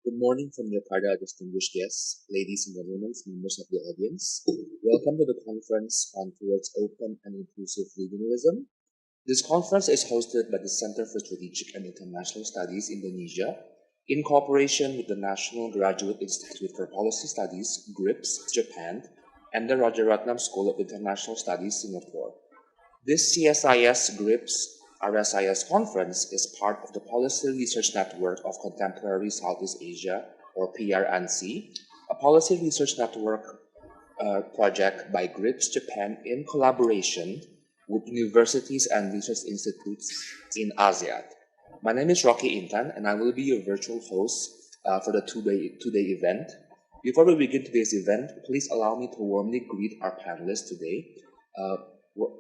Good morning from Jakarta, distinguished guests, ladies and gentlemen, members of the audience. Welcome to the conference on Towards Open and Inclusive Regionalism. This conference is hosted by the Center for Strategic and International Studies, Indonesia, in cooperation with the National Graduate Institute for Policy Studies, GRIPS, Japan, and the Rajaratnam School of International Studies, Singapore. This CSIS GRIPS RSIS conference is part of the Policy Research Network of Contemporary Southeast Asia, or PRN-SEA, a policy research network project by GRIPS Japan in collaboration with universities and research institutes in ASEAN. My name is Rocky Intan, and I will be your virtual host for the two-day event. Before we begin today's event, please allow me to warmly greet our panelists today.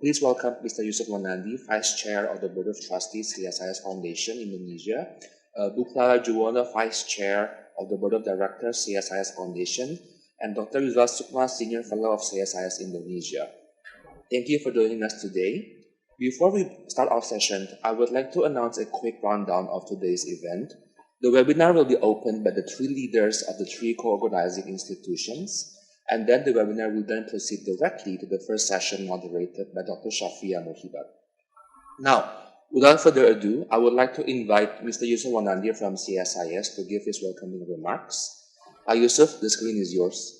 Please welcome Mr. Yusuf Wanandi, Vice Chair of the Board of Trustees, CSIS Foundation, Indonesia, Bu Clara Juwono, Vice Chair of the Board of Directors, CSIS Foundation, and Dr. Yusuf Sukma, Senior Fellow of CSIS Indonesia. Thank you for joining us today. Before we start our session, I would like to announce a quick rundown of today's event. The webinar will be opened by the three leaders of the three co-organizing institutions, and then the webinar will then proceed directly to the first session moderated by Dr. Shafia Mohibat. Now, without further ado, I would like to invite Mr. Yusuf Wanandi from CSIS to give his welcoming remarks. Yusuf, the screen is yours.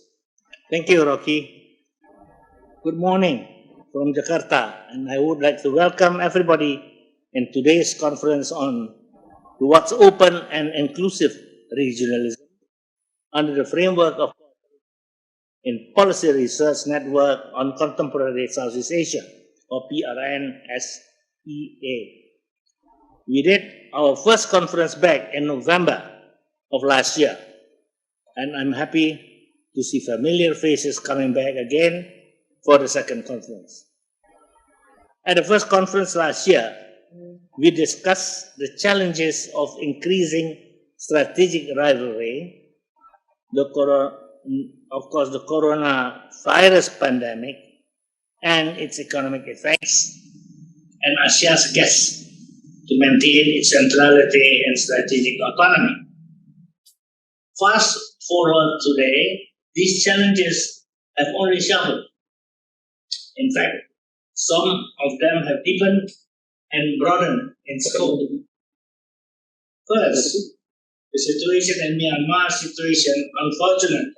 Thank you, Rocky. Good morning from Jakarta, and I would like to welcome everybody in today's conference on Towards Open and Inclusive Regionalism under the framework of in Policy Research Network on Contemporary Southeast Asia, or PRN-SEA. We did our first conference back in November of last year, and I'm happy to see familiar faces coming back again for the second conference. At the first conference last year, we discussed the challenges of increasing strategic rivalry, the coronavirus pandemic and its economic effects, and Asia's quest to maintain its centrality and strategic autonomy. Fast forward today, these challenges have only sharpened. In fact, some of them have deepened and broadened in scope. First, the situation in Myanmar unfortunately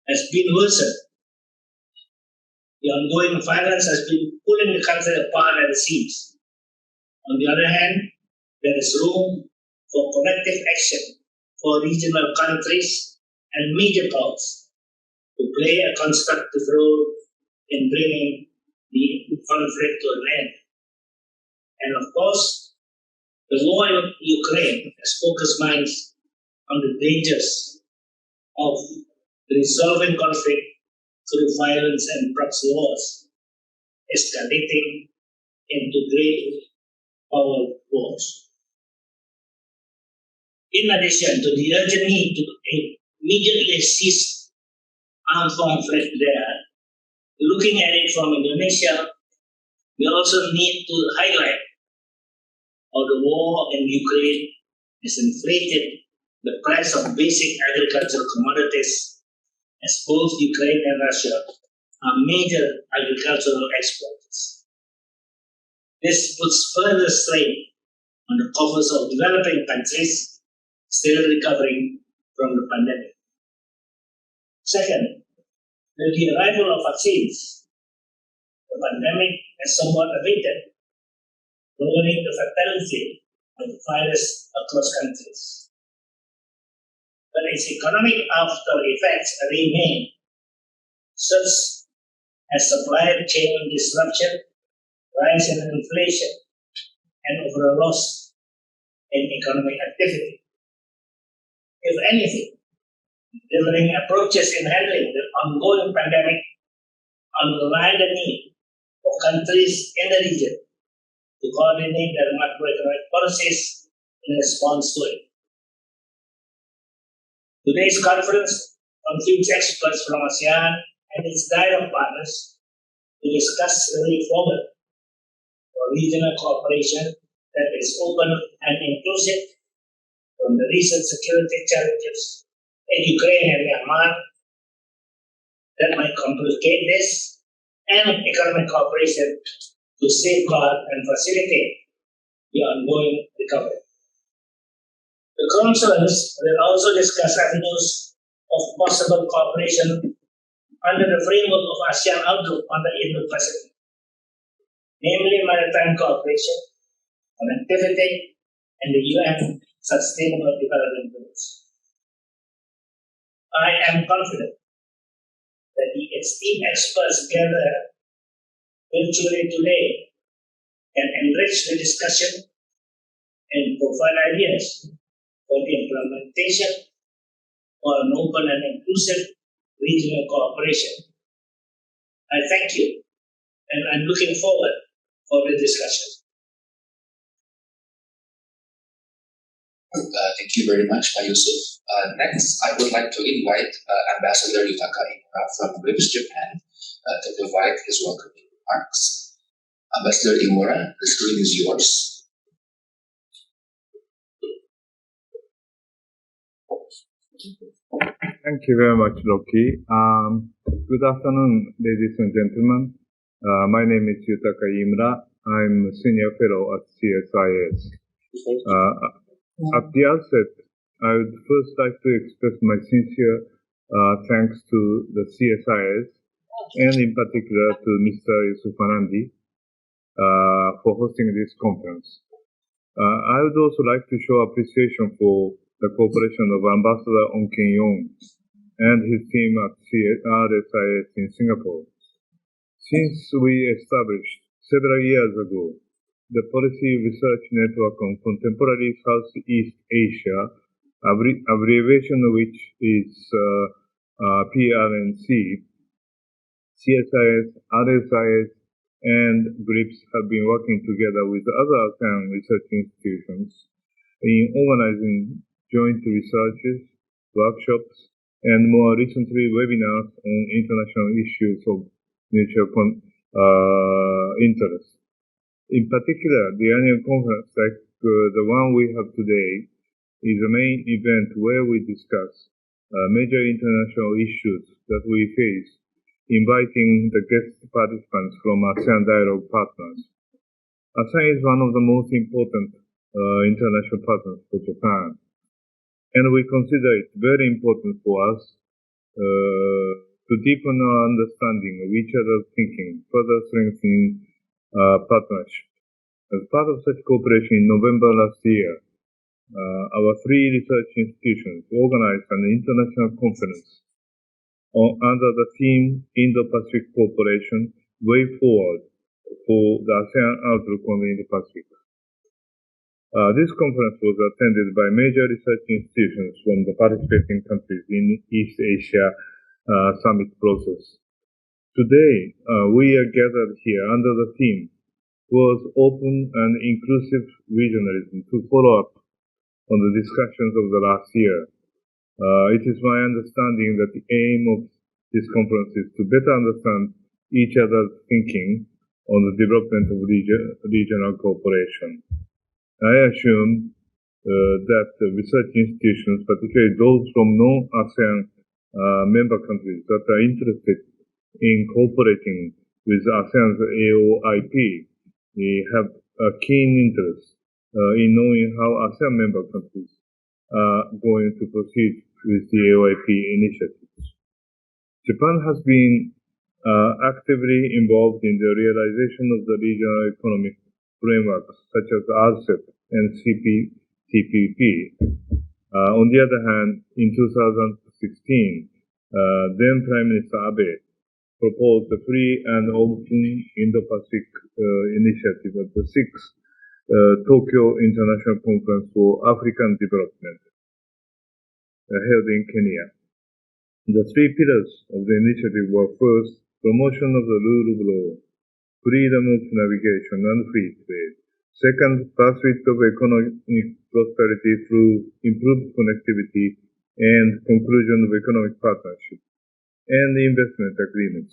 has been worsened. The ongoing violence has been pulling the country apart at the seams. On the other hand, there is room for collective action for regional countries and major powers to play a constructive role in bringing the conflict to an end. And of course, the war in Ukraine has focused minds on the dangers of resolving conflict through violence and proxy wars, escalating into great power wars. In addition to the urgent need to immediately cease armed conflict there, looking at it from Indonesia, we also need to highlight how the war in Ukraine has inflated the price of basic agricultural commodities, as both Ukraine and Russia are major agricultural exporters. This puts further strain on the coffers of developing countries still recovering from the pandemic. Second, with the arrival of vaccines, the pandemic has somewhat abated, lowering the fatality of the virus across countries. But its economic after effects remain, such as supply chain disruption, rise in inflation, and overall loss in economic activity. If anything, differing approaches in handling the ongoing pandemic underline the need for countries in the region to coordinate their macroeconomic policies in response to it. Today's conference convenes experts from ASEAN and its dialogue partners to discuss the way forward for regional cooperation that is open and inclusive, from the recent security challenges in Ukraine and Myanmar that might complicate this, and economic cooperation to safeguard and facilitate the ongoing recovery. The conference will also discuss avenues of possible cooperation under the framework of ASEAN Outlook on the Indo-Pacific, namely maritime cooperation, connectivity, and the UN Sustainable Development Goals. I am confident that the esteemed experts gathered virtually today can enrich the discussion and provide ideas for the implementation of an open and inclusive regional cooperation. I thank you, and I'm looking forward for the discussion. Thank you very much, Pak Yusuf. Next, I would like to invite Ambassador Yutaka Imura from WIPS Japan to provide his welcoming remarks. Ambassador Imura, the screen is yours. Thank you very much, Rocky. Good afternoon, ladies and gentlemen. My name is Yutaka Imura. I'm a senior fellow at CSIS. At the outset, I would first like to express my sincere thanks to the CSIS and in particular to Mr. Yusuf Anandi for hosting this conference. I would also like to show appreciation for the cooperation of Ambassador Ong Kin-yong and his team at RSIS in Singapore. Since we established several years ago the Policy Research Network on Contemporary Southeast Asia, abbreviation of which is PRN-SEA, CSIS, RSIS, and GRIPS have been working together with other ASEAN research institutions in organizing joint researches, workshops, and more recently webinars on international issues of mutual interest. In particular, the annual conference like the one we have today is a main event where we discuss major international issues that we face, inviting the guest participants from ASEAN dialogue partners. ASEAN is one of the most important international partners for Japan, and we consider it very important for us to deepen our understanding of each other's thinking, further strengthening partnership. As part of such cooperation, in November last year, our three research institutions organized an international conference under the theme Indo-Pacific Cooperation, Way Forward for the ASEAN Outlook on the Indo-Pacific. This conference was attended by major research institutions from the participating countries in East Asia summit process. Today, we are gathered here under the theme was Open and Inclusive Regionalism to follow up on the discussions of the last year. It is my understanding that the aim of this conference is to better understand each other's thinking on the development of regional cooperation. I assume that the research institutions, particularly those from non-ASEAN member countries that are interested in cooperating with ASEAN's AOIP, have a keen interest in knowing how ASEAN member countries are going to proceed with the AOIP initiatives. Japan has been actively involved in the realization of the regional economic frameworks such as RCEP and CPTPP. On the other hand, in 2016, then Prime Minister Abe proposed the Free and Open Indo-Pacific initiative at the 6th Tokyo International Conference for African Development, held in Kenya. The three pillars of the initiative were first, promotion of the rule of law, freedom of navigation and free trade. Second, pursuit of economic prosperity through improved connectivity and conclusion of economic partnership and investment agreements.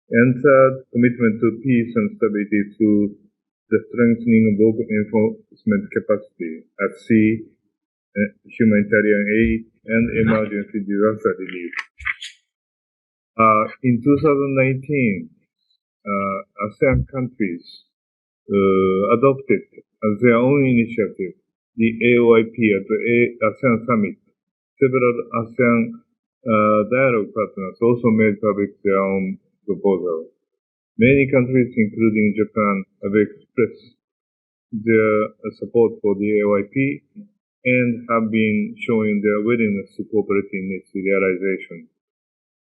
And third, commitment to peace and stability through the strengthening of local enforcement capacity at sea humanitarian aid, and emergency disaster relief. In 2019, ASEAN countries adopted as their own initiative the AOIP at the ASEAN Summit. Several ASEAN dialogue partners also made public their own proposal. Many countries, including Japan, have expressed their support for the AOIP and have been showing their willingness to cooperate in its realization.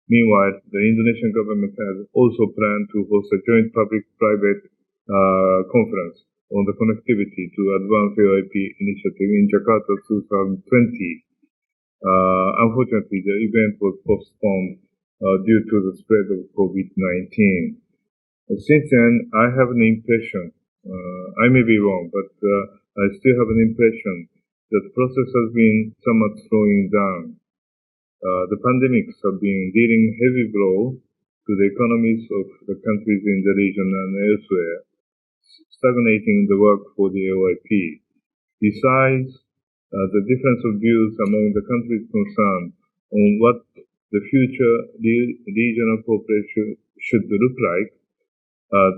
Meanwhile, the Indonesian government has also planned to host a joint public-private conference on the connectivity to advance AOIP initiative in Jakarta 2020. Unfortunately, the event was postponed due to the spread of COVID-19. Since then, I have an impression, I may be wrong, but I still have an impression that the process has been somewhat slowing down. The pandemics have been dealing heavy blow to the economies of the countries in the region and elsewhere, stagnating the work for the AOIP. Besides, the difference of views among the countries concerned on what the future regional cooperation should look like,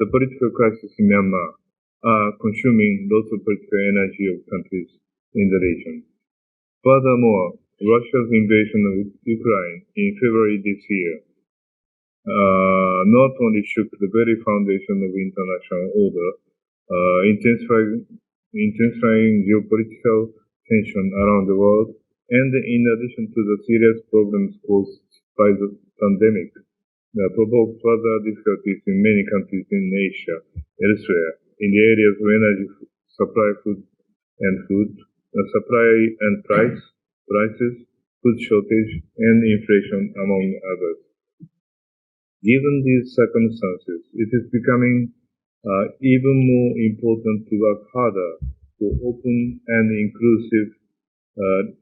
the political crisis in Myanmar are consuming lots of political energy of countries in the region. Furthermore, Russia's invasion of Ukraine in February this year not only shook the very foundation of international order, intensifying geopolitical tension around the world, and in addition to the serious problems caused by the pandemic, provoked further difficulties in many countries in Asia, elsewhere, in the areas of energy supply, supply and prices, food shortage, and inflation, among others. Given these circumstances, it is becoming even more important to work harder for open and inclusive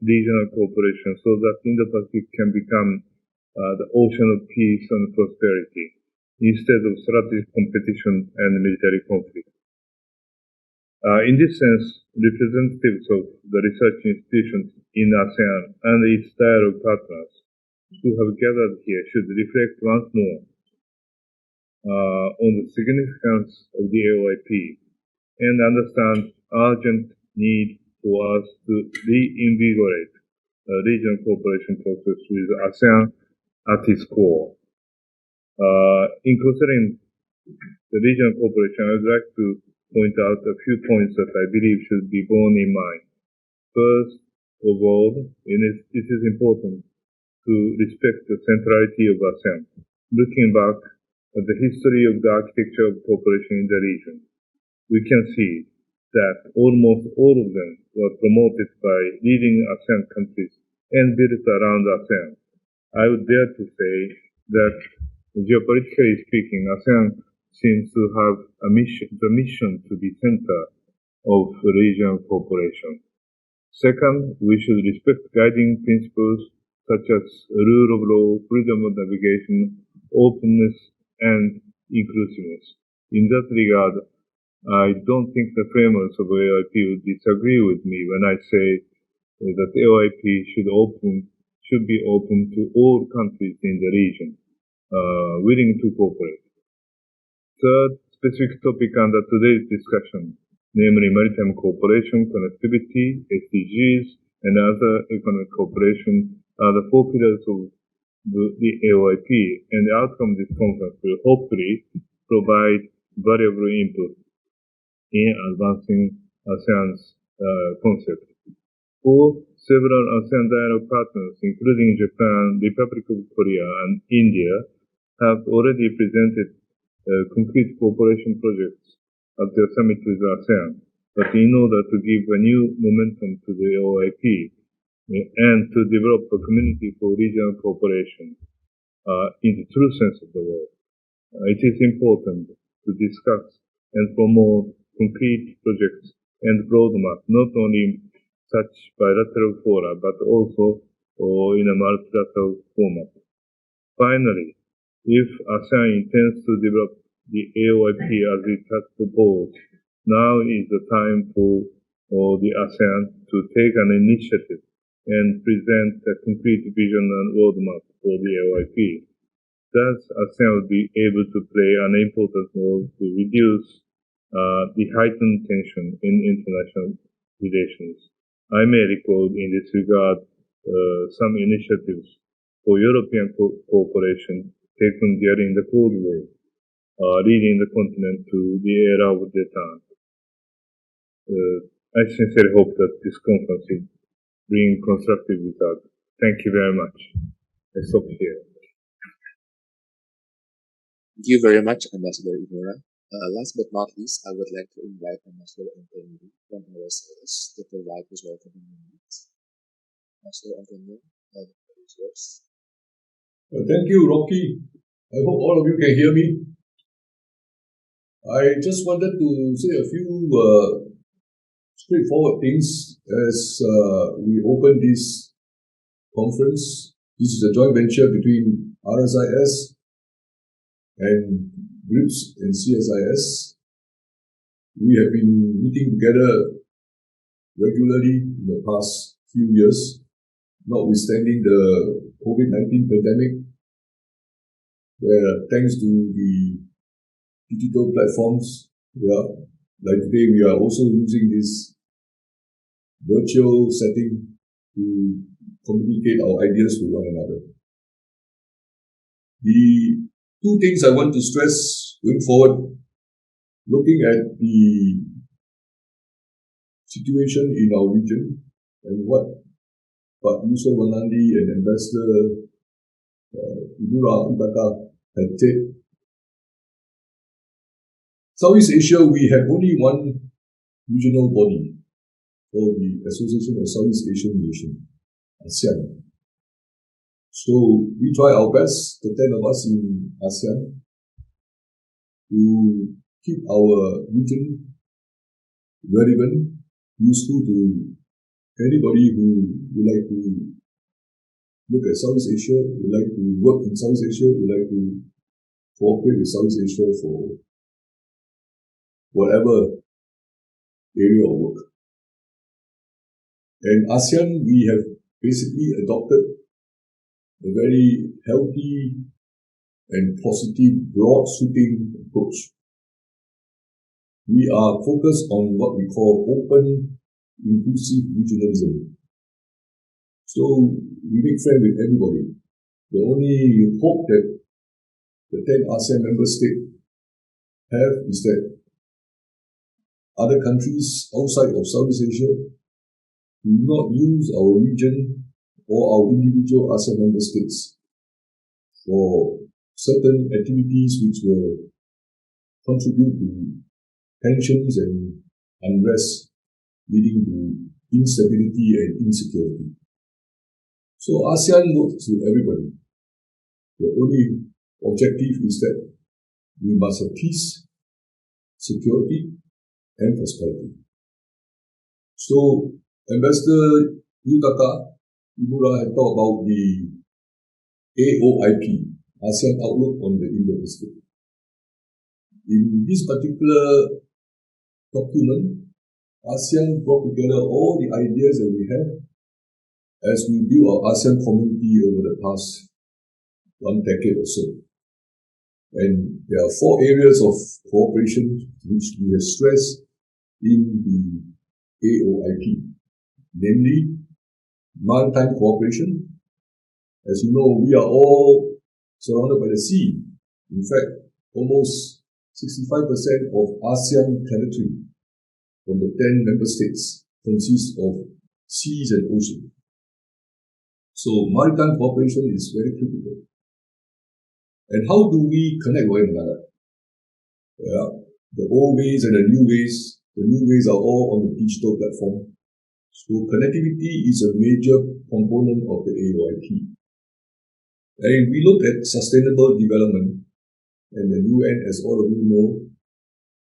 regional cooperation so that Indo-Pacific can become the ocean of peace and prosperity, instead of strategic competition and military conflict. In this sense, representatives of the research institutions in ASEAN and its dialogue partners who have gathered here should reflect once more on the significance of the AOIP and understand urgent need for us to reinvigorate regional cooperation process with ASEAN at its core. In considering the regional cooperation, I would like to point out a few points that I believe should be borne in mind. First of all, it is important to respect the centrality of ASEAN. Looking back at the history of the architecture of cooperation in the region, we can see that almost all of them were promoted by leading ASEAN countries and built around ASEAN. I would dare to say that, geopolitically speaking, ASEAN seems to have the mission to be center of regional cooperation. Second, we should respect guiding principles such as rule of law, freedom of navigation, openness, and inclusiveness. In that regard, I don't think the framers of AOIP would disagree with me when I say that AOIP should be open to all countries in the region, willing to cooperate. Third specific topic under today's discussion, namely maritime cooperation, connectivity, SDGs, and other economic cooperation, are the four pillars of the AOIP, and the outcome of this conference will hopefully provide valuable input in advancing ASEAN's concept. Fourth, several ASEAN dialogue partners, including Japan, Republic of Korea, and India, have already presented concrete cooperation projects at their summit with ASEAN. But in order to give a new momentum to the AOIP and to develop a community for regional cooperation in the true sense of the word, it is important to discuss and promote concrete projects and roadmap, not only in such bilateral fora, but also in a multilateral format. Finally, if ASEAN intends to develop the AOIP as it has proposed, now is the time for or the ASEAN to take an initiative and present a concrete vision and roadmap for the AOIP. Thus, ASEAN will be able to play an important role to reduce the heightened tension in international relations. I may recall in this regard some initiatives for European cooperation taken during the Cold War, leading the continent to the era of detente. I sincerely hope that this conference will bring constructive results. Thank you very much. I stop here. Thank you very much, Ambassador Imura. Last but not least, I would like to invite Ambassador Antonio from OSS to provide his welcoming remarks. Ambassador Antonio, the floor is yours. Thank you, Rocky. I hope all of you can hear me. I just wanted to say a few straightforward things as we open this conference. This is a joint venture between RSIS and GRIPS and CSIS. We have been meeting together regularly in the past few years, notwithstanding the COVID-19 pandemic, where thanks to the digital platforms, like today we are also using this virtual setting to communicate our ideas with one another. The two things I want to stress going forward, looking at the situation in our region and what Pak Yusuf Wanandi and Ambassador Imura had said. Southeast Asia, we have only one regional body for the Association of Southeast Asian Nations, ASEAN. So we try our best, the 10 of us in ASEAN, to keep our region relevant, useful to anybody who would like to look at Southeast Asia, would like to work in Southeast Asia, would like to cooperate with Southeast Asia for whatever area of work. And ASEAN, we have basically adopted a very healthy and positive, broad-sweeping approach. We are focused on what we call open, inclusive regionalism. So we make friends with everybody. The only hope that the 10 ASEAN member states have is that other countries outside of Southeast Asia do not use our region or our individual ASEAN member states for certain activities which will contribute to tensions and unrest, leading to instability and insecurity. So ASEAN works with everybody. The only objective is that we must have peace, security, and prosperity. So Ambassador Imura had talked about the AOIP, ASEAN Outlook on the Indo-Pacific. In this particular document, ASEAN brought together all the ideas that we have as we build our ASEAN community over the past 1 decade or so. And there are 4 areas of cooperation which we have stressed in the AOIP, namely maritime cooperation. As you know, we are all surrounded by the sea. In fact, almost 65% of ASEAN territory from the 10 member states consists of seas and ocean. So maritime cooperation is very critical. And how do we connect one another? The old ways and the new ways. The new ways are all on the digital platform. So connectivity is a major component of the AOIP. And we look at sustainable development, and the UN, as all of you know,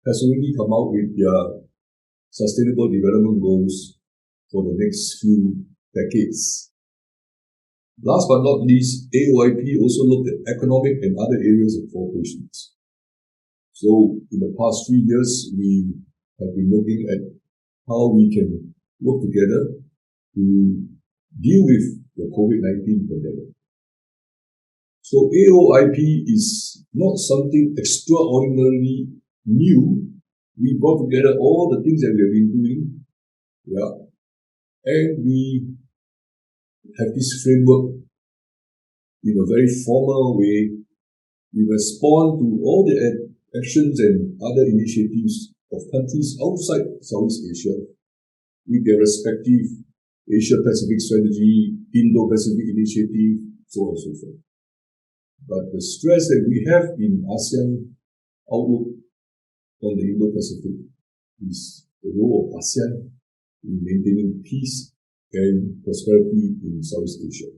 has already come out with their sustainable development goals for the next few decades. Last but not least, AOIP also looked at economic and other areas of cooperation. So in the past 3 years, we have been looking at how we can work together to deal with the COVID-19 pandemic. So AOIP is not something extraordinarily new. We brought together all the things that we have been doing, and we have this framework in a very formal way. We respond to all the actions and other initiatives of countries outside Southeast Asia with their respective Asia-Pacific strategy, Indo-Pacific initiative, so on and so forth. But the stress that we have in ASEAN outlook on the Indo-Pacific is the role of ASEAN in maintaining peace and prosperity in Southeast Asia.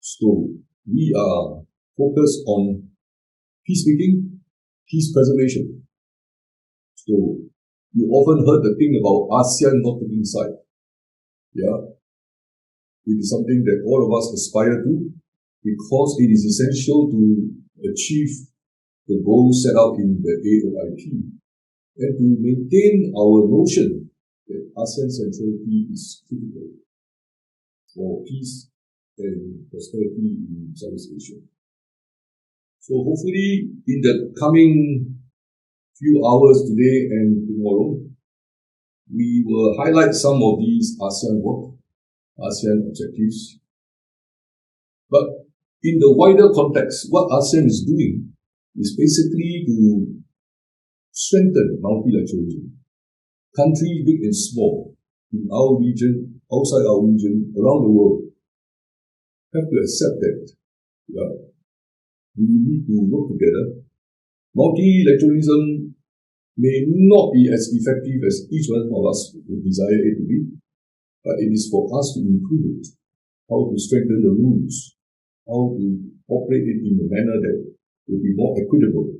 So we are focused on peacemaking, peace preservation. So you often heard the thing about ASEAN not taking side. It is something that all of us aspire to because it is essential to achieve the goals set out in the AOIP and to maintain our notion that ASEAN centrality is critical for peace and prosperity in Southeast Asia. So hopefully in the coming few hours today and tomorrow, we will highlight some of these ASEAN work, ASEAN objectives. But in the wider context, what ASEAN is doing is basically to strengthen multilateralism. Countries big and small, in our region, outside our region, around the world, have to accept that we need to work together. Multilateralism may not be as effective as each one of us would desire it to be, but it is for us to improve it, how to strengthen the rules, how to operate it in a manner that will be more equitable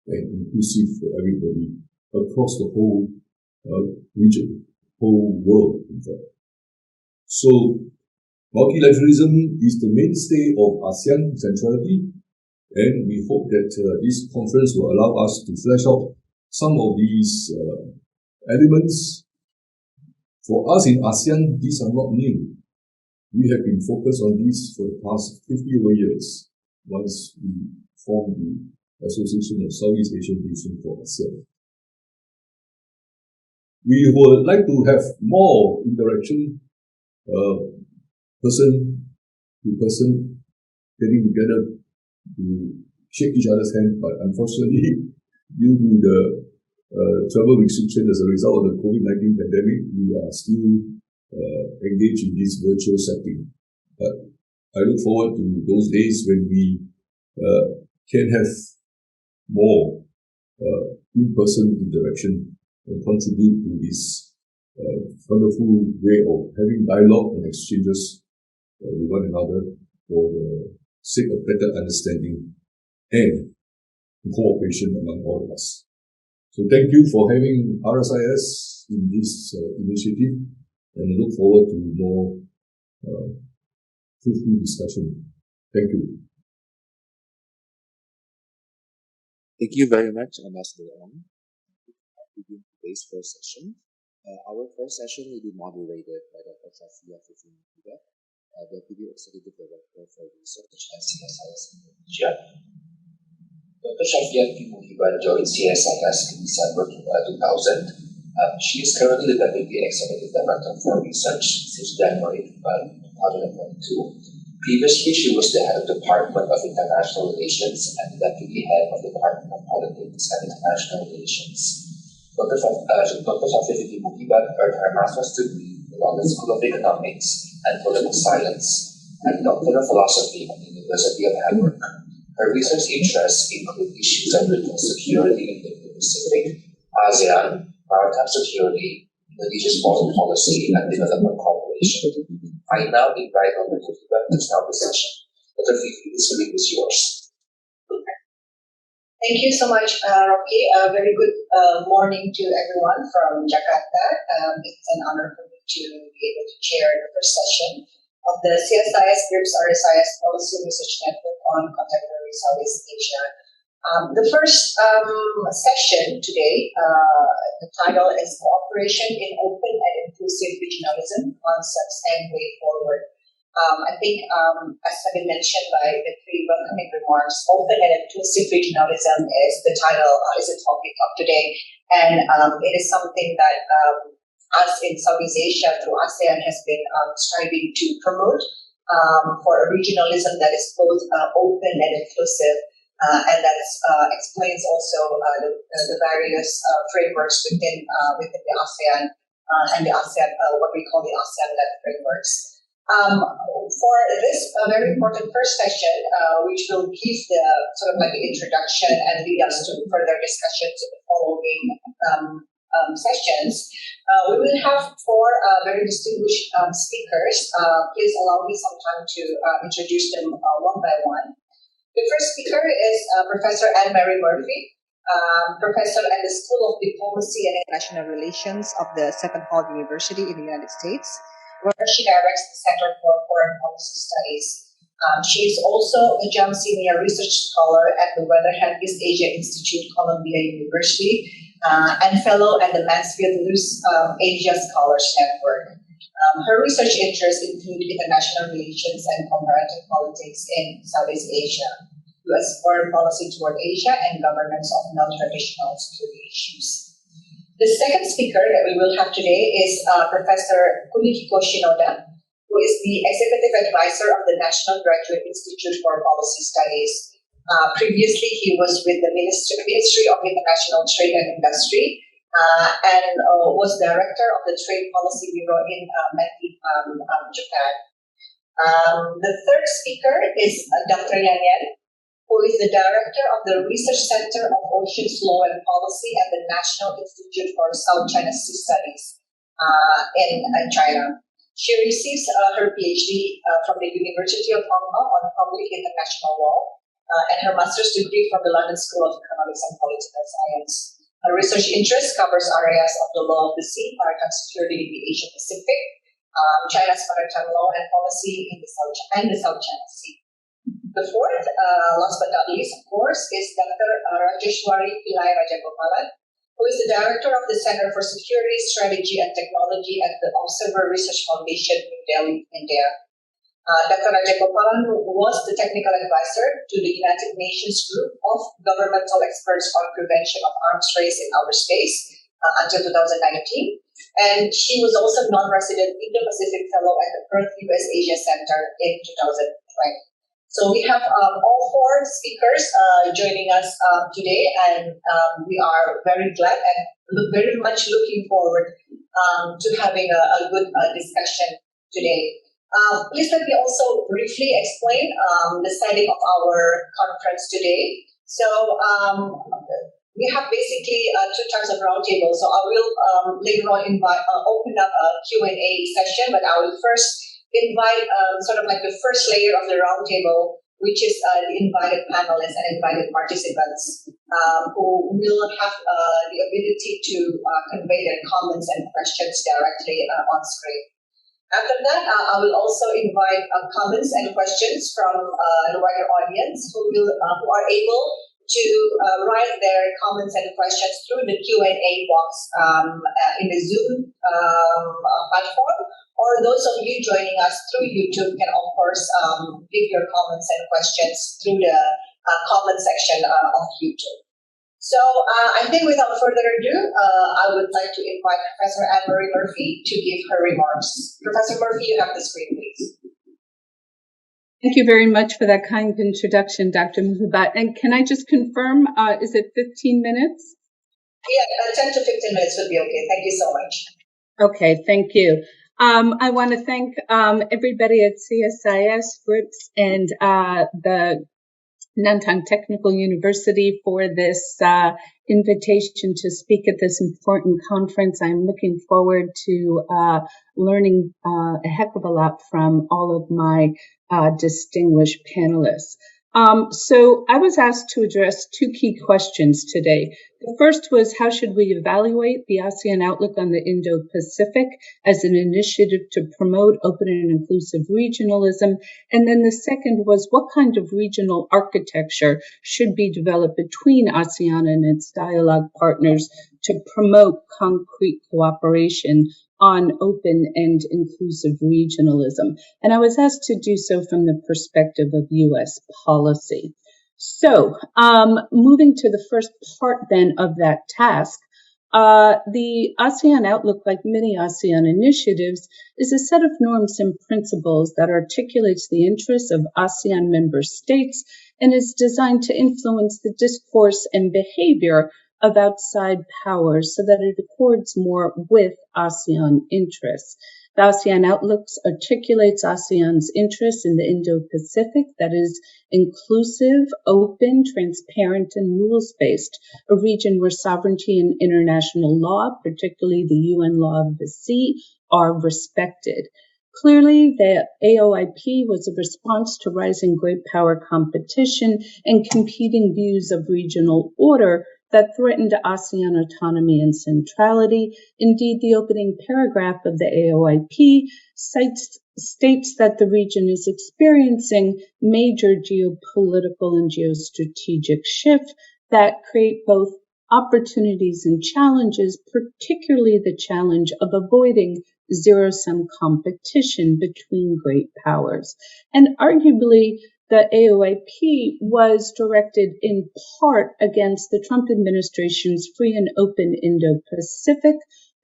and inclusive for everybody across the whole region, whole world, in fact. So, multilateralism is the mainstay of ASEAN centrality, and we hope that this conference will allow us to flesh out some of these elements. For us in ASEAN, these are not new. We have been focused on this for the past 50 over years, once we formed the Association of Southeast Asian Nations for ASEAN. We would like to have more interaction, person to person, getting together to shake each other's hand, but unfortunately, due to the travel restriction as a result of the COVID-19 pandemic, we are still engaged in this virtual setting. But I look forward to those days when we can have more in-person interaction and contribute to this wonderful way of having dialogue and exchanges with one another for the sake of better understanding and cooperation among all of us. So thank you for having RSIS in this initiative, and I look forward to more fruitful discussion. Thank you. Thank you very much, Ambassador Ong. Begin today's first session. Our first session will be moderated by Dr. Shafia Fifi-Mukiba, Deputy Executive Director for Research at CSIS Indonesia. Dr. Shafia Fifi-Mukiba joined CSIS in December 2000. She is currently the Deputy Executive Director for Research since January 2022. Previously, she was the Head of Department of International Relations and the Deputy Head of Department of Politics and International Relations. Dr. Shafia Fifi-Mukiba earned her master's degree in the London School of Economics and Political Science and Doctor of Philosophy at the University of Hamburg. Her research interests include issues of regional security in the Indo-Pacific, ASEAN, maritime security, Indonesia's foreign policy, and development cooperation. I now invite Dr. Mukiba to start the session. Dr. Fifi, this week is yours. Thank you so much, Rocky. A very good morning to everyone from Jakarta. It's an honor for me to be able to chair the first session of the CSIS Group's RSIS Policy Research Network on Contemporary Southeast Asia. The first session today, the title is Cooperation in Open and Inclusive Regionalism, Concepts and Way Forward. I think, as has been mentioned by the three welcoming remarks, Open and Inclusive Regionalism is the title, is the topic of today. And it is something that us in Southeast Asia through ASEAN has been striving to promote for a regionalism that is both open and inclusive. And that explains also the various frameworks within the ASEAN and the ASEAN, what we call the ASEAN-led frameworks. For this very important first session, which will give the sort of like the introduction and lead us to further discussions in the following sessions, we will have four very distinguished speakers. Please allow me some time to introduce them one by one. The first speaker is Professor Anne-Marie Murphy, professor at the School of Diplomacy and International Relations of the Seton Hall University in the United States, where she directs the Center for Foreign Policy Studies. She is also a Jam Senior Research Scholar at the Weatherhead East Asia Institute, Columbia University, and Fellow at the Mansfield Luce Asia Scholars Network. Her research interests include international relations and comparative politics in Southeast Asia, U.S. foreign policy toward Asia, and governance of non-traditional security issues. The second speaker that we will have today is Professor Kunihiko Shinoda, who is the Executive Advisor of the National Graduate Institute for Policy Studies. Previously, he was with the Ministry of International Trade and Industry, and was director of the Trade Policy Bureau in Menti, Japan. The third speaker is Dr. Yan Yan, who is the director of the Research Center of Oceans Law and Policy at the National Institute for South China Sea Studies in China. She receives her PhD from the University of Hong Kong on Public International Law and her master's degree from the London School of Economics and Political Science. Her research interest covers areas of the law of the sea, maritime security in the Asia Pacific, China's maritime law and policy in the South China Sea. The fourth, last but not least, of course, is Dr. Rajeshwari Pillai Rajagopalan, who is the director of the Center for Security, Strategy and Technology at the Observer Research Foundation in Delhi, India. Dr. Rajagopalan was the technical advisor to the United Nations Group of Governmental Experts on Prevention of Arms Race in Outer Space until 2019. And she was also non-resident Indo-Pacific Fellow at the Perth U.S. Asia Center in 2020. So we have all four speakers joining us today, and we are very glad and very much looking forward to having a good discussion today. Please let me also briefly explain the setting of our conference today. So we have basically two types of roundtable. So I will later on open up a Q&A session, but I will first invite sort of like the first layer of the roundtable, which is the invited panelists and invited participants who will have the ability to convey their comments and questions directly on screen. After that, I will also invite comments and questions from the wider audience who are able to write their comments and questions through the Q&A box in the Zoom platform, or those of you joining us through YouTube can, of course, leave your comments and questions through the comment section of YouTube. So I think without further ado, I would like to invite Professor Anne-Marie Murphy to give her remarks. Professor Murphy, you have the screen, please. Thank you very much for that kind introduction, Dr. Muhabat. And can I just confirm, is it 15 minutes? Yeah, 10 to 15 minutes would be okay. Thank you so much. Okay, thank you. I want to thank everybody at CSIS, Fritz, and the Nantang Technical University for this invitation to speak at this important conference. I'm looking forward to learning a heck of a lot from all of my distinguished panelists. So I was asked to address two key questions today. The first was, how should we evaluate the ASEAN outlook on the Indo-Pacific as an initiative to promote open and inclusive regionalism? And then the second was, what kind of regional architecture should be developed between ASEAN and its dialogue partners to promote concrete cooperation on open and inclusive regionalism? And I was asked to do so from the perspective of U.S. policy. So, moving to the first part then of that task, the ASEAN Outlook, like many ASEAN initiatives, is a set of norms and principles that articulates the interests of ASEAN member states and is designed to influence the discourse and behavior of outside powers so that it accords more with ASEAN interests. The ASEAN Outlook articulates ASEAN's interests in the Indo-Pacific that is inclusive, open, transparent, and rules-based, a region where sovereignty and international law, particularly the UN Law of the Sea, are respected. Clearly, the AOIP was a response to rising great power competition and competing views of regional order that threatened ASEAN autonomy and centrality. Indeed, the opening paragraph of the AOIP states that the region is experiencing major geopolitical and geostrategic shifts that create both opportunities and challenges, particularly the challenge of avoiding zero-sum competition between great powers. And arguably, the AOIP was directed in part against the Trump administration's Free and Open Indo-Pacific,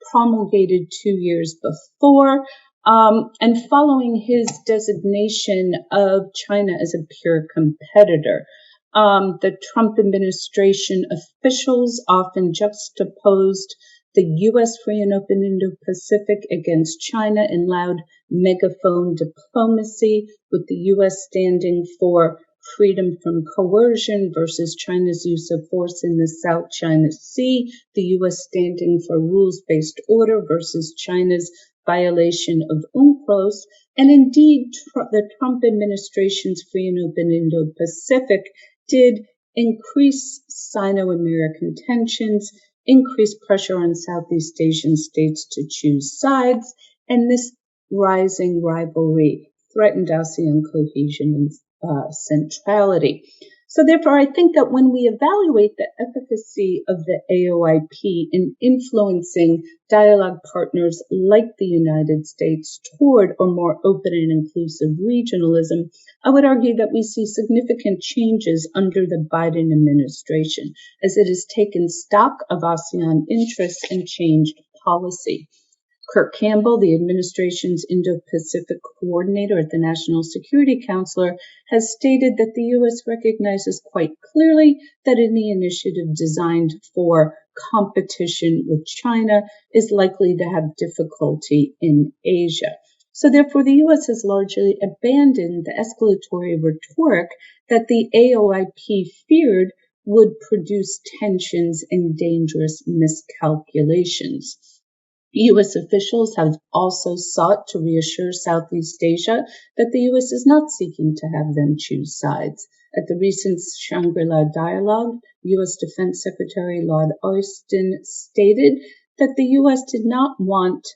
promulgated 2 years before, and following his designation of China as a peer competitor. The Trump administration officials often juxtaposed the U.S. Free and Open Indo-Pacific against China in loud megaphone diplomacy, with the U.S. standing for freedom from coercion versus China's use of force in the South China Sea, the U.S. standing for rules-based order versus China's violation of UNCLOS, and indeed the Trump administration's Free and Open Indo-Pacific did increase Sino-American tensions, increase pressure on Southeast Asian states to choose sides, and this rising rivalry threatened ASEAN cohesion and centrality. So therefore, I think that when we evaluate the efficacy of the AOIP in influencing dialogue partners like the United States toward a more open and inclusive regionalism, I would argue that we see significant changes under the Biden administration as it has taken stock of ASEAN interests and changed policy. Kirk Campbell, the administration's Indo-Pacific coordinator at the National Security Council, has stated that the U.S. recognizes quite clearly that any initiative designed for competition with China is likely to have difficulty in Asia. So therefore, the U.S. has largely abandoned the escalatory rhetoric that the AOIP feared would produce tensions and dangerous miscalculations. U.S. officials have also sought to reassure Southeast Asia that the U.S. is not seeking to have them choose sides. At the recent Shangri-La dialogue, U.S. Defense Secretary Lloyd Austin stated that the U.S. did not want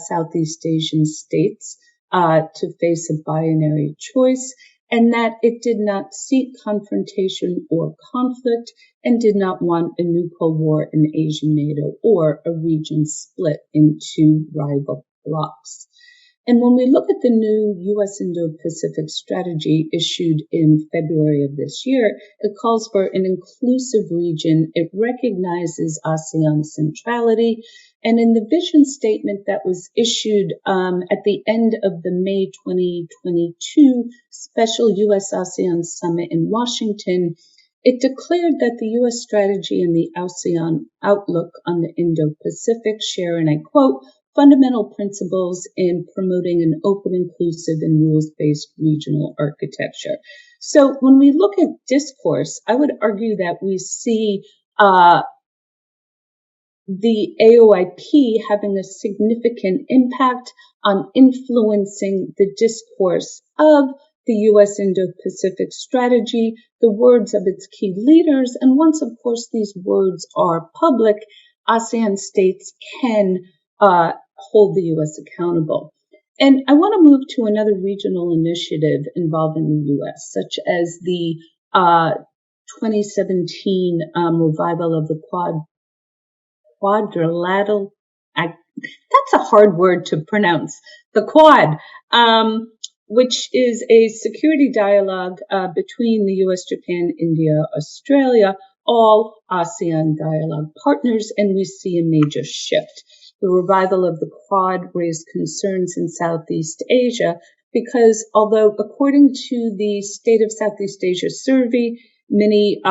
Southeast Asian states to face a binary choice, and that it did not seek confrontation or conflict and did not want a new Cold War in Asian NATO or a region split into rival blocs. And when we look at the new U.S. Indo-Pacific strategy issued in February of this year, it calls for an inclusive region. It recognizes ASEAN centrality. And in the vision statement that was issued at the end of the May 2022 special U.S.-ASEAN summit in Washington, it declared that the U.S. strategy and the ASEAN outlook on the Indo-Pacific share, and I quote, fundamental principles in promoting an open, inclusive, and rules-based regional architecture. So when we look at discourse, I would argue that we see the AOIP having a significant impact on influencing the discourse of the U.S. Indo-Pacific strategy, the words of its key leaders, and once, of course, these words are public, ASEAN states can hold the U.S. accountable. And I want to move to another regional initiative involving the U.S., such as the 2017 revival of the quadrilateral. That's a hard word to pronounce. The Quad, which is a security dialogue between the U.S., Japan, India, Australia, all ASEAN dialogue partners, and we see a major shift. The revival of the Quad raised concerns in Southeast Asia because although according to the State of Southeast Asia survey, many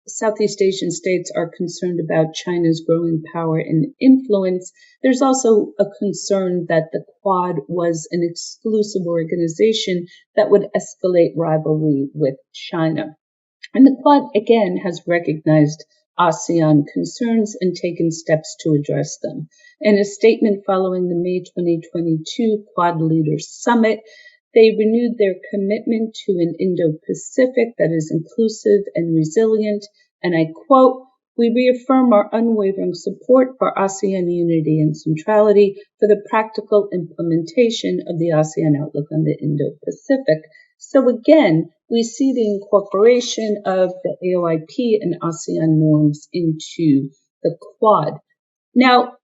Southeast Asian states are concerned about China's growing power and influence, there's also a concern that the Quad was an exclusive organization that would escalate rivalry with China. And the Quad, again, has recognized ASEAN concerns and taken steps to address them. In a statement following the May 2022 Quad Leaders Summit, they renewed their commitment to an Indo-Pacific that is inclusive and resilient, and I quote, "We reaffirm our unwavering support for ASEAN unity and centrality for the practical implementation of the ASEAN outlook on the Indo-Pacific." So again, we see the incorporation of the AOIP and ASEAN norms into the Quad. Now,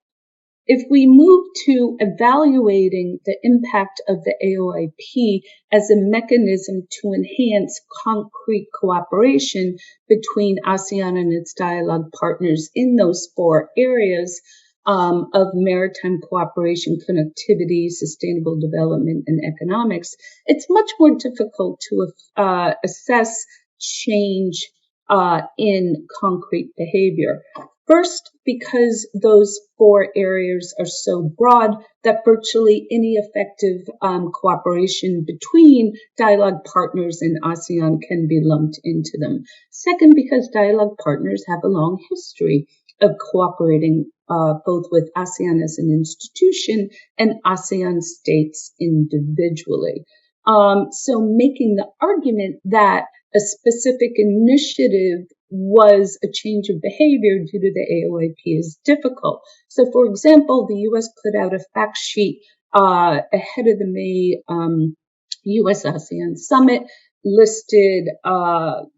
if we move to evaluating the impact of the AOIP as a mechanism to enhance concrete cooperation between ASEAN and its dialogue partners in those four areas of maritime cooperation, connectivity, sustainable development, and economics, it's much more difficult to assess change in concrete behavior. First, because those four areas are so broad that virtually any effective cooperation between dialogue partners in ASEAN can be lumped into them. Second, because dialogue partners have a long history of cooperating both with ASEAN as an institution and ASEAN states individually. So making the argument that a specific initiative was a change of behavior due to the AOIP is difficult. So, for example, the U.S. put out a fact sheet ahead of the May U.S.-ASEAN summit, listed $12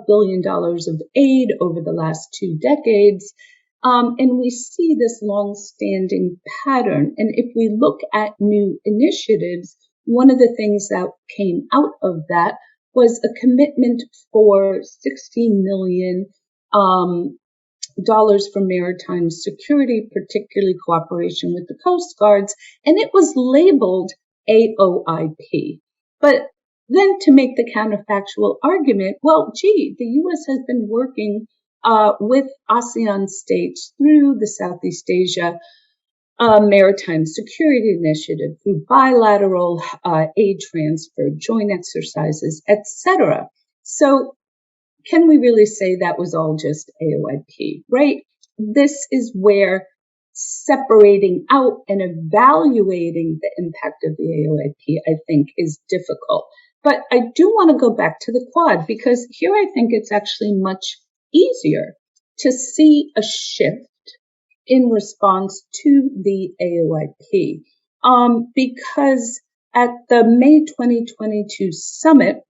billion of aid over the last 2 decades. And we see this long-standing pattern. And if we look at new initiatives, one of the things that came out of that was a commitment for $16 million for maritime security, particularly cooperation with the Coast Guards, and it was labeled AOIP. But then to make the counterfactual argument, well, gee, the U.S. has been working with ASEAN states through the Southeast Asia Maritime Security Initiative, through bilateral aid transfer, joint exercises, etc. So can we really say that was all just AOIP, right? This is where separating out and evaluating the impact of the AOIP, I think, is difficult. But I do want to go back to the Quad, because here I think it's actually much easier to see a shift in response to the AOIP. Because at the May 2022 summit,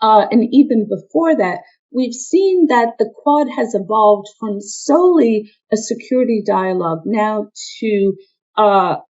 and even before that, we've seen that the Quad has evolved from solely a security dialogue now to a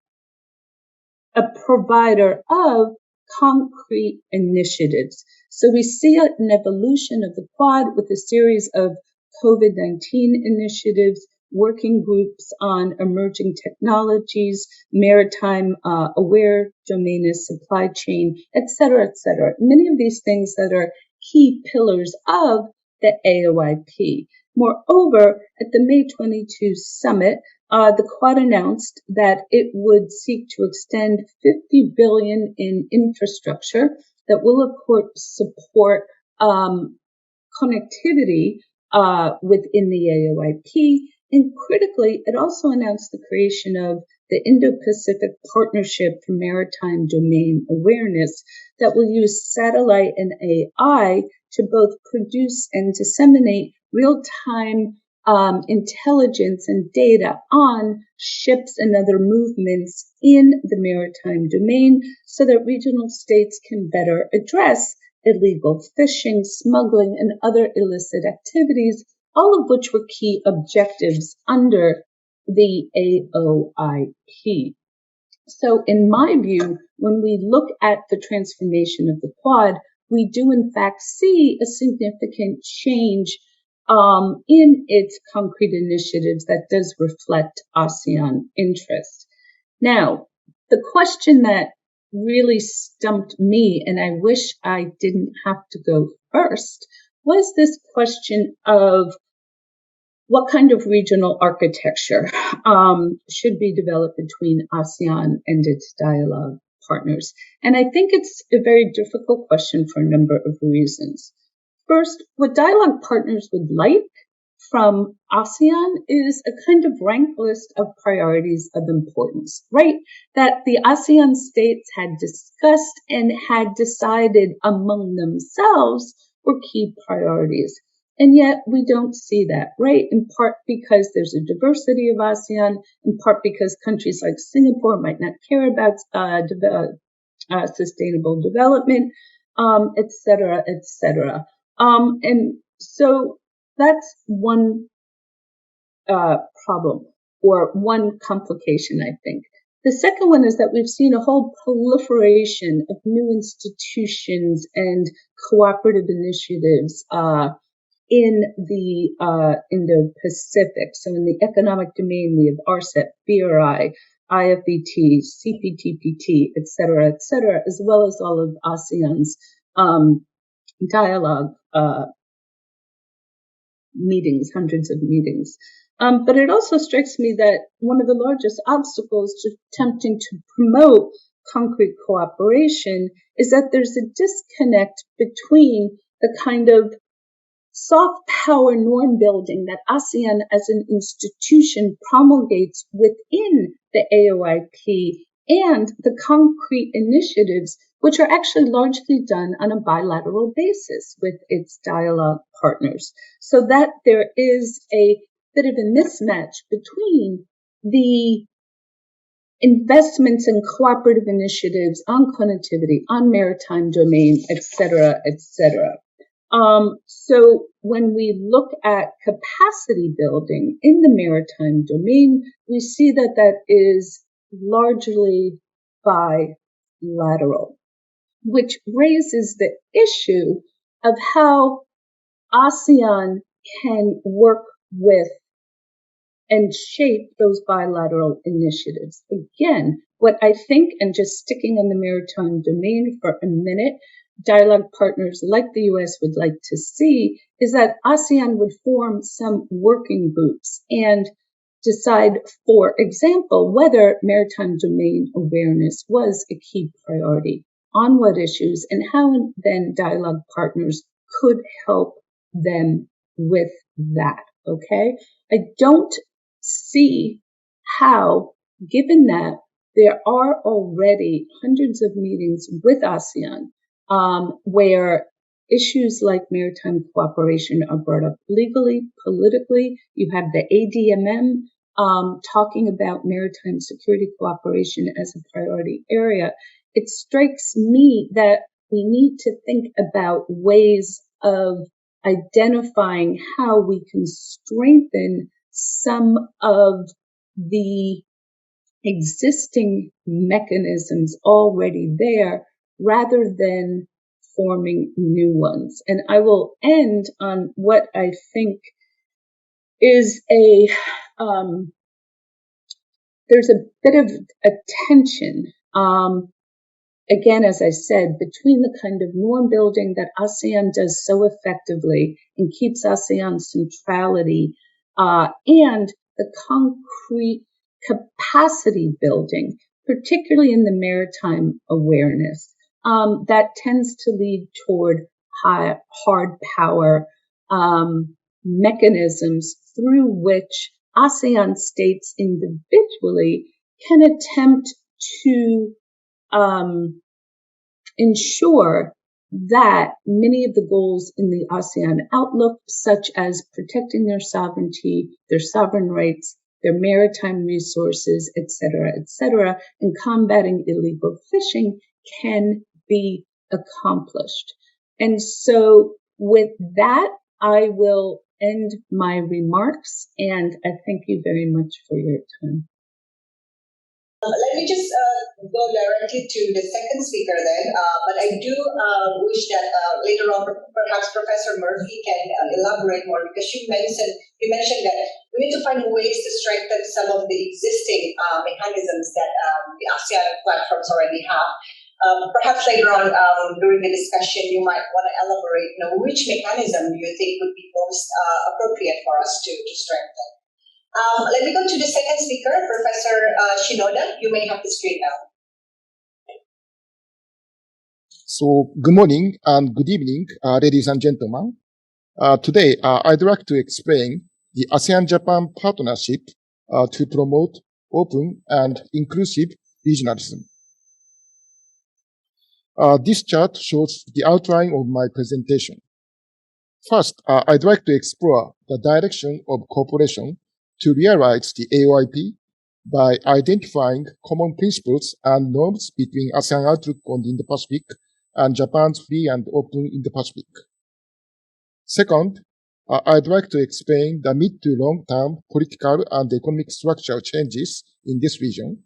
provider of concrete initiatives. So we see an evolution of the Quad with a series of COVID-19 initiatives, working groups on emerging technologies, maritime aware domainist supply chain, et cetera, et cetera. Many of these things that are key pillars of the AOIP. Moreover, at the May 22 summit, the Quad announced that it would seek to extend $50 billion in infrastructure that will, of course, support connectivity within the AOIP. And critically, it also announced the creation of the Indo-Pacific Partnership for Maritime Domain Awareness that will use satellite and AI to both produce and disseminate real-time intelligence and data on ships and other movements in the maritime domain so that regional states can better address illegal fishing, smuggling, and other illicit activities, all of which were key objectives under the AOIP. So in my view, when we look at the transformation of the Quad, we do in fact see a significant change in its concrete initiatives that does reflect ASEAN interest. Now, the question that really stumped me, and I wish I didn't have to go first, was this question of what kind of regional architecture should be developed between ASEAN and its dialogue partners. And I think it's a very difficult question for a number of reasons. First, what dialogue partners would like from ASEAN is a kind of rank list of priorities of importance, right? That the ASEAN states had discussed and had decided among themselves were key priorities. And yet we don't see that, right? In part because there's a diversity of ASEAN, in part because countries like Singapore might not care about sustainable development, et cetera, et cetera. And so that's one problem or one complication, I think. The second one is that we've seen a whole proliferation of new institutions and cooperative initiatives in the Indo-Pacific. So in the economic domain, we have RCEP, BRI, IFET, CPTPP, et cetera, as well as all of ASEAN's dialogue meetings, hundreds of meetings. But it also strikes me that one of the largest obstacles to attempting to promote concrete cooperation is that there's a disconnect between the kind of soft power norm building that ASEAN as an institution promulgates within the AOIP and the concrete initiatives which are actually largely done on a bilateral basis with its dialogue partners, so that there is a bit of a mismatch between the investments in cooperative initiatives on connectivity, on maritime domain, et cetera, et cetera. So when we look at capacity building in the maritime domain, we see that that is largely bilateral, which raises the issue of how ASEAN can work with and shape those bilateral initiatives. Again, what I think, and just sticking on the maritime domain for a minute, dialogue partners like the U.S. would like to see is that ASEAN would form some working groups and decide, for example, whether maritime domain awareness was a key priority, on what issues, and how then dialogue partners could help them with that, okay? I don't see how, given that there are already hundreds of meetings with ASEAN where issues like maritime cooperation are brought up legally, politically. You have the ADMM talking about maritime security cooperation as a priority area. It strikes me that we need to think about ways of identifying how we can strengthen some of the existing mechanisms already there rather than forming new ones. And I will end on what I think is there's a bit of a tension, again, as I said, between the kind of norm building that ASEAN does so effectively and keeps ASEAN centrality, and the concrete capacity building, particularly in the maritime awareness, that tends to lead toward hard power mechanisms through which ASEAN states individually can attempt to ensure that many of the goals in the ASEAN outlook, such as protecting their sovereignty, their sovereign rights, their maritime resources, et cetera, and combating illegal fishing can be accomplished. And so with that, I will end my remarks, and I thank you very much for your time. Let me just go directly to the second speaker then, but I do wish that later on perhaps Professor Murphy can elaborate more, because you mentioned that we need to find ways to strengthen some of the existing mechanisms that the ASEAN platforms already have. Perhaps later on during the discussion, you might want to elaborate, which mechanism do you think would be most appropriate for us to strengthen? Let me go to the second speaker, Professor Shinoda. You may have the screen now. So, good morning and good evening, ladies and gentlemen. Today, I'd like to explain the ASEAN-Japan partnership to promote open and inclusive regionalism. This chart shows the outline of my presentation. First, I'd like to explore the direction of cooperation to realize the AOIP by identifying common principles and norms between ASEAN outlook on the Indo-Pacific and Japan's free and open Indo-Pacific. Second, I'd like to explain the mid to long-term political and economic structural changes in this region,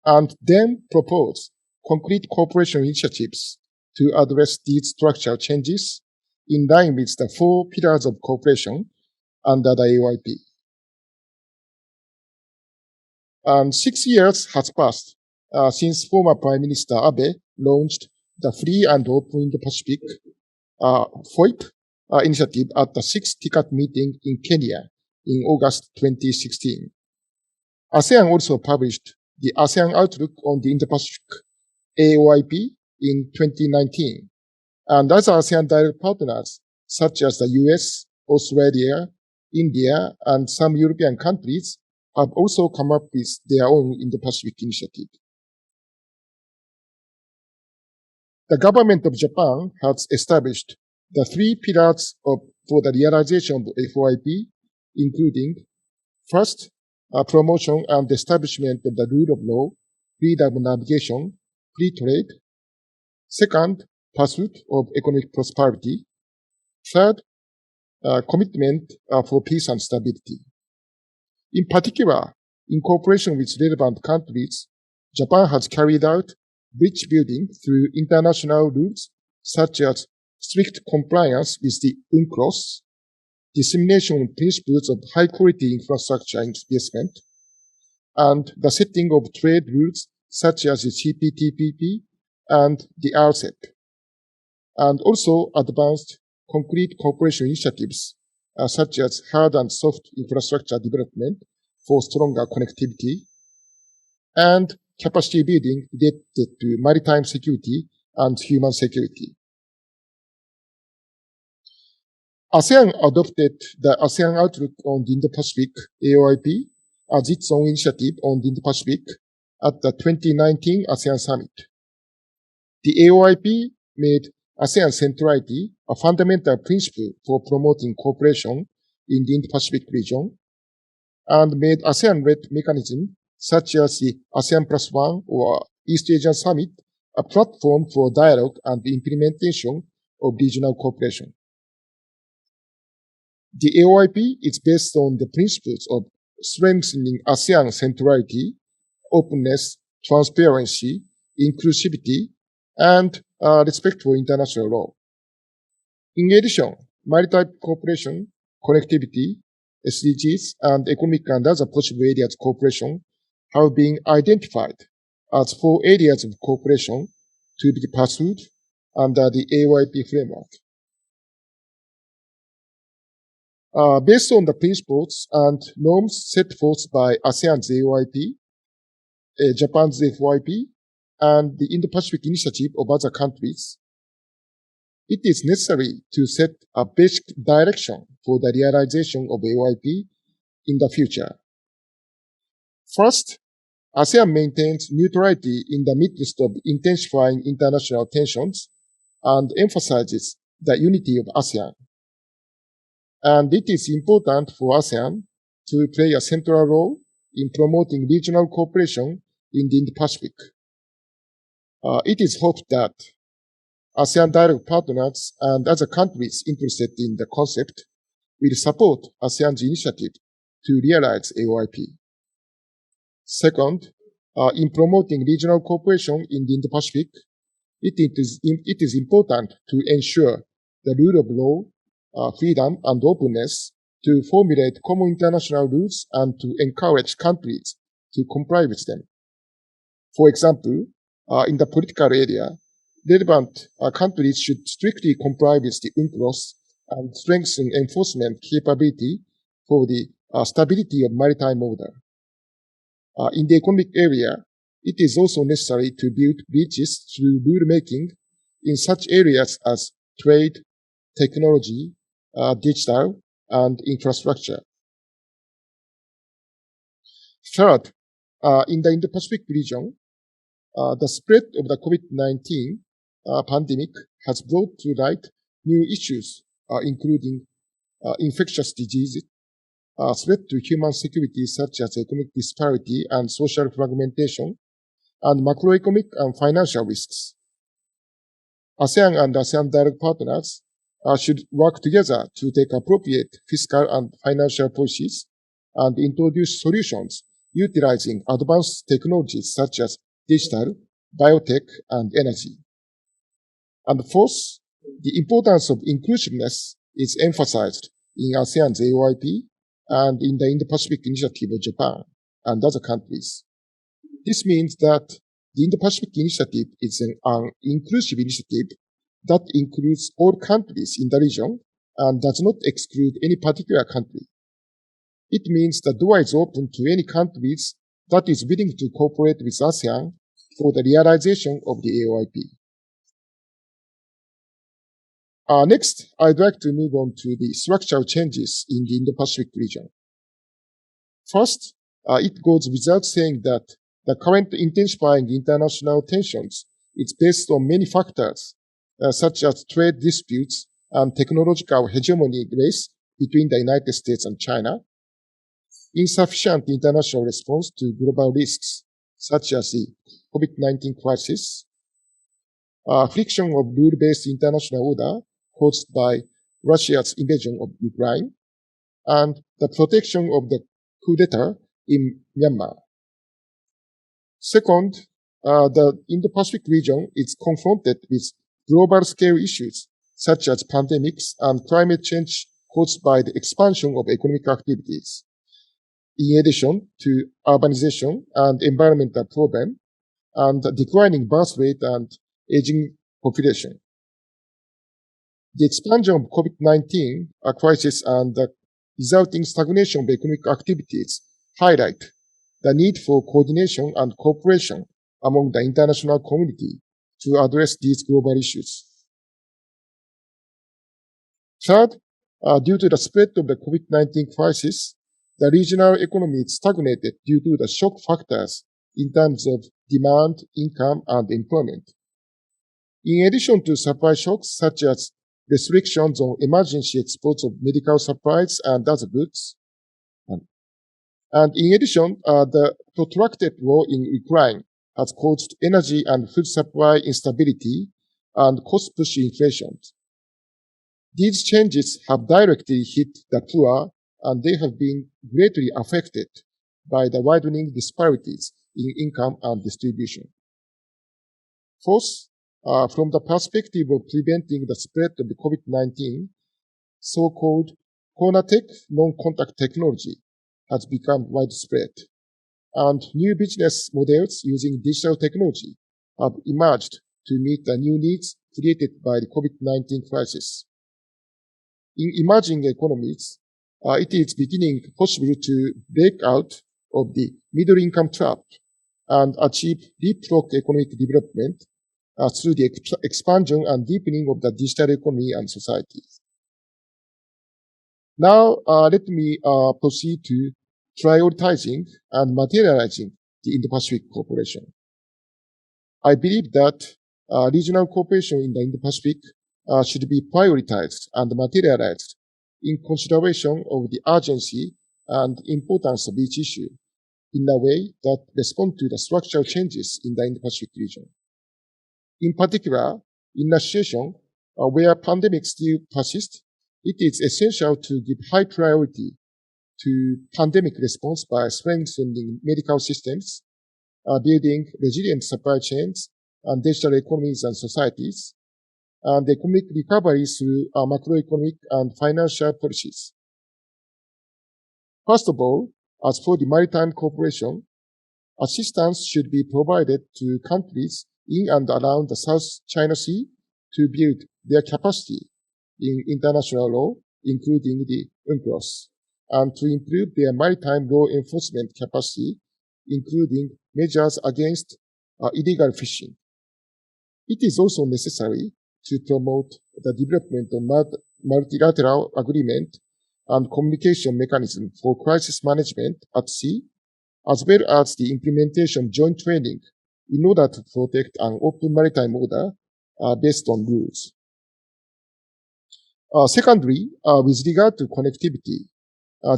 and then propose concrete cooperation initiatives to address these structural changes in line with the 4 pillars of cooperation under the AOIP. And 6 years has passed since former Prime Minister Abe launched the Free and Open Indo-Pacific FOIP initiative at the 6th TICAD meeting in Kenya in August 2016. ASEAN also published the ASEAN Outlook on the Indo-Pacific AOIP in 2019. And other ASEAN direct partners, such as the US, Australia, India, and some European countries, have also come up with their own Indo-Pacific initiative. The government of Japan has established the 3 pillars for the realization of the FOIP, including first, promotion and establishment of the rule of law, freedom of navigation, free trade. Second, pursuit of economic prosperity. Third, commitment for peace and stability. In particular, in cooperation with relevant countries, Japan has carried out bridge building through international rules such as strict compliance with the UNCLOS, dissemination of principles of high-quality infrastructure investment, and the setting of trade rules such as the CPTPP and the RCEP, and also advanced concrete cooperation initiatives such as hard and soft infrastructure development for stronger connectivity, and capacity building related to maritime security and human security. ASEAN adopted the ASEAN Outlook on the Indo-Pacific AOIP as its own initiative on the Indo-Pacific at the 2019 ASEAN Summit. The AOIP made ASEAN centrality a fundamental principle for promoting cooperation in the Indo-Pacific region, and made ASEAN-led mechanisms such as the ASEAN +1 or East Asian Summit a platform for dialogue and the implementation of regional cooperation. The AOIP is based on the principles of strengthening ASEAN centrality, openness, transparency, inclusivity, and respect for international law. In addition, maritime cooperation, connectivity, SDGs, and economic and other possible areas of cooperation have been identified as 4 areas of cooperation to be pursued under the AOIP framework. Based on the principles and norms set forth by ASEAN's AOIP, Japan's FOIP, and the Indo-Pacific initiative of other countries, it is necessary to set a basic direction for the realization of AOIP in the future. First, ASEAN maintains neutrality in the midst of intensifying international tensions and emphasizes the unity of ASEAN. And it is important for ASEAN to play a central role in promoting regional cooperation in the Indo-Pacific. It is hoped that ASEAN dialogue partners and other countries interested in the concept will support ASEAN's initiative to realize AOIP. Second, in promoting regional cooperation in the Indo-Pacific, it is important to ensure the rule of law, freedom, and openness to formulate common international rules and to encourage countries to comply with them. For example, in the political area, relevant countries should strictly comply with the UNCLOS and strengthen enforcement capability for the stability of maritime order. In the economic area, it is also necessary to build bridges through rulemaking in such areas as trade, technology, digital, and infrastructure. Third, in the Indo-Pacific region, the spread of the COVID-19 pandemic has brought to light new issues, including infectious diseases, threat to human security such as economic disparity and social fragmentation, and macroeconomic and financial risks. ASEAN and ASEAN dialogue partners should work together to take appropriate fiscal and financial policies and introduce solutions utilizing advanced technologies such as digital, biotech, and energy. And fourth, the importance of inclusiveness is emphasized in ASEAN's AOIP and in the Indo-Pacific Initiative of Japan and other countries. This means that the Indo-Pacific Initiative is an inclusive initiative that includes all countries in the region and does not exclude any particular country. It means the door is open to any countries that is willing to cooperate with ASEAN for the realization of the AOIP. Next, I'd like to move on to the structural changes in the Indo-Pacific region. First, it goes without saying that the current intensifying international tensions is based on many factors, such as trade disputes and technological hegemony race between the United States and China, insufficient international response to global risks, such as the COVID-19 crisis, friction of rule-based international order caused by Russia's invasion of Ukraine, and the protection of the coup d'etat in Myanmar. Second, the Indo-Pacific region is confronted with global-scale issues such as pandemics and climate change caused by the expansion of economic activities, in addition to urbanization and environmental problems, and declining birth rate and aging population. The expansion of COVID-19 crisis and the resulting stagnation of economic activities highlight the need for coordination and cooperation among the international community to address these global issues. Third, due to the spread of the COVID-19 crisis, the regional economy stagnated due to the shock factors in terms of demand, income, and employment. In addition to supply shocks such as restrictions on emergency exports of medical supplies and other goods, and in addition, the protracted war in Ukraine has caused energy and food supply instability and cost-push inflation. These changes have directly hit the poor, and they have been greatly affected by the widening disparities in income and distribution. Fourth, from the perspective of preventing the spread of the COVID-19, so-called corner-tech non-contact technology has become widespread, and new business models using digital technology have emerged to meet the new needs created by the COVID-19 crisis. In emerging economies, it is beginning possible to break out of the middle-income trap and achieve leapfrog economic development through the expansion and deepening of the digital economy and society. Now, let me proceed to prioritizing and materializing the Indo-Pacific cooperation. I believe that regional cooperation in the Indo-Pacific should be prioritized and materialized in consideration of the urgency and importance of each issue in a way that responds to the structural changes in the Indo-Pacific region. In particular, in a situation where pandemics still persist, it is essential to give high priority to pandemic response by strengthening medical systems, building resilient supply chains and digital economies and societies, and economic recovery through macroeconomic and financial policies. First of all, as for the maritime cooperation, assistance should be provided to countries in and around the South China Sea to build their capacity in international law, including the UNCLOS, and to improve their maritime law enforcement capacity, including measures against illegal fishing. It is also necessary to promote the development of multilateral agreement and communication mechanism for crisis management at sea, as well as the implementation of joint training in order to protect an open maritime order based on rules. Secondly, with regard to connectivity,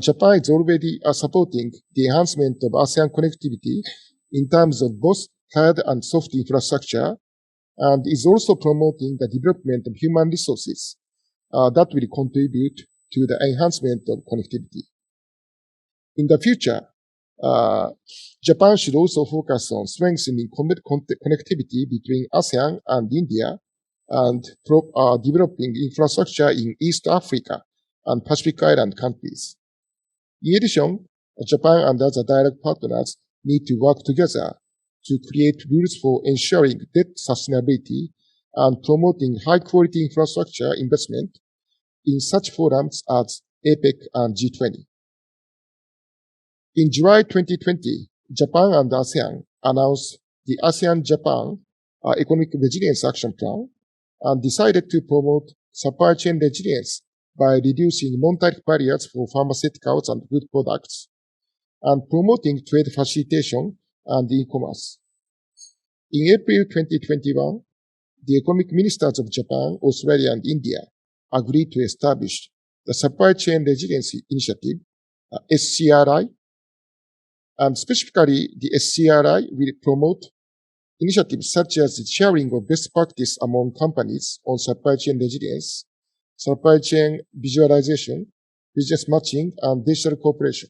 Japan is already supporting the enhancement of ASEAN connectivity in terms of both hard and soft infrastructure, and is also promoting the development of human resources that will contribute to the enhancement of connectivity. In the future, Japan should also focus on strengthening connectivity between ASEAN and India and developing infrastructure in East Africa and Pacific Island countries. In addition, Japan and other direct partners need to work together to create rules for ensuring debt sustainability and promoting high-quality infrastructure investment in such forums as APEC and G20. In July 2020, Japan and ASEAN announced the ASEAN-Japan Economic Resilience Action Plan and decided to promote supply chain resilience by reducing non-tariff barriers for pharmaceuticals and food products and promoting trade facilitation and e-commerce. In April 2021, the economic ministers of Japan, Australia, and India agreed to establish the Supply Chain Resilience Initiative, SCRI, and specifically the SCRI will promote initiatives such as the sharing of best practice among companies on supply chain resilience, supply chain visualization, business matching, and digital cooperation.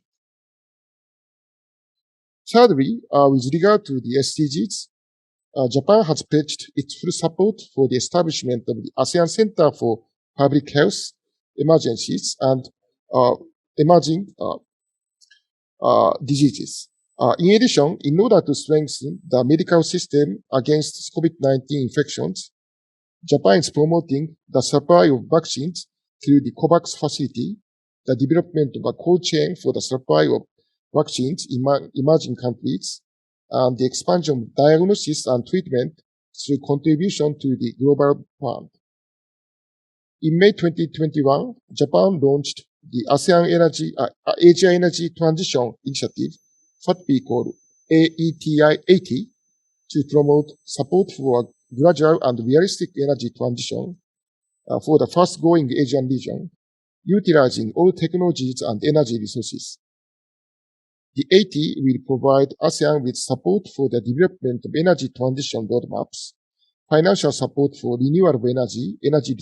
Thirdly, with regard to the SDGs, Japan has pledged its full support for the establishment of the ASEAN Center for Public Health, Emergencies, and Emerging Diseases. In addition, in order to strengthen the medical system against COVID-19 infections, Japan is promoting the supply of vaccines through the COVAX facility, the development of a cold chain for the supply of vaccines in emerging countries, and the expansion of diagnosis and treatment through contribution to the Global Fund. In May 2021, Japan launched the Asia Energy Transition Initiative, what we call AETI-80, to promote support for a gradual and realistic energy transition for the fast-growing Asian region, utilizing all technologies and energy resources. The 80 will provide ASEAN with support for the development of energy transition roadmaps, financial support for renewable energy, energy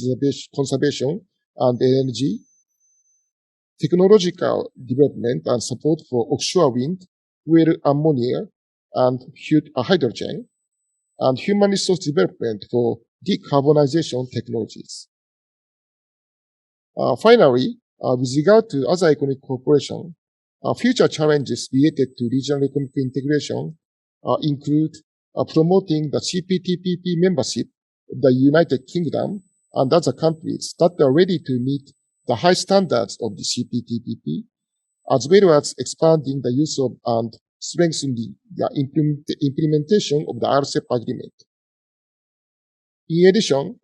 conservation and energy, technological development and support for offshore wind, fuel ammonia, and hydrogen, and human resource development for decarbonization technologies. Finally, with regard to other economic cooperation, future challenges related to regional economic integration include promoting the CPTPP membership of the United Kingdom and other countries that are ready to meet the high standards of the CPTPP, as well as expanding the use of and strengthening the implementation of the RCEP agreement. In addition,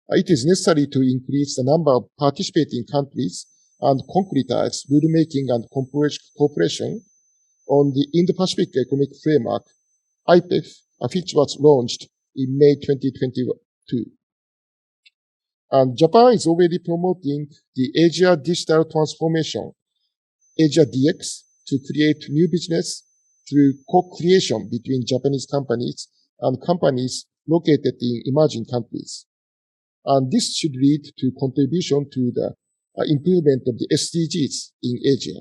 it is necessary to increase the number of participating countries and concretize rulemaking and cooperation on the Indo-Pacific Economic Framework, IPEF, which was launched in May 2022. And Japan is already promoting the Asia Digital Transformation, Asia DX, to create new business through co-creation between Japanese companies and companies located in emerging countries. And this should lead to contribution to the improvement of the SDGs in Asia.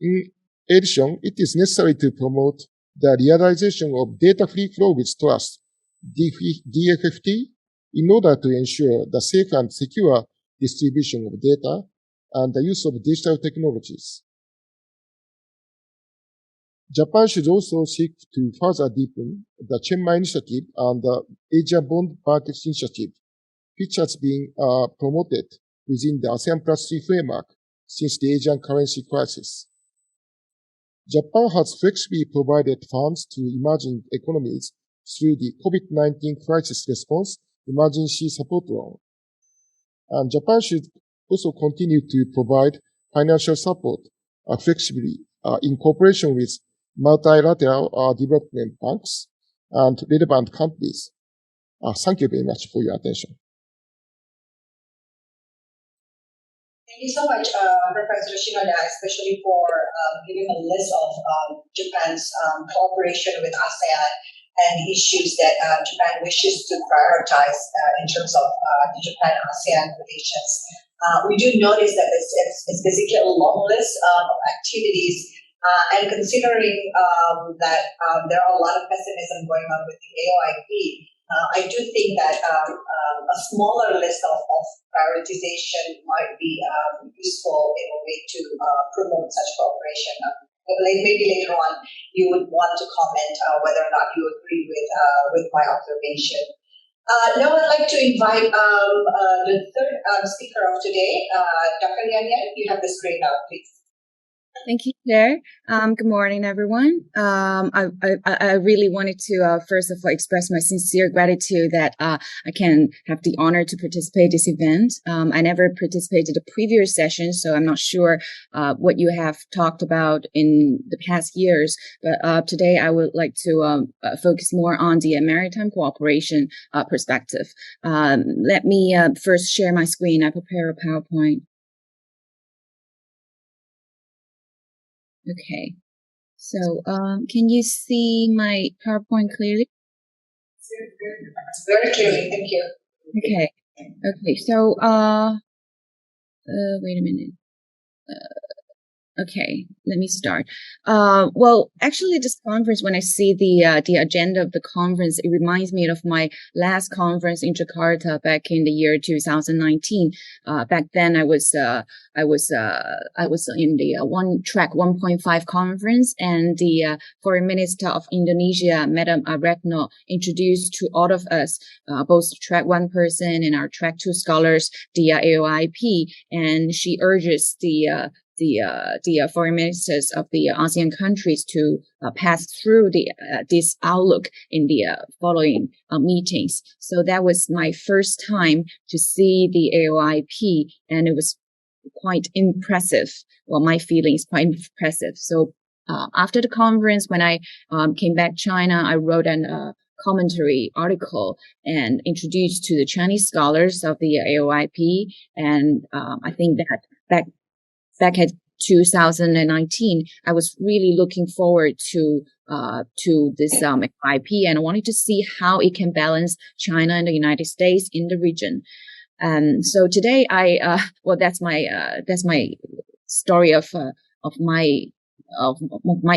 In addition, it is necessary to promote the realization of data-free flow with trust, DFFT, in order to ensure the safe and secure distribution of data and the use of digital technologies. Japan should also seek to further deepen the Chenmai Initiative and the Asia Bond Markets Initiative, which has been promoted within the ASEAN Plus 3 framework since the Asian currency crisis. Japan has flexibly provided funds to emerging economies through the COVID-19 crisis response emergency support loan. And Japan should also continue to provide financial support flexibly in cooperation with multilateral development banks and relevant countries. Thank you very much for your attention. Thank you so much, Professor Shinoda, especially for giving a list of Japan's cooperation with ASEAN and issues that Japan wishes to prioritize in terms of the Japan-ASEAN relations. We do notice that it's basically a long list of activities, and considering that there are a lot of pessimism going on with the AOIP, I do think that a smaller list of prioritization might be useful in a way to promote such cooperation. Maybe later on you would want to comment whether or not you agree with my observation. Now I'd like to invite the third speaker of today, Dr. Yan Yan. You have the screen now, please. Thank you, Chair. Good morning, everyone. I really wanted to, first of all, express my sincere gratitude that I can have the honor to participate in this event. I never participated in the previous session, so I'm not sure what you have talked about in the past years. But today, I would like to focus more on the maritime cooperation perspective. Let me first share my screen. I prepare a PowerPoint. Okay, so can you see my PowerPoint clearly? Very clearly, thank you. Okay, so wait a minute. Okay, let me start. Well, actually, this conference, when I see the agenda of the conference, it reminds me of my last conference in Jakarta back in the year 2019. Back then, I was in the One Track 1.5 conference, and the Foreign Minister of Indonesia, Madam Retno, introduced to all of us, both Track 1 person and our Track 2 scholars, the AOIP, and she urges the foreign ministers of the ASEAN countries to pass through this outlook in the following meetings. So that was my first time to see the AOIP, and it was quite impressive. Well, my feelings quite impressive. So after the conference, when I came back to China, I wrote an commentary article and introduced to the Chinese scholars of the AOIP, and I think that back at 2019, I was really looking forward to this AOIP, and I wanted to see how it can balance China and the United States in the region. So today, that's my story of my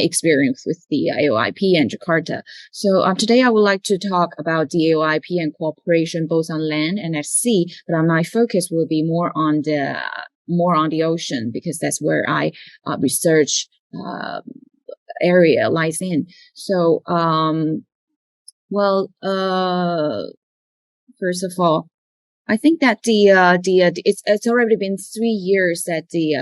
experience with the AOIP and Jakarta. So today I would like to talk about the AOIP and cooperation both on land and at sea, but my focus will be more on the ocean, because that's where I research area lies in. So first of all, I think that it's already been 3 years that the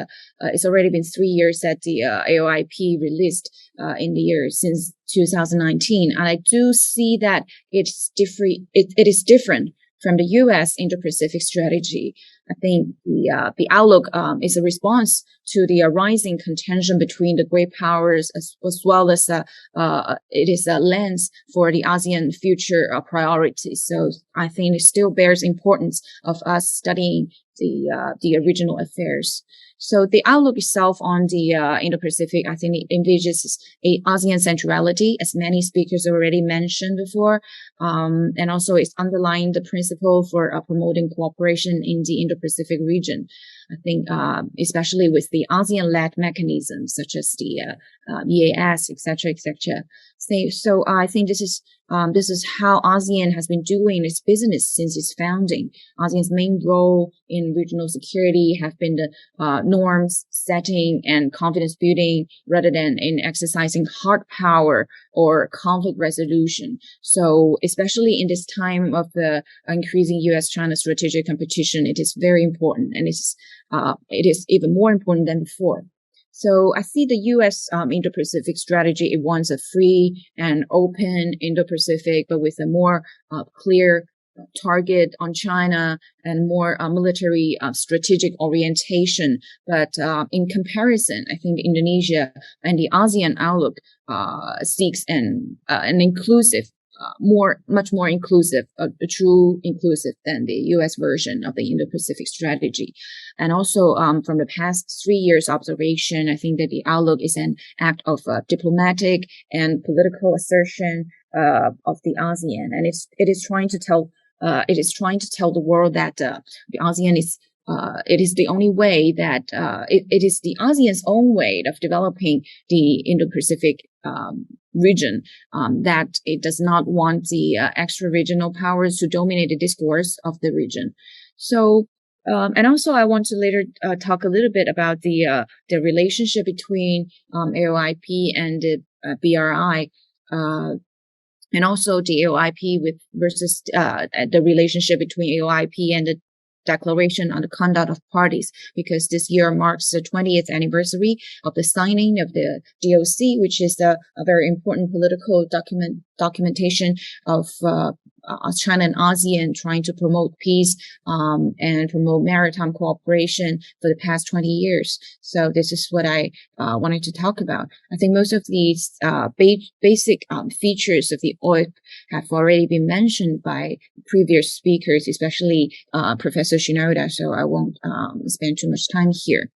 AOIP released in the year since 2019, and I do see that it's different. It is different from the U.S. Indo-Pacific strategy. I think the outlook is a response to the rising contention between the great powers, as well as it is a lens for the ASEAN future priorities. So I think it still bears importance of us studying the regional affairs. So the outlook itself on the Indo-Pacific, I think it envisages a ASEAN centrality, as many speakers already mentioned before, and also it's underlying the principle for promoting cooperation in the Indo-Pacific region. I think especially with the ASEAN-led mechanisms such as the EAS, etc., etc. So I think this is how ASEAN has been doing its business since its founding. ASEAN's main role in regional security have been the norms setting and confidence building rather than in exercising hard power or conflict resolution. So especially in this time of the increasing U.S.-China strategic competition, it is very important, and it is even more important than before. So I see the U.S. Indo-Pacific strategy. It wants a free and open Indo-Pacific, but with a more clear target on China and more military strategic orientation. But in comparison, I think Indonesia and the ASEAN outlook seeks an inclusive, much more inclusive, a true inclusive than the U.S. version of the Indo-Pacific strategy. And also from the past 3 years observation, I think that the outlook is an act of diplomatic and political assertion of the ASEAN, and it is trying to tell the world that the ASEAN is. It is the only way that it is the ASEAN's own way of developing the Indo-Pacific region, that it does not want the extra-regional powers to dominate the discourse of the region. So, and also I want to later talk a little bit about the relationship between AOIP and the BRI, and also the AOIP versus the relationship between AOIP and the Declaration on the Conduct of Parties, because this year marks the 20th anniversary of the signing of the DOC, which is a very important political documentation of China and ASEAN trying to promote peace and promote maritime cooperation for the past 20 years. So this is what I wanted to talk about. I think most of these basic features of the AOIP have already been mentioned by previous speakers, especially Professor Shinoda, so I won't spend too much time here.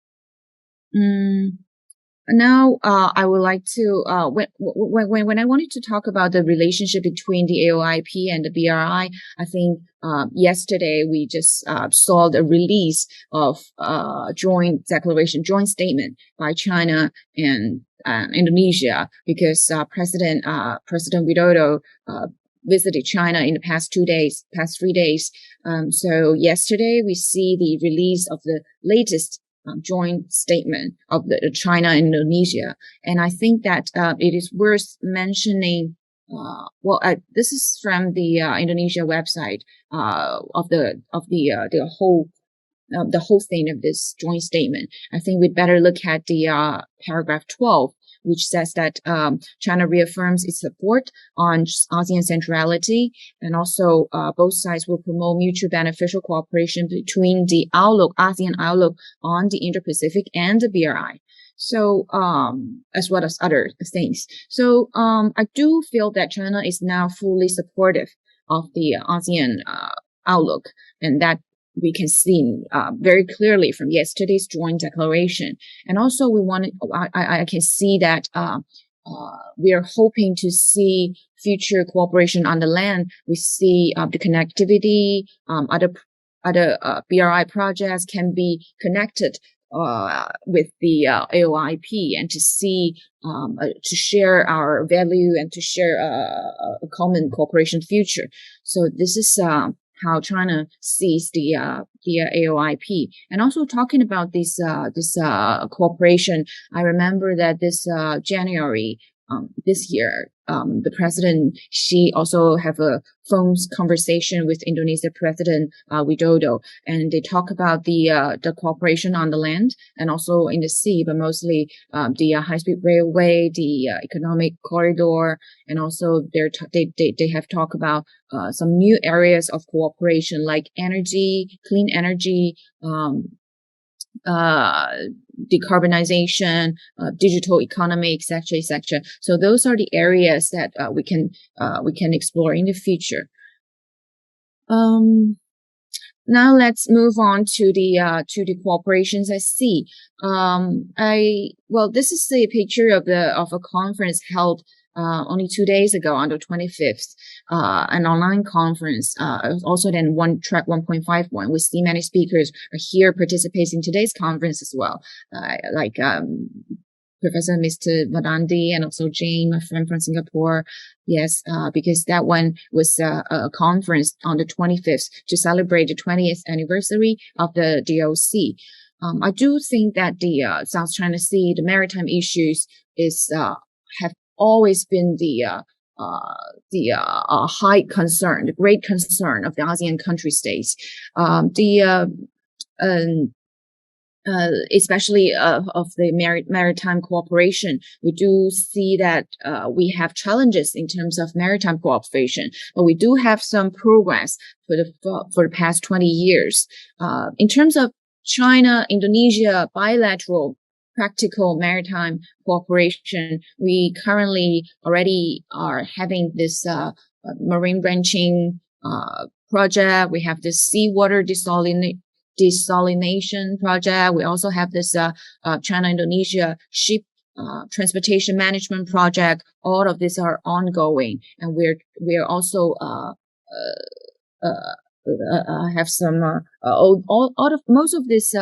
Now, I would like to, when I wanted to talk about the relationship between the AOIP and the BRI, I think yesterday we just saw the release of joint statement by China and Indonesia, because President Widodo visited China in the past 3 days. So yesterday we see the release of the latest joint statement of the China and Indonesia, and I think that it is worth mentioning. This is from the Indonesia website of the whole thing of this joint statement. I think we'd better look at the paragraph 12, which says that China reaffirms its support on ASEAN centrality, and also both sides will promote mutual beneficial cooperation between the ASEAN outlook on the Indo-Pacific and the BRI. So, as well as other things. So, I do feel that China is now fully supportive of the ASEAN outlook, and that we can see very clearly from yesterday's joint declaration. And also I can see that we are hoping to see future cooperation on the land. We see the connectivity, other BRI projects can be connected with the AOIP, and to see to share our value and to share a common cooperation future. So this is how China sees the AOIP. And also talking about this cooperation, I remember that this January this year, the President Xi also have a phone conversation with Indonesia President Widodo, and they talk about the cooperation on the land and also in the sea, but mostly the high-speed railway, the economic corridor, and also they have talked about some new areas of cooperation like energy, clean energy, decarbonization, digital economy, etc., etc. So those are the areas that we can explore in the future. Now let's move on to the cooperations at sea. This is a picture of a conference held only 2 days ago on the 25th, an online conference, also then track 1.51. We see many speakers are here participating in today's conference as well, like Professor Mr. Madandi and also Jane, my friend from Singapore. Yes, because that one was a conference on the 25th to celebrate the 20th anniversary of the DOC. I do think that the South China Sea, the maritime issues have always been the high concern, the great concern of the ASEAN country states. Especially of the maritime cooperation, we do see that we have challenges in terms of maritime cooperation, but we do have some progress for the past 20 years. In terms of China, Indonesia, bilateral practical maritime cooperation, we currently already are having this marine branching project. We have this seawater desalination project. We also have this China-Indonesia ship transportation management project. All of these are ongoing, and we're also have some most of these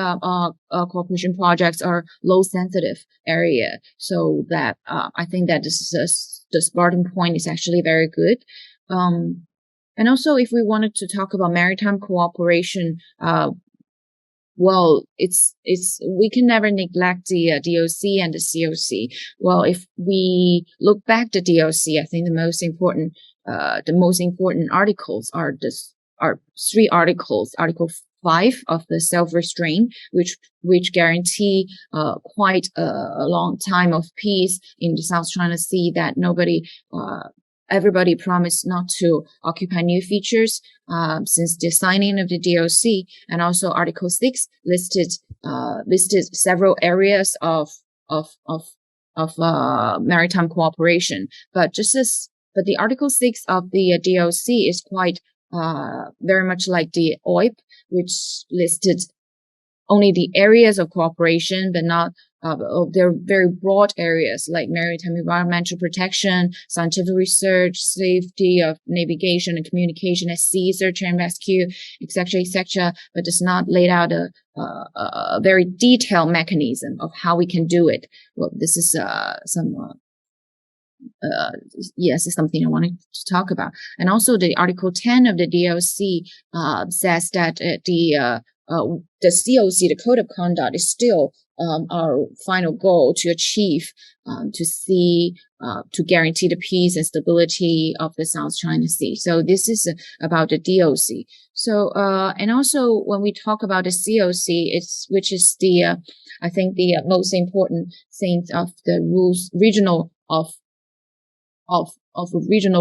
cooperation projects are low sensitive area, so that I think that this is the starting point is actually very good. And also, if we wanted to talk about maritime cooperation, we can never neglect the DOC and the COC. Well, if we look back to DOC, I think the most important articles are 3 articles. Article 5 of the self-restraint, which guarantee quite a long time of peace in the South China Sea, that everybody promised not to occupy new features since the signing of the DOC. And also Article 6 listed several areas of maritime cooperation. But the Article 6 of the DOC is quite very much like the AOIP, which listed only the areas of cooperation, but not they're very broad areas like maritime environmental protection, scientific research, safety of navigation and communication at sea, search and rescue, etc., etc., but does not lay out a very detailed mechanism of how we can do it. Well, this is is something I wanted to talk about. And also the Article 10 of the DOC says that the COC, the Code of Conduct, is still our final goal to achieve, to guarantee the peace and stability of the South China Sea. So this is about the DOC. So, and also when we talk about the COC, which is I think the most important thing of the rules, regional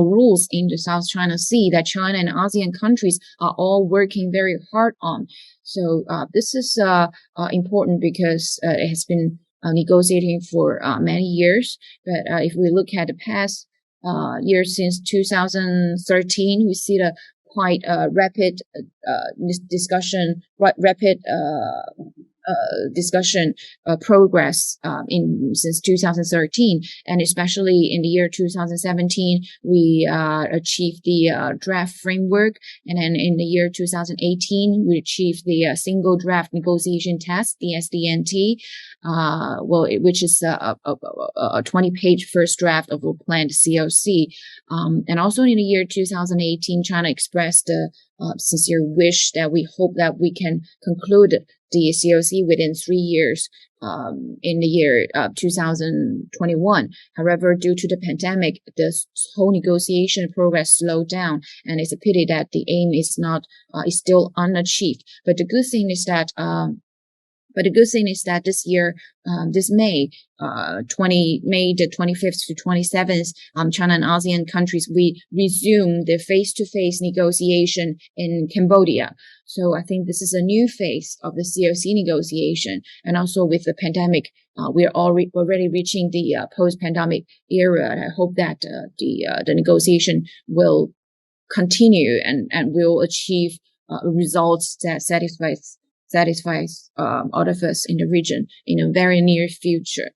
rules in the South China Sea that China and ASEAN countries are all working very hard on. So this is important because it has been negotiating for many years. But if we look at the past years since 2013, we see the quite rapid discussion progress since 2013, and especially in the year 2017, we achieved the draft framework, and then in the year 2018, we achieved the single draft negotiation test, the SDNT, which is a 20-page first draft of a planned COC. And also in the year 2018, China expressed a sincere wish that we hope that we can conclude the COC within 3 years, in the year 2021. However, due to the pandemic, this whole negotiation progress slowed down, and it's a pity that the aim is still unachieved. But the good thing is that this year, this May, May the 25th to 27th, China and ASEAN countries, we resume the face-to-face negotiation in Cambodia. So I think this is a new phase of the COC negotiation. And also with the pandemic, we're already reaching the post-pandemic era. And I hope that the negotiation will continue and will achieve results that satisfies all of us in the region in a very near future.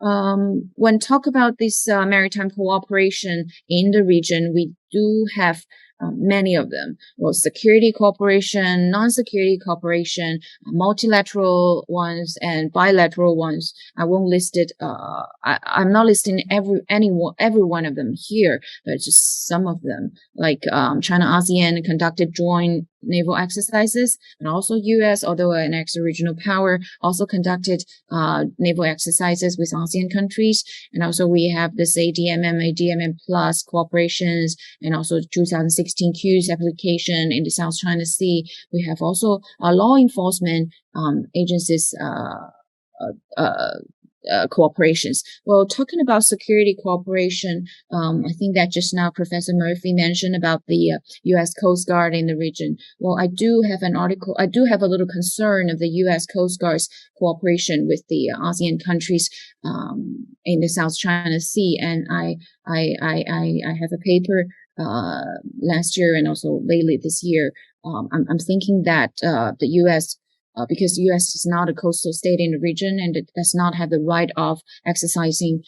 When talk about this maritime cooperation in the region, we do have many of them. Well, security cooperation, non-security cooperation, multilateral ones, and bilateral ones. I won't list it. I'm not listing every one of them here, but just some of them. Like China-ASEAN conducted joint naval exercises, and also U.S., although an extra-regional power, also conducted naval exercises with ASEAN countries. And also we have this ADMM Plus cooperations, and also 2016 Q's application in the South China Sea. We have also law enforcement agencies cooperations. Well, talking about security cooperation, I think that just now Professor Murphy mentioned about the U.S. Coast Guard in the region. Well, I do have a little concern of the U.S. Coast Guard's cooperation with the ASEAN countries in the South China Sea, and I have a paper last year and also lately this year. I'm thinking that the U.S. Because the U.S. is not a coastal state in the region and it does not have the right of exercising,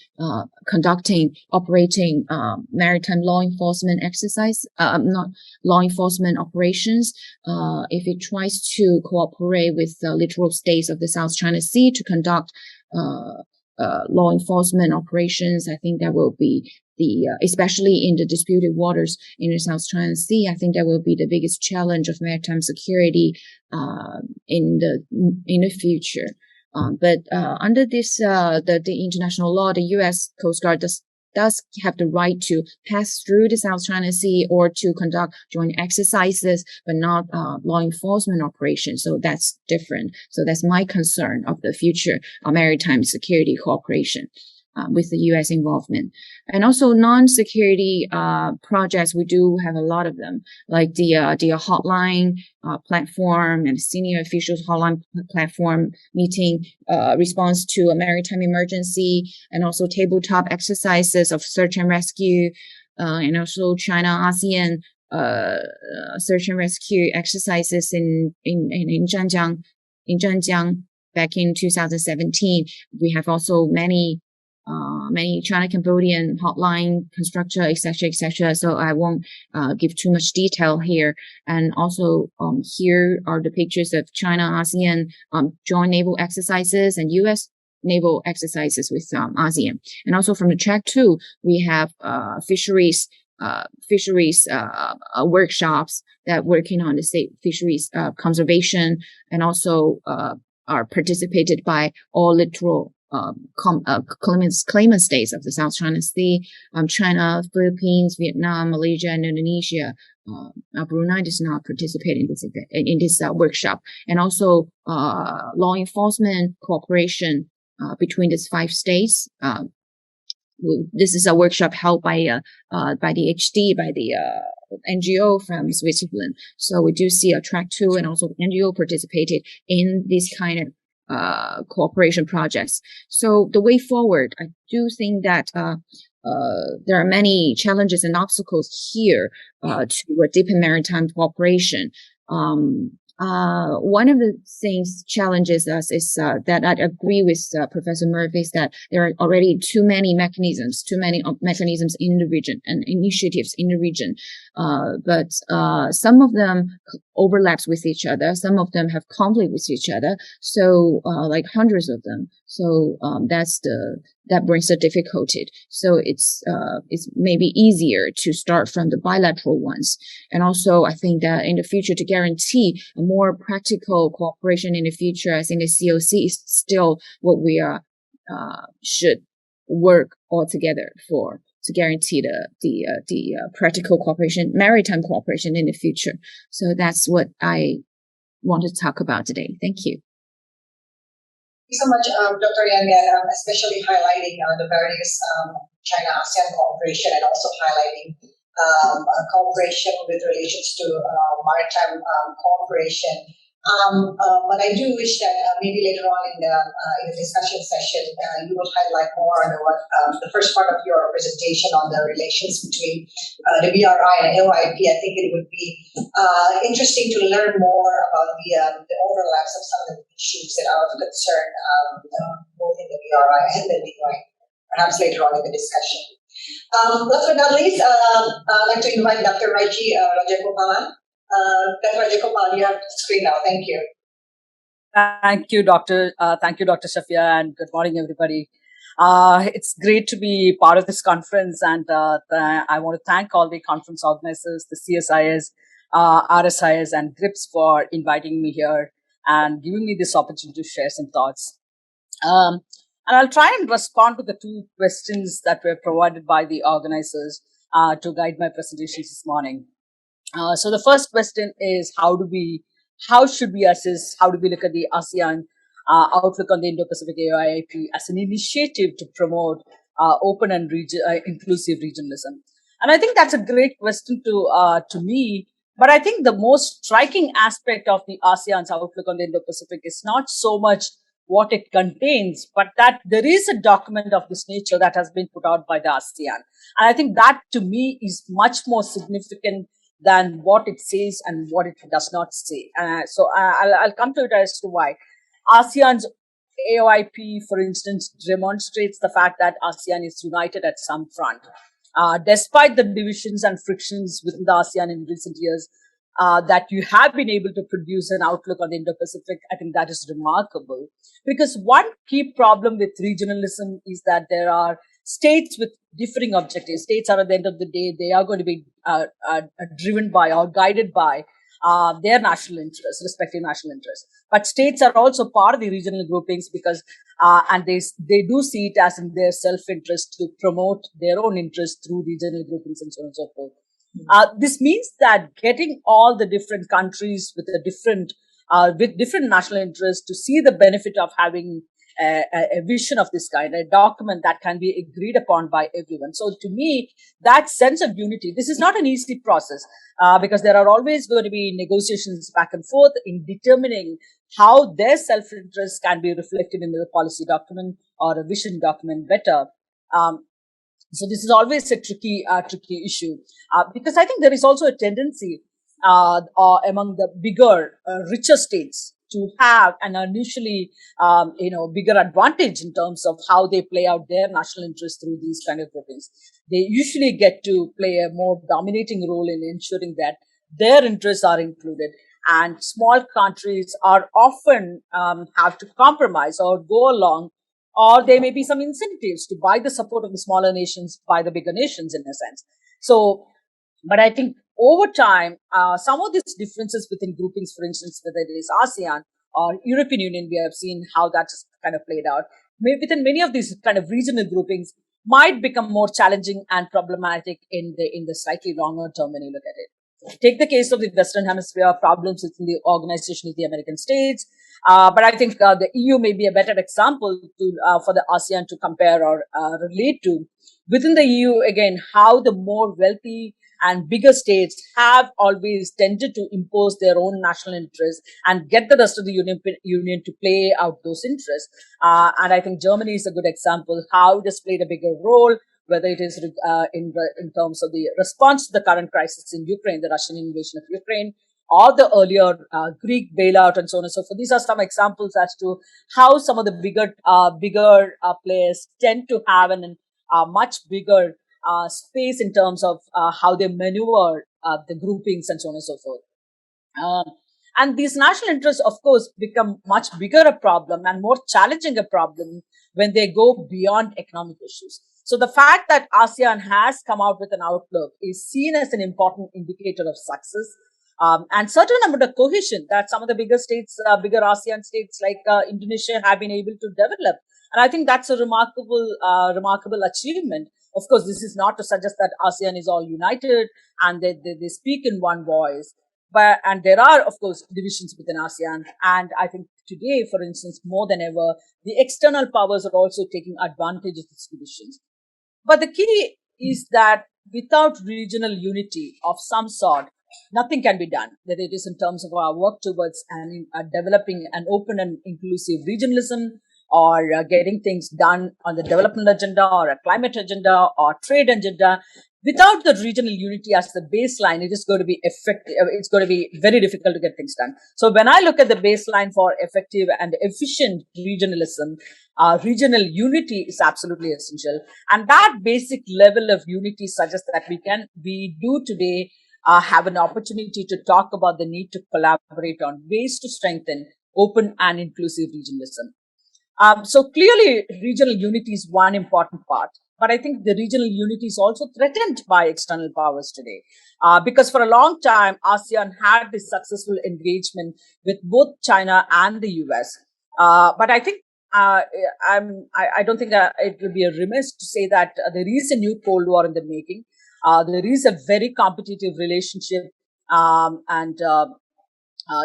operating maritime law enforcement operations. If it tries to cooperate with the littoral states of the South China Sea to conduct law enforcement operations, I think that will be especially in the disputed waters in the South China Sea, I think that will be the biggest challenge of maritime security in the future. But under this the international law, the U.S. Coast Guard does have the right to pass through the South China Sea or to conduct joint exercises, but not law enforcement operations. So that's different. So that's my concern of the future maritime security cooperation with the U.S. involvement. And also non-security projects, we do have a lot of them, like the hotline platform and senior officials hotline platform meeting, response to a maritime emergency, and also tabletop exercises of search and rescue, and also China-ASEAN search and rescue exercises in Zhanjiang back in 2017. We have also many China-Cambodian hotline construction, etc. So I won't give too much detail here. And also here are the pictures of China-ASEAN joint naval exercises and U.S. naval exercises with ASEAN. And also from the track 2, we have fisheries workshops that working on the state fisheries conservation, and also are participated by all littoral claimant states of the South China Sea, China, Philippines, Vietnam, Malaysia, and Indonesia. Brunei does not participate in this workshop. And also law enforcement cooperation between these 5 states. This is a workshop held by the HD, by the NGO from Switzerland. So we do see a track 2 and also NGO participated in this kind of cooperation projects. So the way forward, I do think that there are many challenges and obstacles here to deepen maritime cooperation. One of the challenges us is that I agree with Professor Murphy, is that there are already too many mechanisms in the region and initiatives in the region. But some of them overlaps with each other. Some of them have conflict with each other. So, like hundreds of them. So, that brings the difficulty. So it's maybe easier to start from the bilateral ones. And also, I think that in the future, to guarantee a more practical cooperation in the future, I think the COC is still what we should work all together for, to guarantee the practical cooperation, maritime cooperation in the future. So that's what I want to talk about today. Thank you. Thank you so much, Dr. Yan, especially highlighting the various China-ASEAN cooperation and also highlighting cooperation with relations to maritime cooperation. But I do wish that maybe later on in the discussion session, you will highlight more on the first part of your presentation on the relations between the BRI and AOIP. I think it would be interesting to learn more about the overlaps of some of the issues that are of concern both in the BRI and the BRI, perhaps later on in the discussion. Last but not least, I'd like to invite Dr. Raji Rajagopalan. Dr. Rajagopalan, you have the screen now. Thank you. Thank you, Dr. Shafia, and good morning, everybody. It's great to be part of this conference, and I want to thank all the conference organizers, the CSIS, RSIS, and GRIPS for inviting me here and giving me this opportunity to share some thoughts. And I'll try and respond to the two questions that were provided by the organizers to guide my presentation this morning. So the first question is, how should we assess, how do we look at the ASEAN outlook on the Indo-Pacific AOIP as an initiative to promote open and inclusive regionalism? And I think that's a great question to me. But I think the most striking aspect of the ASEAN's outlook on the Indo-Pacific is not so much what it contains, but that there is a document of this nature that has been put out by the ASEAN. And I think that to me is much more significant than what it says and what it does not say. So I'll come to it as to why. ASEAN's AOIP, for instance, demonstrates the fact that ASEAN is united at some front. Despite the divisions and frictions within the ASEAN in recent years, that you have been able to produce an outlook on the Indo-Pacific, I think that is remarkable. Because one key problem with regionalism is that there are states with differing objectives. States are, at the end of the day, they are going to be driven by or guided by their national interests, respective national interests. But states are also part of the regional groupings because, and they do see it as in their self-interest to promote their own interests through regional groupings and so on and so forth. This means that getting all the different countries with different national interests to see the benefit of having a vision of this kind, a document that can be agreed upon by everyone. So to me, that sense of unity, this is not an easy process because there are always going to be negotiations back and forth in determining how their self-interest can be reflected in the policy document or a vision document better. So this is always a tricky issue because I think there is also a tendency among the bigger, richer states to have an initially, bigger advantage in terms of how they play out their national interests through these kind of groupings. They usually get to play a more dominating role in ensuring that their interests are included. And small countries are often have to compromise or go along, or there may be some incentives to buy the support of the smaller nations by the bigger nations in a sense. So, but I think over time, some of these differences within groupings, for instance, whether it is ASEAN or European Union, we have seen how that's kind of played out. Within many of these kind of regional groupings might become more challenging and problematic in the slightly longer term when you look at it. Take the case of the Western Hemisphere problems within the Organization of the American States. But I think the EU may be a better example for the ASEAN to compare or relate to. Within the EU, again, how the more wealthy and bigger states have always tended to impose their own national interests and get the rest of the union to play out those interests. And I think Germany is a good example how it has played a bigger role, whether it is in terms of the response to the current crisis in Ukraine, the Russian invasion of Ukraine, or the earlier Greek bailout and so on and so forth. These are some examples as to how some of the bigger players tend to have a much bigger space in terms of how they maneuver the groupings and so on and so forth. And these national interests, of course, become much bigger a problem and more challenging a problem when they go beyond economic issues. So the fact that ASEAN has come out with an outlook is seen as an important indicator of success, and certain amount of cohesion that some of the bigger states, bigger ASEAN states like Indonesia have been able to develop. And I think that's a remarkable achievement. Of course, this is not to suggest that ASEAN is all united and they speak in one voice. And there are, of course, divisions within ASEAN. And I think today, for instance, more than ever, the external powers are also taking advantage of these divisions. But the key is that without regional unity of some sort, nothing can be done, whether it is in terms of our work towards developing an open and inclusive regionalism, or getting things done on the development agenda or a climate agenda or trade agenda. Without the regional unity as the baseline, it is going to be effective. It's going to be very difficult to get things done. So when I look at the baseline for effective and efficient regionalism, regional unity is absolutely essential. And that basic level of unity suggests that we do today have an opportunity to talk about the need to collaborate on ways to strengthen open and inclusive regionalism. So clearly, regional unity is one important part. But I think the regional unity is also threatened by external powers today. Because for a long time, ASEAN had this successful engagement with both China and the US. But I think I don't think it would be a remiss to say that there is a new Cold War in the making. There is a very competitive relationship,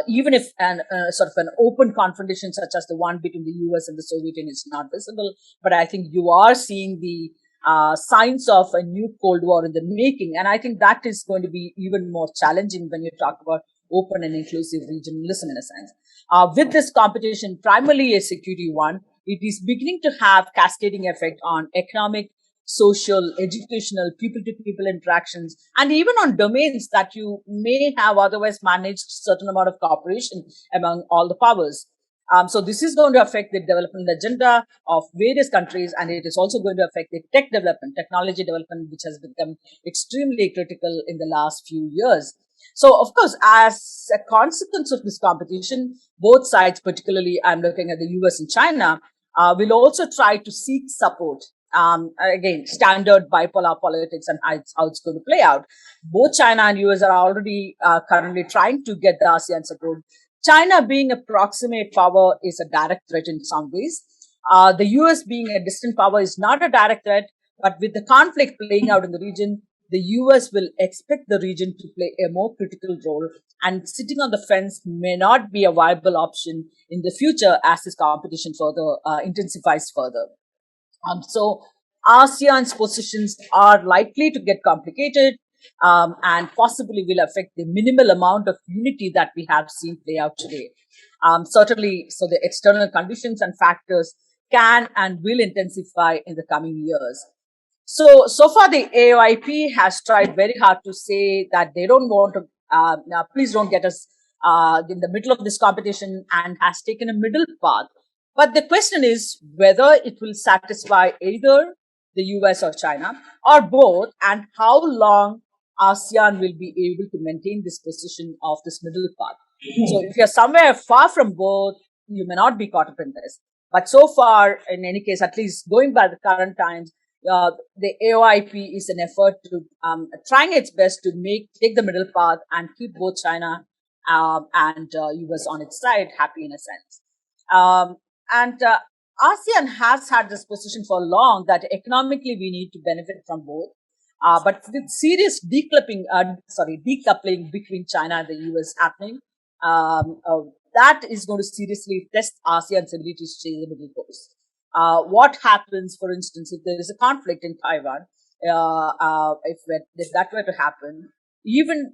even if sort of an open confrontation such as the one between the US and the Soviet Union is not visible, but I think you are seeing the signs of a new Cold War in the making. And I think that is going to be even more challenging when you talk about open and inclusive regionalism in a sense. With this competition, primarily a security one, it is beginning to have cascading effect on economic, social, educational, people-to-people interactions, and even on domains that you may have otherwise managed certain amount of cooperation among all the powers. So this is going to affect the development agenda of various countries, and it is also going to affect the technology development, which has become extremely critical in the last few years. So, of course, as a consequence of this competition, both sides, particularly I'm looking at the US and China, will also try to seek support. Again, standard bipolar politics and how it's going to play out. Both China and US are already currently trying to get the ASEAN support. China being a proximate power is a direct threat in some ways. The US being a distant power is not a direct threat, but with the conflict playing out in the region, the US will expect the region to play a more critical role, and sitting on the fence may not be a viable option in the future as this competition further intensifies further. So ASEAN's positions are likely to get complicated, and possibly will affect the minimal amount of unity that we have seen play out today. Certainly, so the external conditions and factors can and will intensify in the coming years. So far the AOIP has tried very hard to say that they don't want to, now please don't get us in the middle of this competition, and has taken a middle path. But the question is whether it will satisfy either the US or China or both, and how long ASEAN will be able to maintain this position of this middle path. So if you're somewhere far from both, you may not be caught up in this. But so far, in any case, at least going by the current times, the AOIP is an effort to trying its best to take the middle path and keep both China and US on its side happy in a sense. ASEAN has had this position for long that economically we need to benefit from both. But with serious decoupling between China and the US happening, that is going to seriously test ASEAN's ability to stay in the middle course. What happens, for instance, if there is a conflict in Taiwan, if that were to happen, even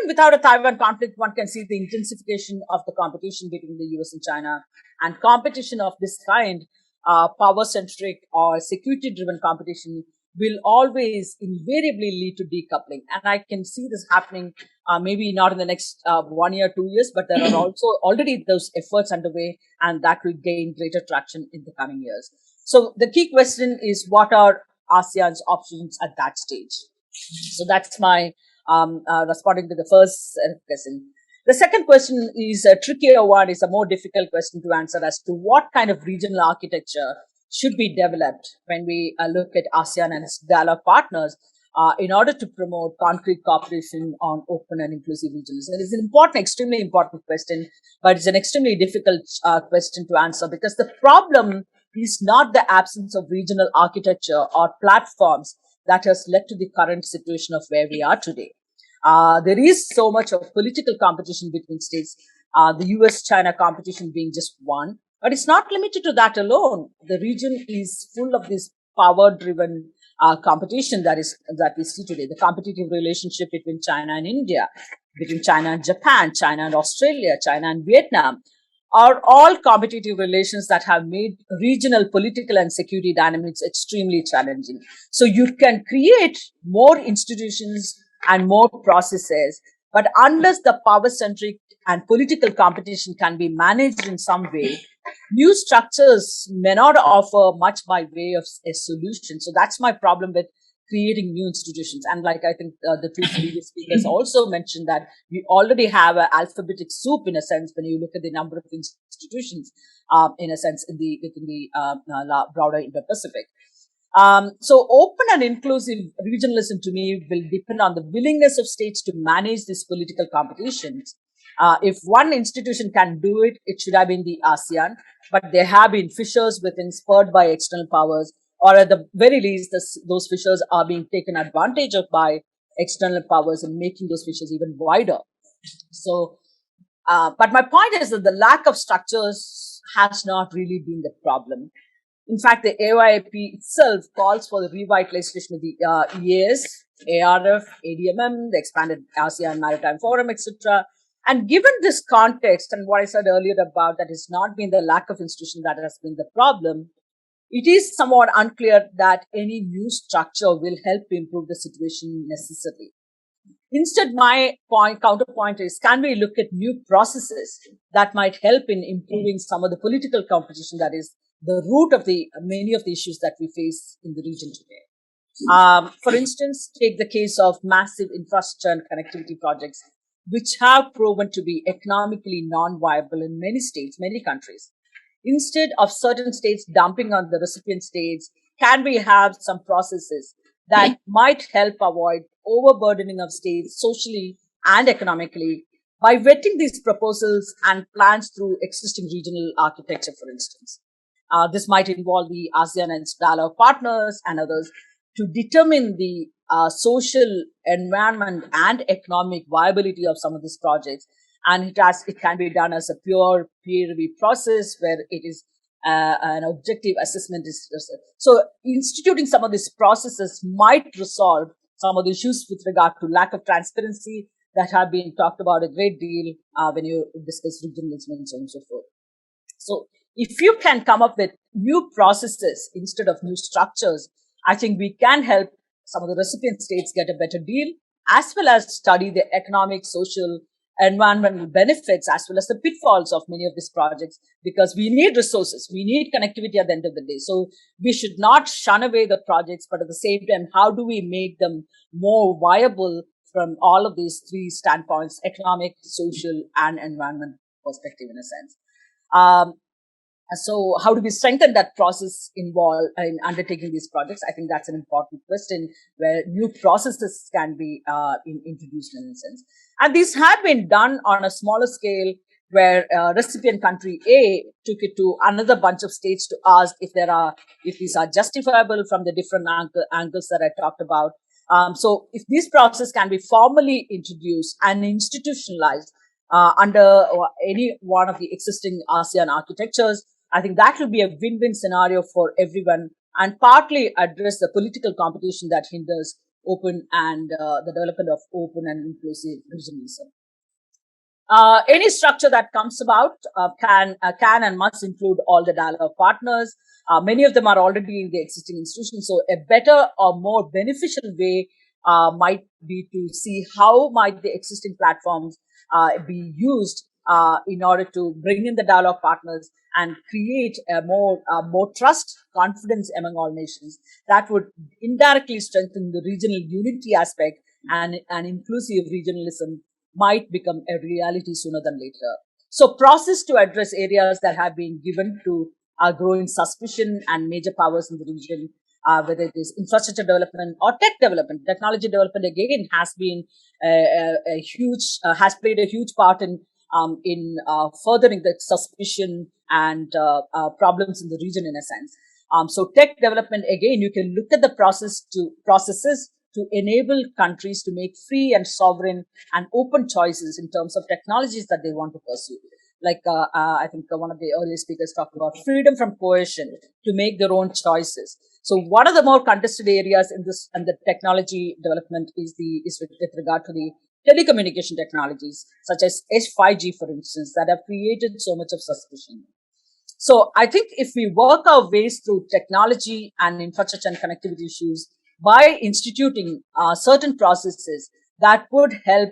without a Taiwan conflict, one can see the intensification of the competition between the US and China, and competition of this kind, power-centric or security-driven competition, will always invariably lead to decoupling. And I can see this happening, maybe not in the next 1 year, 2 years, but there are also already those efforts underway, and that will gain greater traction in the coming years. So the key question is, what are ASEAN's options at that stage? So that's my responding to the first question. The second question is a trickier one, is a more difficult question to answer as to what kind of regional architecture should be developed when we look at ASEAN and its dialogue partners in order to promote concrete cooperation on open and inclusive regionalism. It is an important, extremely important question, but it's an extremely difficult question to answer, because the problem is not the absence of regional architecture or platforms that has led to the current situation of where we are today. There is so much of political competition between states, the US-China competition being just one, but it's not limited to that alone. The region is full of this power-driven competition that we see today. The competitive relationship between China and India, between China and Japan, China and Australia, China and Vietnam, are all competitive relations that have made regional political and security dynamics extremely challenging. So you can create more institutions and more processes, but unless the power-centric and political competition can be managed in some way, new structures may not offer much by way of a solution. So that's my problem with creating new institutions. And like I think the two previous speakers also mentioned, that we already have an alphabetic soup in a sense when you look at the number of institutions in a sense within the broader Indo-Pacific. So open and inclusive regionalism to me will depend on the willingness of states to manage these political competitions. If one institution can do it, it should have been the ASEAN, but there have been fissures within spurred by external powers, or at the very least, those fissures are being taken advantage of by external powers and making those fissures even wider. So, but my point is that the lack of structures has not really been the problem. In fact, the AOIP itself calls for the revitalization of the EAS, ARF, ADMM, the expanded ASEAN Maritime Forum, etc. And given this context and what I said earlier about that it's not been the lack of institution that has been the problem, it is somewhat unclear that any new structure will help improve the situation necessarily. Instead, my counterpoint is, can we look at new processes that might help in improving some of the political competition that is the root of many of the issues that we face in the region today. For instance, take the case of massive infrastructure and connectivity projects, which have proven to be economically non-viable in many states, many countries. Instead of certain states dumping on the recipient states, can we have some processes that might help avoid overburdening of states socially and economically by vetting these proposals and plans through existing regional architecture, for instance? This might involve the ASEAN and its dialogue partners and others to determine the social, environment, and economic viability of some of these projects. And it can be done as a pure peer review process where it is an objective assessment. So instituting some of these processes might resolve some of the issues with regard to lack of transparency that have been talked about a great deal when you discuss regionalism and so on and so forth. So if you can come up with new processes instead of new structures, I think we can help some of the recipient states get a better deal, as well as study the economic, social, environmental benefits, as well as the pitfalls of many of these projects, because we need resources. We need connectivity at the end of the day. So we should not shun away the projects, but at the same time, how do we make them more viable from all of these three standpoints, economic, social, and environmental perspective in a sense? So how do we strengthen that process involved in undertaking these projects? I think that's an important question where new processes can be introduced in a sense. And these have been done on a smaller scale where recipient country A took it to another bunch of states to ask if these are justifiable from the different angles that I talked about. So if this process can be formally introduced and institutionalized under any one of the existing ASEAN architectures, I think that will be a win-win scenario for everyone and partly address the political competition that hinders open and the development of open and inclusive regionalism. Any structure that comes about can and must include all the dialogue partners. Many of them are already in the existing institutions. So a better or more beneficial way might be to see how might the existing platforms be used in order to bring in the dialogue partners and create a more trust, confidence among all nations. That would indirectly strengthen the regional unity aspect and inclusive regionalism might become a reality sooner than later. So process to address areas that have been given to growing suspicion and major powers in the region, whether it is infrastructure development or tech development. Technology development again has been has played a huge part in furthering the suspicion and problems in the region in a sense. So tech development, again, you can look at the processes to enable countries to make free and sovereign and open choices in terms of technologies that they want to pursue. Like I think one of the earlier speakers talked about freedom from coercion to make their own choices. So one of the more contested areas in this and the technology development is with regard to the telecommunication technologies, such as 5G, for instance, that have created so much of suspicion. So I think if we work our ways through technology and infrastructure and connectivity issues by instituting certain processes that would help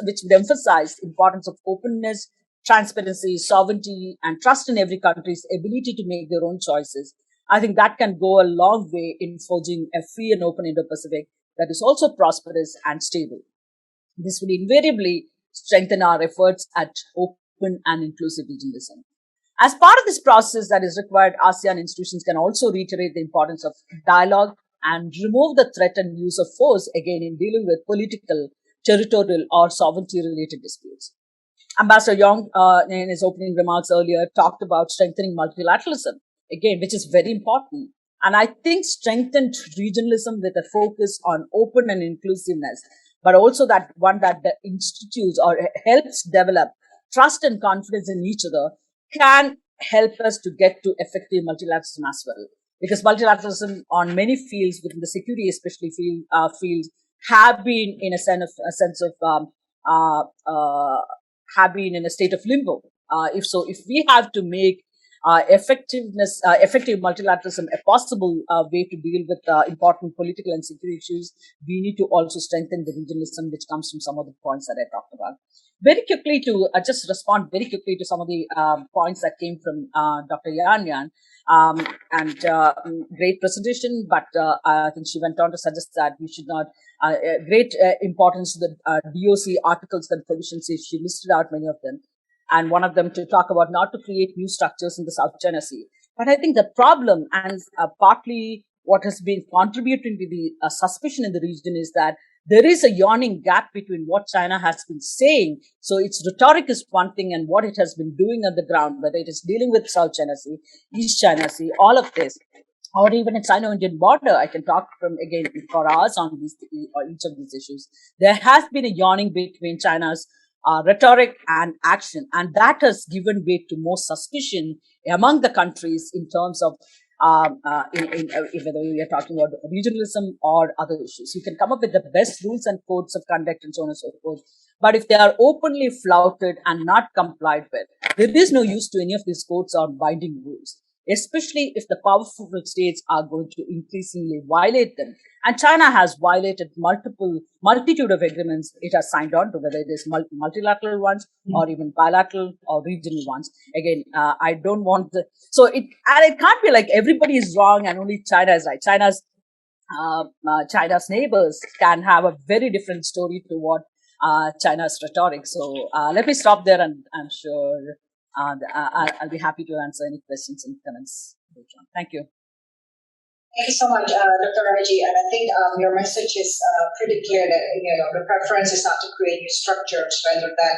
which would emphasize the importance of openness, transparency, sovereignty, and trust in every country's ability to make their own choices, I think that can go a long way in forging a free and open Indo-Pacific that is also prosperous and stable. This will invariably strengthen our efforts at open and inclusive regionalism. As part of this process that is required, ASEAN institutions can also reiterate the importance of dialogue and remove the threat and use of force, again, in dealing with political, territorial, or sovereignty-related disputes. Ambassador Yong, in his opening remarks earlier, talked about strengthening multilateralism, again, which is very important. And I think strengthened regionalism with a focus on open and inclusiveness, but also that one that institutes or helps develop trust and confidence in each other, can help us to get to effective multilateralism as well. Because multilateralism on many fields, within the security especially fields, have been in a sense of have been in a state of limbo. If we have to make effective multilateralism a possible way to deal with important political and security issues, we need to also strengthen the regionalism, which comes from some of the points that I talked about. Very quickly to just respond very quickly to some of the points that came from Dr. Yan, and great presentation, but I think she went on to suggest that we should not, great importance to the DOC articles and provisions. She listed out many of them, and one of them to talk about not to create new structures in the South China Sea. But I think the problem, and partly what has been contributing to the suspicion in the region, is that there is a yawning gap between what China has been saying. So its rhetoric is one thing, and what it has been doing on the ground, whether it is dealing with South China Sea, East China Sea, all of this, or even its Sino-Indian border. I can talk for hours on each of these issues. There has been a yawning between China's rhetoric and action, and that has given way to more suspicion among the countries in terms of whether we are talking about regionalism or other issues. You can come up with the best rules and codes of conduct and so on and so forth, but if they are openly flouted and not complied with, there is no use to any of these codes or binding rules, especially if the powerful states are going to increasingly violate them. And China has violated multitude of agreements it has signed on to, whether it is multilateral ones or even bilateral or regional ones. Again, I don't want it can't be like everybody is wrong and only China is right. China's neighbors can have a very different story to what China's rhetoric. So let me stop there, and I'm sure I'll be happy to answer any questions and comments. Thank you. Thank you so much, Dr. Raji. And I think your message is pretty clear that the preference is not to create new structures, rather than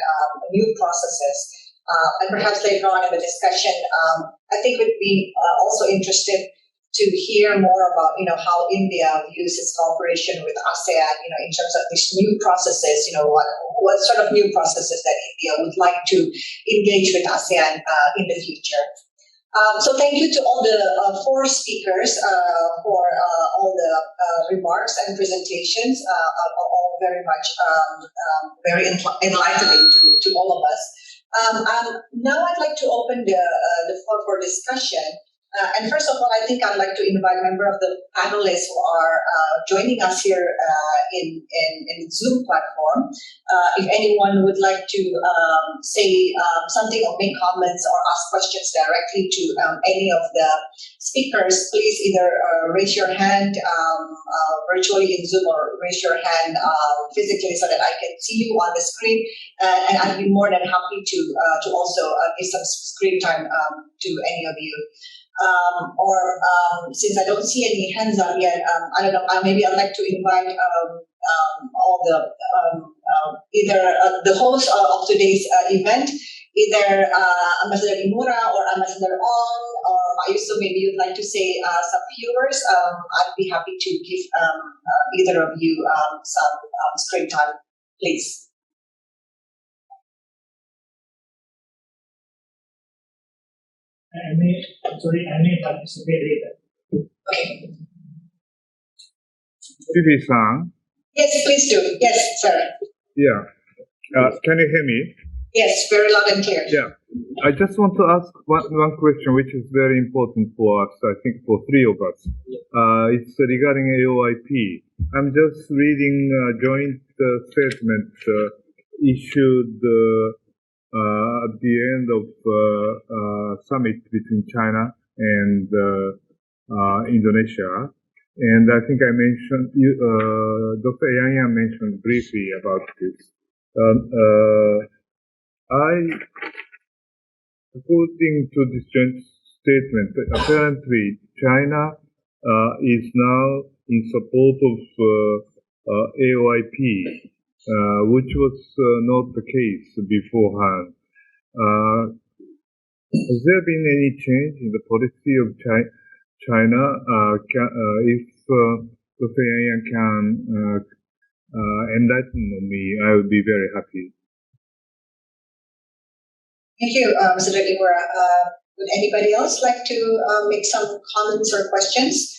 new processes. And perhaps later on in the discussion, I think we'd be also interested to hear more about how India views its cooperation with ASEAN, in terms of these new processes. What sort of new processes that India would like to engage with ASEAN in the future. So thank you to all the four speakers for all the remarks and presentations, all very much very enlightening to all of us. Now I'd like to open the floor for discussion. And first of all, I think I'd like to invite a member of the panelists who are joining us here in the Zoom platform. If anyone would like to say something or make comments or ask questions directly to any of the speakers, please either raise your hand virtually in Zoom or raise your hand physically so that I can see you on the screen. And I'd be more than happy to also give some screen time to any of you. Since I don't see any hands up yet, I don't know, maybe I'd like to invite all the either the host of today's event, either Ambassador Imura or Ambassador On or Mayuso. Maybe you'd like to say some few words. I'd be happy to give either of you some screen time, please. I may participate later. Okay. Vivi-san. Yes, please do. Yes, sir. Yeah. Can you hear me? Yes, very loud and clear. Yeah. I just want to ask one question, which is very important for us, I think for three of us. It's regarding AOIP. I'm just reading a joint statement issued at the end of summit between China and Indonesia. And I think I mentioned, Dr. Yang mentioned briefly about this. According to this joint statement, apparently China is now in support of AOIP, which was not the case beforehand. Has there been any change in the policy of China? If Dr. Yang can enlighten me, I would be very happy. Thank you, Mr. Imura. Would anybody else like to make some comments or questions?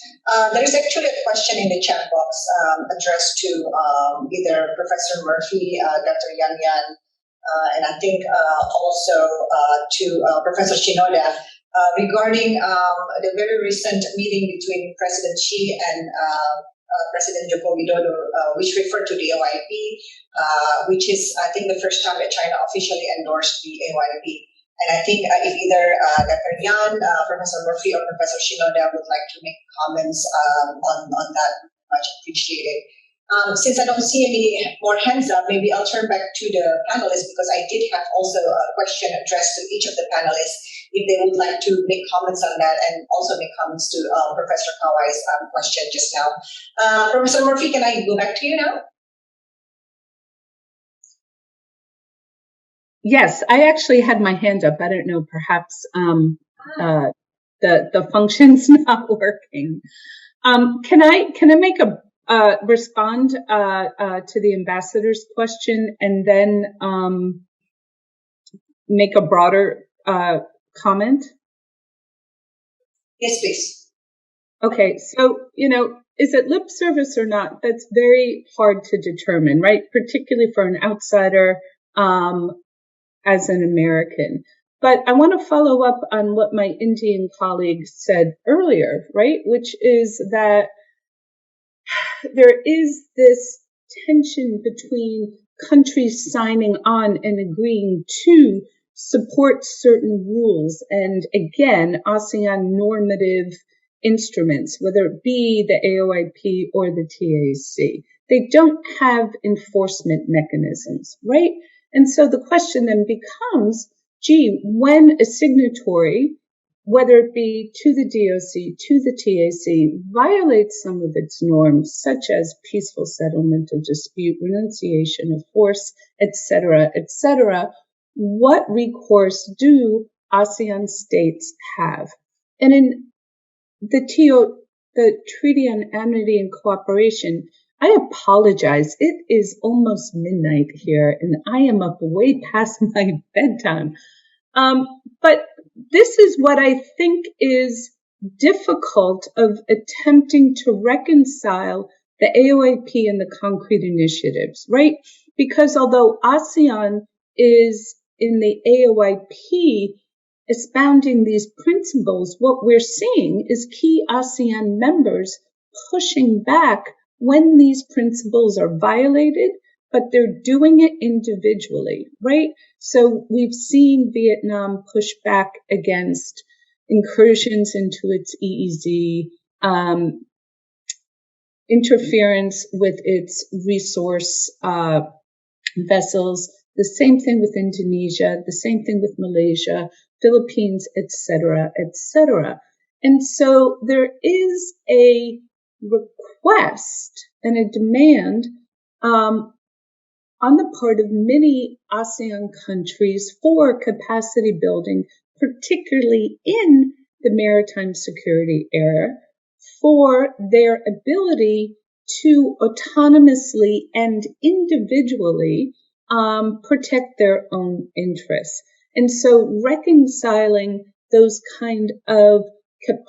There is actually a question in the chat box addressed to either Professor Murphy, Dr. Yan, and I think also to Professor Shinoda regarding the very recent meeting between President Xi and President Joko Widodo, which referred to the AOIP, which is, I think, the first time that China officially endorsed the AOIP. And I think if either Dr. Yan, Professor Murphy, or Professor Shinoda would like to make comments on that, much appreciated. Since I don't see any more hands up, maybe I'll turn back to the panelists because I did have also a question addressed to each of the panelists if they would like to make comments on that and also make comments to Professor Kawai's question just now. Professor Murphy, can I go back to you now? Yes, I actually had my hand up. I don't know, perhaps the function's not working. Can I make a respond to the ambassador's question and then make a broader comment? Yes, please. Okay, so, is it lip service or not? That's very hard to determine, right? Particularly for an outsider as an American. But I want to follow up on what my Indian colleague said earlier, right? Which is that there is this tension between countries signing on and agreeing to support certain rules and, again, ASEAN normative instruments, whether it be the AOIP or the TAC. They don't have enforcement mechanisms, right? And so the question then becomes, when a signatory, whether it be to the DOC, to the TAC, violates some of its norms, such as peaceful settlement of dispute, renunciation of force, etc., what recourse do ASEAN states have? And in the Treaty on Amity and Cooperation, I apologize. It is almost midnight here, and I am up way past my bedtime. But this is what I think is difficult of attempting to reconcile the AOIP and the concrete initiatives, right? Because although ASEAN is in the AOIP expounding these principles, what we're seeing is key ASEAN members pushing back when these principles are violated, but they're doing it individually, right? So we've seen Vietnam push back against incursions into its EEZ, interference with its resource vessels, the same thing with Indonesia, the same thing with Malaysia, Philippines, etc., etc. And so there is a request and a demand on the part of many ASEAN countries for capacity building, particularly in the maritime security area, for their ability to autonomously and individually protect their own interests. And so reconciling those kind of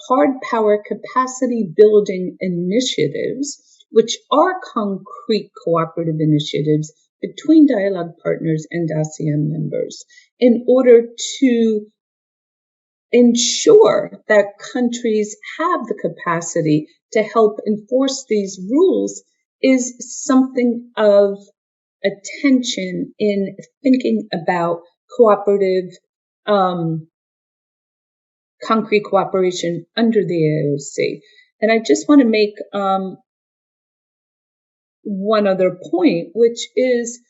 hard power capacity building initiatives, which are concrete cooperative initiatives between dialogue partners and ASEAN members, in order to ensure that countries have the capacity to help enforce these rules, is something of attention in thinking about cooperative, concrete cooperation under the AOC. And I just want to make one other point, which is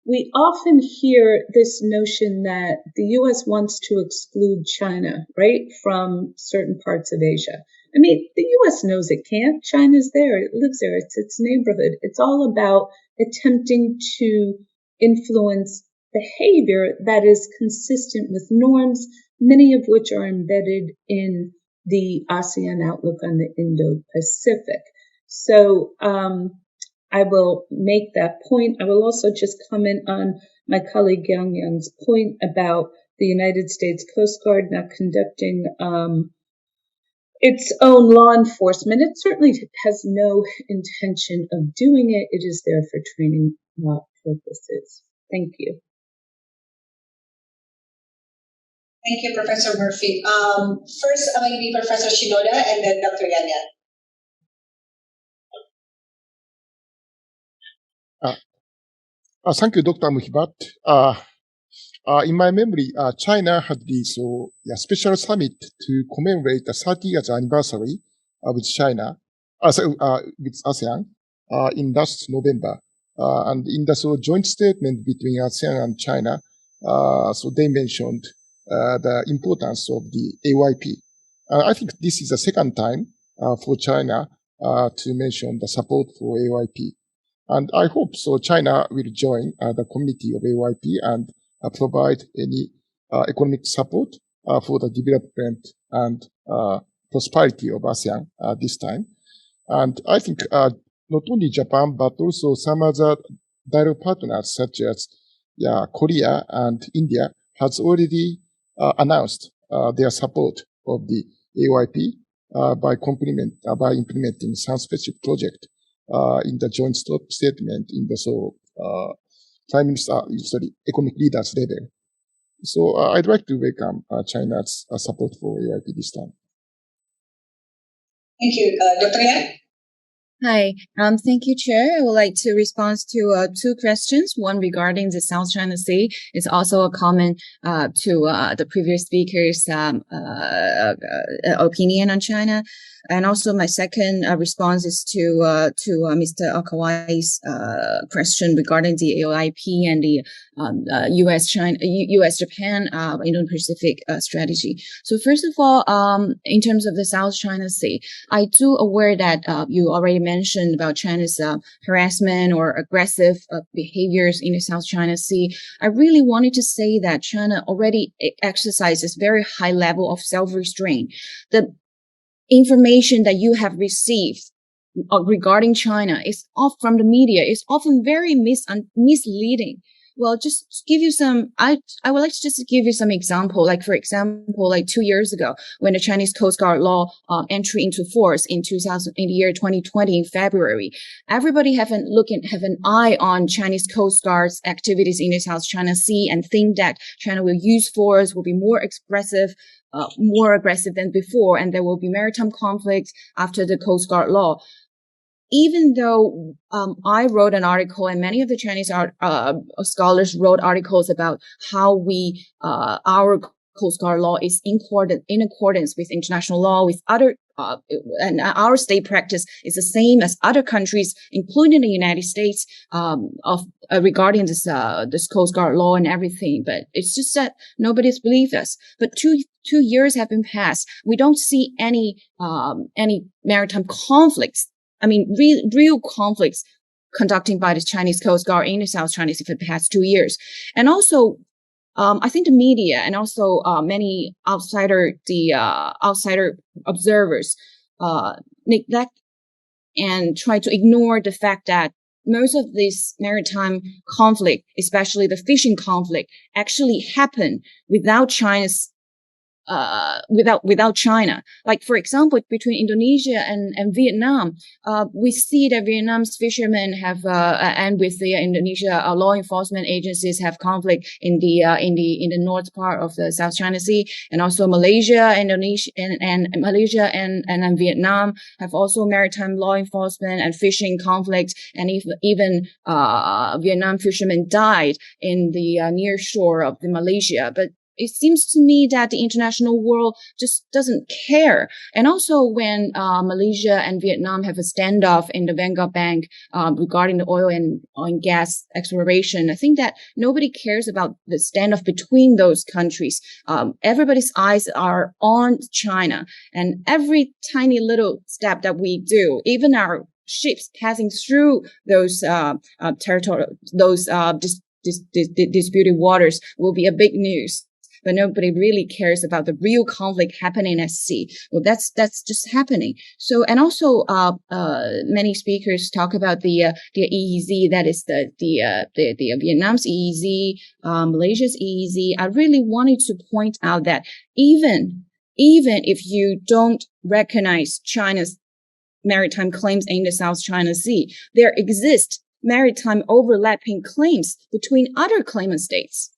we often hear this notion that the U.S. wants to exclude China, right, from certain parts of Asia. I mean, the U.S. knows it can't. China's there. It lives there. It's its neighborhood. It's all about attempting to influence behavior that is consistent with norms, many of which are embedded in the ASEAN outlook on the Indo-Pacific. So I will make that point. I will also just comment on my colleague Yang Yang's point about the United States Coast Guard not conducting its own law enforcement. It certainly has no intention of doing it. It is there for training purposes. Thank you. Thank you, Professor Murphy. First, I'm going to be Professor Shinoda and then Dr. Yan Yan. Thank you, Dr. Muhibat. In my memory, China had this special summit to commemorate the 30 years anniversary with China, with ASEAN, in last November. And in the joint statement between ASEAN and China, so they mentioned the importance of the AOIP. I think this is the second time for China to mention the support for AOIP. And I hope so China will join the committee of AOIP and provide any economic support for the development and prosperity of ASEAN this time. And I think not only Japan, but also some other dialogue partners such as Korea and India has already announced their support of the AOIP by implementing some specific project in the joint statement in the Prime Minister, economic leaders level. So I'd like to welcome China's support for AOIP this time. Thank you. Dr. Yan? Hi, thank you, Chair. I would like to respond to two questions. One regarding the South China Sea. It's also a comment to the previous speaker's opinion on China. And also my second response is to Mr. Akawai's question regarding the AOIP and the US-Japan Indo-Pacific strategy. So first of all, in terms of the South China Sea, I do aware that you already mentioned about China's harassment or aggressive behaviors in the South China Sea. I really wanted to say that China already exercises very high level of self-restraint. The information that you have received regarding China is from the media is often very misleading. Well, just give you some, I would like to just give you some example. Like, for example, like 2 years ago, when the Chinese Coast Guard law entry into force in the year 2020 in February, everybody have an eye on Chinese Coast Guard's activities in the South China Sea and think that China will use force, will be more aggressive than before, and there will be maritime conflict after the Coast Guard law. Even though I wrote an article and many of the Chinese scholars wrote articles about how our Coast Guard law is in accordance with international law, with other, and our state practice is the same as other countries, including the United States, regarding this Coast Guard law and everything. But it's just that nobody's believed us. But two years have been passed. We don't see any maritime conflicts. I mean, real conflicts conducting by the Chinese Coast Guard in the South China Sea for the past 2 years. And also, I think the media and also many outsider observers neglect and try to ignore the fact that most of this maritime conflict, especially the fishing conflict, actually happen without China's without China. Like, for example, between Indonesia and Vietnam, we see that Vietnam's fishermen have, and with the Indonesia law enforcement agencies have conflict in the north part of the South China Sea, and also Malaysia, Indonesia, and Malaysia and Vietnam have also maritime law enforcement and fishing conflict, and even Vietnam fishermen died in the near shore of the Malaysia. But it seems to me that the international world just doesn't care. And also when Malaysia and Vietnam have a standoff in the Bengal Bank regarding the oil and gas exploration, I think that nobody cares about the standoff between those countries. Everybody's eyes are on China, and every tiny little step that we do, even our ships passing through those disputed waters, will be a big news. But nobody really cares about the real conflict happening at sea. Well, that's just happening. So, and also, many speakers talk about the EEZ, that is the Vietnam's EEZ, Malaysia's EEZ. I really wanted to point out that even if you don't recognize China's maritime claims in the South China Sea, there exist maritime overlapping claims between other claimant states.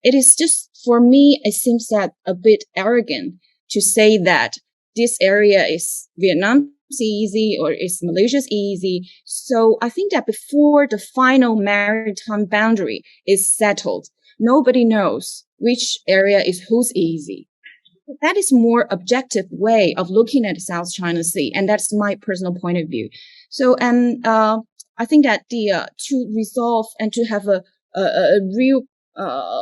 It is just, for me, it seems that a bit arrogant to say that this area is Vietnam's EEZ or is Malaysia's EEZ. So I think that before the final maritime boundary is settled, nobody knows which area is whose EEZ. That is more objective way of looking at the South China Sea, and that's my personal point of view. So, and I think that to resolve and to have a real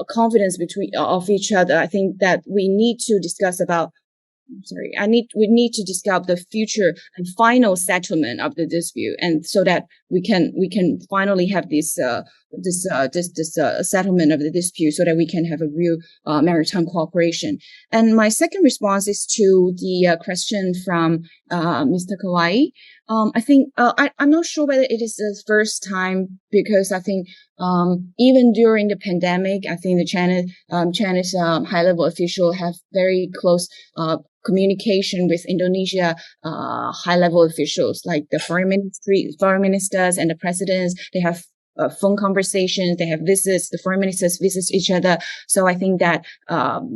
confidence of each other, I think that we need to discuss about. We need to discuss the future and final settlement of the dispute, and so that we can finally have this settlement of the dispute, so that we can have a real maritime cooperation. And my second response is to the question from Mr. Kawai. I think I'm not sure whether it is the first time, because I think even during the pandemic, I think the China's high-level official have very close communication with Indonesia high-level officials, like the foreign ministers and the presidents. They have phone conversations, they have visits, the foreign ministers visit each other. So I think that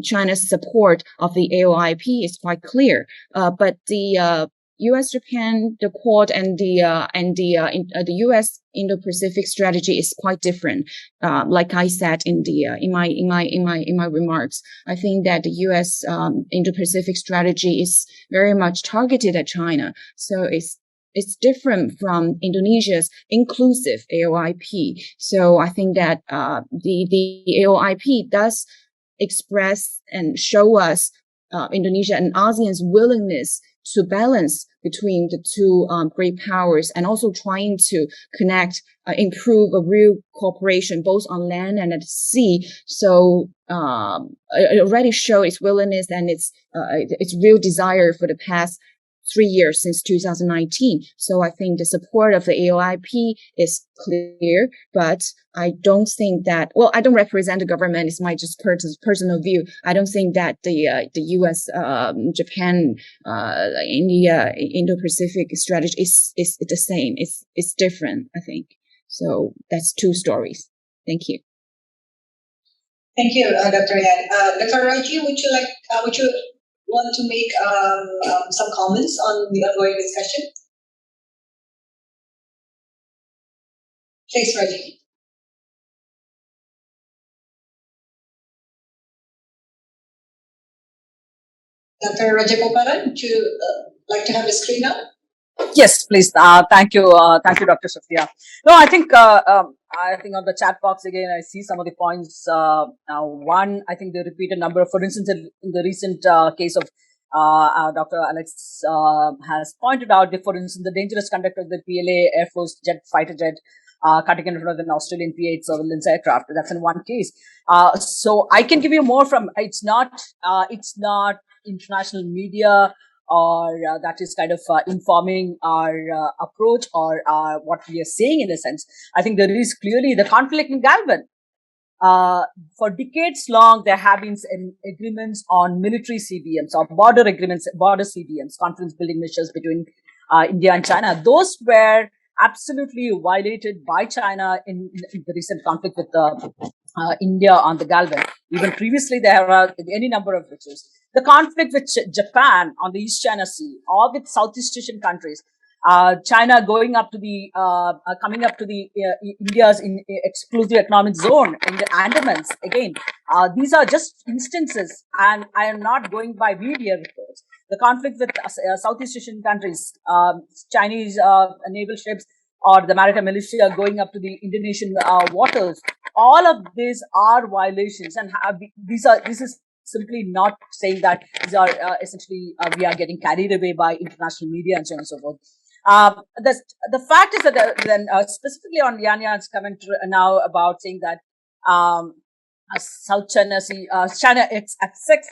China's support of the AOIP is quite clear. But the U.S.-Japan, the Quad, and the U.S. Indo-Pacific strategy is quite different. Like I said in my remarks, I think that the U.S. Indo-Pacific strategy is very much targeted at China. So it's different from Indonesia's inclusive AOIP. So I think that the AOIP does express and show us Indonesia and ASEAN's willingness to balance between the two great powers, and also trying to connect, improve a real cooperation both on land and at sea. So it already showed its willingness and its real desire for the past 3 years since 2019. So I think the support of the AOIP is clear, but I don't think that, well, I don't represent the government. It's my just personal view. I don't think that the US, Japan, India, Indo-Pacific strategy is the same. It's different, I think. So that's two stories. Thank you. Thank you, Dr. Yan. Dr. Raji, would you want to make some comments on the ongoing discussion? Please, Raji. Dr. Rajagopalan, would you like to have the screen up? Yes, please. Thank you, Dr. Sophia. No, I think on the chat box again, I see some of the points. One, I think they repeat a number of, for instance, in the recent case of Dr. Alex has pointed out, for instance, the dangerous conduct of the PLA Air Force fighter jet cutting in front of an Australian P-8 surveillance aircraft. That's in one case. So I can give you more from. It's not international media or that is kind of informing our approach or what we are saying in a sense. I think there is clearly the conflict in Galvan. For decades long, there have been agreements on military CBMs or border agreements, border CBMs, confidence building measures between India and China. Those were absolutely violated by China in the recent conflict with India on the Galvan. Even previously, there are any number of issues. The conflict with Japan on the East China Sea or with Southeast Asian countries, China coming up to the India's exclusive economic zone in the Andamans. Again, these are just instances, and I am not going by media reports. The conflict with Southeast Asian countries, Chinese naval ships or the maritime militia going up to the Indonesian waters. All of these are violations, and this is simply not saying that these are essentially we are getting carried away by international media and so on and so forth. The fact is that then specifically on Yan Yan's comment now about saying that South China Sea, China accepts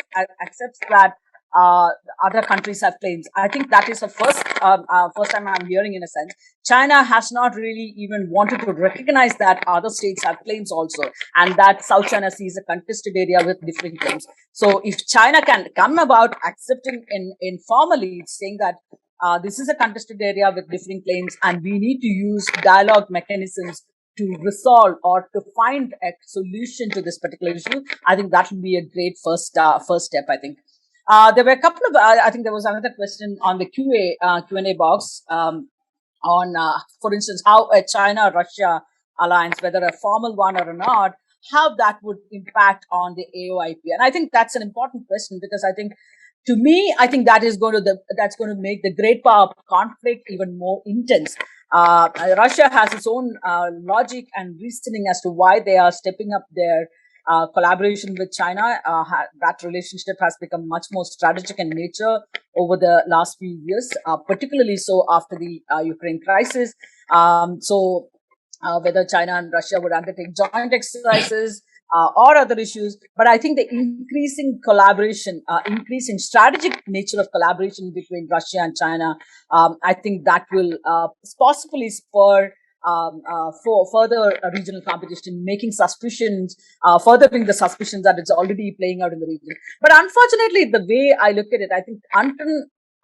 that other countries have claims. I think that is the first time I'm hearing, in a sense. China has not really even wanted to recognize that other states have claims also, and that South China Sea is a contested area with different claims. So if China can come about accepting informally saying that this is a contested area with different claims and we need to use dialogue mechanisms to resolve or to find a solution to this particular issue, I think that would be a great first step, I think. There were a couple of, I think there was another question on the Q&A box on, for instance, how a China-Russia alliance, whether a formal one or not, how that would impact on the AOIP. And I think that's an important question because I think, to me, I think that's going to make the great power conflict even more intense. Russia has its own logic and reasoning as to why they are stepping up their collaboration with China. That relationship has become much more strategic in nature over the last few years, particularly so after the Ukraine crisis. So whether China and Russia would undertake joint exercises or other issues, but I think the increasing collaboration, increasing strategic nature of collaboration between Russia and China, I think that will possibly spur for further regional competition, making suspicions, furthering the suspicions that it's already playing out in the region. But unfortunately, the way I look at it, I think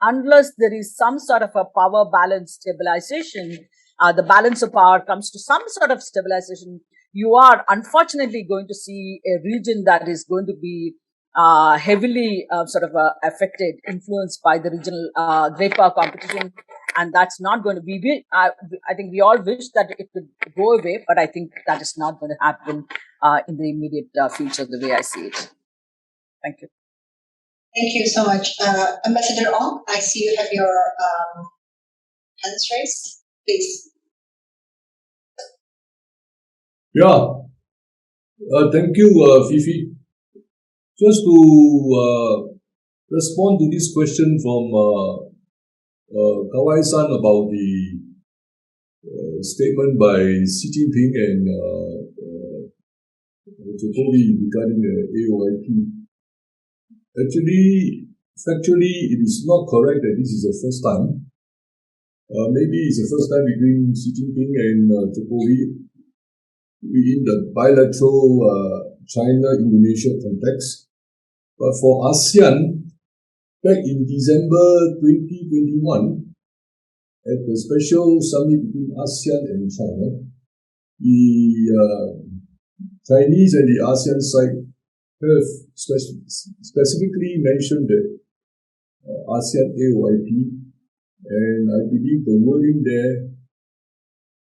unless there is some sort of a power balance stabilization, the balance of power comes to some sort of stabilization, you are unfortunately going to see a region that is going to be heavily affected, influenced by the regional great power competition. And that's not going to be, I think we all wish that it could go away, but I think that is not going to happen in the immediate future, the way I see it. Thank you. Thank you so much. Ambassador Ong, I see you have your hands raised. Please. Yeah. Thank you, Fifi. Just to respond to this question from Kawai-san about the statement by Xi Jinping and Jokowi regarding the AOIP. Actually, factually, it is not correct that this is the first time. Maybe it's the first time between Xi Jinping and Jokowi in the bilateral China-Indonesia context. But for ASEAN, back in December 2021, at the special summit between ASEAN and China, the Chinese and the ASEAN side have specifically mentioned the ASEAN AOIP, and I believe the wording there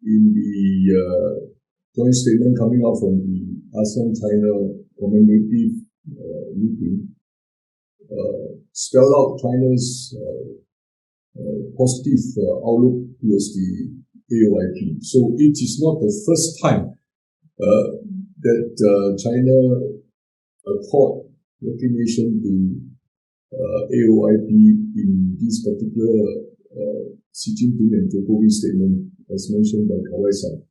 in the joint statement coming out from the ASEAN-China commemorative meeting spell out China's positive outlook towards the AOIP. So it is not the first time that China accord recognition to AOIP in this particular Xi Jinping and Jokowi statement, as mentioned by Kawai-san.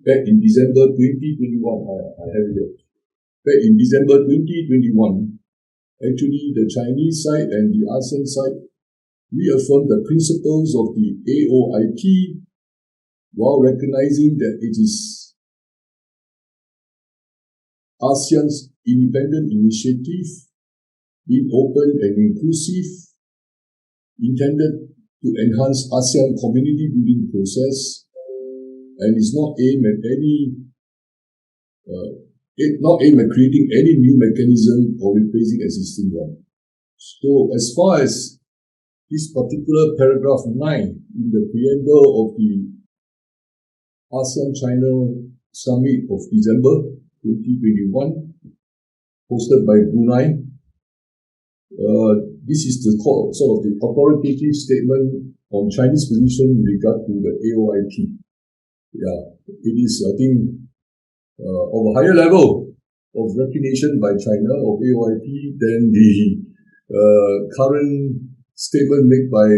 Back in December 2021, I have it there. Back in December 2021, actually the Chinese side and the ASEAN side reaffirmed the principles of the AOIP while recognizing that it is ASEAN's independent initiative, being open and inclusive, intended to enhance ASEAN community building process, and is not aimed at creating any new mechanism or replacing existing one. So as far as this particular paragraph 9 in the preamble of the ASEAN-China Summit of December 2021, hosted by Brunei, this is the sort of the authoritative statement on Chinese position with regard to the AOIP. Yeah, it is, I think, of a higher level of recognition by China of AOIP than the current statement made by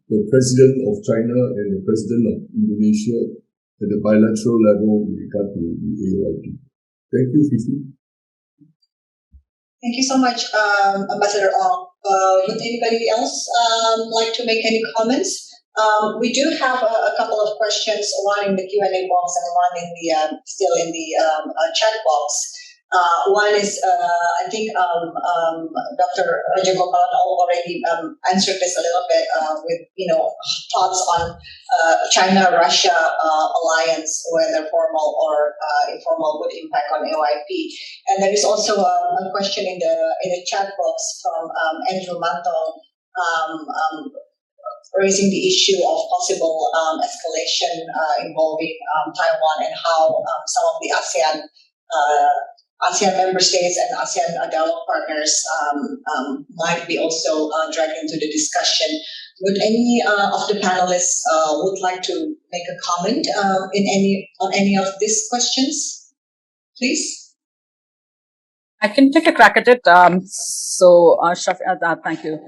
the President of China and the President of Indonesia at the bilateral level with regard to the AOIP. Thank you, Fifi. Thank you so much, Ambassador Ong. Would anybody else like to make any comments? We do have a couple of questions, one in the Q&A box and one in the still in the chat box. One is, I think Dr. Rajagopalan already answered this a little bit with, thoughts on China-Russia alliance, whether formal or informal, would impact on AOIP. And there is also a question in the chat box from Andrew Mantle, raising the issue of possible escalation involving Taiwan, and how some of the ASEAN member states and ASEAN dialogue partners might be also dragged into the discussion. Would any of the panelists would like to make a comment on any of these questions, please? I can take a crack at it. Shafi, thank you.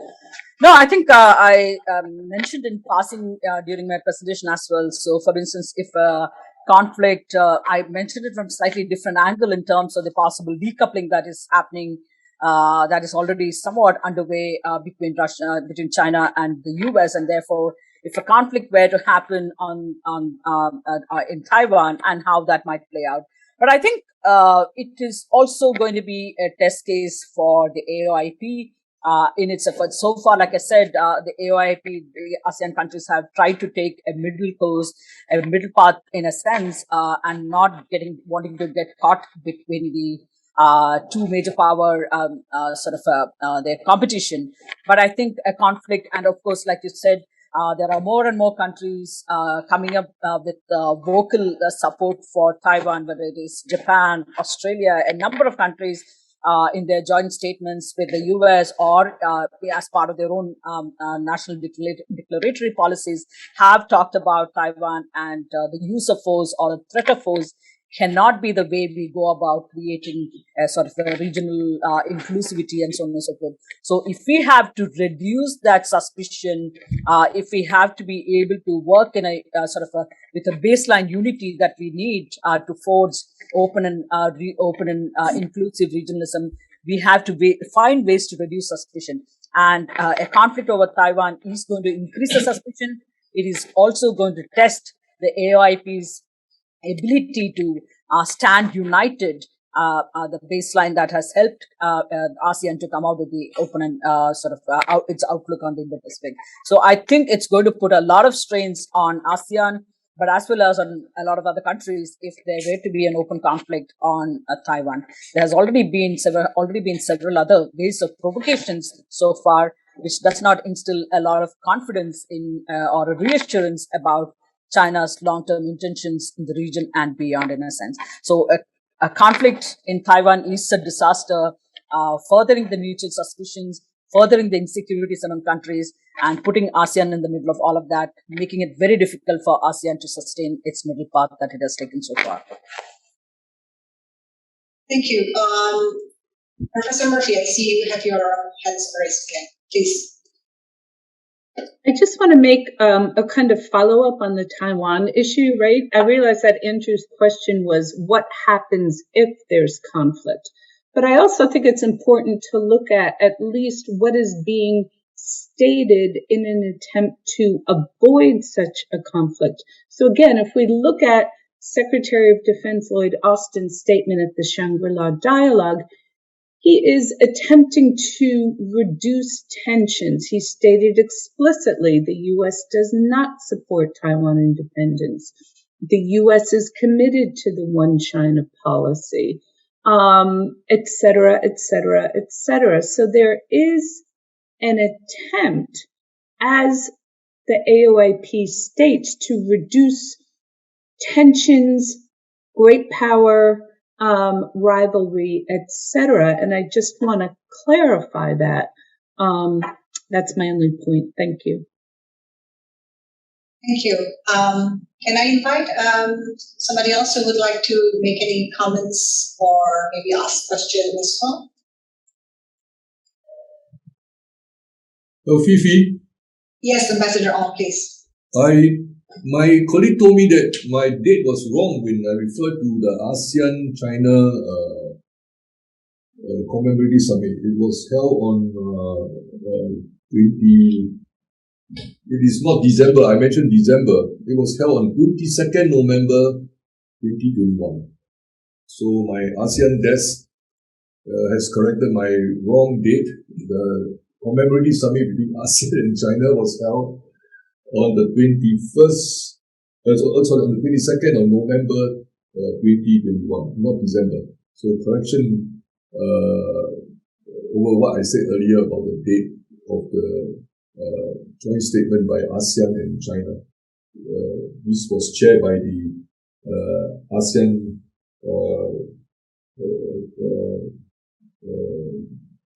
No, I think I mentioned in passing during my presentation as well. So, for instance, if conflict, I mentioned it from a slightly different angle in terms of the possible decoupling that is happening, that is already somewhat underway between between China and the US, and therefore, if a conflict were to happen in Taiwan, and how that might play out. But I think it is also going to be a test case for the AOIP. In its efforts. So far, like I said, the AOIP, the ASEAN countries have tried to take a middle course, a middle path in a sense, and not wanting to get caught between the two major power their competition. But I think a conflict, and of course, like you said, there are more and more countries coming up with vocal support for Taiwan, whether it is Japan, Australia, a number of countries in their joint statements with the US, or as part of their own national declaratory policies, have talked about Taiwan, and the use of force or the threat of force cannot be the way we go about creating a sort of a regional inclusivity and so on and so forth. So if we have to reduce that suspicion, if we have to be able to work in a with a baseline unity that we need to forge open and inclusive regionalism, we have to find ways to reduce suspicion. And a conflict over Taiwan is going to increase the suspicion. It is also going to test the AOIP's ability to stand united, the baseline that has helped ASEAN to come out with the open and its outlook on the Indo-Pacific. So I think it's going to put a lot of strains on ASEAN, but as well as on a lot of other countries if there were to be an open conflict on Taiwan. There has already been several other ways of provocations so far, which does not instill a lot of confidence in or a reassurance about China's long-term intentions in the region and beyond, in a sense. So a conflict in Taiwan is a disaster, furthering the mutual suspicions, furthering the insecurities among countries, and putting ASEAN in the middle of all of that, making it very difficult for ASEAN to sustain its middle path that it has taken so far. Thank you. Professor Murphy, I see you have your hands raised again. Please. I just want to make a kind of follow-up on the Taiwan issue, right? I realize that Andrew's question was what happens if there's conflict. But I also think it's important to look at least what is being stated in an attempt to avoid such a conflict. So again, if we look at Secretary of Defense Lloyd Austin's statement at the Shangri-La Dialogue, he is attempting to reduce tensions. He stated explicitly the U.S. does not support Taiwan independence. The U.S. is committed to the one China policy, et cetera, et cetera, et cetera. So there is an attempt, as the AOIP states, to reduce tensions, great power, rivalry, etc. And I just want to clarify that. That's my only point. Thank you. Thank you. Can I invite somebody else who would like to make any comments or maybe ask questions as well? Oh, Fifi? Yes, Ambassador Ong, please. My colleague told me that my date was wrong when I referred to the ASEAN-China commemorative summit. It was held on it is not December, I mentioned December. It was held on 22nd November 2021. So my ASEAN desk has corrected my wrong date. The commemorative summit between ASEAN and China was held on the 22nd of November 2021, not December. So correction over what I said earlier about the date of the joint statement by ASEAN and China. This was chaired by the ASEAN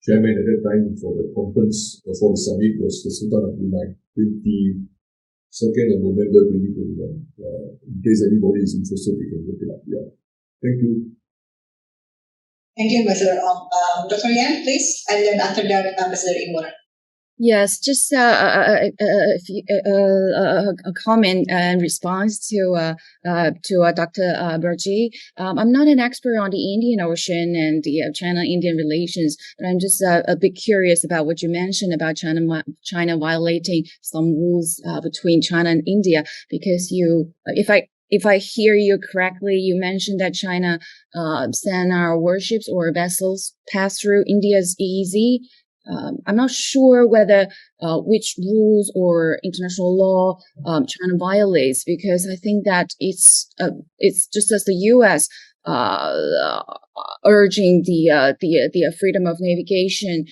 chairman at that time for the conference, for the summit, was the Sultan of Brunei, 22nd of November 2021. In case anybody is interested, they can look it up. Yeah. Thank you. Thank you, Ambassador Ong. Dr. Yan, please, and then after that, Ambassador Imura. Yes, just a comment and response to Dr. Burji. I'm not an expert on the Indian Ocean and the China-Indian relations, but I'm just a bit curious about what you mentioned about China violating some rules between China and India, because if I hear you correctly, you mentioned that China send our warships or vessels pass through India's EEZ. I'm not sure whether which rules or international law China violates, because I think that it's just as the U.S. Urging the freedom of navigation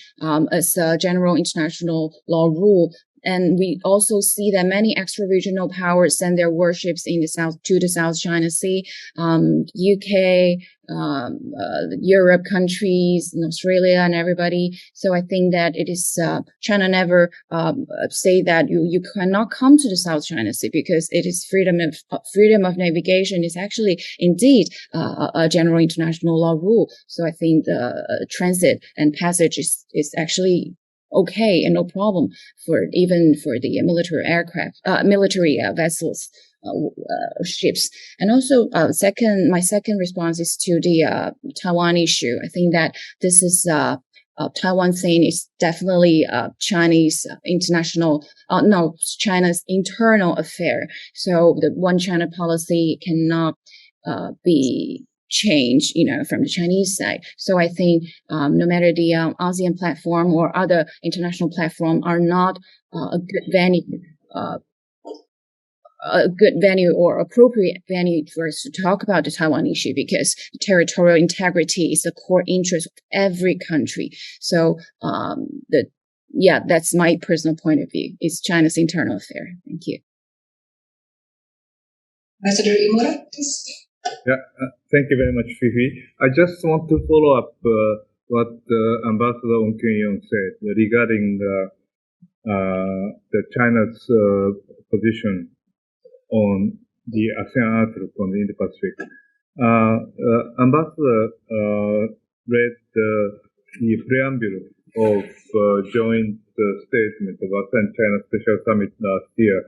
as a general international law rule. And we also see that many extra-regional powers send their warships in to the South China Sea, UK, Europe countries, and Australia, and everybody. So I think that it is China never say that you cannot come to the South China Sea, because it is freedom of navigation is actually indeed a general international law rule. So I think the transit and passage is actually okay and no problem for the military aircraft, military vessels. ships. And also, my second response is to the Taiwan issue. I think that this is Taiwan thing is definitely Chinese China's internal affair. So the one China policy cannot be changed, from the Chinese side. So I think no matter the ASEAN platform or other international platform are not a good venue or appropriate venue for us to talk about the Taiwan issue, because territorial integrity is the core interest of every country. So that's my personal point of view. It's China's internal affair. Thank you. Ambassador Imura, please. Yeah, thank you very much, Fifi. I just want to follow up what Ambassador Ong Kyun-yong said regarding the China's position on the ASEAN outlook on the Indo-Pacific. Ambassador read the preamble of joint statement of ASEAN-China Special Summit last year,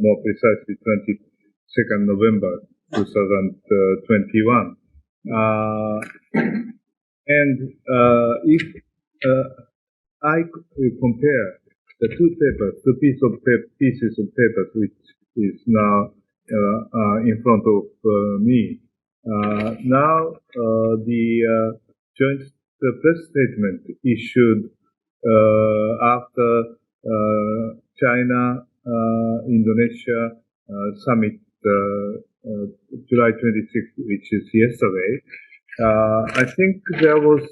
more precisely 22nd November 2021. And if I compare the two pieces of paper which is now in front of me. Now the joint press statement issued after China Indonesia summit July 26th, which is yesterday. I think there was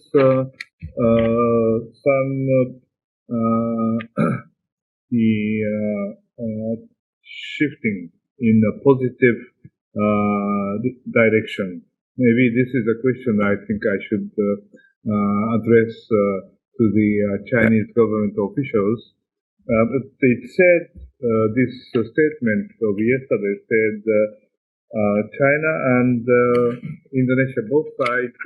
some shifting in a positive direction. Maybe this is a question I think I should address to the Chinese government officials. But it said, this statement of yesterday said China and Indonesia, both sides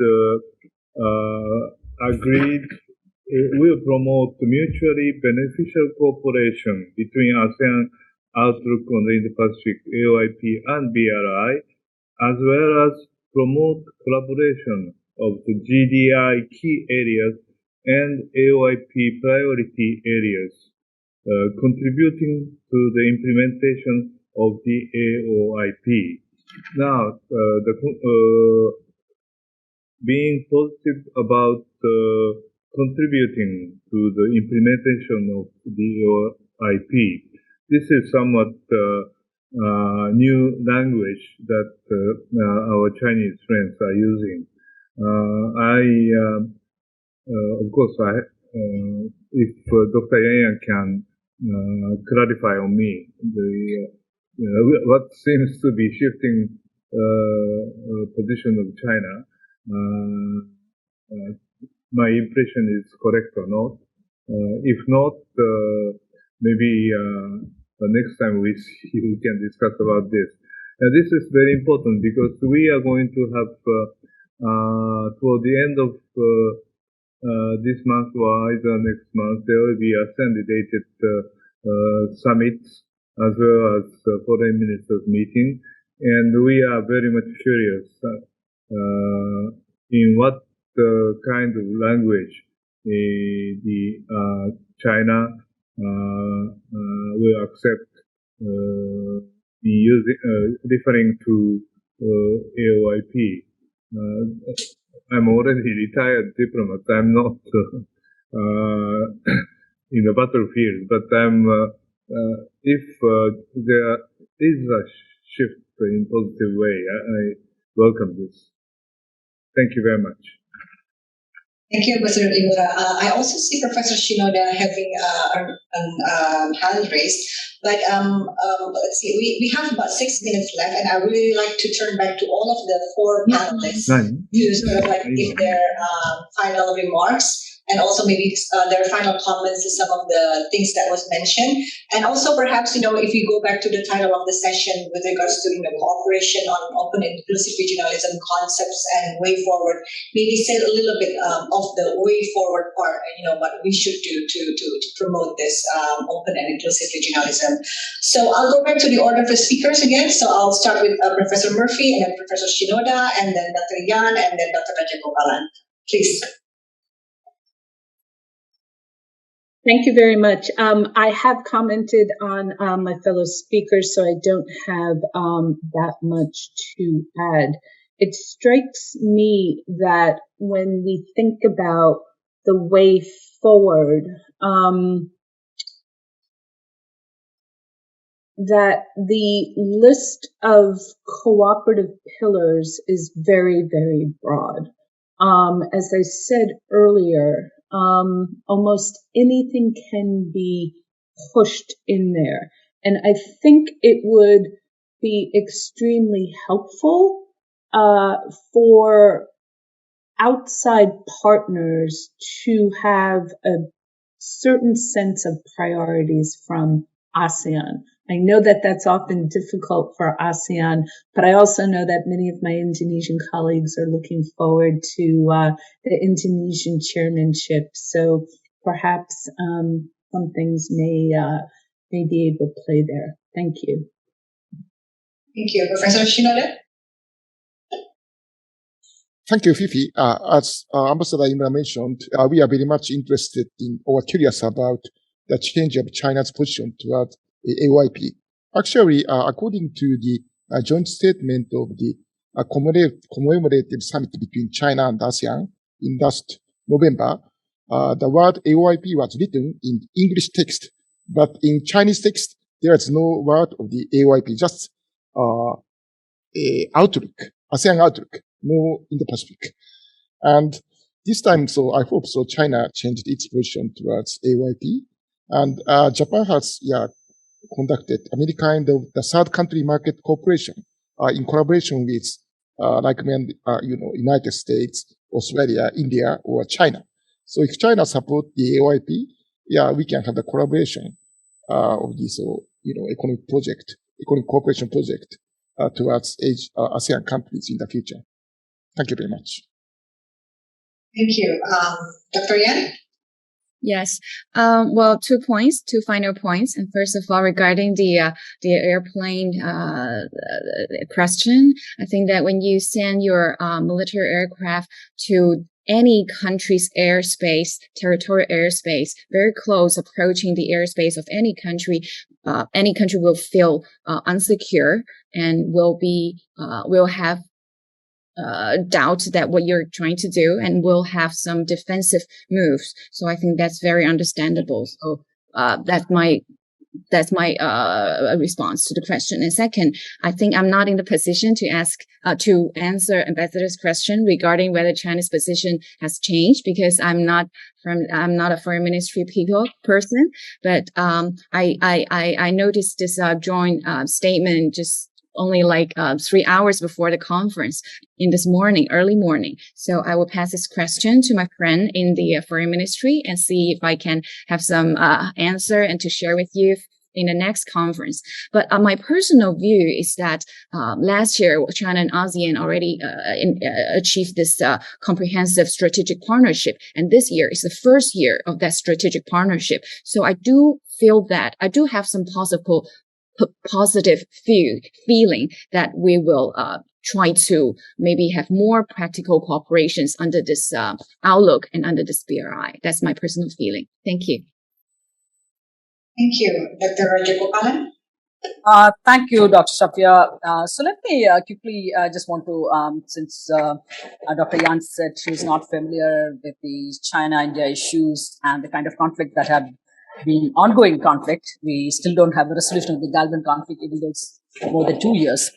agreed will promote mutually beneficial cooperation between ASEAN Outlook on the Indo-Pacific, AOIP and BRI, as well as promote collaboration of the GDI key areas and AOIP priority areas, contributing to the implementation of the AOIP. Now, being positive about contributing to the implementation of the AOIP, this is somewhat new language that our Chinese friends are using. Of course, if Dr. Yang can clarify on me what seems to be shifting position of China, my impression is correct or not. If not, maybe the next time we see, we can discuss about this. This is very important because we are going to have, toward the end of this month or either next month, there will be ASEAN-related summits as well as foreign ministers meeting. And we are very much curious in what kind of language the China will accept referring to AOIP. I'm already retired diplomat. I'm not in the battlefield, but if there is a shift in positive way, I welcome this. Thank you very much. Thank you, Ambassador Imura. I also see Professor Shinoda having a hand raised, but let's see, we have about 6 minutes left, and I really like to turn back to all of the 4 panelists to sort of like give their final remarks. and also maybe their final comments to some of the things that was mentioned. And also perhaps, if we go back to the title of the session with regards to cooperation on open and inclusive regionalism concepts and way forward, maybe say a little bit of the way forward part, what we should do to promote this open and inclusive regionalism. So I'll go back to the order of the speakers again. So I'll start with Professor Murphy, and then Professor Shinoda, and then Dr. Yan, and then Dr. Rajagopalan. Please. Thank you very much. I have commented on my fellow speakers, so I don't have that much to add. It strikes me that when we think about the way forward, that the list of cooperative pillars is very, very broad. As I said earlier, almost anything can be pushed in there. And I think it would be extremely helpful for outside partners to have a certain sense of priorities from ASEAN. I know that that's often difficult for ASEAN, but I also know that many of my Indonesian colleagues are looking forward to the Indonesian chairmanship. So perhaps some things may be able to play there. Thank you. Thank you. Professor Shinoda? Thank you, Fifi. As Ambassador Imra mentioned, we are very much interested in or curious about the change of China's position toward the AOIP. Actually, according to the joint statement of the commemorative summit between China and ASEAN in last November, the word AOIP was written in English text, but in Chinese text, there is no word of the AOIP, just outlook, ASEAN outlook, no Indo-Pacific. And this time, so I hope so, China changed its position towards AOIP. And Japan has conducted any kind of the third country market cooperation in collaboration with United States, Australia, India, or China. So if China support the AOIP, we can have the collaboration of this economic cooperation project towards ASEAN countries in the future. Thank you very much. Thank you. Dr. Yan? Yes. Well, 2 points, 2 final points. And first of all, regarding the airplane question, I think that when you send your military aircraft to any country's airspace, territorial airspace, very close approaching the airspace of any country will feel unsecure and will have doubt that what you're trying to do and will have some defensive moves. So I think that's very understandable. So that's my response to the question. And second, I think I'm not in the position to answer Ambassador's question regarding whether China's position has changed, because I'm not a foreign ministry person. But I noticed this joint statement just only 3 hours before the conference in this morning, early morning. So I will pass this question to my friend in the foreign ministry and see if I can have some answer and to share with you in the next conference. But my personal view is that last year, China and ASEAN already achieved this comprehensive strategic partnership. And this year is the first year of that strategic partnership. So I do feel that I do have some positive feeling that we will try to maybe have more practical cooperations under this outlook and under this BRI. That's my personal feeling. Thank you. Thank you. Dr. Rajagopalan? Thank you, Dr. Shafia. So let me quickly just want to, since Dr. Yan said she was not familiar with the China-India issues and the kind of conflict that have been ongoing conflict. We still don't have the resolution of the Galvan conflict, even though it's more than 2 years.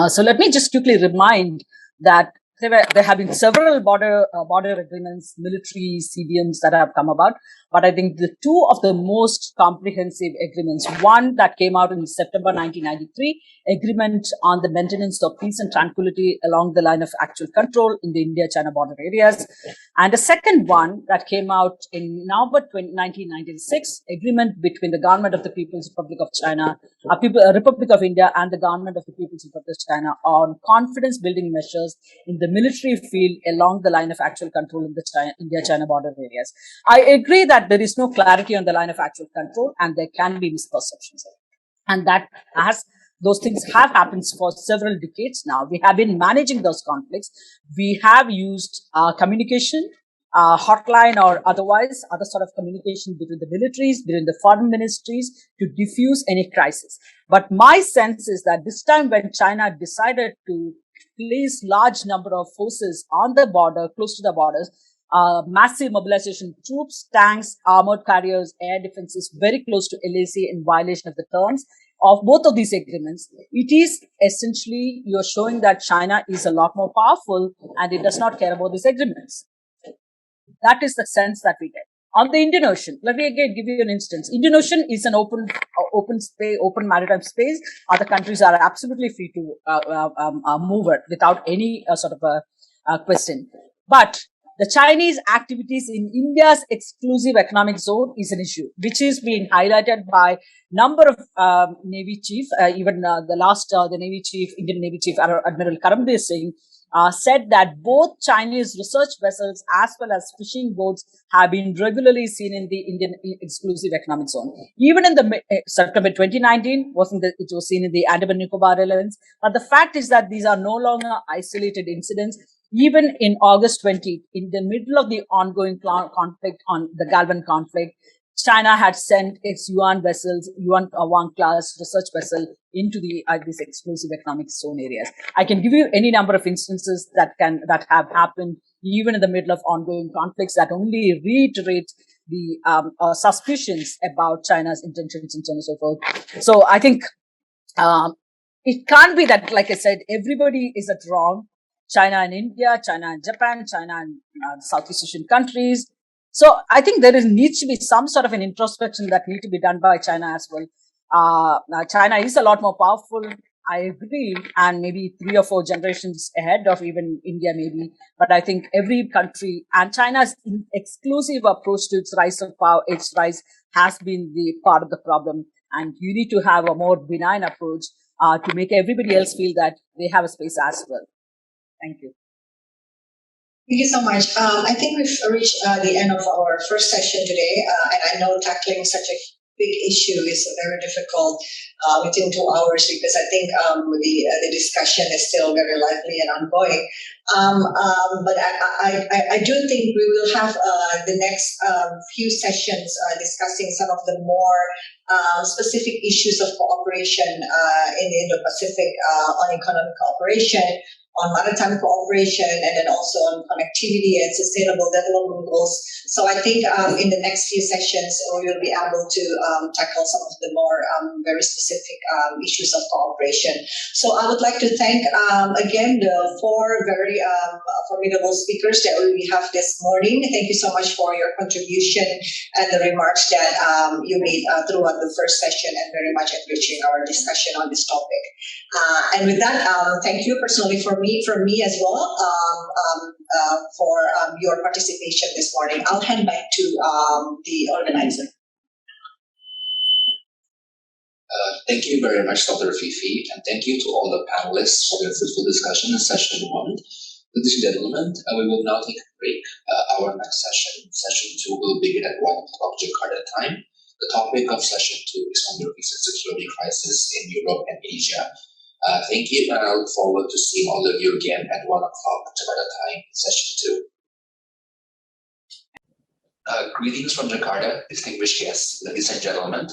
So let me just quickly remind that there have been several border agreements, military CDMs that have come about. But I think the two of the most comprehensive agreements, one that came out in September 1993, agreement on the maintenance of peace and tranquility along the line of actual control in the India-China border areas. And the second one that came out in November 1996, agreement between the government of the People's Republic of China, Republic of India and the government of the People's Republic of China on confidence building measures in the military field along the line of actual control in the India-China border areas. I agree that there is no clarity on the line of actual control and there can be misperceptions. And that those things have happened for several decades now. We have been managing those conflicts. We have used communication, hotline or otherwise, other sort of communication between the militaries, between the foreign ministries to diffuse any crisis. But my sense is that this time when China decided to place large number of forces on the border, close to the borders, massive mobilization troops, tanks, armored carriers, air defenses very close to LAC in violation of the terms of both of these agreements, it is essentially you're showing that China is a lot more powerful and it does not care about these agreements. That is the sense that we get. On the Indian Ocean, let me again give you an instance. Indian Ocean is an open space, open maritime space. Other countries are absolutely free to move it without any sort of a question. But the Chinese activities in India's exclusive economic zone is an issue, which is being highlighted by number of Navy chief, even the Navy chief, Indian Navy chief, Admiral Karambir Singh, said that both Chinese research vessels as well as fishing boats have been regularly seen in the Indian exclusive economic zone. Even in the September 2019, it was seen in the Andaman Nicobar Islands. But the fact is that these are no longer isolated incidents. Even in August 20, in the middle of the ongoing conflict on the Galvan conflict, China had sent its Yuan vessels, Yuan 1 class research vessel into these exclusive economic zone areas. I can give you any number of instances that have happened even in the middle of ongoing conflicts that only reiterate the suspicions about China's intentions and so on and so forth. So I think it can't be that, like I said, everybody is at wrong. China and India, China and Japan, China and Southeast Asian countries. So I think there needs to be some sort of an introspection that needs to be done by China as well. China is a lot more powerful, I agree, and maybe 3 or 4 generations ahead of even India maybe. But I think every country and China's exclusive approach to its rise of power, its rise has been the part of the problem. And you need to have a more benign approach to make everybody else feel that they have a space as well. Thank you. Thank you so much. I think we've reached the end of our first session today, and I know tackling such a big issue is very difficult within 2 hours because I think the discussion is still very lively and ongoing. But I do think we will have the next few sessions discussing some of the more specific issues of cooperation in the Indo-Pacific on economic cooperation, on maritime cooperation, and then also on connectivity and sustainable development goals. So I think in the next few sessions, we will be able to tackle some of the more very specific issues of cooperation. So I would like to thank again the 4 very formidable speakers that we have this morning. Thank you so much for your contribution and the remarks that you made throughout the first session, and very much enriching our discussion on this topic. And with that, thank you personally from me as well for your participation this morning. I'll hand back to the organizer. Thank you very much, Dr. Fifi, and thank you to all the panelists for their fruitful discussion in session 1. Ladies and gentlemen, we will now take a break. Our next session, session 2, will begin at 1 o'clock Jakarta time. The topic of session 2 is on the recent security crisis in Europe and Asia. Thank you, and I look forward to seeing all of you again at 1 o'clock Jakarta time, session 2. Greetings from Jakarta, distinguished guests, ladies and gentlemen.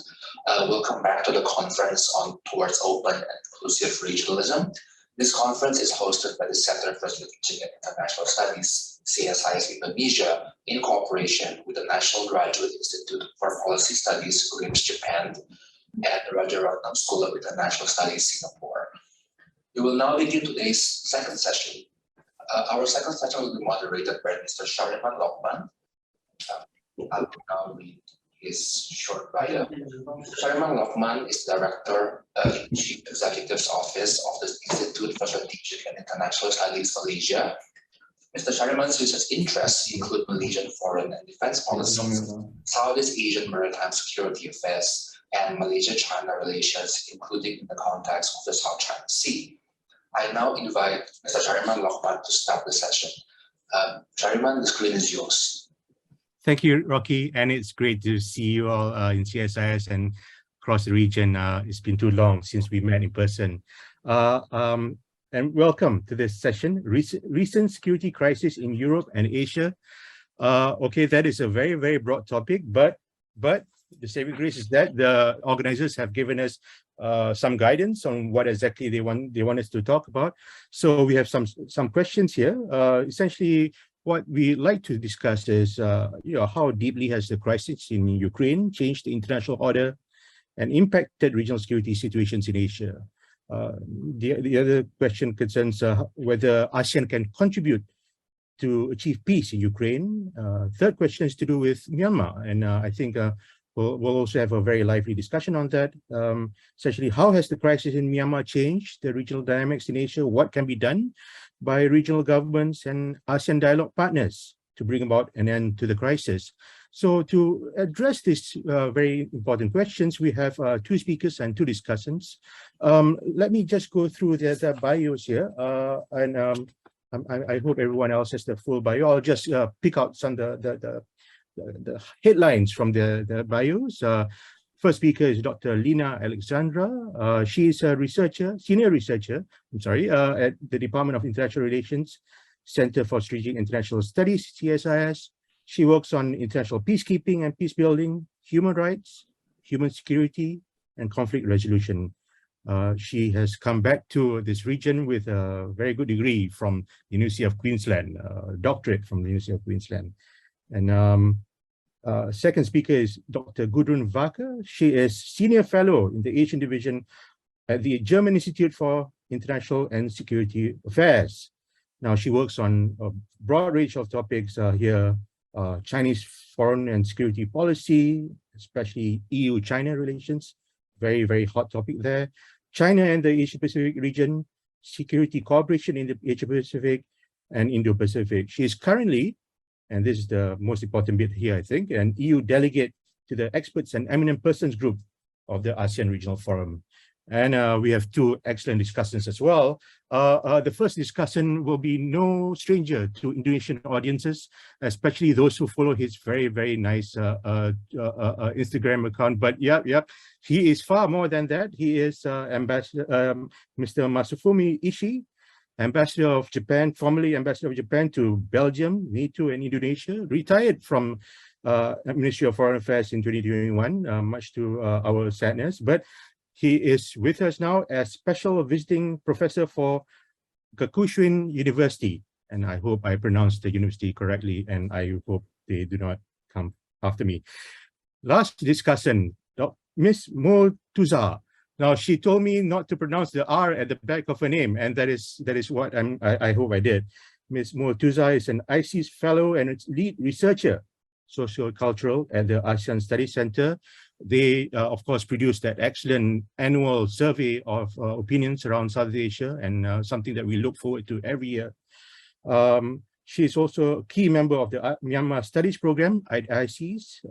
Welcome back to the conference on Towards Open and Inclusive Regionalism. This conference is hosted by the Center for Strategic and International Studies, CSIS Indonesia, in cooperation with the National Graduate Institute for Policy Studies, RIMS Japan, and the Rajaratnam School of International Studies, Singapore. We will now begin today's second session. Our second session will be moderated by Mr. Shariman Lokman. I will now read his short bio. Shariman Lokman is Director of Chief Executive's Office of the Institute for Strategic and International Studies, Malaysia. Mr. Shariman's research interests include Malaysian foreign and defense policies, Southeast Asian maritime security affairs, and Malaysia-China relations, including in the context of the South China Sea. I now invite Mr. Shariman Lokman to start the session. Shariman, the screen is yours. Thank you, Rocky, and it's great to see you all in CSIS and across the region. It's been too long since we met in person. And welcome to this session, recent security crisis in Europe and Asia. Okay, that is a very, very broad topic, but the saving grace is that the organizers have given us some guidance on what exactly they want us to talk about. So we have some questions here. Essentially, what we like to discuss is, how deeply has the crisis in Ukraine changed the international order and impacted regional security situations in Asia? The other question concerns whether ASEAN can contribute to achieve peace in Ukraine. Third question is to do with Myanmar, and I think we'll also have a very lively discussion on that. Essentially, how has the crisis in Myanmar changed the regional dynamics in Asia? What can be done by regional governments and ASEAN dialogue partners to bring about an end to the crisis? So to address these very important questions, we have two speakers and two discussants. Let me just go through their bios here, and I hope everyone else has the full bio. I'll just pick out some of the headlines from the bios. First speaker is Dr. Lina Alexandra. She is a senior researcher, at the Department of International Relations, Center for Strategic International Studies, CSIS. She works on international peacekeeping and peace building, human rights, human security, and conflict resolution. She has come back to this region with a very good degree from the University of Queensland, doctorate from the University of Queensland. And second speaker is Dr. Gudrun Wacker. She is Senior Fellow in the Asian Division at the German Institute for International and Security Affairs. Now, she works on a broad range of topics here, Chinese foreign and security policy, especially EU-China relations, very, very hot topic there. China and the Asia-Pacific region, security cooperation in the Asia-Pacific and Indo-Pacific. She is currently, and this is the most important bit here, I think, an EU delegate to the Experts and Eminent Persons Group of the ASEAN Regional Forum. And we have two excellent discussants as well. The first discussion will be no stranger to Indonesian audiences, especially those who follow his very, very nice Instagram account. But he is far more than that. He is Ambassador, Mr. Masufumi Ishii, Ambassador of Japan, formerly Ambassador of Japan to Belgium, NATO, and Indonesia, retired from Ministry of Foreign Affairs in 2021, much to our sadness. But he is with us now as special visiting professor for Gakushuen University. And I hope I pronounced the university correctly, and I hope they do not come after me. Last discussion, Ms. Motuza. Now, she told me not to pronounce the R at the back of her name, and that is what I hope I did. Ms. Motuza is an ICES fellow and lead researcher, socio-cultural at the ASEAN Studies Center. They, of course, produced that excellent annual survey of opinions around South Asia, and something that we look forward to every year. She is also a key member of the Myanmar Studies Program at ICES.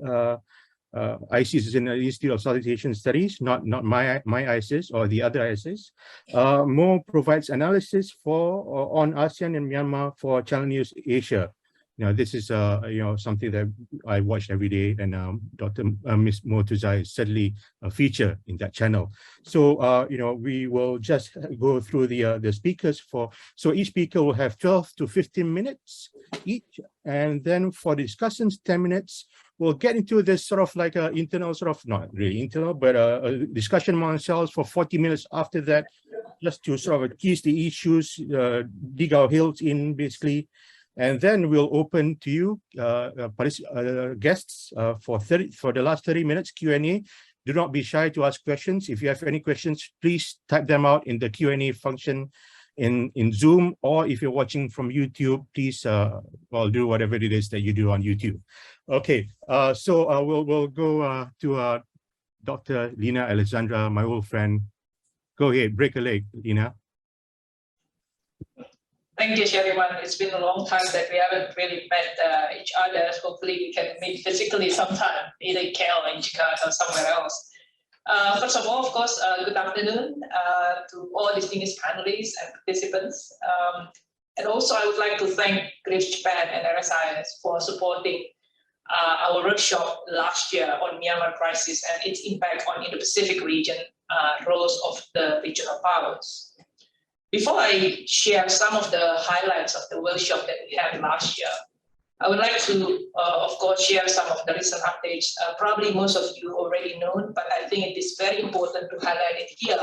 ICES is in the Institute of Southeast Asian Studies, not my ICES or the other ICES. Mo provides analysis on ASEAN and Myanmar for Channel News Asia. Now, this is something that I watch every day, and Ms. Motuza is certainly a feature in that channel. So we will just go through the speakers so each speaker will have 12 to 15 minutes each, and then for the discussions 10 minutes. We'll get into this sort of like an internal, not really internal, but a discussion among ourselves for 40 minutes after that, just to sort of tease the issues, dig our heels in basically. And then we'll open to you, guests, for the last 30 minutes Q&A. Do not be shy to ask questions. If you have any questions, please type them out in the Q&A function in Zoom, or if you're watching from YouTube, please do whatever it is that you do on YouTube. Okay, so we'll go to Dr. Lina Alexandra, my old friend. Go ahead, break a leg, Lina. Thank you, Sherryman. It's been a long time that we haven't really met each other. Hopefully we can meet physically sometime, either in KL or in Jakarta or somewhere else. First of all, of course, good afternoon to all distinguished panelists and participants. And also I would like to thank Crises Japan and RSIS for supporting our workshop last year on Myanmar crisis and its impact on Indo-Pacific region, roles of the regional powers. Before I share some of the highlights of the workshop that we had last year, I would like to, of course, share some of the recent updates. Probably most of you already know, but I think it is very important to highlight it here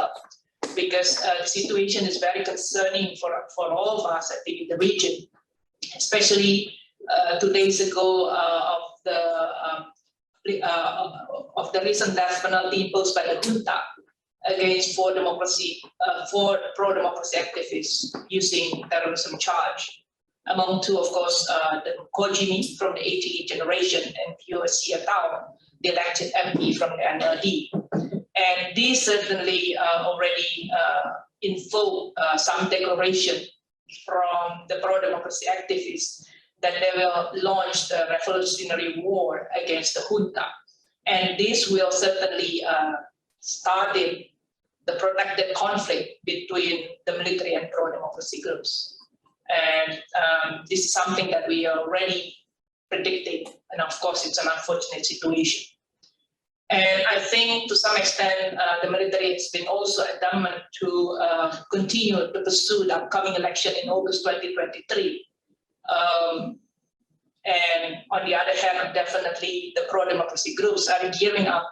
because the situation is very concerning for all of us, I think, in the region, especially 2 days ago of the recent death penalty imposed by the junta against four pro-democracy activists using terrorism charge. Among two, of course, the Kojimi from the 88 generation and PRN-SEA, the elected MP from the NLD. And these certainly already invoke some declaration from the pro-democracy activists that they will launch the revolutionary war against the junta. And this will certainly start the protracted conflict between the military and pro-democracy groups. And this is something that we are already predicting. And of course, it's an unfortunate situation. And I think to some extent, the military has been also adamant to continue to pursue the upcoming election in August 2023. And on the other hand, definitely the pro-democracy groups are gearing up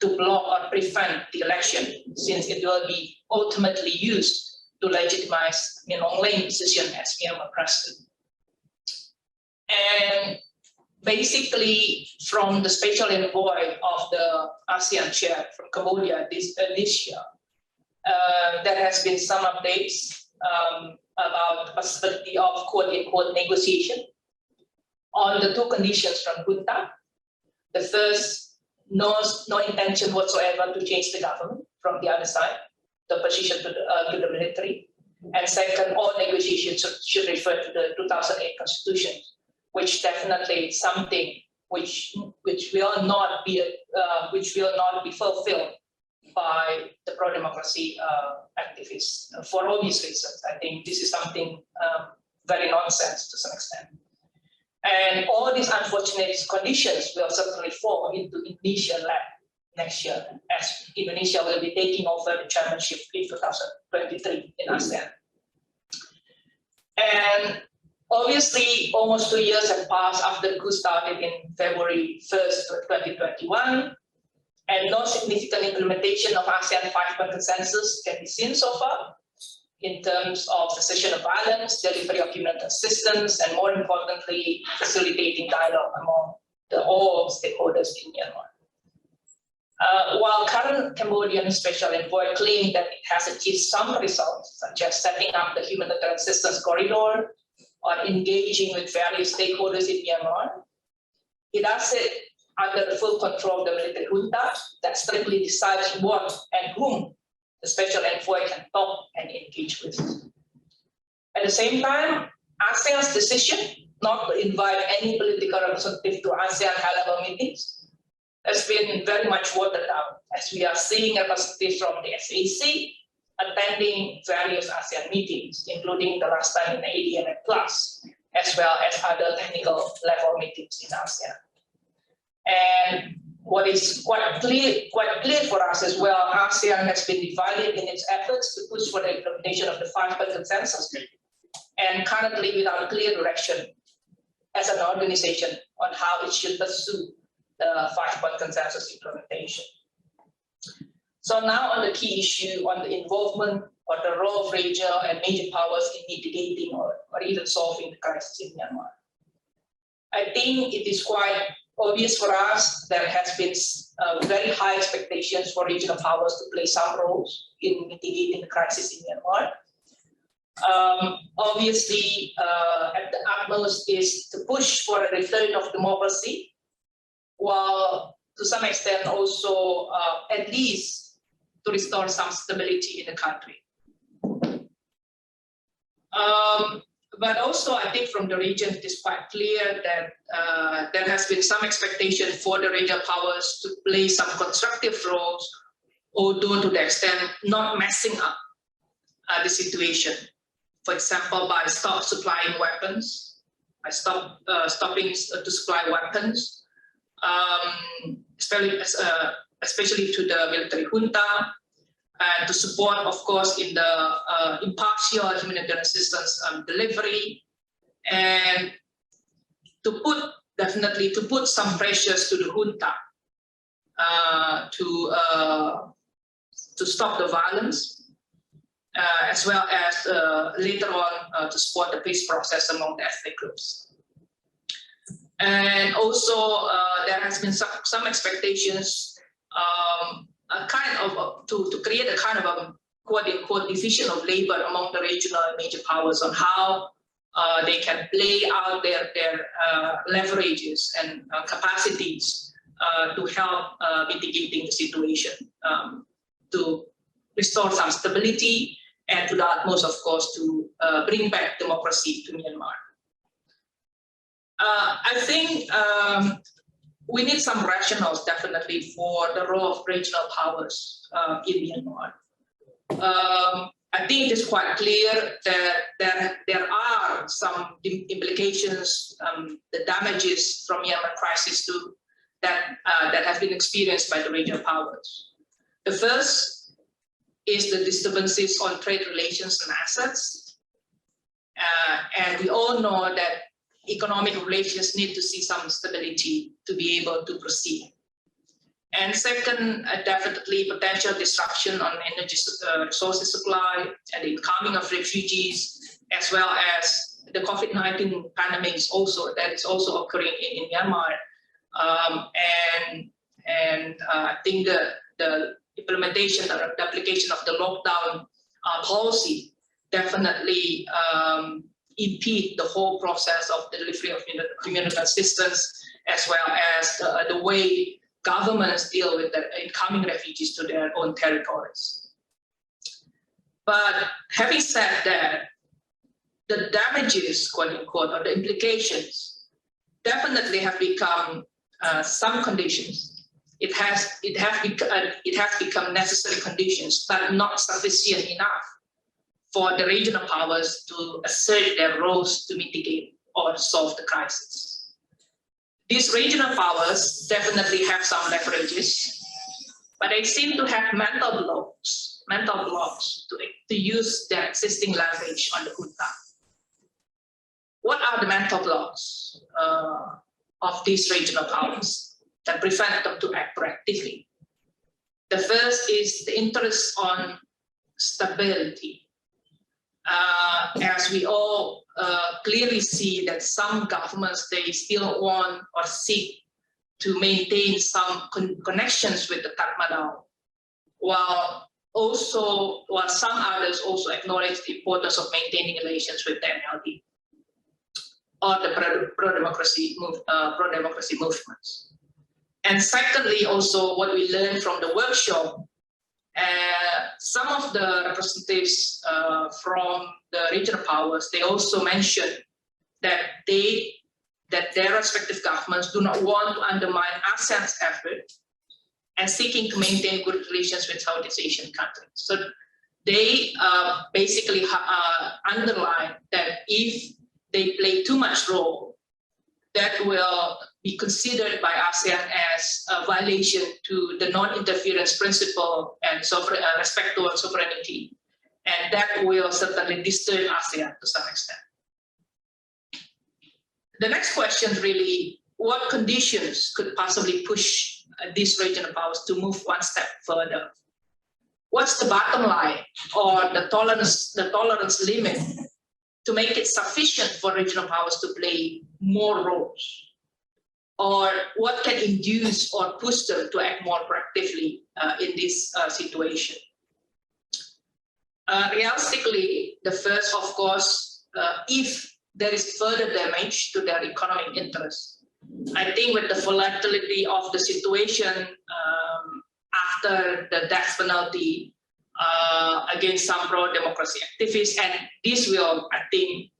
to block or prevent the election, since it will be ultimately used to legitimize Min Aung Hlaing's position as Myanmar president. And basically, from the special envoy of the ASEAN chair from Cambodia this year, there has been some updates about the possibility of quote-unquote negotiation on the two conditions from junta. The first, no intention whatsoever to change the government from the other side, the opposition to the military. And second, all negotiations should refer to the 2008 constitution, which definitely is something which will not be fulfilled by the pro-democracy activists for obvious reasons. I think this is something very nonsense to some extent. And all these unfortunate conditions will certainly fall into Indonesian lap next year, as Indonesia will be taking over the chairmanship in 2023 in ASEAN. And obviously, almost 2 years have passed after the coup started in February 1st, 2021, and no significant implementation of ASEAN 5-point consensus can be seen so far in terms of cessation of violence, delivery of human assistance, and more importantly, facilitating dialogue among all stakeholders in Myanmar. While current Cambodian special envoy claimed that it has achieved some results, such as setting up the humanitarian assistance corridor or engaging with various stakeholders in Myanmar, it does it under the full control of the military junta that strictly decides what and whom the special envoy can talk and engage with. At the same time, ASEAN's decision not to invite any political representative to ASEAN high-level meetings has been very much watered down, as we are seeing representatives from the SAC attending various ASEAN meetings, including the last time in the ADMF Plus, as well as other technical level meetings in ASEAN. And what is quite clear for us as well, ASEAN has been divided in its efforts to push for the implementation of the 5-point consensus, and currently without clear direction as an organization on how it should pursue the 5-point consensus implementation. So now on the key issue on the involvement or the role of regional and major powers in mitigating or even solving the crisis in Myanmar. I think it is quite obvious for us there has been very high expectations for regional powers to play some roles in mitigating the crisis in Myanmar. Obviously, at the utmost is to push for a return of democracy, while to some extent also at least to restore some stability in the country. But also, I think from the region, it is quite clear that there has been some expectation for the regional powers to play some constructive roles, although to the extent not messing up the situation. For example, by stop supplying weapons, by stopping to supply weapons, especially to the military junta, and to support, of course, in the impartial humanitarian assistance delivery, and to put some pressures to the junta to stop the violence, as well as later on to support the peace process among the ethnic groups. And also, there has been some expectations to create a kind of a quote-unquote division of labor among the regional and major powers on how they can play out their leverages and capacities to help mitigating the situation, to restore some stability, and to the utmost, of course, to bring back democracy to Myanmar. I think we need some rationales, definitely, for the role of regional powers in Myanmar. I think it is quite clear that there are some implications, the damages from Myanmar crisis that have been experienced by the regional powers. The first is the disturbances on trade relations and assets. And we all know that economic relations need to see some stability to be able to proceed. And second, definitely potential disruption on energy resources supply and the incoming of refugees, as well as the COVID-19 pandemic is also occurring in Myanmar. I think the implementation, the application of the lockdown policy definitely impede the whole process of the delivery of humanitarian assistance, as well as the way governments deal with the incoming refugees to their own territories. But having said that, the damages, quote unquote, or the implications definitely have become some conditions. It has become necessary conditions, but not sufficient enough for the regional powers to assert their roles to mitigate or solve the crisis. These regional powers definitely have some leverages, but they seem to have mental blocks to use their existing leverage on the junta. What are the mental blocks of these regional powers that prevent them to act proactively? The first is the interest on stability. As we all clearly see that some governments, they still want or seek to maintain some connections with the Tatmadaw, while some others also acknowledge the importance of maintaining relations with the NLD or the pro-democracy movements. And secondly, also what we learned from the workshop, some of the representatives from the regional powers, they also mentioned that their respective governments do not want to undermine ASEAN's effort and seeking to maintain good relations with Southeast Asian countries. So they basically underline that if they play too much role, that will be considered by ASEAN as a violation to the non-interference principle and respect towards sovereignty. And that will certainly disturb ASEAN to some extent. The next question is really, what conditions could possibly push these regional powers to move one step further? What's the bottom line or the tolerance limit to make it sufficient for regional powers to play more roles? Or what can induce or push them to act more proactively in this situation? Realistically, the first, of course, if there is further damage to their economic interests. I think with the volatility of the situation after the death penalty against some pro-democracy activists, and this will, I think,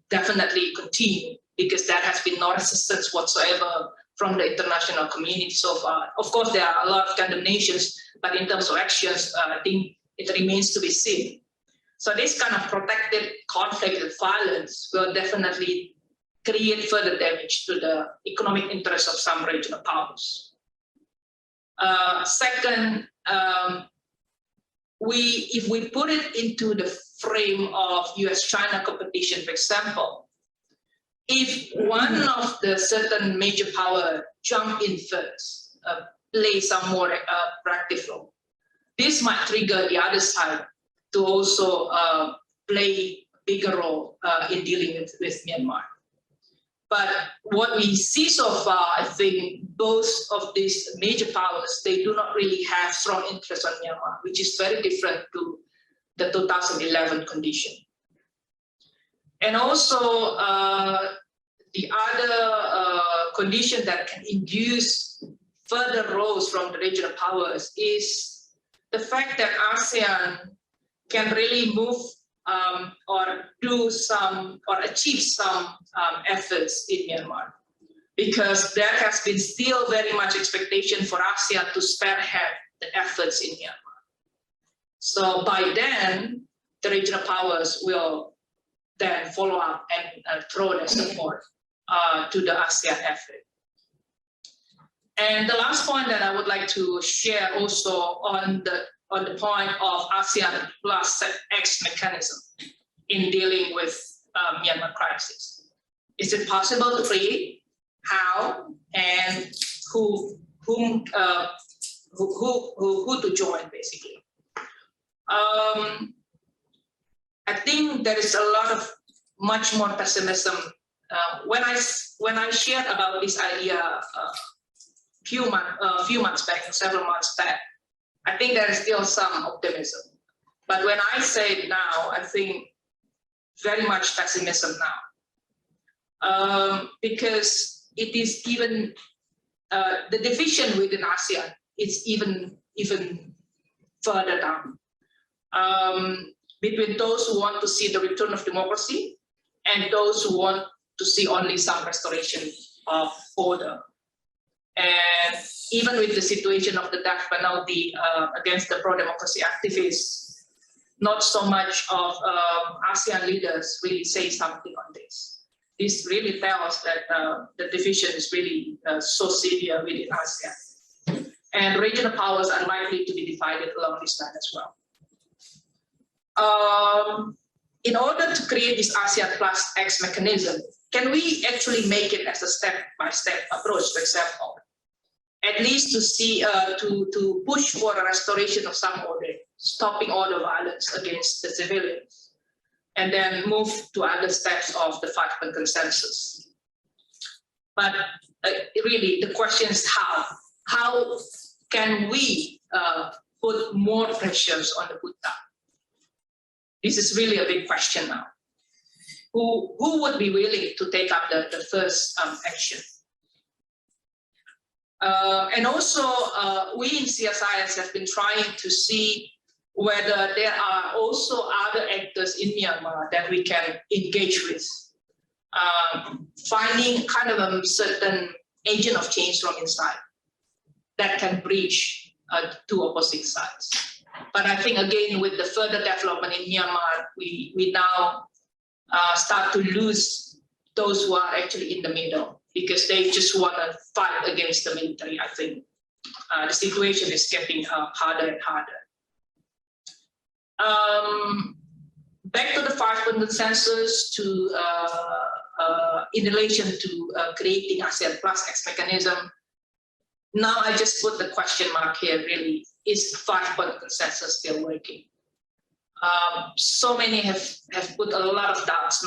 definitely continue because there has been no resistance whatsoever from the international community so far. Of course, there are a lot of condemnations, but in terms of actions, I think it remains to be seen. So this kind of protected conflict and violence will definitely create further damage to the economic interests of some regional powers. Second, if we put it into the frame of US-China competition, for example, if one of the certain major power jump in first, play some more proactive role, this might trigger the other side to also play a bigger role in dealing with Myanmar. But what we see so far, I think both of these major powers, they do not really have strong interest on Myanmar, which is very different to the 2011 condition. And also the other condition that can induce further roles from the regional powers is the fact that ASEAN can really move or do some or achieve some efforts in Myanmar, because there has been still very much expectation for ASEAN to spearhead the efforts in Myanmar. So by then, the regional powers will then follow up and throw their support to the ASEAN effort. And the last point that I would like to share also on the point of ASEAN plus X mechanism in dealing with Myanmar crisis. Is it possible to create? How? And who to join, basically? I think there is a lot of much more pessimism. When I shared about this idea few months back, several months back, I think there is still some optimism. But when I say it now, I think very much pessimism now. Because it is even, the division within ASEAN is even further down. Between those who want to see the return of democracy and those who want to see only some restoration of order. And even with the situation of the death penalty against the pro-democracy activists, not so much of ASEAN leaders really say something on this. This really tells that the division is really so severe within ASEAN. And regional powers are likely to be divided along this line as well. In order to create this ASEAN plus X mechanism, can we actually make it as a step-by-step approach, for example? At least to see, to push for a restoration of some order, stopping all the violence against the civilians, and then move to other steps of the 5-point consensus. But really, the question is how? How can we put more pressures on the Buddha? This is really a big question now. Who would be willing to take up the first action? And also, we in CSIS have been trying to see whether there are also other actors in Myanmar that we can engage with, finding kind of a certain agent of change from inside that can bridge two opposite sides. But I think, again, with the further development in Myanmar, we now start to lose those who are actually in the middle, because they just want to fight against the military. I think the situation is getting harder and harder. Back to the 5-point consensus, in relation to creating ASEAN plus X mechanism. Now I just put the question mark here, really. Is 5-point consensus still working? So many have put a lot of doubts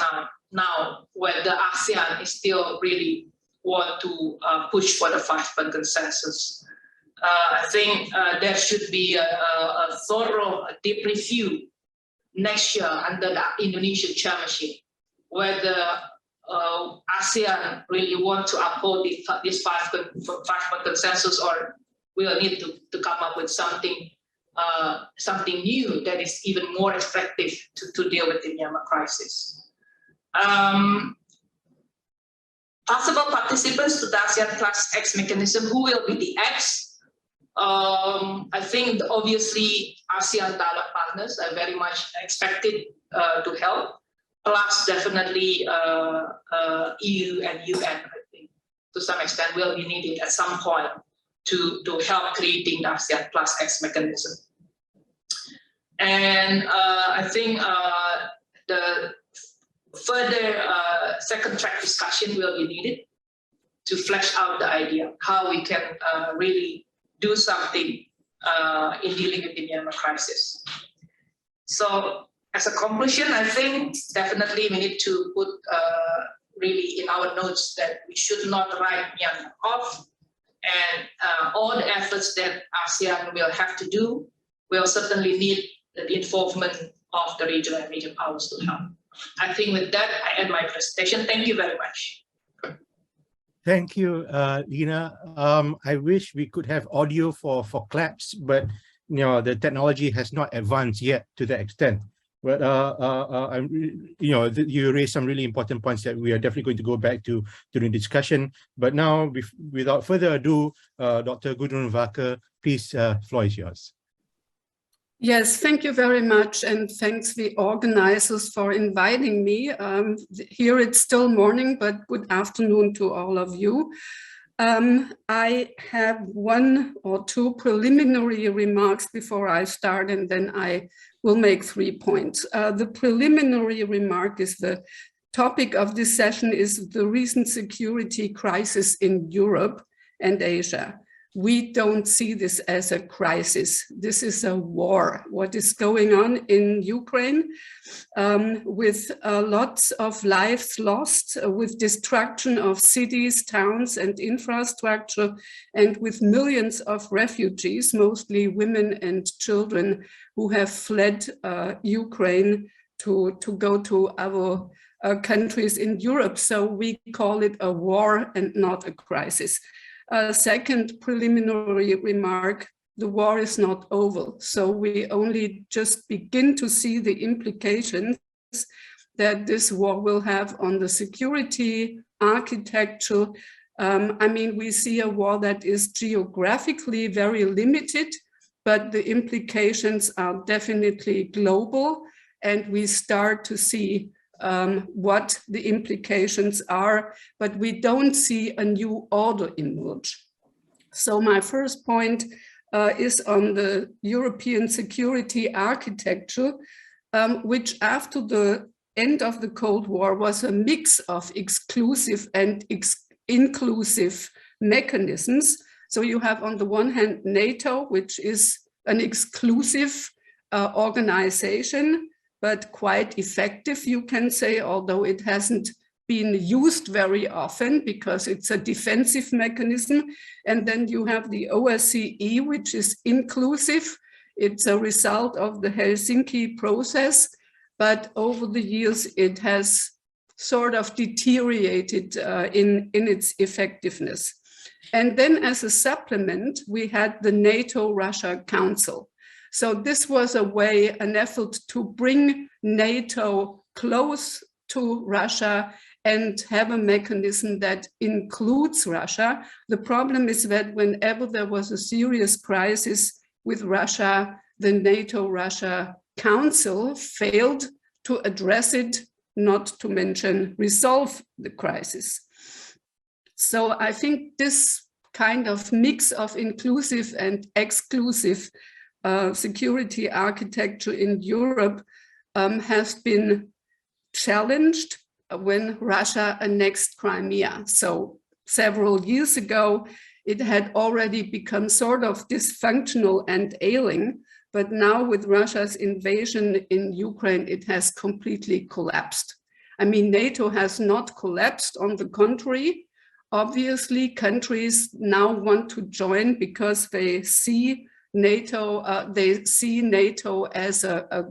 now whether ASEAN is still really want to push for the 5-point consensus. I think there should be a thorough, deep review next year under the Indonesian chairmanship, whether ASEAN really want to uphold this 5-point consensus, or we'll need to come up with something new that is even more effective to deal with the Myanmar crisis. Possible participants to the ASEAN Plus X mechanism, who will be the X? I think obviously ASEAN dialogue partners are very much expected to help, plus definitely EU and UN, I think, to some extent will be needed at some point to help creating the ASEAN Plus X mechanism. And I think the further second track discussion will be needed to flesh out the idea how we can really do something in dealing with the Myanmar crisis. So as a conclusion, I think definitely we need to put really in our notes that we should not write Myanmar off, and all the efforts that ASEAN will have to do will certainly need the involvement of the regional and major powers to help. I think with that, I end my presentation. Thank you very much. Thank you, Lina. I wish we could have audio for claps, but the technology has not advanced yet to that extent. But you raised some really important points that we are definitely going to go back to during discussion. But now, without further ado, Dr. Gudrun Wacker, please, floor is yours. Yes, thank you very much, and thanks the organizers for inviting me. Here it's still morning, but good afternoon to all of you. I have 1 or 2 preliminary remarks before I start, and then I will make 3 points. The preliminary remark is the topic of this session is the recent security crisis in Europe and Asia. We don't see this as a crisis. This is a war. What is going on in Ukraine with lots of lives lost, with destruction of cities, towns, and infrastructure, and with millions of refugees, mostly women and children, who have fled Ukraine to go to our countries in Europe. So we call it a war and not a crisis. Second preliminary remark, the war is not over. So we only just begin to see the implications that this war will have on the security architecture. I mean, we see a war that is geographically very limited, but the implications are definitely global, and we start to see what the implications are, but we don't see a new order emerge. So my first point is on the European security architecture, which after the end of the Cold War was a mix of exclusive and inclusive mechanisms. So you have on the one hand NATO, which is an exclusive organization, but quite effective, you can say, although it hasn't been used very often because it's a defensive mechanism. And then you have the OSCE, which is inclusive. It's a result of the Helsinki process, but over the years it has sort of deteriorated in its effectiveness. And then as a supplement, we had the NATO-Russia Council. So this was a way, an effort to bring NATO close to Russia and have a mechanism that includes Russia. The problem is that whenever there was a serious crisis with Russia, the NATO-Russia Council failed to address it, not to mention resolve the crisis. So I think this kind of mix of inclusive and exclusive security architecture in Europe has been challenged when Russia annexed Crimea. So several years ago, it had already become sort of dysfunctional and ailing, but now with Russia's invasion in Ukraine, it has completely collapsed. I mean, NATO has not collapsed, on the contrary. Obviously, countries now want to join because they see NATO, they see NATO as a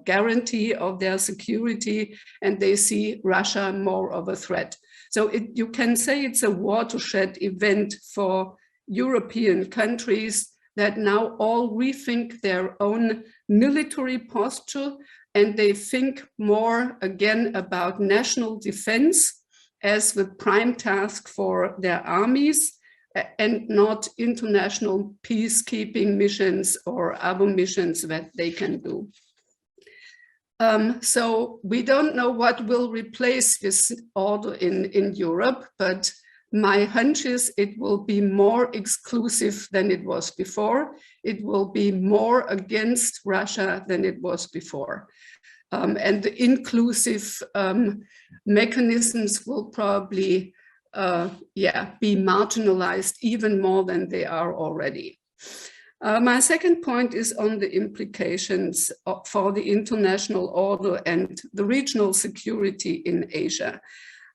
guarantee of their security, and they see Russia more of a threat. So you can say it's a watershed event for European countries that now all rethink their own military posture, and they think more again about national defense as the prime task for their armies, and not international peacekeeping missions or other missions that they can do. So we don't know what will replace this order in Europe, but my hunch is it will be more exclusive than it was before. It will be more against Russia than it was before. And the inclusive mechanisms will probably be marginalized even more than they are already. My second point is on the implications for the international order and the regional security in Asia.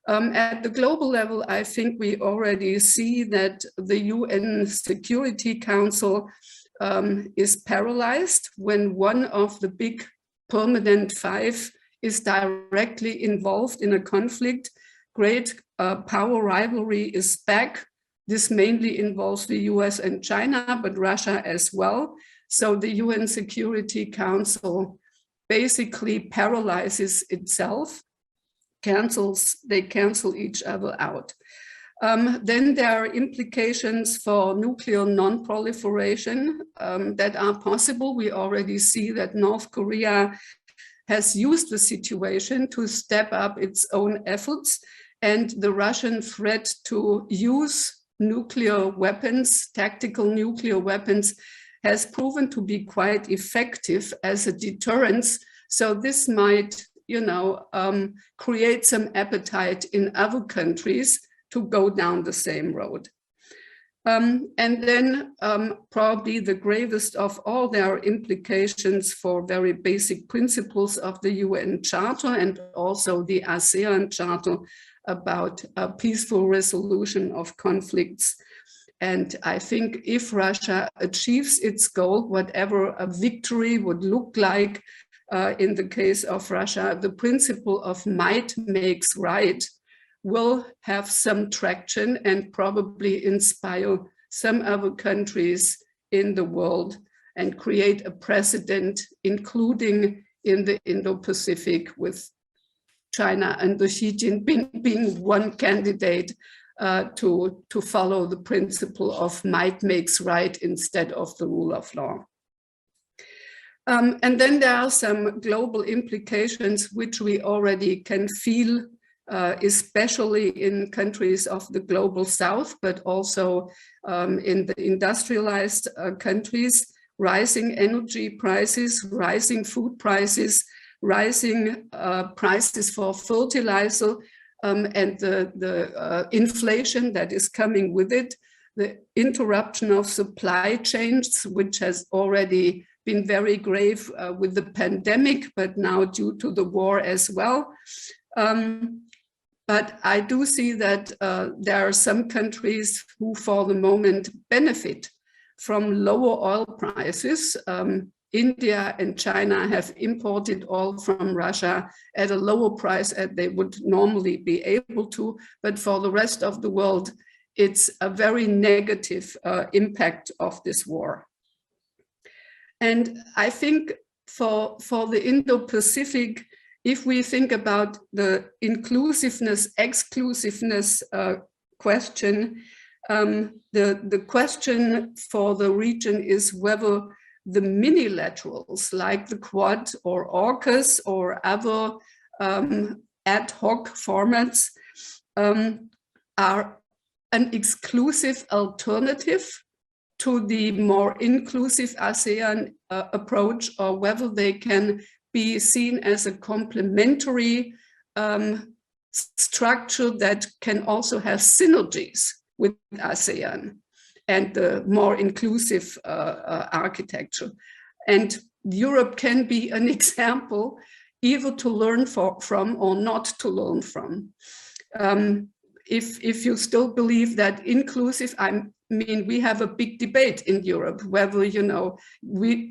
At the global level, I think we already see that the UN Security Council is paralyzed when one of the big permanent five is directly involved in a conflict. Great power rivalry is back. This mainly involves the US and China, but Russia as well. So the UN Security Council basically paralyzes itself, they cancel each other out. Then there are implications for nuclear non-proliferation that are possible. We already see that North Korea has used the situation to step up its own efforts, and the Russian threat to use nuclear weapons, tactical nuclear weapons, has proven to be quite effective as a deterrence. So this might, create some appetite in other countries to go down the same road. And then probably the gravest of all, there are implications for very basic principles of the UN Charter and also the ASEAN Charter about a peaceful resolution of conflicts. And I think if Russia achieves its goal, whatever a victory would look like in the case of Russia, the principle of might makes right will have some traction and probably inspire some other countries in the world and create a precedent, including in the Indo-Pacific, with China and the Xi Jinping being one candidate to follow the principle of might makes right instead of the rule of law. And then there are some global implications which we already can feel, especially in countries of the global south, but also in the industrialized countries: rising energy prices, rising food prices, rising prices for fertilizer, and the inflation that is coming with it, the interruption of supply chains, which has already been very grave with the pandemic, but now due to the war as well. But I do see that there are some countries who for the moment benefit from lower oil prices. India and China have imported oil from Russia at a lower price than they would normally be able to, but for the rest of the world, it's a very negative impact of this war. And I think for the Indo-Pacific, if we think about the inclusiveness, exclusiveness question, the question for the region is whether the minilaterals like the Quad or AUKUS or other ad hoc formats are an exclusive alternative to the more inclusive ASEAN approach, or whether they can be seen as a complementary structure that can also have synergies with ASEAN and the more inclusive architecture. And Europe can be an example either to learn from or not to learn from. if you still believe that inclusive, I mean, we have a big debate in Europe whether, you know,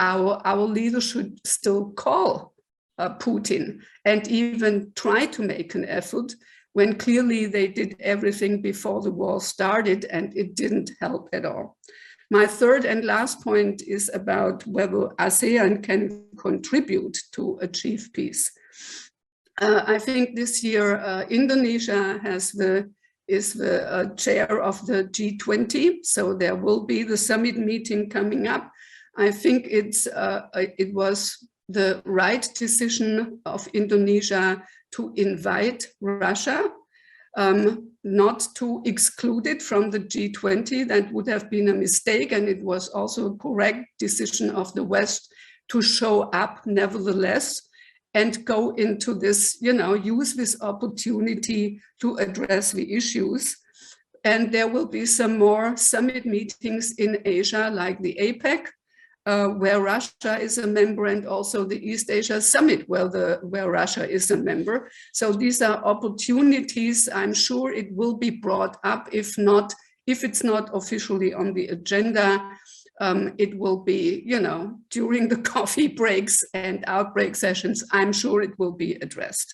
our leaders should still call Putin and even try to make an effort when clearly they did everything before the war started and it didn't help at all. My third and last point is about whether ASEAN can contribute to achieve peace. I think this year Indonesia is the chair of the G20, so there will be the summit meeting coming up. I think it was the right decision of Indonesia to invite Russia, not to exclude it from the G20. That would have been a mistake, and it was also a correct decision of the West to show up nevertheless and go into this, you know, use this opportunity to address the issues. And there will be some more summit meetings in Asia, like the APEC, where Russia is a member, and also the East Asia Summit, where Russia is a member. So these are opportunities. I'm sure it will be brought up. If it's not officially on the agenda, it will be, you know, during the coffee breaks and outbreak sessions, I'm sure it will be addressed.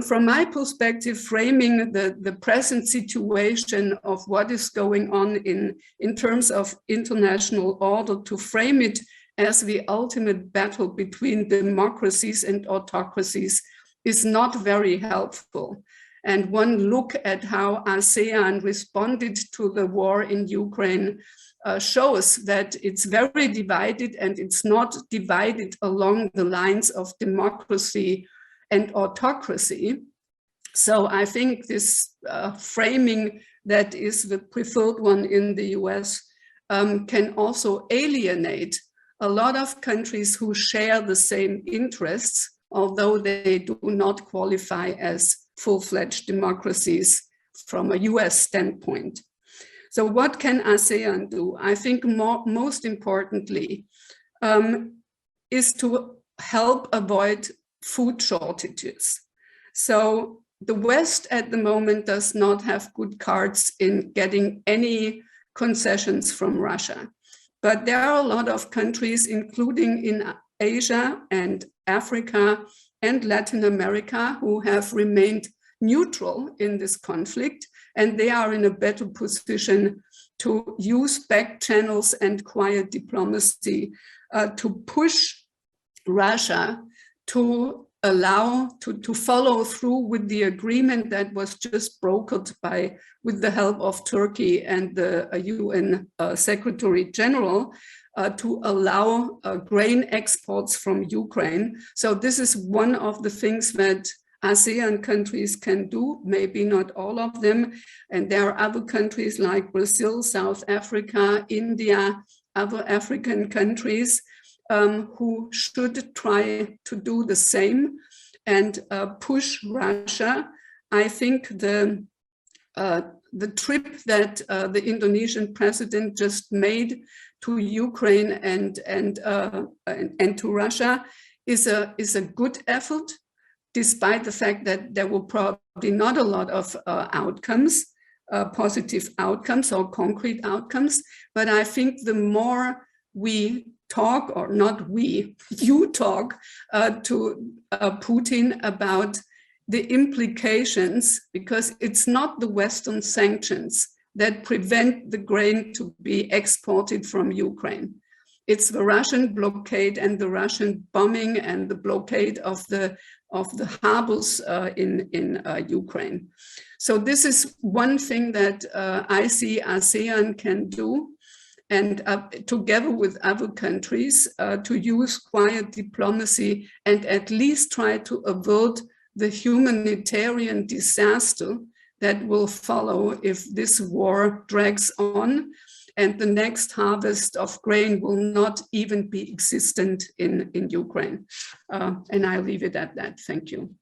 From my perspective, framing the present situation of what is going on in terms of international order, to frame it as the ultimate battle between democracies and autocracies is not very helpful. And one look at how ASEAN responded to the war in Ukraine shows that it's very divided, and it's not divided along the lines of democracy and autocracy. So I think this framing that is the preferred one in the US can also alienate a lot of countries who share the same interests, although they do not qualify as full-fledged democracies from a US standpoint. So what can ASEAN do? I think most importantly is to help avoid food shortages. So the West at the moment does not have good cards in getting any concessions from Russia. But there are a lot of countries, including in Asia and Africa and Latin America, who have remained neutral in this conflict, and they are in a better position to use back channels and quiet diplomacy to push Russia to allow to follow through with the agreement that was just brokered with the help of Turkey and the UN Secretary General to allow grain exports from Ukraine. So this is one of the things that ASEAN countries can do, maybe not all of them. And there are other countries like Brazil, South Africa, India, other African countries who should try to do the same and push Russia. I think the trip that the Indonesian president just made to Ukraine and to Russia is a good effort, despite the fact that there will probably not a lot of outcomes, positive outcomes or concrete outcomes. But I think the more we talk, or not we, you talk to Putin about the implications, because it's not the Western sanctions that prevent the grain to be exported from Ukraine. It's the Russian blockade and the Russian bombing and the blockade of the harbors in Ukraine. So this is one thing that I see ASEAN can do, and together with other countries to use quiet diplomacy and at least try to avert the humanitarian disaster that will follow if this war drags on and the next harvest of grain will not even be existent in Ukraine. And I'll leave it at that. Thank you.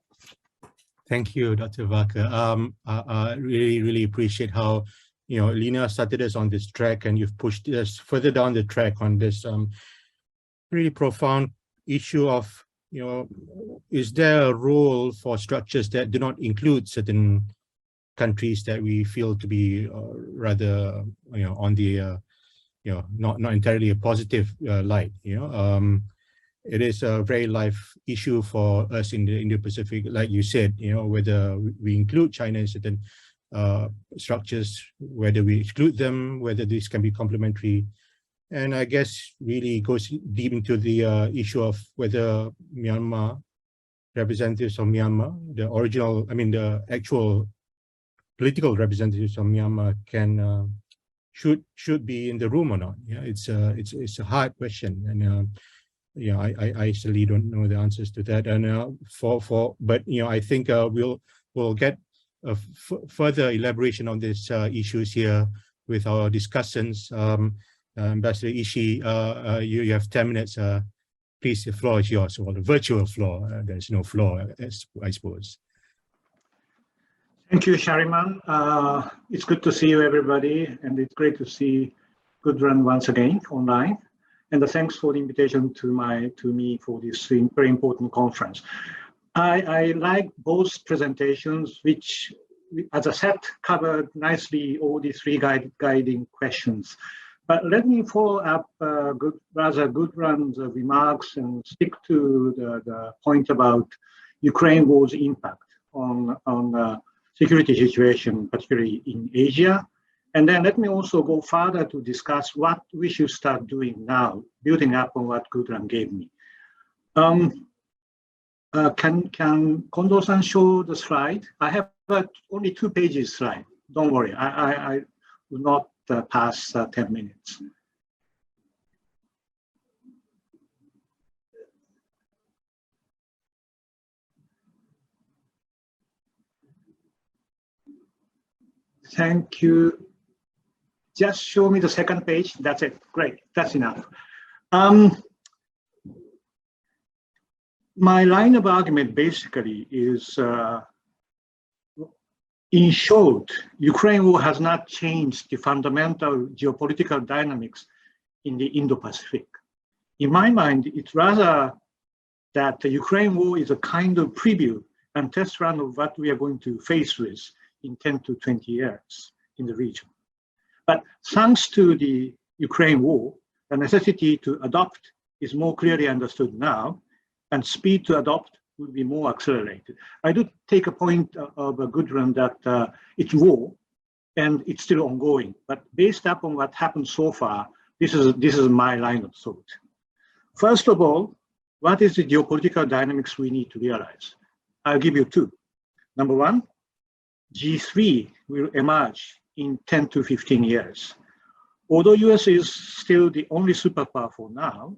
Thank you, Dr. Wacker. I really appreciate how, you know, Lina started us on this track, and you've pushed us further down the track on this really profound issue of, you know, is there a role for structures that do not include certain countries that we feel to be rather, on the, not entirely a positive light. It is a very live issue for us in the Indo-Pacific, like you said, whether we include China in certain structures, whether we exclude them, whether this can be complementary. And I guess really goes deep into the issue of whether Myanmar, representatives of Myanmar, the actual political representatives of Myanmar can, should be in the room or not. It's a hard question. And I actually don't know the answers to that. And but I think we'll get a further elaboration on these issues here with our discussants. Ambassador Ishii, you have 10 minutes. Please, the floor is yours. Well, the virtual floor. There's no floor, I suppose. Thank you, Shariman. It's good to see you, everybody, and it's great to see Gudrun once again online. And thanks for the invitation to me for this very important conference. I like both presentations, which, as I said, covered nicely all the three guiding questions. But let me follow up Gudrun's remarks and stick to the point about Ukraine war's impact on security situation, particularly in Asia. And then let me also go further to discuss what we should start doing now, building up on what Gudrun gave me. Can Kondo-san show the slide? I have only 2 pages slide. Don't worry, I will not pass 10 minutes. Thank you. Just show me the second page. That's it. Great. That's enough. My line of argument basically is, in short, Ukraine war has not changed the fundamental geopolitical dynamics in the Indo-Pacific. In my mind, it's rather that the Ukraine war is a kind of preview and test run of what we are going to face with in 10 to 20 years in the region. But thanks to the Ukraine war, the necessity to adopt is more clearly understood now, and speed to adopt will be more accelerated. I do take a point of Gudrun that it's war and it's still ongoing, but based upon what happened so far, this is my line of thought. First of all, what is the geopolitical dynamics we need to realize? I'll give you 2. Number 1, G3 will emerge in 10 to 15 years. Although US is still the only superpower for now,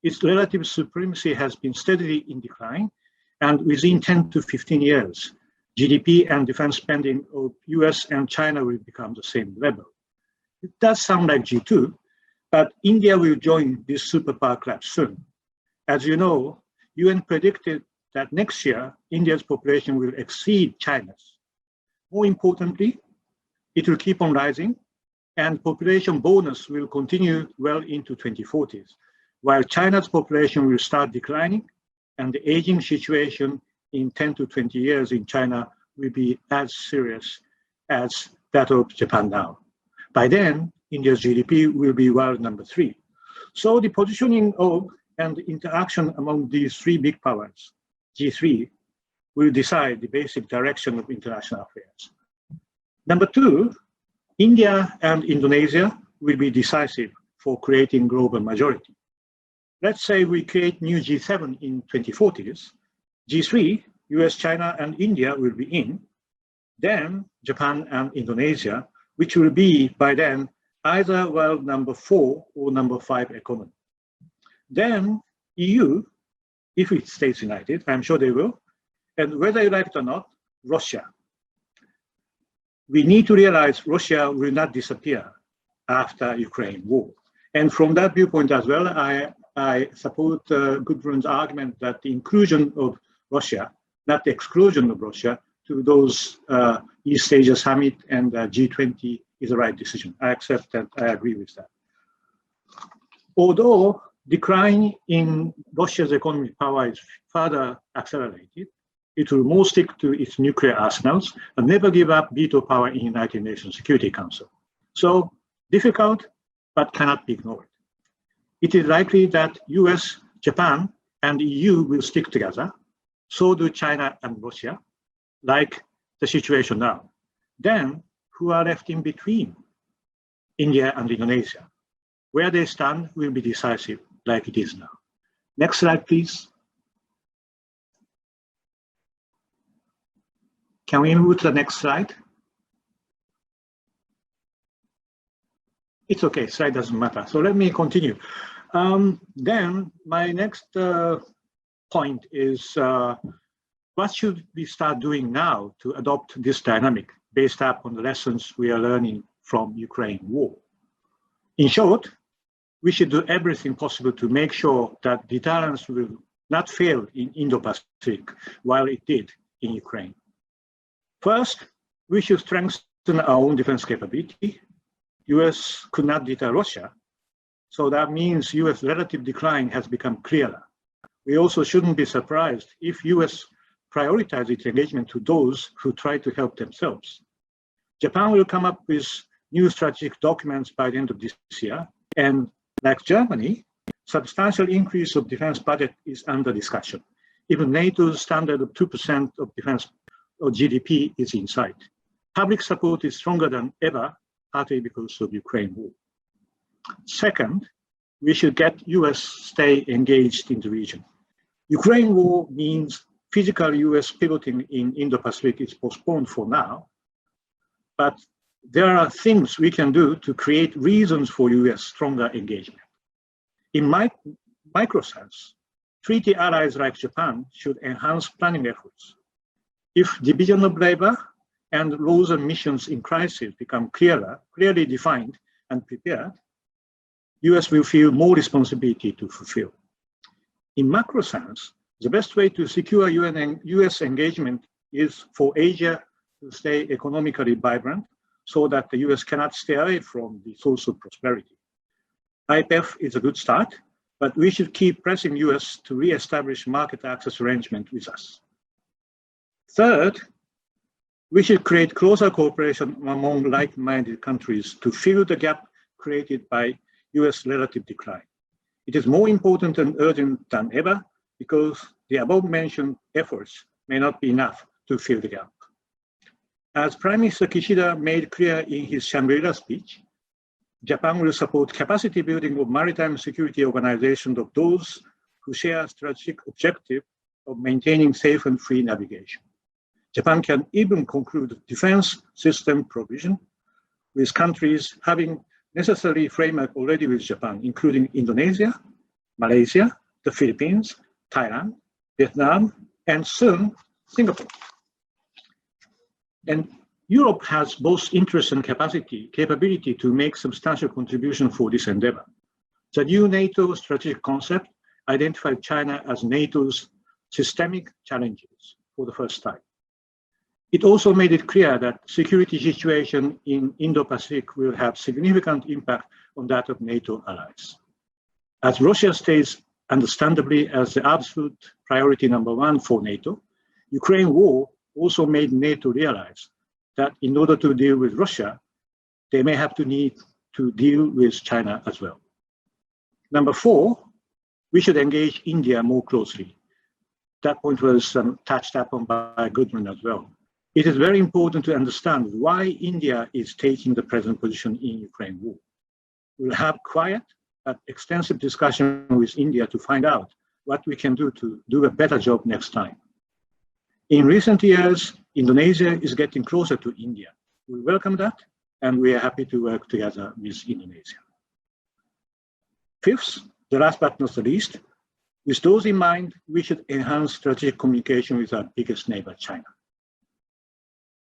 its relative supremacy has been steadily in decline, and within 10 to 15 years, GDP and defense spending of US and China will become the same level. It does sound like G2, but India will join this superpower club soon. As you know, UN predicted that next year, India's population will exceed China's. More importantly, it will keep on rising, and population bonus will continue well into 2040s, while China's population will start declining, and the aging situation in 10 to 20 years in China will be as serious as that of Japan now. By then, India's GDP will be world number 3. So the positioning of and interaction among these 3 big powers, G3, will decide the basic direction of international affairs. Number 2, India and Indonesia will be decisive for creating global majority. Let's say we create new G7 in 2040s, G3, US, China, and India will be in, then Japan and Indonesia, which will be by then either world number 4 or number 5 economy. Then EU, if it stays united, I'm sure they will, and whether you like it or not, Russia. We need to realize Russia will not disappear after Ukraine war. And from that viewpoint as well, I support Gudrun's argument that the inclusion of Russia, not the exclusion of Russia, to those East Asia Summit and G20 is the right decision. I accept that, I agree with that. Although decline in Russia's economic power is further accelerated, It will more stick to its nuclear arsenals and never give up veto power in United Nations Security Council. So difficult, but cannot be ignored. It is likely that US, Japan, and EU will stick together. So do China and Russia, like the situation now. Then, who are left in between? India and Indonesia. Where they stand will be decisive, like it is now. Next slide, please. Can we move to the next slide? It's okay, slide doesn't matter. So let me continue. Then my next point is what should we start doing now to adopt this dynamic based upon the lessons we are learning from Ukraine war? In short, we should do everything possible to make sure that deterrence will not fail in Indo-Pacific while it did in Ukraine. First, we should strengthen our own defense capability. US could not deter Russia, so that means US relative decline has become clearer. We also shouldn't be surprised if US prioritize its engagement to those who try to help themselves. Japan will come up with new strategic documents by the end of this year, and like Germany, substantial increase of defense budget is under discussion. Even NATO's standard of 2% of defense or GDP is in sight. Public support is stronger than ever, partly because of Ukraine war. Second, we should get US stay engaged in the region. Ukraine war means physical US pivoting in Indo-Pacific is postponed for now, but there are things we can do to create reasons for US stronger engagement. In micro sense, treaty allies like Japan should enhance planning efforts. If division of labor and roles and missions in crisis become clearly defined and prepared, US will feel more responsibility to fulfill. In macro sense, the best way to secure US engagement is for Asia to stay economically vibrant so that the US cannot stay away from the source of prosperity. IPEF is a good start, but we should keep pressing US to re-establish market access arrangement with us. Third, we should create closer cooperation among like-minded countries to fill the gap created by US relative decline. It is more important and urgent than ever because the above-mentioned efforts may not be enough to fill the gap. As Prime Minister Kishida made clear in his Shangri-La speech, Japan will support capacity building of maritime security organizations of those who share strategic objective of maintaining safe and free navigation. Japan can even conclude defense system provision with countries having necessary framework already with Japan, including Indonesia, Malaysia, the Philippines, Thailand, Vietnam, and soon Singapore. And Europe has both interest and capability to make substantial contribution for this endeavor. The new NATO strategic concept identified China as NATO's systemic challenges for the first time. It also made it clear that security situation in Indo-Pacific will have significant impact on that of NATO allies. As Russia stays understandably as the absolute priority #1 for NATO, Ukraine war also made NATO realize that in order to deal with Russia, they may have to need to deal with China as well. #4, we should engage India more closely. That point was touched upon by Goodman as well. It is very important to understand why India is taking the present position in Ukraine war. We'll have quiet but extensive discussion with India to find out what we can do to do a better job next time. In recent years, Indonesia is getting closer to India. We welcome that, and we are happy to work together with Indonesia. Fifth, the last but not the least, with those in mind, we should enhance strategic communication with our biggest neighbor, China,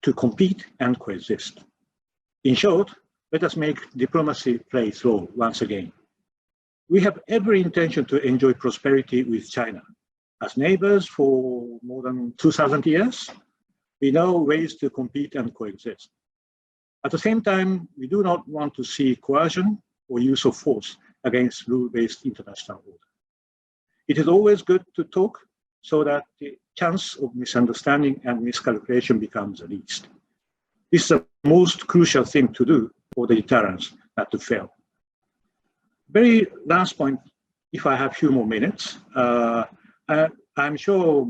to compete and coexist. In short, let us make diplomacy play its role once again. We have every intention to enjoy prosperity with China. As neighbors for more than 2,000 years, we know ways to compete and coexist. At the same time, we do not want to see coercion or use of force against rule-based international order. It is always good to talk, so that the chance of misunderstanding and miscalculation becomes the least. This is the most crucial thing to do for the deterrence not to fail. Very last point, if I have a few more minutes, I'm sure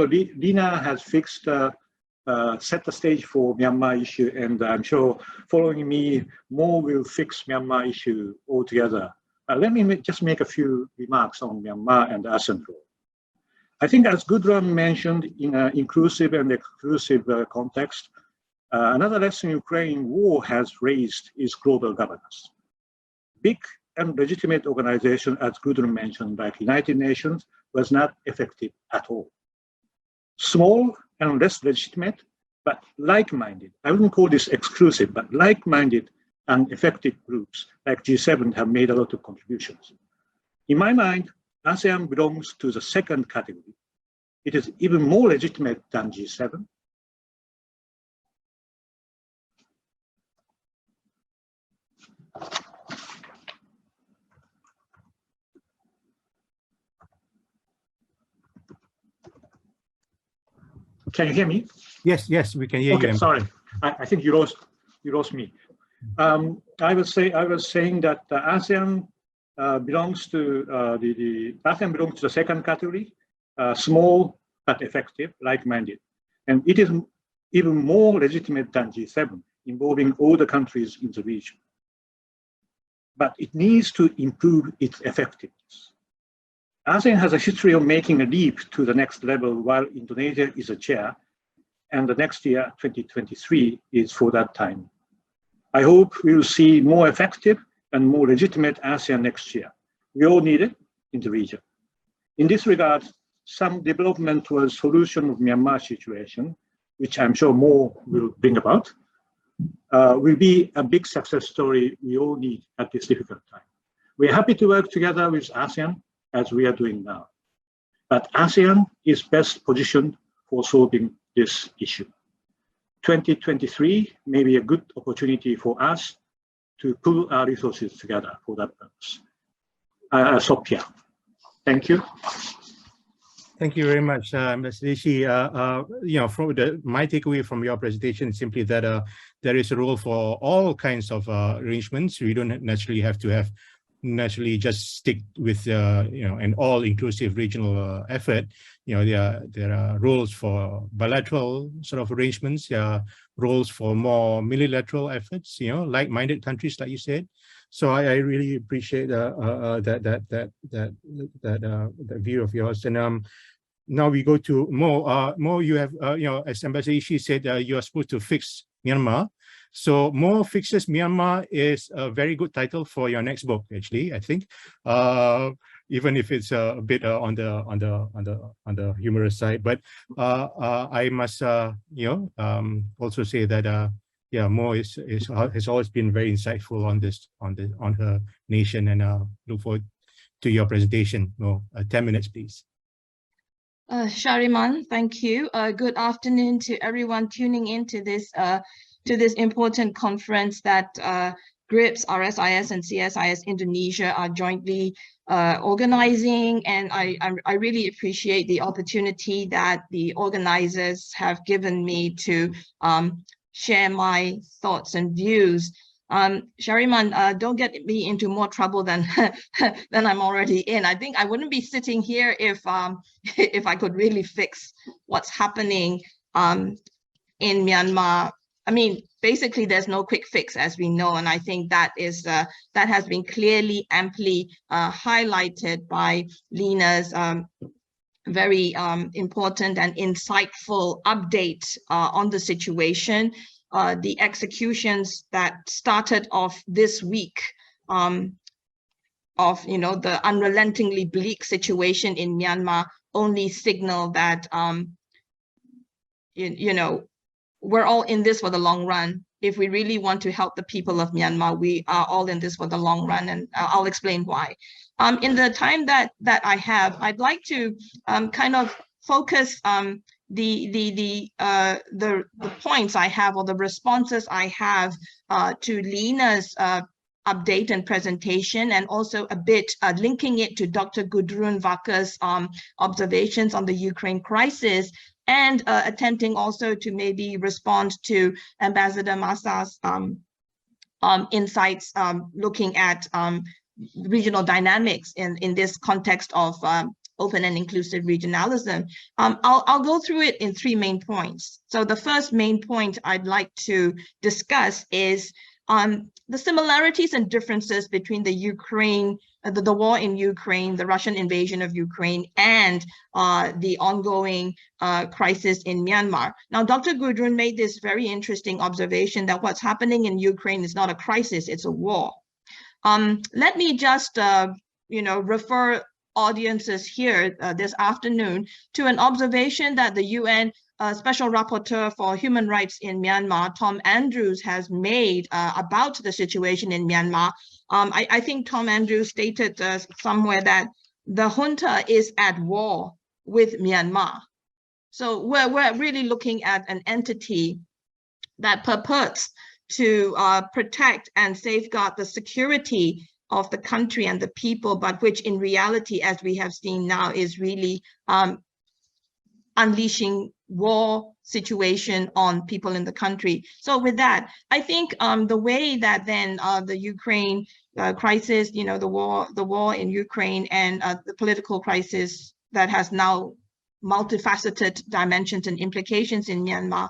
Lina has fixed, set the stage for Myanmar issue, and I'm sure following me, more will fix Myanmar issue altogether. Let me just make a few remarks on Myanmar and ASEAN role. I think, as Gudrun mentioned, in an inclusive and exclusive context, another lesson Ukraine war has raised is global governance. Big and legitimate organization, as Gudrun mentioned, like United Nations, was not effective at all. Small and less legitimate, but like-minded, I wouldn't call this exclusive, but like-minded and effective groups like G7 have made a lot of contributions. In my mind, ASEAN belongs to the second category. It is even more legitimate than G7. Can you hear me? Yes, we can hear you. Okay, sorry. I think you lost me. I was saying that ASEAN belongs to ASEAN belongs to the second category, small but effective, like-minded, and it is even more legitimate than G7, involving all the countries in the region. But it needs to improve its effectiveness. ASEAN has a history of making a leap to the next level while Indonesia is a chair, and the next year, 2023, is for that time. I hope we will see more effective and more legitimate ASEAN next year. We all need it in the region. In this regard, some development towards solution of Myanmar situation, which I'm sure more will bring about, will be a big success story we all need at this difficult time. We're happy to work together with ASEAN as we are doing now. But ASEAN is best positioned for solving this issue. 2023 may be a good opportunity for us to pool our resources together for that purpose. I'll stop here. Thank you. Thank you very much, Mr. Rishi. From my takeaway from your presentation is simply that there is a role for all kinds of arrangements. We don't necessarily have to have just stick with an all-inclusive regional effort. There are roles for bilateral sort of arrangements. There are roles for more multilateral efforts. Like-minded countries, like you said. So I really appreciate that view of yours. And now we go to Mo. You have as Ambassador Ishii said, you are supposed to fix Myanmar. So Mo Fixes Myanmar is a very good title for your next book, actually, I think. Even if it's a bit on the humorous side, but I must also say that Mo has always been very insightful on her nation, and look forward to your presentation. Mo, 10 minutes, please. Shariman, thank you. Good afternoon to everyone tuning into this important conference that GRIPS, RSIS, and CSIS Indonesia are jointly organizing, and I really appreciate the opportunity that the organizers have given me to share my thoughts and views. Shariman, don't get me into more trouble than I'm already in. I think I wouldn't be sitting here if I could really fix what's happening in Myanmar. I mean, basically, there's no quick fix, as we know, and I think that has been clearly, amply highlighted by Lina's very important and insightful update on the situation. The executions that started off this week of the unrelentingly bleak situation in Myanmar only signal that we're all in this for the long run. If we really want to help the people of Myanmar, we are all in this for the long run, and I'll explain why. In the time that I have, I'd like to kind of focus the points I have, or the responses I have to Lina's update and presentation, and also a bit linking it to Dr. Gudrun Wacker's observations on the Ukraine crisis, and attempting also to maybe respond to Ambassador Masa's insights looking at regional dynamics in this context of open and inclusive regionalism. I'll go through it in 3 main points. So the first main point I'd like to discuss is the similarities and differences between the Ukraine, the war in Ukraine, the Russian invasion of Ukraine, and the ongoing crisis in Myanmar. Now, Dr. Gudrun made this very interesting observation that what's happening in Ukraine is not a crisis, it's a war. Let me just, refer audiences here this afternoon to an observation that the UN Special Rapporteur for Human Rights in Myanmar, Tom Andrews, has made about the situation in Myanmar. I think Tom Andrews stated somewhere that the junta is at war with Myanmar. So we're really looking at an entity that purports to protect and safeguard the security of the country and the people, but which in reality, as we have seen now, is really unleashing war situation on people in the country. So with that, I think the way that then the Ukraine crisis, the war in Ukraine, and the political crisis that has now multifaceted dimensions and implications in Myanmar,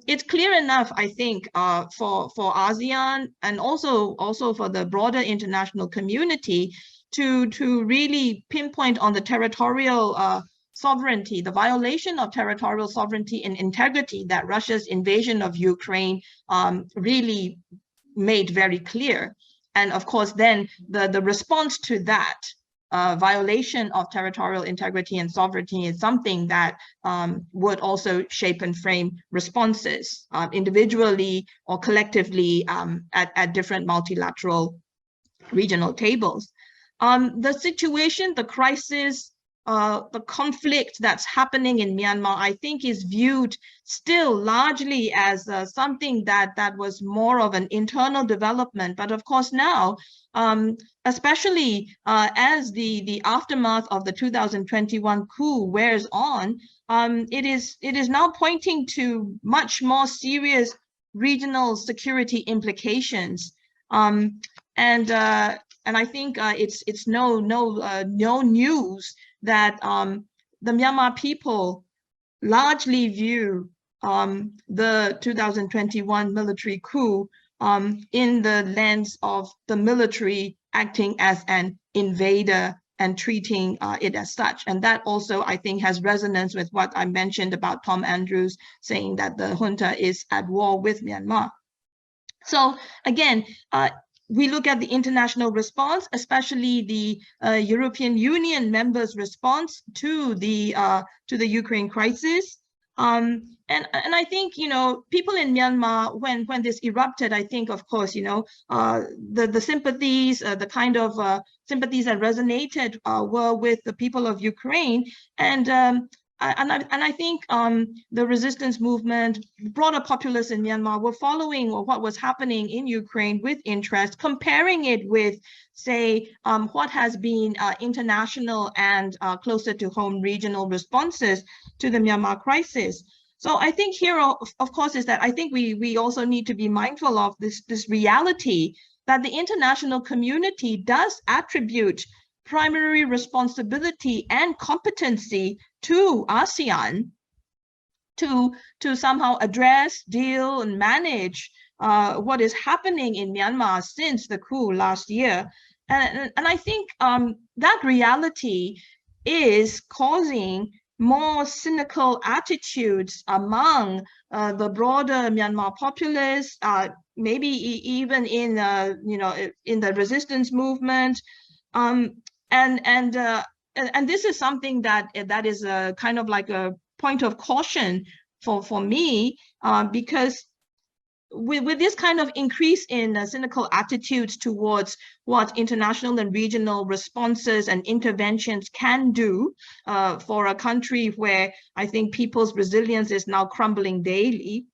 it's clear enough, I think, for ASEAN and also for the broader international community to really pinpoint on the territorial sovereignty, the violation of territorial sovereignty and integrity that Russia's invasion of Ukraine really made very clear. And of course, then the response to that violation of territorial integrity and sovereignty is something that would also shape and frame responses individually or collectively at different multilateral regional tables. The situation, the crisis, the conflict that's happening in Myanmar, I think, is viewed still largely as something that was more of an internal development. But of course now, especially as the aftermath of the 2021 coup wears on, it is now pointing to much more serious regional security implications. And I think it's no news that the Myanmar people largely view the 2021 military coup in the lens of the military acting as an invader and treating it as such. And that also, I think, has resonance with what I mentioned about Tom Andrews saying that the junta is at war with Myanmar. So again, we look at the international response, especially the European Union members' response to the Ukraine crisis. And I think, people in Myanmar, when this erupted, I think, of course, the sympathies, the kind of sympathies that resonated were with the people of Ukraine. And I think the resistance movement, broader populists in Myanmar were following what was happening in Ukraine with interest, comparing it with, say, what has been international and closer to home regional responses to the Myanmar crisis. So I think here, of course, is that I think we also need to be mindful of this reality that the international community does attribute primary responsibility and competency to ASEAN to somehow address, deal, and manage what is happening in Myanmar since the coup last year. And I think that reality is causing more cynical attitudes among the broader Myanmar populace, maybe even in the resistance movement. And this is something that is a kind of like a point of caution for me, because with this kind of increase in cynical attitudes towards what international and regional responses and interventions can do for a country where I think people's resilience is now crumbling daily,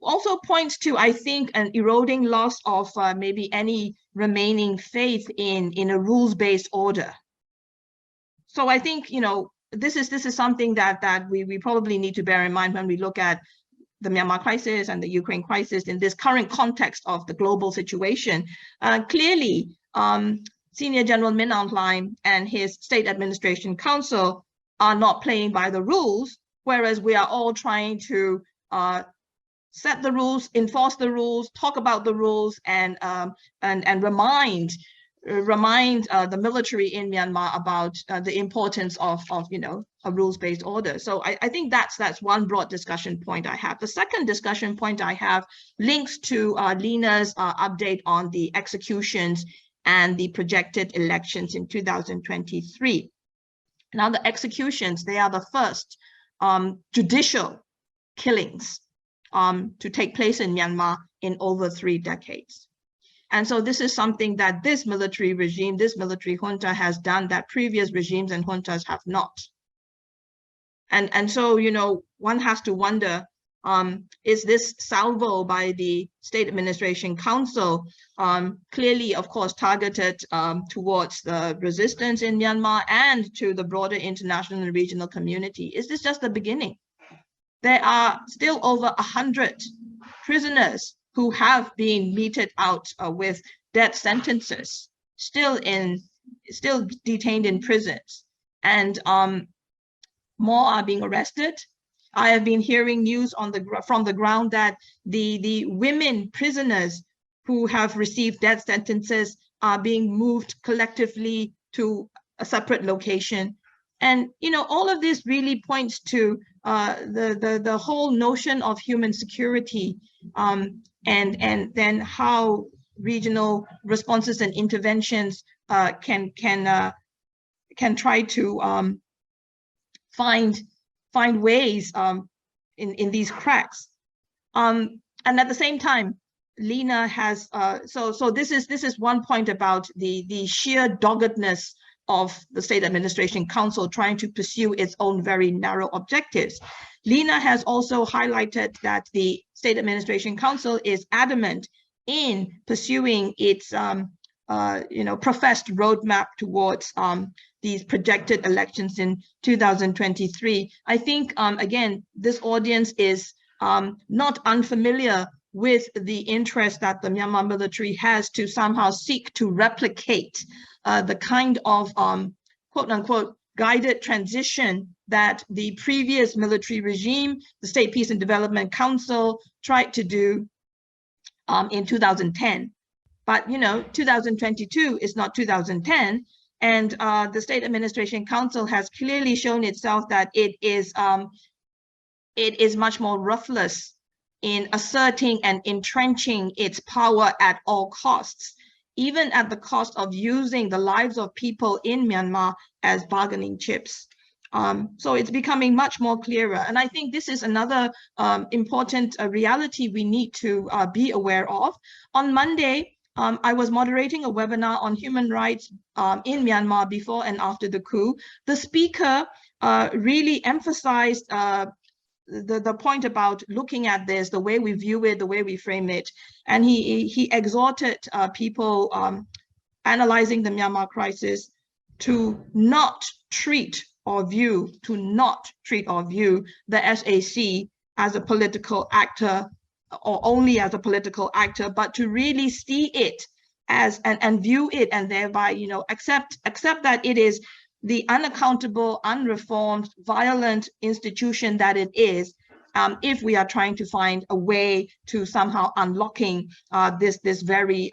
also points to, I think, an eroding loss of maybe any remaining faith in a rules-based order. So I think, you know, this is something that we probably need to bear in mind when we look at the Myanmar crisis and the Ukraine crisis in this current context of the global situation. Clearly, Senior General Min Aung Hlaing and his State Administration Council are not playing by the rules, whereas we are all trying to set the rules, enforce the rules, talk about the rules, and remind the military in Myanmar about the importance of you know, a rules-based order. So I think that's one broad discussion point I have. The second discussion point I have links to Lena's update on the executions and the projected elections in 2023. Now the executions, they are the first judicial killings to take place in Myanmar in over 3 decades. And so this is something that this military regime, this military junta has done that previous regimes and juntas have not. And so, you know, one has to wonder, is this salvo by the State Administration Council clearly, of course, targeted towards the resistance in Myanmar and to the broader international and regional community? Is this just the beginning? There are still over 100 prisoners who have been meted out with death sentences, still detained in prisons, and more are being arrested. I have been hearing news from the ground that the women prisoners who have received death sentences are being moved collectively to a separate location. And you know, all of this really points to the whole notion of human security, and then how regional responses and interventions can try to find ways in these cracks. And at the same time, Lena has so this is one point about the sheer doggedness of the State Administration Council trying to pursue its own very narrow objectives. Lena has also highlighted that the State Administration Council is adamant in pursuing its you know, professed roadmap towards these projected elections in 2023. I think, again, this audience is not unfamiliar with the interest that the Myanmar military has to somehow seek to replicate the kind of quote unquote guided transition that the previous military regime, the State Peace and Development Council, tried to do in 2010. But you know, 2022 is not 2010, and the State Administration Council has clearly shown itself that it is much more ruthless in asserting and entrenching its power at all costs, even at the cost of using the lives of people in Myanmar as bargaining chips. So it's becoming much more clearer. And I think this is another important reality we need to be aware of. On Monday, I was moderating a webinar on human rights in Myanmar before and after the coup. The speaker really emphasized the point about looking at this, the way we view it, the way we frame it. And he exhorted people analyzing the Myanmar crisis to not treat or view the SAC as a political actor or only as a political actor, but to really see it as and view it, and thereby, you know, accept that it is the unaccountable, unreformed, violent institution that it is, if we are trying to find a way to somehow unlocking this very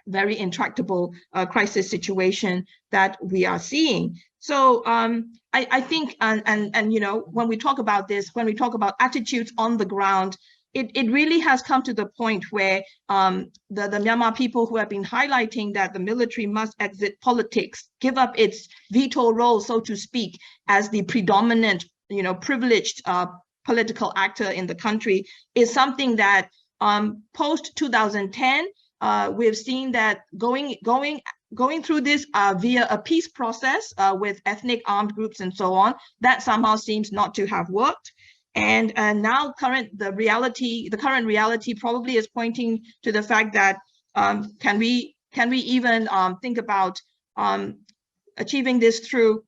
very intractable crisis situation that we are seeing. So I think, and you know, when we talk about this, when we talk about attitudes on the ground, it really has come to the point where the Myanmar people who have been highlighting that the military must exit politics, give up its veto role, so to speak, as the predominant, you know, privileged political actor in the country, is something that post 2010, we've seen that going through this via a peace process with ethnic armed groups and so on, that somehow seems not to have worked. And now the current reality probably is pointing to the fact that can we even think about achieving this through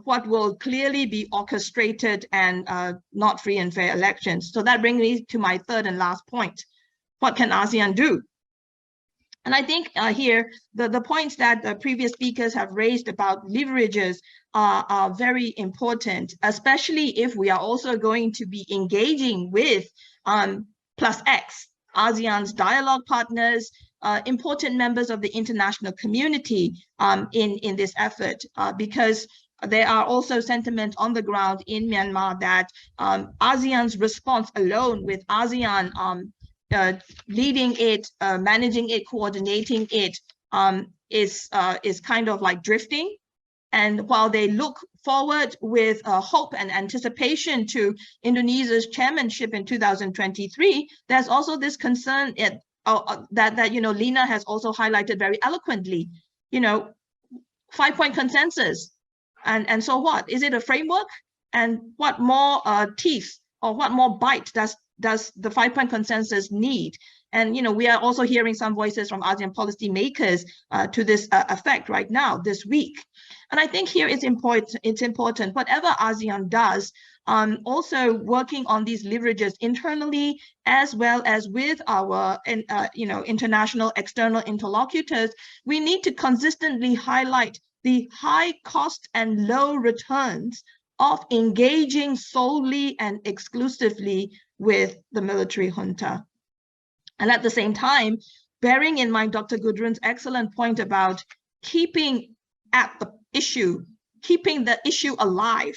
what will clearly be orchestrated and not free and fair elections. So that brings me to my third and last point. What can ASEAN do? And I think here, the points that the previous speakers have raised about leverages are very important, especially if we are also going to be engaging with plus X, ASEAN's dialogue partners, important members of the international community in this effort, because there are also sentiments on the ground in Myanmar that ASEAN's response alone, with ASEAN leading it, managing it, coordinating it, is kind of like drifting. And while they look forward with hope and anticipation to Indonesia's chairmanship in 2023, there's also this concern that Lena has also highlighted very eloquently. 5-point consensus, and so what? Is it a framework? And what more teeth or what more bite does the 5-point consensus need? And we are also hearing some voices from ASEAN policy makers to this effect right now, this week. And I think here it's important, whatever ASEAN does, also working on these leverages internally, as well as with our international external interlocutors, we need to consistently highlight the high cost and low returns of engaging solely and exclusively with the military junta. And at the same time, bearing in mind Dr. Gudrun's excellent point about keeping the issue alive,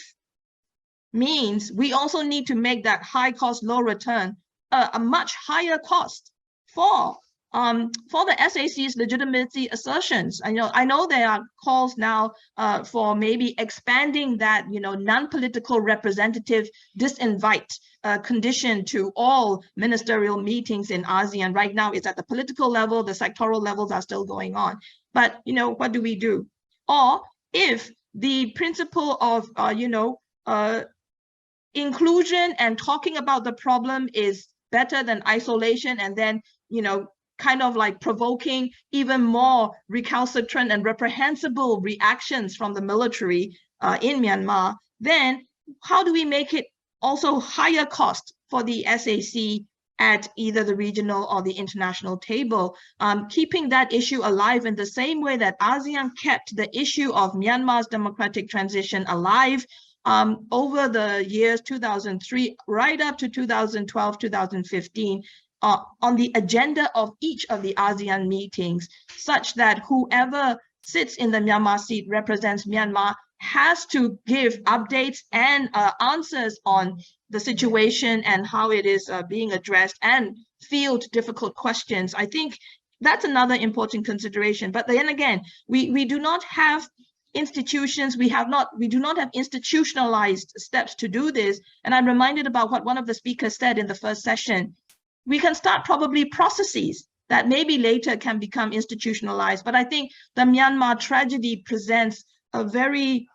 means we also need to make that high cost, low return a much higher cost for the SAC's legitimacy assertions. I know there are calls now for maybe expanding that non-political representative disinvite condition to all ministerial meetings in ASEAN. Right now it's at the political level, the sectoral levels are still going on. But what do we do? Or if the principle of inclusion and talking about the problem is better than isolation, and then kind of like provoking even more recalcitrant and reprehensible reactions from the military in Myanmar, then how do we make it also higher cost for the SAC at either the regional or the international table, keeping that issue alive in the same way that ASEAN kept the issue of Myanmar's democratic transition alive over the years 2003 right up to 2012, 2015, on the agenda of each of the ASEAN meetings, such that whoever sits in the Myanmar seat represents Myanmar has to give updates and answers on the situation and how it is being addressed, and field difficult questions. I think that's another important consideration. But then again, we do not have institutions, we do not have institutionalized steps to do this. And I'm reminded about what one of the speakers said in the first session. We can start probably processes that maybe later can become institutionalized. But I think the Myanmar tragedy presents a very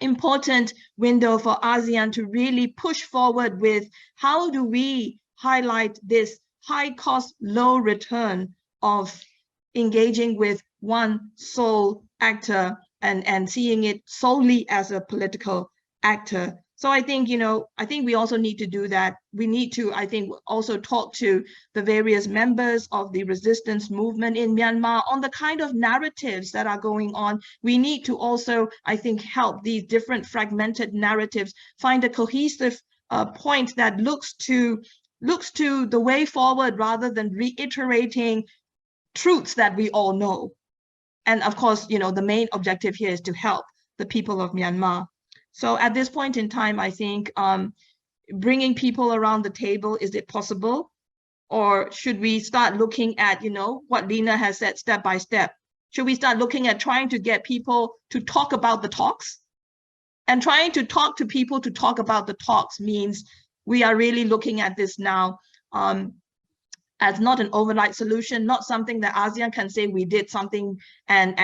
important window for ASEAN to really push forward with how do we highlight this high cost, low return of engaging with one sole actor and seeing it solely as a political actor. So I think, I think we also need to do that. We need to, I think, also talk to the various members of the resistance movement in Myanmar on the kind of narratives that are going on. We need to also, I think, help these different fragmented narratives find a cohesive point that looks to the way forward rather than reiterating truths that we all know. And of course, the main objective here is to help the people of Myanmar. So at this point in time, I think bringing people around the table, is it possible? Or should we start looking at, what Lena has said step by step? Should we start looking at trying to get people to talk about the talks? And trying to talk to people to talk about the talks means we are really looking at this now as not an overnight solution, not something that ASEAN can say we did something and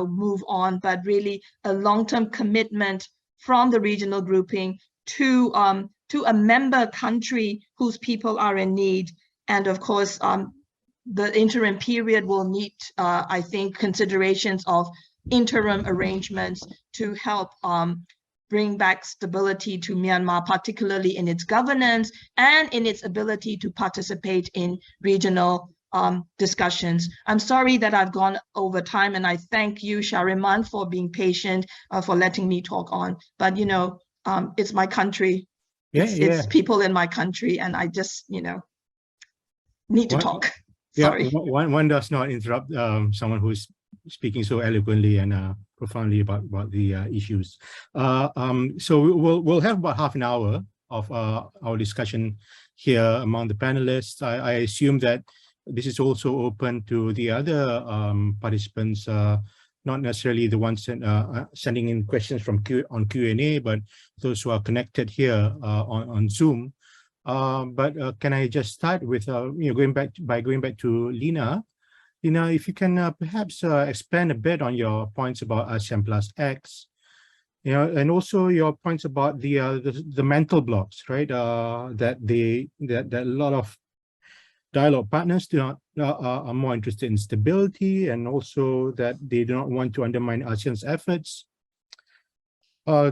move on, but really a long-term commitment from the regional grouping to to a member country whose people are in need. And of course, the interim period will need, I think, considerations of interim arrangements to help bring back stability to Myanmar, particularly in its governance and in its ability to participate in regional discussions. I'm sorry that I've gone over time, and I thank you, Shariman, for being patient, for letting me talk on. But, you know, it's my country. It's people in my country, and I just, you know, need to talk. Sorry. Yeah, one does not interrupt someone who's speaking so eloquently and profoundly about the issues. So we'll have about half an hour of our discussion here among the panelists. I assume that this is also open to the other participants, not necessarily the ones sending in questions from Q&A, but those who are connected here on Zoom. But can I just start with going back to Lina? Lina, if you can perhaps expand a bit on your points about ASEAN Plus X, you know, and also your points about the mental blocks, right? That a lot of dialogue partners are more interested in stability, and also that they do not want to undermine ASEAN's efforts.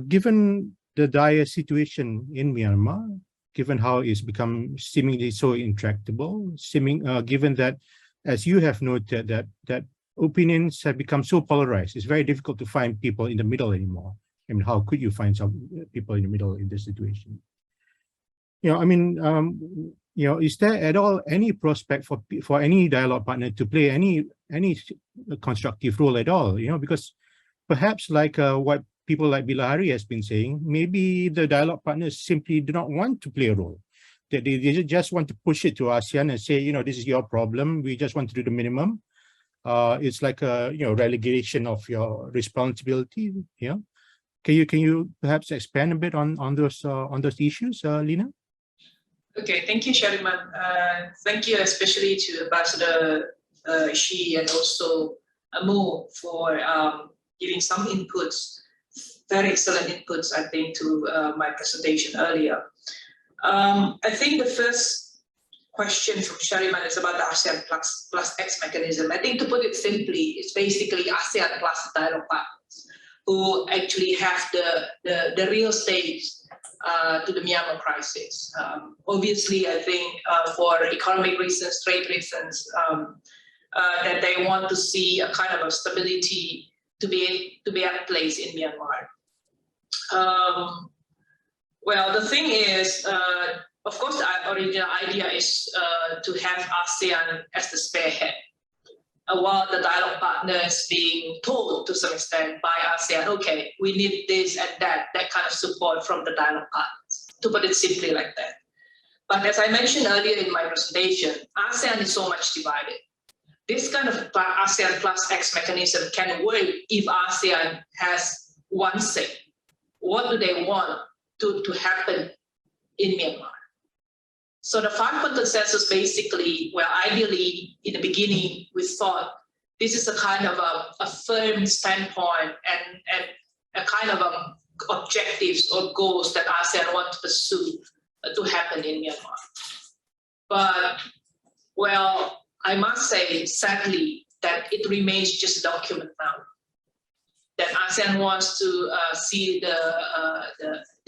Given the dire situation in Myanmar, given how it's become seemingly so intractable, given that, as you have noted, that opinions have become so polarized, it's very difficult to find people in the middle anymore. I mean, how could you find some people in the middle in this situation? You know, I mean, you know, is there at all any prospect for any dialogue partner to play any constructive role at all? You know, because perhaps like what people like Bilahari has been saying, maybe the dialogue partners simply do not want to play a role. That they just want to push it to ASEAN and say, you know, this is your problem. We just want to do the minimum. It's like a, you know, relegation of your responsibility. You know, can you perhaps expand a bit on those issues, Lina? Okay, thank you, Shariman. Thank you especially to Ambassador Shi and also Amu for giving some inputs, very excellent inputs, I think, to my presentation earlier. I think the first question from Shariman is about the ASEAN plus X mechanism. I think, to put it simply, it's basically ASEAN plus dialogue partners who actually have the real stakes to the Myanmar crisis. Obviously, I think for economic reasons, trade reasons, that they want to see a kind of a stability to be at place in Myanmar. Well, the thing is, of course, the original idea is to have ASEAN as the spearhead, while the dialogue partners being told to some extent by ASEAN, okay, we need this and that kind of support from the dialogue partners, to put it simply like that. But as I mentioned earlier in my presentation, ASEAN is so much divided. This kind of ASEAN plus X mechanism can work if ASEAN has one say. What do they want to happen in Myanmar? So the 5-point consensus basically, well, ideally in the beginning, we thought this is a kind of a firm standpoint and a kind of objectives or goals that ASEAN want to pursue to happen in Myanmar. But, well, I must say, sadly, that it remains just a document now. That ASEAN wants to see the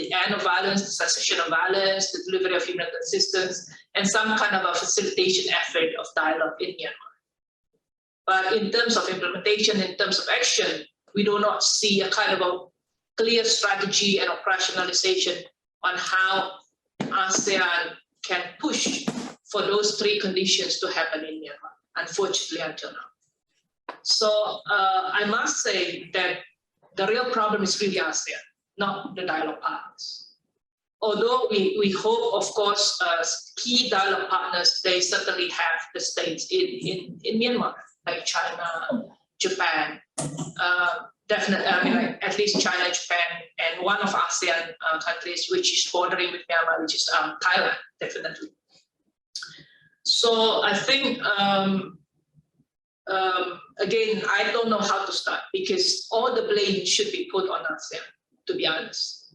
end of violence, the cessation of violence, the delivery of human assistance, and some kind of a facilitation effort of dialogue in Myanmar. But in terms of implementation, in terms of action, we do not see a kind of a clear strategy and operationalization on how ASEAN can push for those 3 conditions to happen in Myanmar, unfortunately, until now. So I must say that the real problem is really ASEAN, not the dialogue partners. Although we hope, of course, key dialogue partners, they certainly have the states in Myanmar, like China, Japan, definitely, I mean, like at least China, Japan, and one of ASEAN countries which is bordering with Myanmar, which is Thailand, definitely. So I think, again, I don't know how to start because all the blame should be put on ASEAN, to be honest.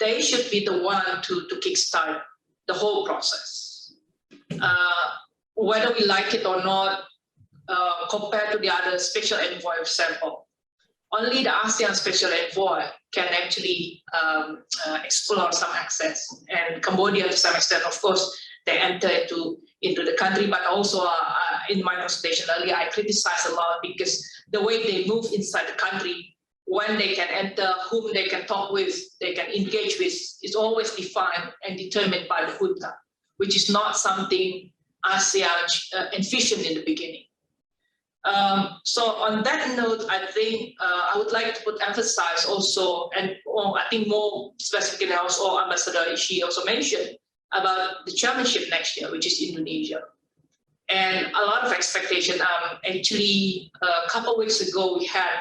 they should be the one to kickstart the whole process. Whether we like it or not, compared to the other special envoy, for example, only the ASEAN special envoy can actually explore some access. And Cambodia, to some extent, of course, they enter into the country, but also in my presentation earlier, I criticized a lot because the way they move inside the country, when they can enter, whom they can talk with, they can engage with, is always defined and determined by the junta, which is not something ASEAN envisioned in the beginning. So on that note, I think I would like to put emphasis also, and I think more specifically also Ambassador Ishii also mentioned about the chairmanship next year, which is Indonesia. And a lot of expectation. Actually, a couple of weeks ago, we had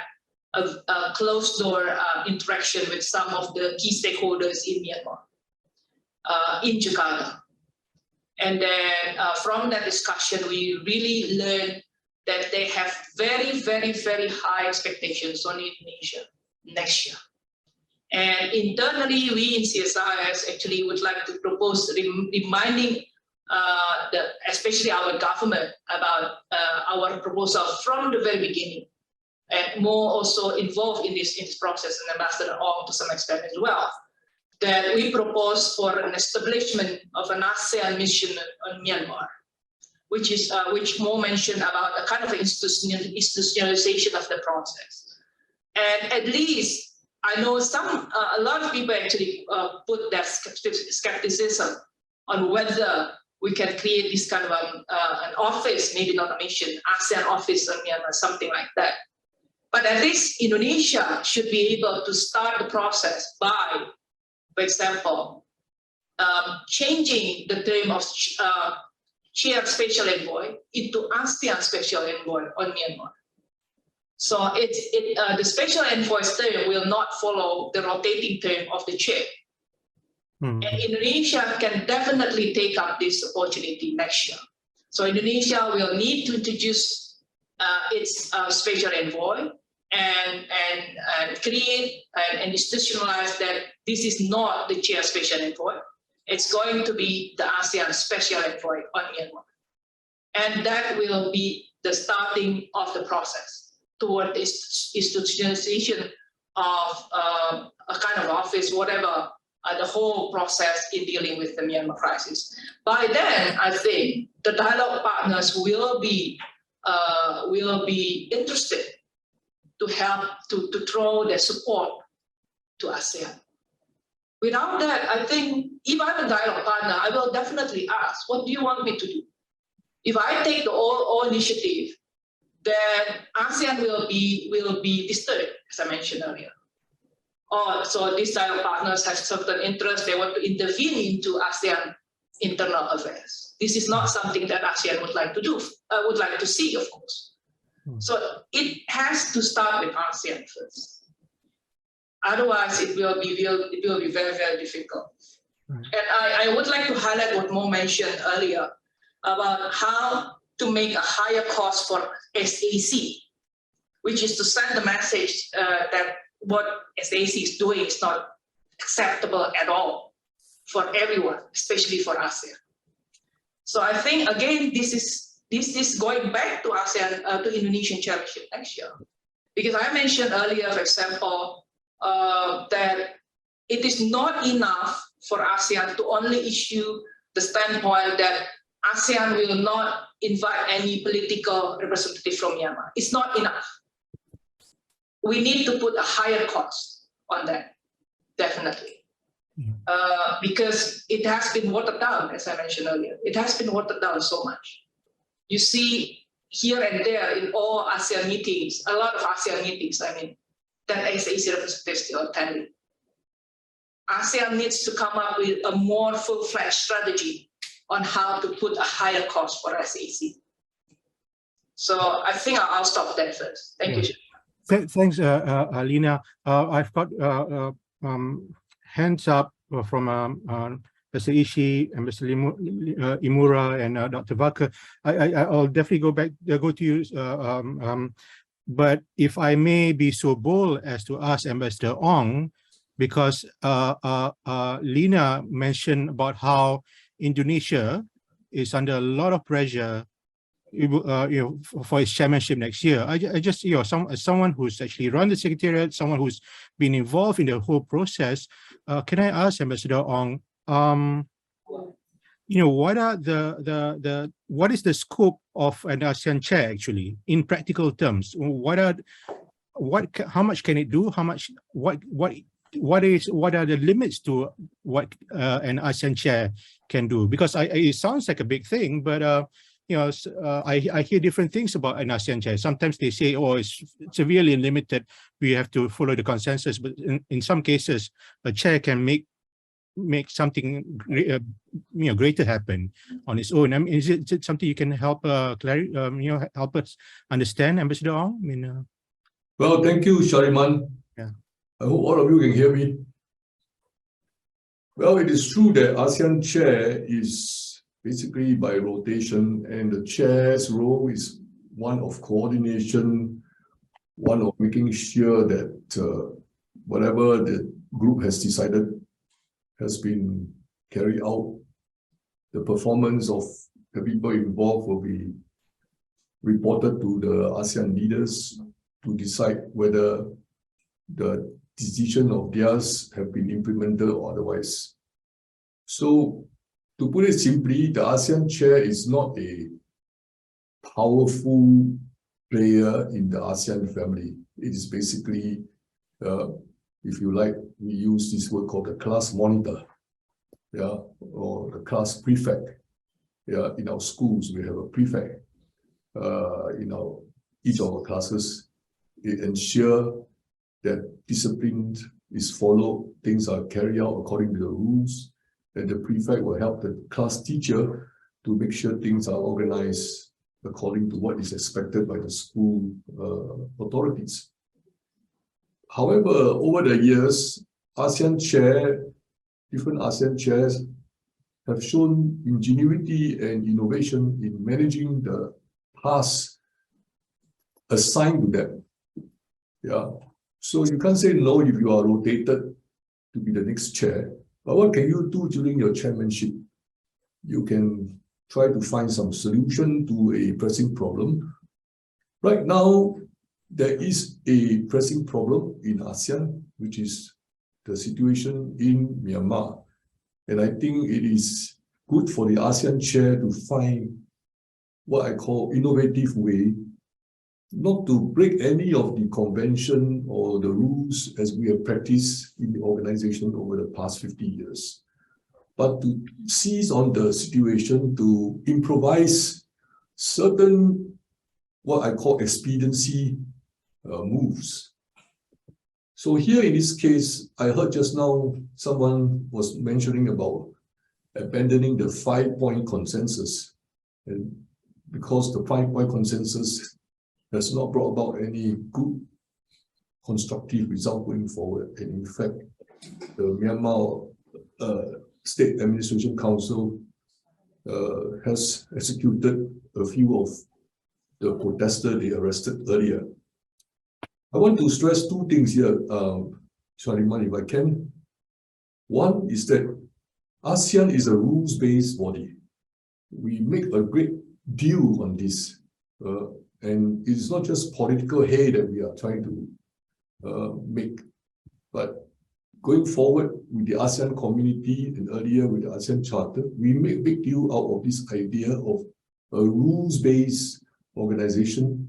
a closed door interaction with some of the key stakeholders in Myanmar, in Jakarta. And then from that discussion, we really learned that they have very, very, very high expectations on Indonesia next year. And internally, we in CSIS actually would like to propose reminding especially our government about our proposal from the very beginning, and more also involved in this process, and Ambassador Ong to some extent as well, that we propose for an establishment of an ASEAN mission on Myanmar, which more mentioned about a kind of institutionalization of the process. And at least I know a lot of people actually put their skepticism on whether we can create this kind of an office, maybe not a mission, ASEAN office in Myanmar, something like that. But at least Indonesia should be able to start the process by, for example, changing the term of chair special envoy into ASEAN special envoy on Myanmar. So the special envoy's term will not follow the rotating term of the chair. And Indonesia can definitely take up this opportunity next year. So Indonesia will need to introduce its special envoy and create and institutionalize that this is not the chair special envoy. It's going to be the ASEAN special envoy on Myanmar. And that will be the starting of the process toward this institutionalization of a kind of office, whatever, the whole process in dealing with the Myanmar crisis. By then, I think the dialogue partners will be interested to help to throw their support to ASEAN. Without that, I think if I'm a dialogue partner, I will definitely ask, what do you want me to do? If I take the all initiative, then ASEAN will be disturbed, as I mentioned earlier. So these dialogue partners have certain interests, they want to intervene into ASEAN internal affairs. This is not something that ASEAN would like to do, would like to see, of course. So it has to start with ASEAN first. Otherwise, it will be very, very difficult. And I would like to highlight what Mo mentioned earlier about how to make a higher cost for SAC, which is to send the message that what SAC is doing is not acceptable at all for everyone, especially for ASEAN. So I think, again, this is going back to ASEAN, to Indonesian chairmanship next year. Because I mentioned earlier, for example, that it is not enough for ASEAN to only issue the standpoint that ASEAN will not invite any political representative from Myanmar. It's not enough. We need to put a higher cost on that, definitely. Because it has been watered down, as I mentioned earlier. It has been watered down so much. You see here and there in all ASEAN meetings, a lot of ASEAN meetings, I mean, that SAC representatives still attending. ASEAN needs to come up with a more full-fledged strategy on how to put a higher cost for SAC. So I think I'll stop there first. Thank you. Thanks, Lina. I've got hands up from Mr. Ishii and Mr. Imura and Dr. Walker. I'll definitely go to you. But if I may be so bold as to ask Ambassador Ong, because Lina mentioned about how Indonesia is under a lot of pressure for its chairmanship next year. I just, as someone who's actually run the secretariat, someone who's been involved in the whole process, can I ask Ambassador Ong, what are what is the scope of an ASEAN chair actually in practical terms? How much can it do? How much, what are the limits to what an ASEAN chair can do? Because it sounds like a big thing, but I hear different things about an ASEAN chair. Sometimes they say, oh, it's severely limited, we have to follow the consensus. But in some cases, a chair can make something greater happen on its own. I mean, is it something you can help help us understand, Ambassador Ong? Well, thank you, Shariman. Yeah. I hope all of you can hear me. Well, it is true that ASEAN chair is basically by rotation, and the chair's role is one of coordination, one of making sure that whatever the group has decided has been carried out. The performance of the people involved will be reported to the ASEAN leaders to decide whether the decision of theirs have been implemented or otherwise. So, to put it simply, the ASEAN chair is not a powerful player in the ASEAN family. It is basically, if you like, we use this word called the class monitor, or the class prefect. In our schools, we have a prefect. Each of our classes, it ensures that discipline is followed, things are carried out according to the rules, and the prefect will help the class teacher to make sure things are organized according to what is expected by the school authorities. However, over the years, different ASEAN chairs have shown ingenuity and innovation in managing the tasks assigned to them. So you can't say no if you are rotated to be the next chair. But what can you do during your chairmanship? You can try to find some solution to a pressing problem. Right now, there is a pressing problem in ASEAN, which is the situation in Myanmar. And I think it is good for the ASEAN chair to find what I call innovative way, not to break any of the convention or the rules as we have practiced in the organization over the past 50 years, but to seize on the situation to improvise certain, what I call expediency moves. So here in this case, I heard just now someone was mentioning about abandoning the 5-point consensus. And because the 5-point consensus has not brought about any good constructive result going forward. And in fact, the Myanmar State Administration Council has executed a few of the protesters they arrested earlier. I want to stress two things here, Shariman, if I can. One is that ASEAN is a rules-based body. We make a great deal on this. And it's not just political hay that we are trying to make, but going forward with the ASEAN community and earlier with the ASEAN Charter, we make a big deal out of this idea of a rules-based organization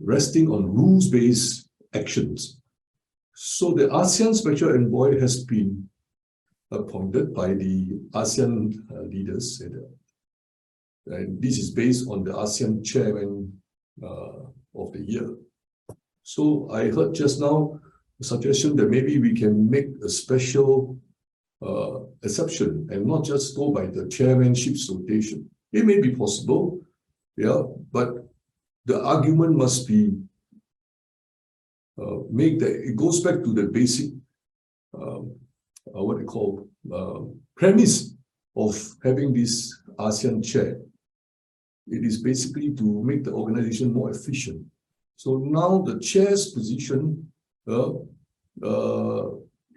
resting on rules-based actions. So the ASEAN Special Envoy has been appointed by the ASEAN leaders, and this is based on the ASEAN Chairman of the year. So I heard just now a suggestion that maybe we can make a special exception and not just go by the chairmanship's rotation. It may be possible, but the argument must be made that it goes back to the basic, what they call premise of having this ASEAN chair. It is basically to make the organization more efficient. So now the chair's position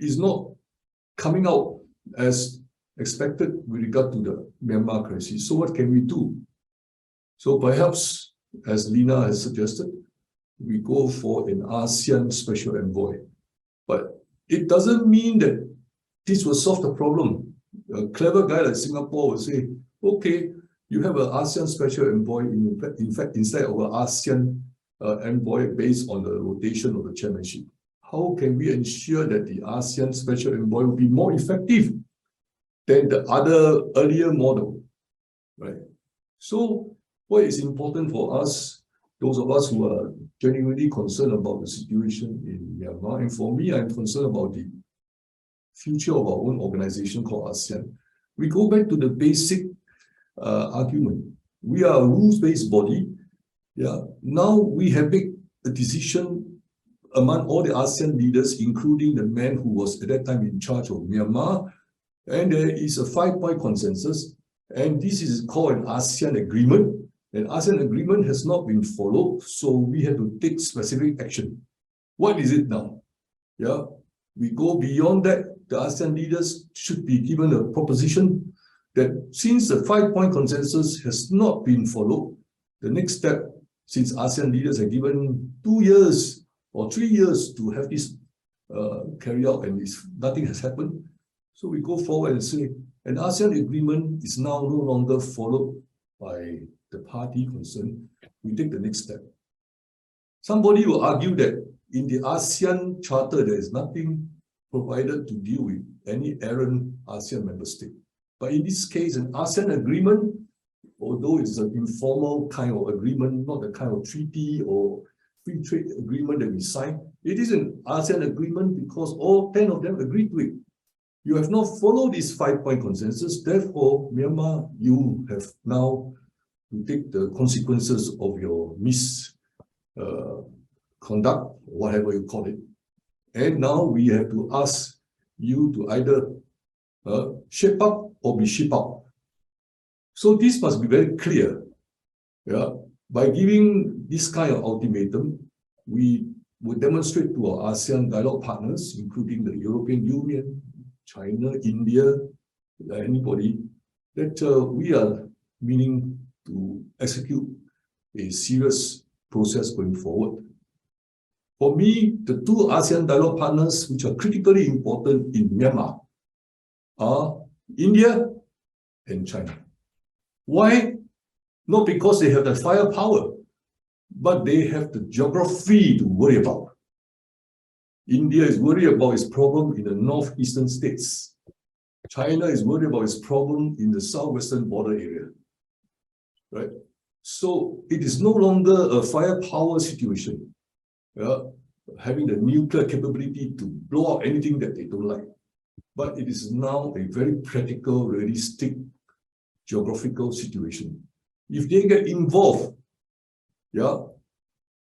is not coming out as expected with regard to the Myanmar crisis. So what can we do? So perhaps, as Lina has suggested, we go for an ASEAN special envoy. But it doesn't mean that this will solve the problem. A clever guy like Singapore will say, okay, you have an ASEAN special envoy, in fact, instead of an ASEAN envoy based on the rotation of the chairmanship. How can we ensure that the ASEAN special envoy will be more effective than the other earlier model, right? So what is important for us, those of us who are genuinely concerned about the situation in Myanmar, and for me, I'm concerned about the future of our own organization called ASEAN. We go back to the basic argument. We are a rules-based body. Yeah. Now we have made a decision among all the ASEAN leaders, including the man who was at that time in charge of Myanmar, and there is a 5-point consensus, and this is called an ASEAN agreement. An ASEAN agreement has not been followed, so we have to take specific action. What is it now? Yeah, we go beyond that. The ASEAN leaders should be given a proposition that since the 5-point consensus has not been followed, the next step, since ASEAN leaders are given 2 years or 3 years to have this carry out, and nothing has happened, so we go forward and say, an ASEAN agreement is now no longer followed by the party concerned. We take the next step. Somebody will argue that in the ASEAN Charter, there is nothing provided to deal with any errant ASEAN member state. But in this case, an ASEAN agreement, although it's an informal kind of agreement, not the kind of treaty or free trade agreement that we sign, it is an ASEAN agreement because all 10 of them agreed to it. You have not followed this 5-point consensus, therefore, Myanmar, you have now to take the consequences of your misconduct, whatever you call it. And now we have to ask you to either shape up or be shipped out. So this must be very clear. Yeah? By giving this kind of ultimatum, we would demonstrate to our ASEAN dialogue partners, including the European Union, China, India, anybody, that we are meaning to execute a serious process going forward. For me, the 2 ASEAN dialogue partners which are critically important in Myanmar are India and China. Why? Not because they have the firepower, but they have the geography to worry about. India is worried about its problem in the northeastern states. China is worried about its problem in the southwestern border area. Right? So it is no longer a firepower situation, having the nuclear capability to blow out anything that they don't like. But it is now a very practical, realistic, geographical situation. If they get involved,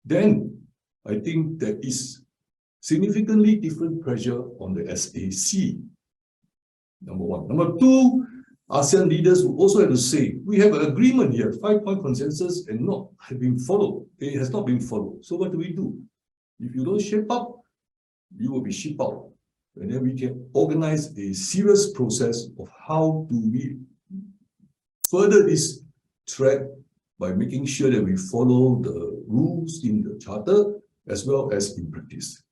then I think there is significantly different pressure on the SAC, number one. Number two, ASEAN leaders will also have to say, we have an agreement here, 5-point consensus, and not have been followed. It has not been followed. So what do we do? If you don't shape up, you will be shipped out. And then we can organize a serious process of how do we further this track by making sure that we follow the rules in the charter as well as in practice.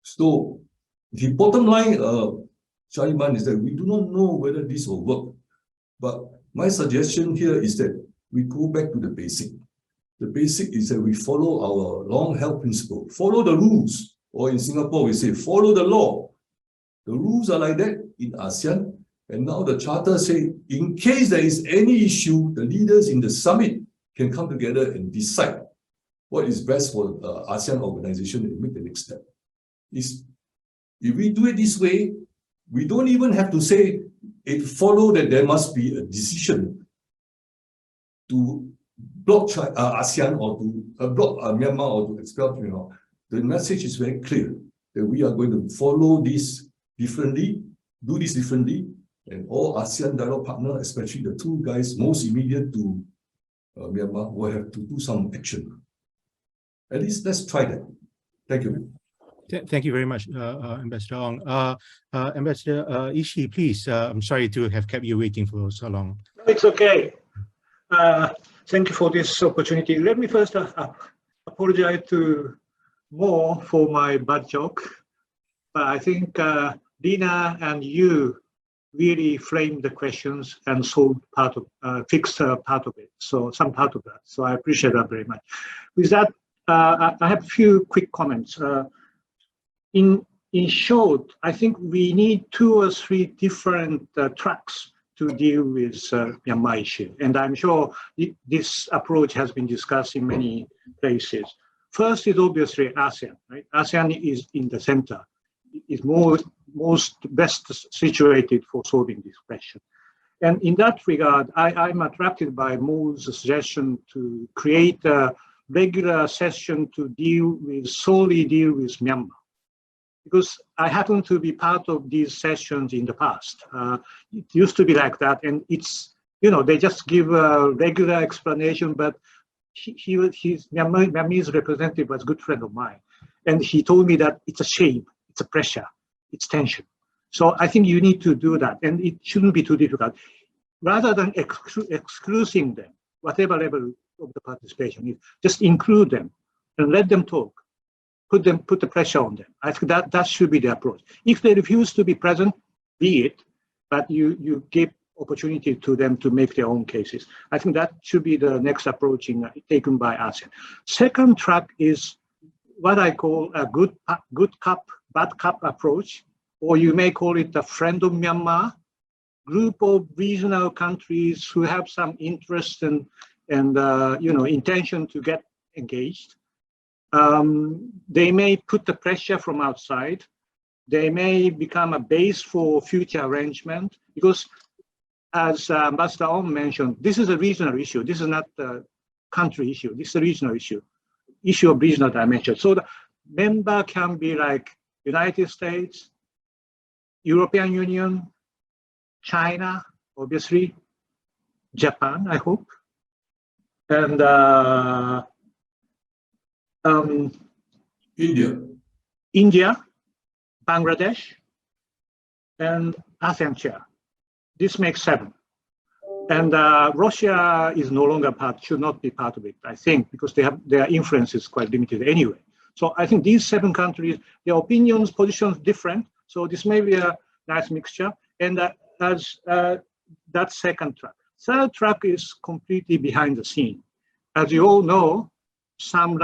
So the bottom line, Shaiman, is that we do not know whether this will work. But my suggestion here is that we go back to the basic. The basic is that we follow our long-held principle. Follow the rules. Or in Singapore, we say, follow the law. The rules are like that in ASEAN. And now the charter says, in case there is any issue, the leaders in the summit can come together and decide what is best for the ASEAN organization and make the next step. If we do it this way, we don't even have to say it follows that there must be a decision to block ASEAN or to block Myanmar or to expel Myanmar. The message is very clear that we are going to follow this differently, do this differently, and all ASEAN dialogue partners, especially the 2 guys most immediate to Myanmar, will have to do some action. At least let's try that. Thank you. Thank you very much, Ambassador Ong. Ambassador Ishii, please. I'm sorry to have kept you waiting for so long. It's okay. Thank you for this opportunity. Let me first apologize to Mo for my bad joke, but I think Dina and you really framed the questions and solved part of, fixed part of it. So some part of that. So I appreciate that very much. With that, I have a few quick comments. In short, I think we need 2 or 3 different tracks to deal with Myanmar issue. And I'm sure this approach has been discussed in many places. First is obviously ASEAN, right? ASEAN is in the center, is most best situated for solving this question. And in that regard, I'm attracted by Mo's suggestion to create a regular session to solely deal with Myanmar. Because I happen to be part of these sessions in the past. It used to be like that, and it's, they just give a regular explanation, but his Myanmarese representative was a good friend of mine. And he told me that it's a shame, it's a pressure, it's tension. So I think you need to do that, and it shouldn't be too difficult. Rather than excluding them, whatever level of the participation, just include them and let them talk. Put the pressure on them. I think that should be the approach. If they refuse to be present, be it, but you give opportunity to them to make their own cases. I think that should be the next approach taken by ASEAN. Second track is what I call a good cup, bad cup approach, or you may call it a friend of Myanmar, group of regional countries who have some interest and intention to get engaged. They may put the pressure from outside. They may become a base for future arrangement because, as Ambassador Ong mentioned, this is a regional issue. This is not a country issue. This is a regional issue of regional dimension. So the member can be like United States, European Union, China, obviously, Japan, I hope, and India, Bangladesh, and ASEAN chair. This makes 7. And Russia is no longer should not be part of it, I think, because their influence is quite limited anyway. So I think these 7 countries, their opinions, positions different. So this may be a nice mixture. And that's second track. Third track is completely behind the scene. As you all know, some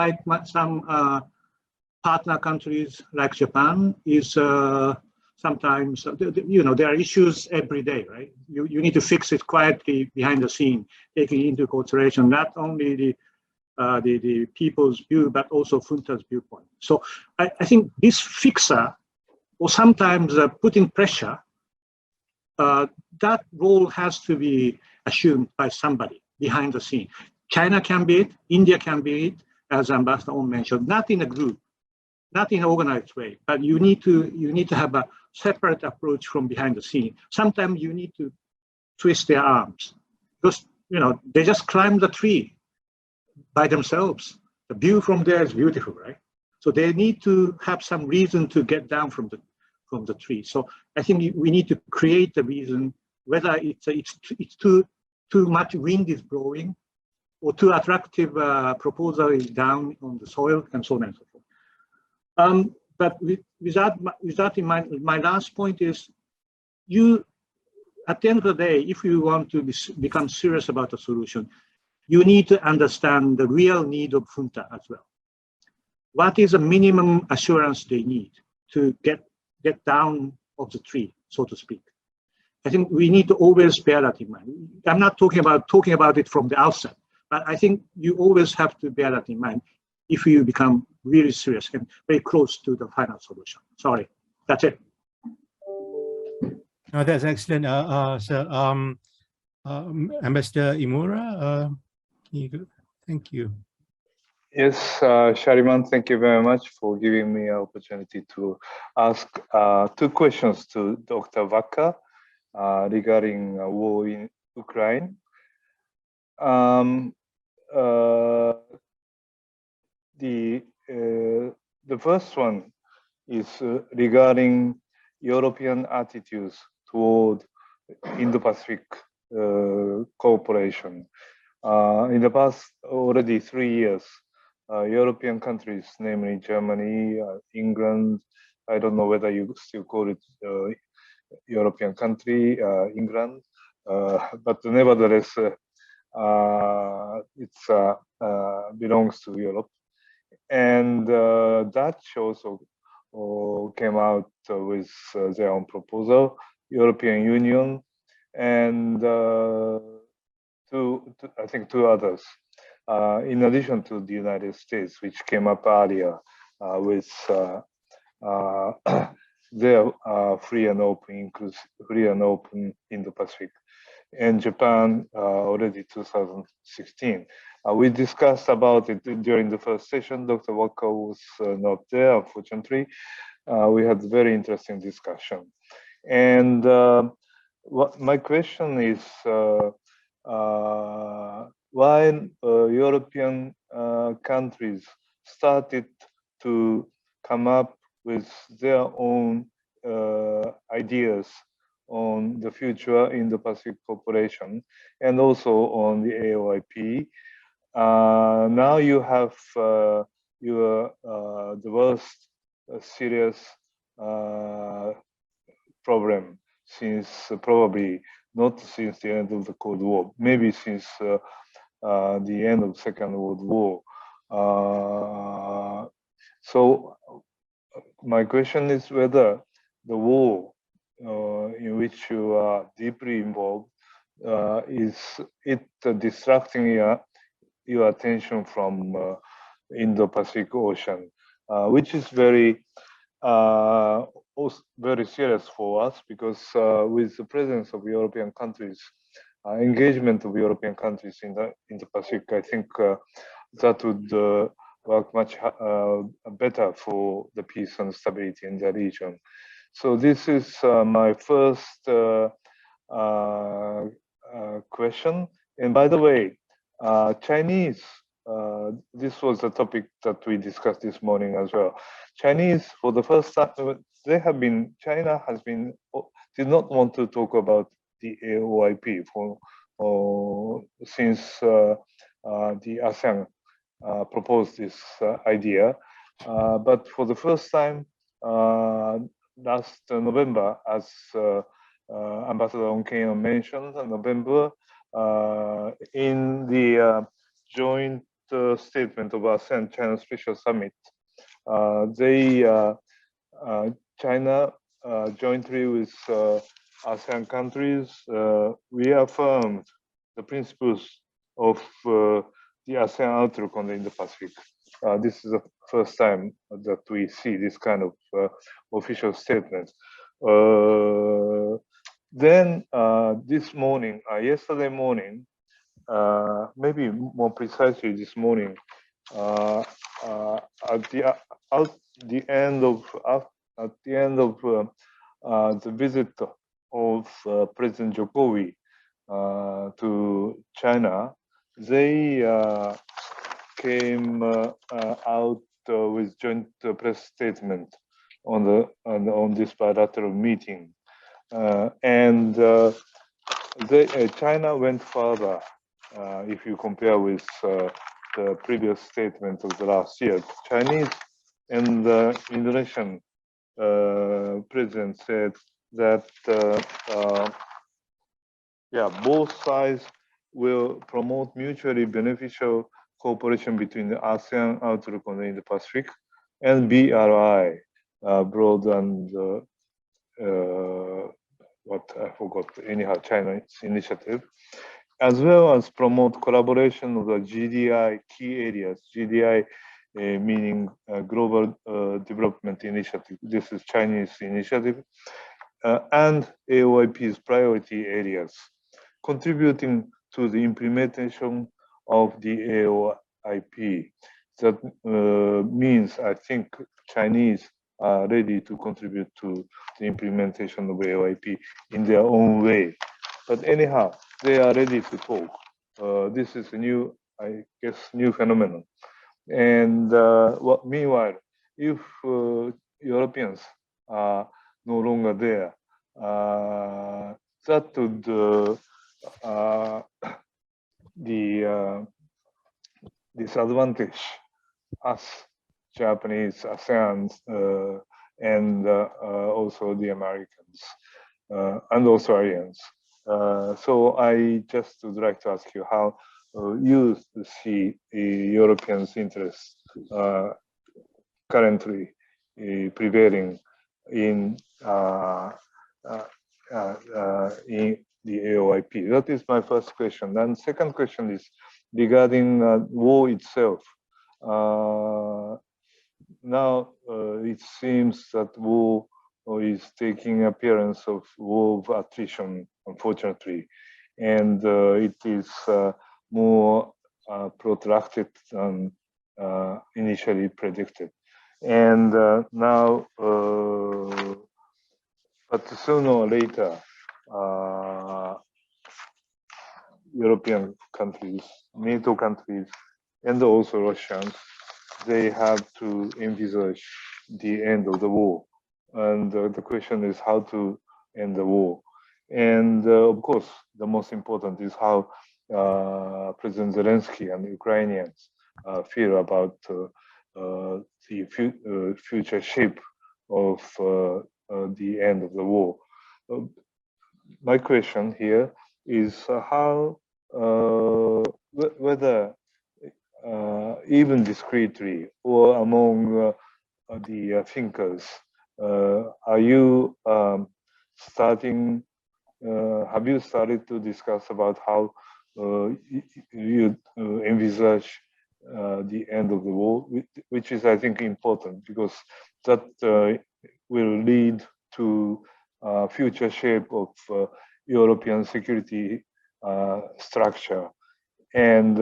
partner countries like Japan is sometimes, there are issues every day, right? You need to fix it quietly behind the scene, taking into consideration not only the people's view, but also junta's viewpoint. So I think this fixer, or sometimes putting pressure, that role has to be assumed by somebody behind the scene. China can be it, India can be it, as Ambassador Ong mentioned, not in a group, not in an organized way, but you need to have a separate approach from behind the scene. Sometimes you need to twist their arms because they just climb the tree by themselves. The view from there is beautiful, right? So they need to have some reason to get down from the tree. So I think we need to create the reason, whether it's too much wind is blowing, or too attractive proposal is down on the soil, and so on and so forth. But with that in mind, my last point is, at the end of the day, if you want to become serious about a solution, you need to understand the real need of junta as well. What is the minimum assurance they need to get down of the tree, so to speak? I think we need to always bear that in mind. I'm not talking about it from the outset, but I think you always have to bear that in mind if you become really serious and very close to the final solution. Sorry, that's it. No, that's excellent. Ambassador Imura, thank you. Yes, Shariman, thank you very much for giving me an opportunity to ask 2 questions to Dr. Vaca regarding war in Ukraine. The first one is regarding European attitudes toward Indo-Pacific cooperation. In the past already 3 years, European countries, namely Germany, England, I don't know whether you still call it European country, England, but nevertheless, it belongs to Europe. And Dutch also came out with their own proposal, European Union, and I think two others, in addition to the United States, which came up earlier with their free and open Indo-Pacific, and Japan already 2016. We discussed about it during the first session. Dr. Walker was not there, unfortunately. We had a very interesting discussion. And my question is, why European countries started to come up with their own ideas on the future Indo-Pacific cooperation and also on the AOIP. Now you have the worst serious problem since probably not since the end of the Cold War, maybe since the end of the Second World War. So my question is whether the war in which you are deeply involved, is it distracting your attention from Indo-Pacific Ocean, which is very serious for us, because with the presence of European countries, engagement of European countries in the Pacific, I think that would work much better for the peace and stability in the region. So this is my first question. And by the way, Chinese, this was a topic that we discussed this morning as well. Chinese, for the first time, China did not want to talk about the AOIP since the ASEAN proposed this idea. But for the first time, last November, as Ambassador Onkenyo mentioned, in November, in the joint statement of ASEAN China Special Summit, China jointly with ASEAN countries reaffirmed the principles of the ASEAN outlook on the Indo-Pacific. This is the first time that we see this kind of official statement. Then this morning, yesterday morning, maybe more precisely this morning, at the end of the visit of President Jokowi to China, they came out with joint press statement on this bilateral meeting, and China went further. If you compare with the previous statement of the last year, Chinese and the Indonesian president said that both sides will promote mutually beneficial cooperation between the ASEAN outlook on the Indo-Pacific and BRI, broad and what I forgot, anyhow, China's initiative, as well as promote collaboration of the GDI key areas, GDI meaning Global Development Initiative. This is Chinese initiative, and AOIP's priority areas, contributing to the implementation of the AOIP. That means, I think, Chinese are ready to contribute to the implementation of AOIP in their own way. But anyhow, they are ready to talk. This is a new, I guess, new phenomenon. And meanwhile, if Europeans are no longer there, that would disadvantage us, Japanese, ASEAN, and also the Americans and Australians. So I just would like to ask you how you see Europeans' interests currently prevailing in the AOIP. That is my first question. And second question is regarding war itself. Now it seems that war is taking appearance of war of attrition, unfortunately, and it is more protracted than initially predicted. And now, but sooner or later, European countries, NATO countries, and also Russians, they have to envisage the end of the war. And the question is how to end the war. And of course, the most important is how President Zelensky and Ukrainians feel about the future shape of the end of the war. My question here is how, whether even discreetly or among the thinkers, are you starting, have you started to discuss about how you envisage the end of the war, which is, I think, important because that will lead to future shape of European security structure. And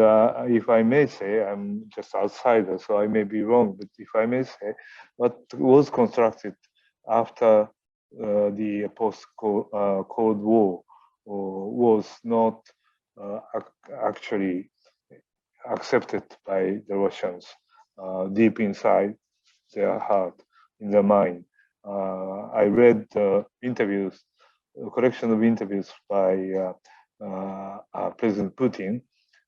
if I may say, I'm just outsider, so I may be wrong, but if I may say, what was constructed after the post-Cold War was not actually accepted by the Russians deep inside their heart, in their mind. I read interviews, a collection of interviews by President Putin,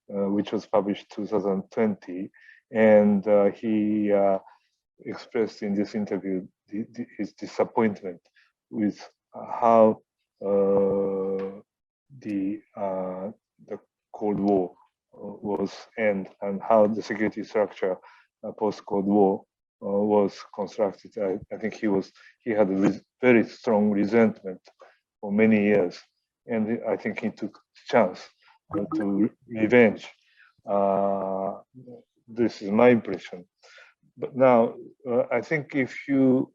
which was published 2020, and he expressed in this interview his disappointment with how the Cold War was end and how the security structure post-Cold War was constructed. I think he had a very strong resentment for many years, and I think he took the chance to revenge. This is my impression. But now, I think if you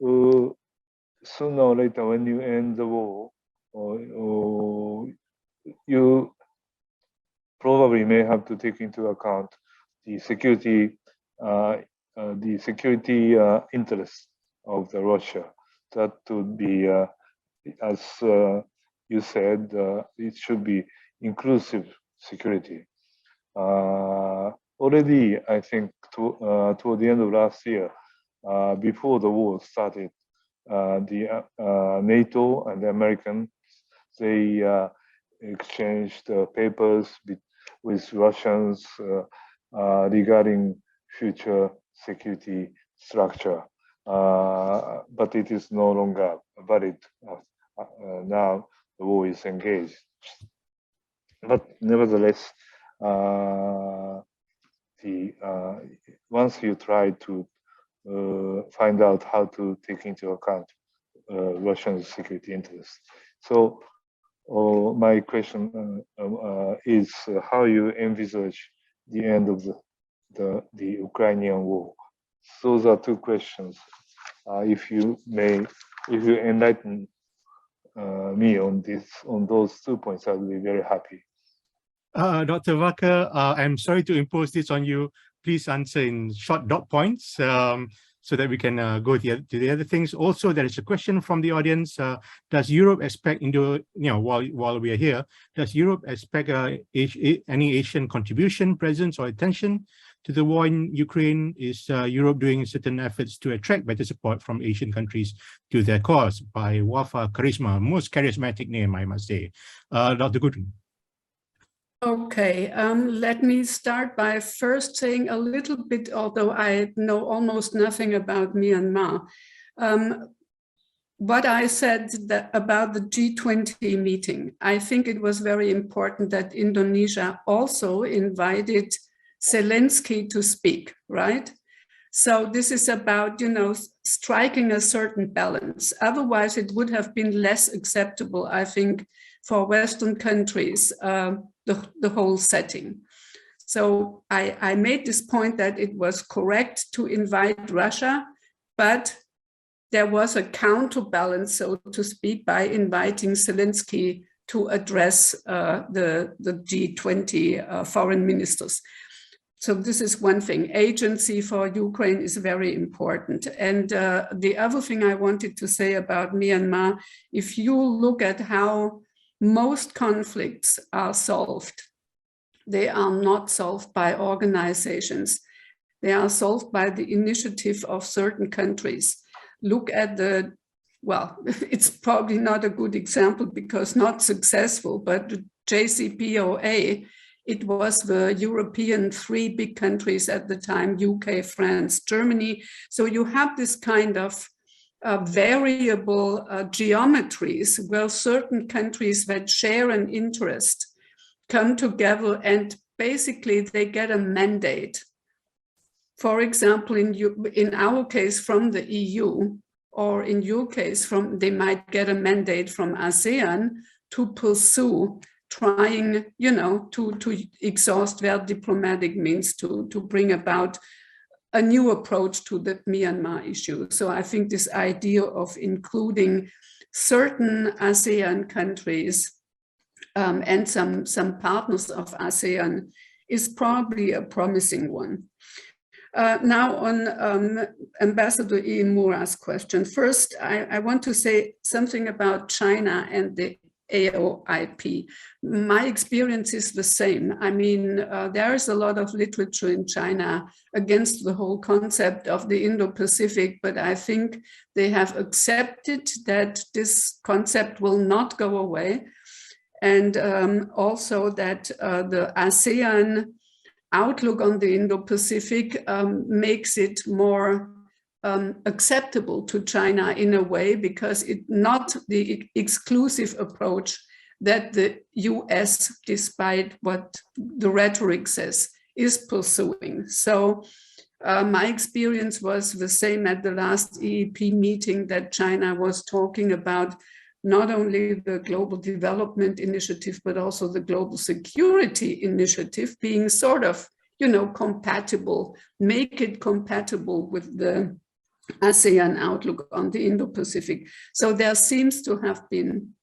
sooner or later, when you end the war, you probably may have to take into account the security interests of the Russia. That would be, as you said, it should be inclusive security. Already, I think, toward the end of last year, before the war started, the NATO and the Americans, they exchanged papers with Russians regarding future security structure, but it is no longer valid. Now the war is engaged. But nevertheless, once you try to find out how to take into account Russian security interests. So my question is how you envisage the end of the Ukrainian war. Those are two questions. If you enlighten me on those 2 points, I'll be very happy. Dr. Wacker, I'm sorry to impose this on you. Please answer in short dot points so that we can go to the other things. Also, there is a question from the audience. Does Europe expect, while we are here, does Europe expect any Asian contribution, presence, or attention to the war in Ukraine? Is Europe doing certain efforts to attract better support from Asian countries to their cause by Wafa Charisma? Most charismatic name, I must say. Dr. Goodwin. Okay, let me start by first saying a little bit, although I know almost nothing about Myanmar. What I said about the G20 meeting, I think it was very important that Indonesia also invited Zelensky to speak, right? So this is about, you know, striking a certain balance. Otherwise, it would have been less acceptable, I think, for Western countries, the whole setting. So I made this point that it was correct to invite Russia, but there was a counterbalance, so to speak, by inviting Zelensky to address the G20 foreign ministers. So this is one thing. Agency for Ukraine is very important. And the other thing I wanted to say about Myanmar, if you look at how most conflicts are solved, they are not solved by organizations. They are solved by the initiative of certain countries. Look at the, well, it's probably not a good example because not successful, but the JCPOA, it was the European three big countries at the time, UK, France, Germany. So you have this kind of variable geometries where certain countries that share an interest come together and basically they get a mandate. For example, in our case from the EU, or in your case, they might get a mandate from ASEAN to pursue trying, you know, to exhaust their diplomatic means to bring about a new approach to the Myanmar issue. So I think this idea of including certain ASEAN countries and some partners of ASEAN is probably a promising one. Now on Ambassador Ian Mura's question. First, I want to say something about China and the AOIP. My experience is the same. I mean, there is a lot of literature in China against the whole concept of the Indo-Pacific, but I think they have accepted that this concept will not go away. And also that the ASEAN outlook on the Indo-Pacific makes it more acceptable to China in a way, because it's not the exclusive approach that the US, despite what the rhetoric says, is pursuing. So my experience was the same at the last EEP meeting, that China was talking about not only the Global Development Initiative, but also the Global Security Initiative being sort of, you know, compatible, make it compatible with the ASEAN outlook on the Indo-Pacific. So there seems to have been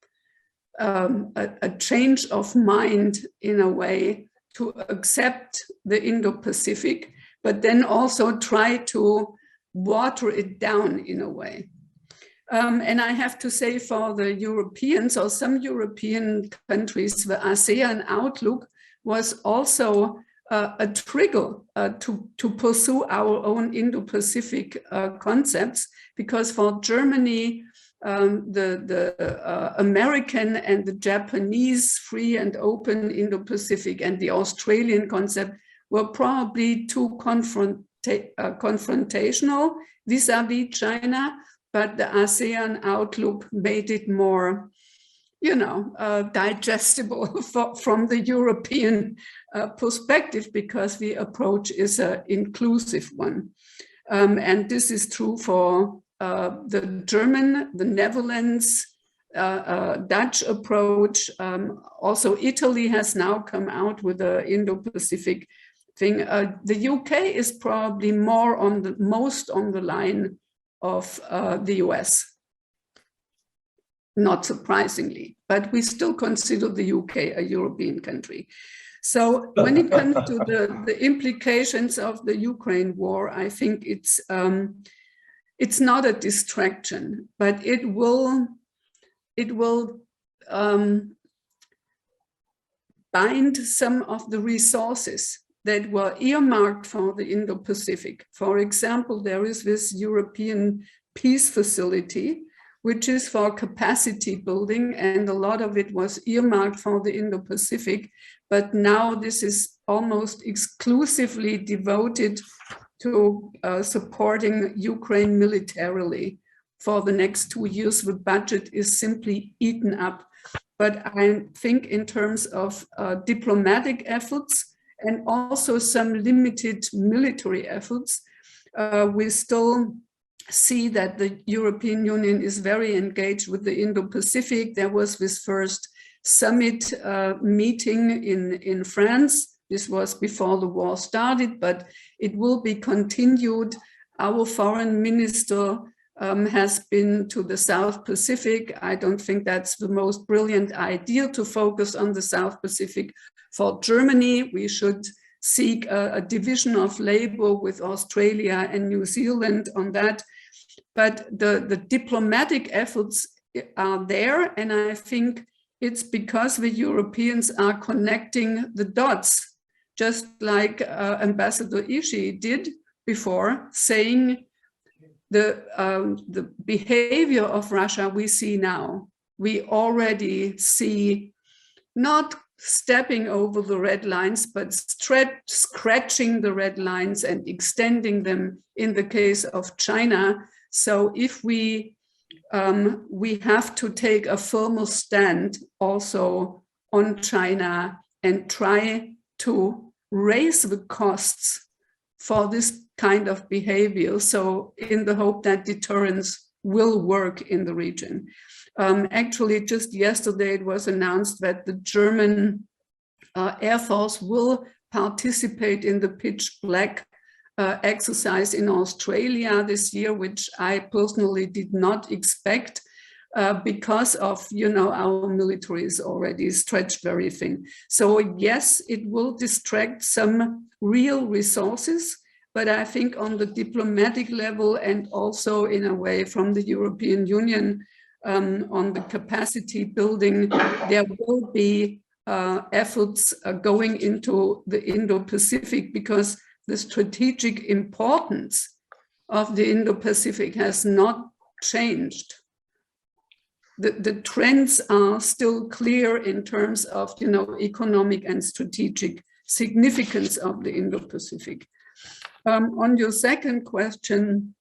a change of mind in a way to accept the Indo-Pacific, but then also try to water it down in a way. And I have to say, for the Europeans or some European countries, the ASEAN outlook was also a trigger to pursue our own Indo-Pacific concepts, because for Germany, the American and the Japanese free and open Indo-Pacific and the Australian concept were probably too confrontational vis-a-vis China, but the ASEAN outlook made it more, you know, digestible from the European perspective, because the approach is an inclusive one. And this is true for the German, the Netherlands, Dutch approach. Also, Italy has now come out with the Indo-Pacific thing. The UK is probably more on the most on the line of the US. Not surprisingly, but we still consider the UK a European country. So when it comes to the implications of the Ukraine war, I think it's not a distraction, but it will bind some of the resources that were earmarked for the Indo-Pacific. For example, there is this European Peace Facility, which is for capacity building, and a lot of it was earmarked for the Indo-Pacific, but now this is almost exclusively devoted to supporting Ukraine militarily. For the next 2 years, the budget is simply eaten up. But I think in terms of diplomatic efforts and also some limited military efforts, we still see that the European Union is very engaged with the Indo-Pacific. There was this first summit meeting in France. This was before the war started, but it will be continued. Our foreign minister has been to the South Pacific. I don't think that's the most brilliant idea to focus on the South Pacific. For Germany, we should seek a division of labor with Australia and New Zealand on that. But the diplomatic efforts are there, and I think it's because the Europeans are connecting the dots, just like Ambassador Ishii did before, saying the behavior of Russia we see now. We already see not stepping over the red lines, but scratching the red lines and extending them in the case of China. So if we have to take a firmer stand also on China and try to raise the costs for this kind of behavior, so in the hope that deterrence will work in the region. Actually, just yesterday it was announced that the German Air Force will participate in the pitch black exercise in Australia this year, which I personally did not expect because of, our military is already stretched very thin. So yes, it will distract some real resources, but I think on the diplomatic level and also in a way from the European Union on the capacity building, there will be efforts going into the Indo-Pacific because the strategic importance of the Indo-Pacific has not changed. The trends are still clear in terms of, economic and strategic significance of the Indo-Pacific. On your second question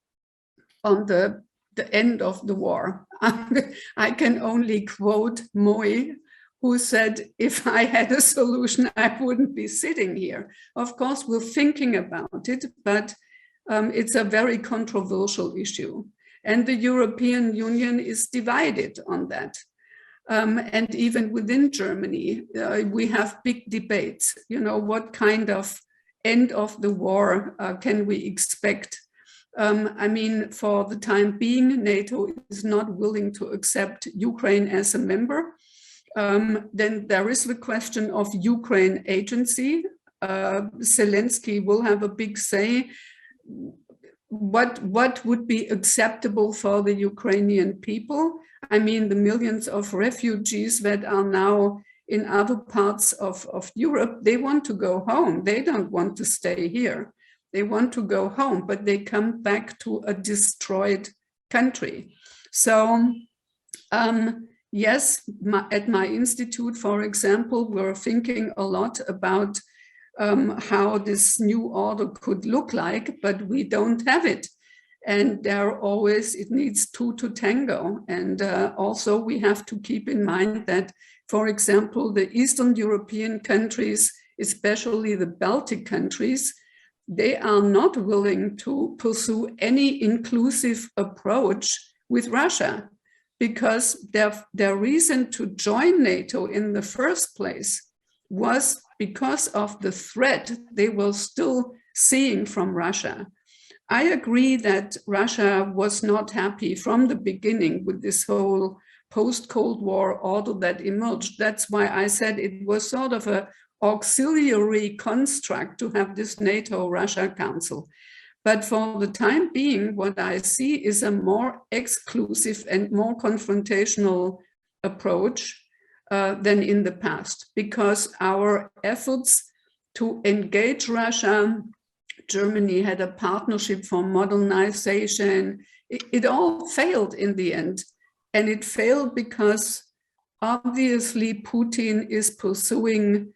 on the end of the war, I can only quote Moi, who said, if I had a solution, I wouldn't be sitting here. Of course, we're thinking about it, but it's a very controversial issue. And the European Union is divided on that. And even within Germany, we have big debates. What kind of end of the war can we expect? For the time being, NATO is not willing to accept Ukraine as a member. Then there is the question of Ukraine agency. Zelensky will have a big say. What would be acceptable for the Ukrainian people? The millions of refugees that are now in other parts of Europe, they want to go home. They don't want to stay here. They want to go home, but they come back to a destroyed country. So, yes, at my institute, for example, we're thinking a lot about how this new order could look like, but we don't have it. And it needs two to tango. And also we have to keep in mind that, for example, the Eastern European countries, especially the Baltic countries, they are not willing to pursue any inclusive approach with Russia because their reason to join NATO in the first place was because of the threat they were still seeing from Russia. I agree that Russia was not happy from the beginning with this whole post-Cold War order that emerged. That's why I said it was sort of an auxiliary construct to have this NATO-Russia Council. But for the time being, what I see is a more exclusive and more confrontational approach than in the past, because our efforts to engage Russia. Germany had a partnership for modernization. It all failed in the end. And it failed because obviously Putin is pursuing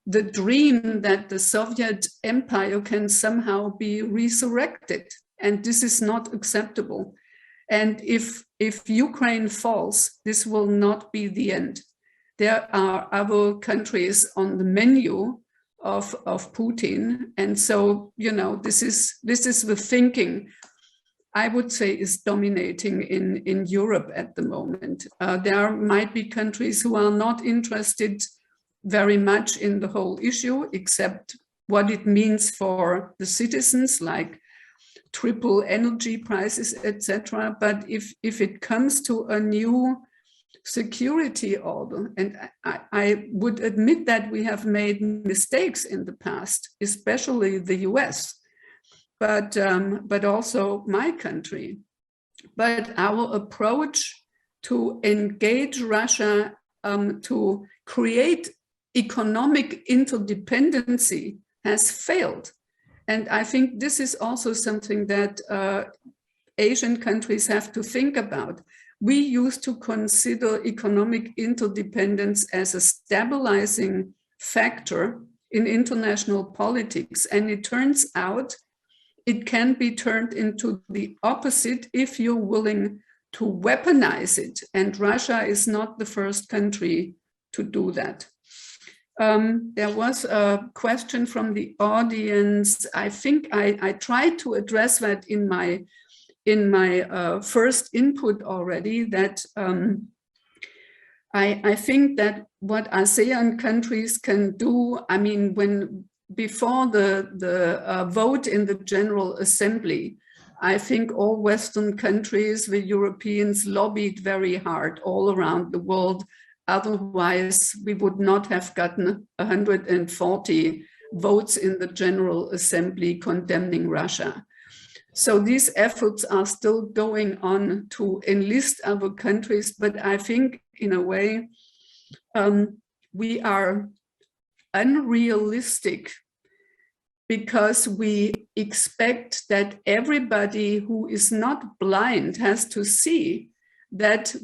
the dream that the Soviet Empire can somehow be resurrected. And this is not acceptable. And if Ukraine falls, this will not be the end. There are other countries on the menu of Putin. And so, you know, this is the thinking, I would say, is dominating in Europe at the moment. There might be countries who are not interested very much in the whole issue, except what it means for the citizens, like triple energy prices, etc. But if it comes to a new security order, and I would admit that we have made mistakes in the past, especially the US, but also my country. But our approach to engage Russia, to create economic interdependency has failed. And I think this is also something that Asian countries have to think about. We used to consider economic interdependence as a stabilizing factor in international politics. And it turns out it can be turned into the opposite if you're willing to weaponize it. And Russia is not the first country to do that. There was a question from the audience. I think I tried to address that in my first input already, that I think that what ASEAN countries can do, I mean, before the vote in the General Assembly, I think all Western countries, the Europeans, lobbied very hard all around the world. Otherwise, we would not have gotten 140 votes in the General Assembly condemning Russia. So these efforts are still going on to enlist other countries, but I think in a way we are unrealistic because we expect that everybody who is not blind has to see that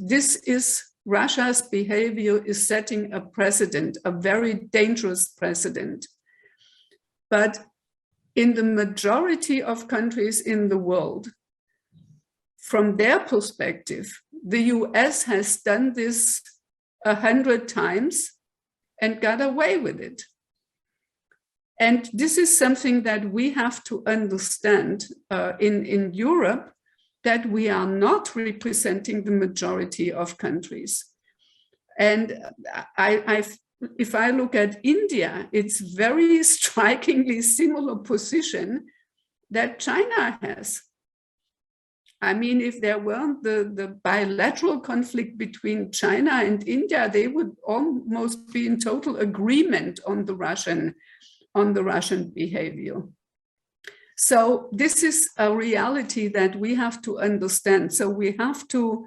Russia's behavior is setting a precedent, a very dangerous precedent. But in the majority of countries in the world, from their perspective, the US has done this 100 times and got away with it. And this is something that we have to understand in Europe, that we are not representing the majority of countries. And if I look at India, it's very strikingly similar position that China has. I mean, if there weren't the bilateral conflict between China and India, they would almost be in total agreement on the Russian behavior. So this is a reality that we have to understand. So we have to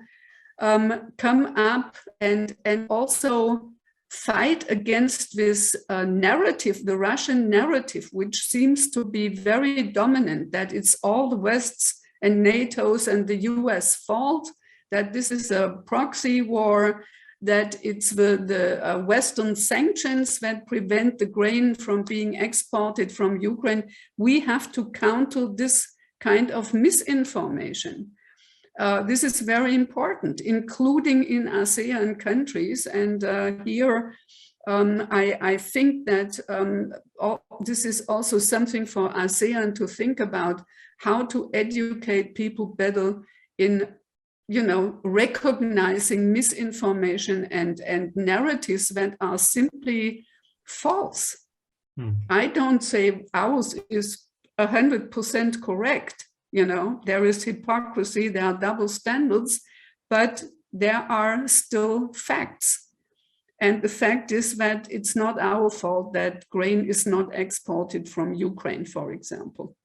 come up and also fight against this narrative, the Russian narrative, which seems to be very dominant, that it's all the West's and NATO's and the US fault, that this is a proxy war, that it's the Western sanctions that prevent the grain from being exported from Ukraine. We have to counter this kind of misinformation. This is very important, including in ASEAN countries. And here, I think that this is also something for ASEAN to think about, how to educate people better in recognizing misinformation and narratives that are simply false. I don't say ours is 100% correct. There is hypocrisy, there are double standards, but there are still facts. And the fact is that it's not our fault that grain is not exported from Ukraine, for example.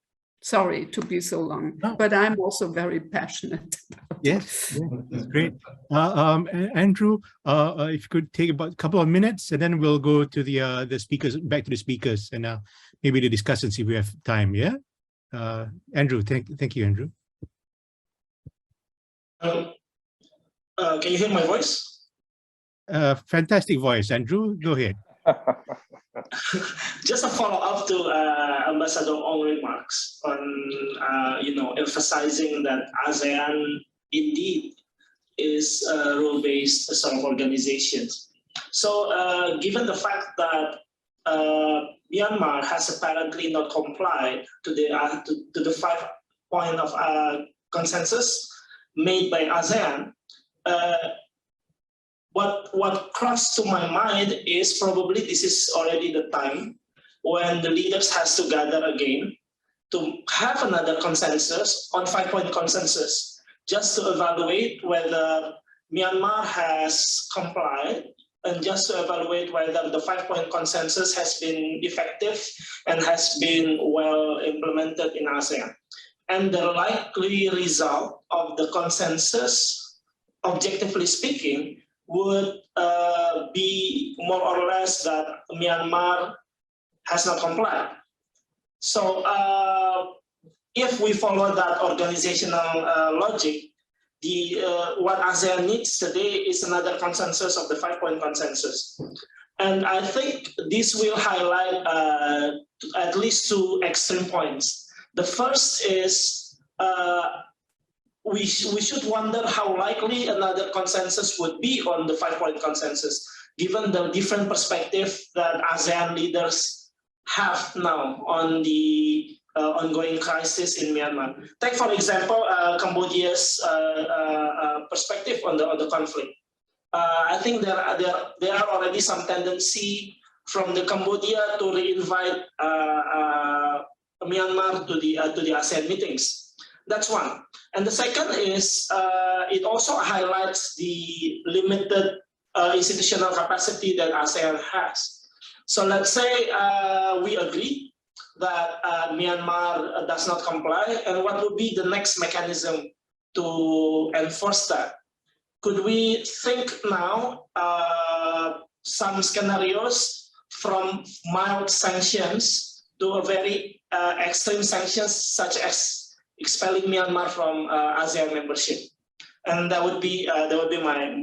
Sorry to be so long, but I'm also very passionate about Yes, that's great. Andrew, if you could take about a couple of minutes, and then we'll go to the speakers, back to the speakers, and maybe the discussions if we have time. Yeah, Andrew, thank you, Andrew. Can you hear my voice? Fantastic voice, Andrew. Go ahead. Just a follow-up to Ambassador Ong's remarks on, emphasizing that ASEAN indeed is a rule-based sort of organization. So, given the fact that Myanmar has apparently not complied to the 5-point of consensus made by ASEAN, what crossed to my mind is probably this is already the time when the leaders has to gather again to have another consensus on 5-point consensus, just to evaluate whether Myanmar has complied and just to evaluate whether the 5-point consensus has been effective and has been well implemented in ASEAN. And the likely result of the consensus, objectively speaking, would be more or less that Myanmar has not complied. So if we follow that organizational logic, what ASEAN needs today is another consensus of the 5-point consensus. And I think this will highlight at least 2 extreme points. The first is we should wonder how likely another consensus would be on the 5-point consensus, given the different perspective that ASEAN leaders have now on the ongoing crisis in Myanmar. Take, for example, Cambodia's perspective on the conflict. I think there are already some tendency from the Cambodia to reinvite Myanmar to the ASEAN meetings. That's one. And the second is it also highlights the limited institutional capacity that ASEAN has. So let's say we agree that Myanmar does not comply, and what would be the next mechanism to enforce that? Could we think now some scenarios from mild sanctions to a very extreme sanctions, such as expelling Myanmar from ASEAN membership? And that would be my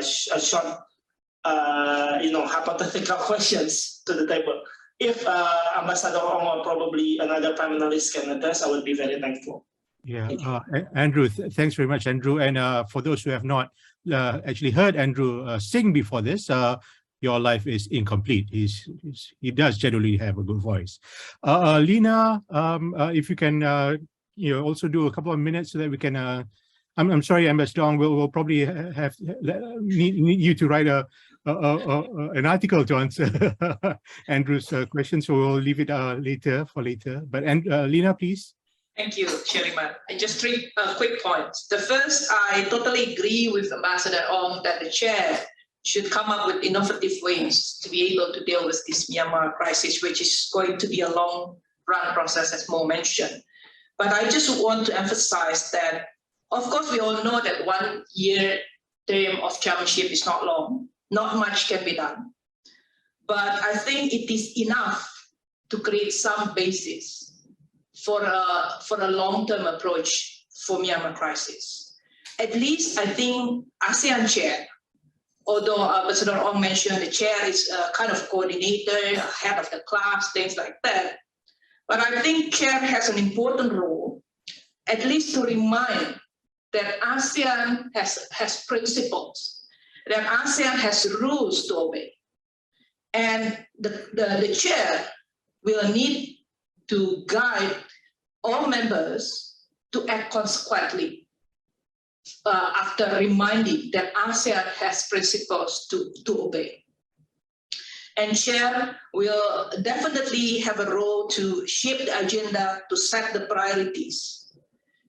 short hypothetical questions to the table. If Ambassador Ong or probably another panelist can address, I would be very thankful. Yeah, Andrew, thanks very much, Andrew. And for those who have not actually heard Andrew sing before this, your life is incomplete. He does generally have a good voice. Lena, if you can, also do a couple of minutes so that we can. I'm sorry, Ambassador Ong, we'll probably need you to write an article to answer Andrew's question, so we'll leave it for later. But Lena, please. Thank you, Chairman. And just 3 quick points. The first, I totally agree with Ambassador Ong that the chair should come up with innovative ways to be able to deal with this Myanmar crisis, which is going to be a long-run process, as Mo mentioned. But I just want to emphasize that, of course, we all know that 1-year term of chairmanship is not long. Not much can be done. But I think it is enough to create some basis for a long-term approach for Myanmar crisis. At least I think ASEAN chair, although Ambassador Ong mentioned the chair is a kind of coordinator, head of the class, things like that. But I think chair has an important role, at least to remind that ASEAN has principles, that ASEAN has rules to obey. And the chair will need to guide all members to act consequently after reminding that ASEAN has principles to obey. And chair will definitely have a role to shape the agenda, to set the priorities.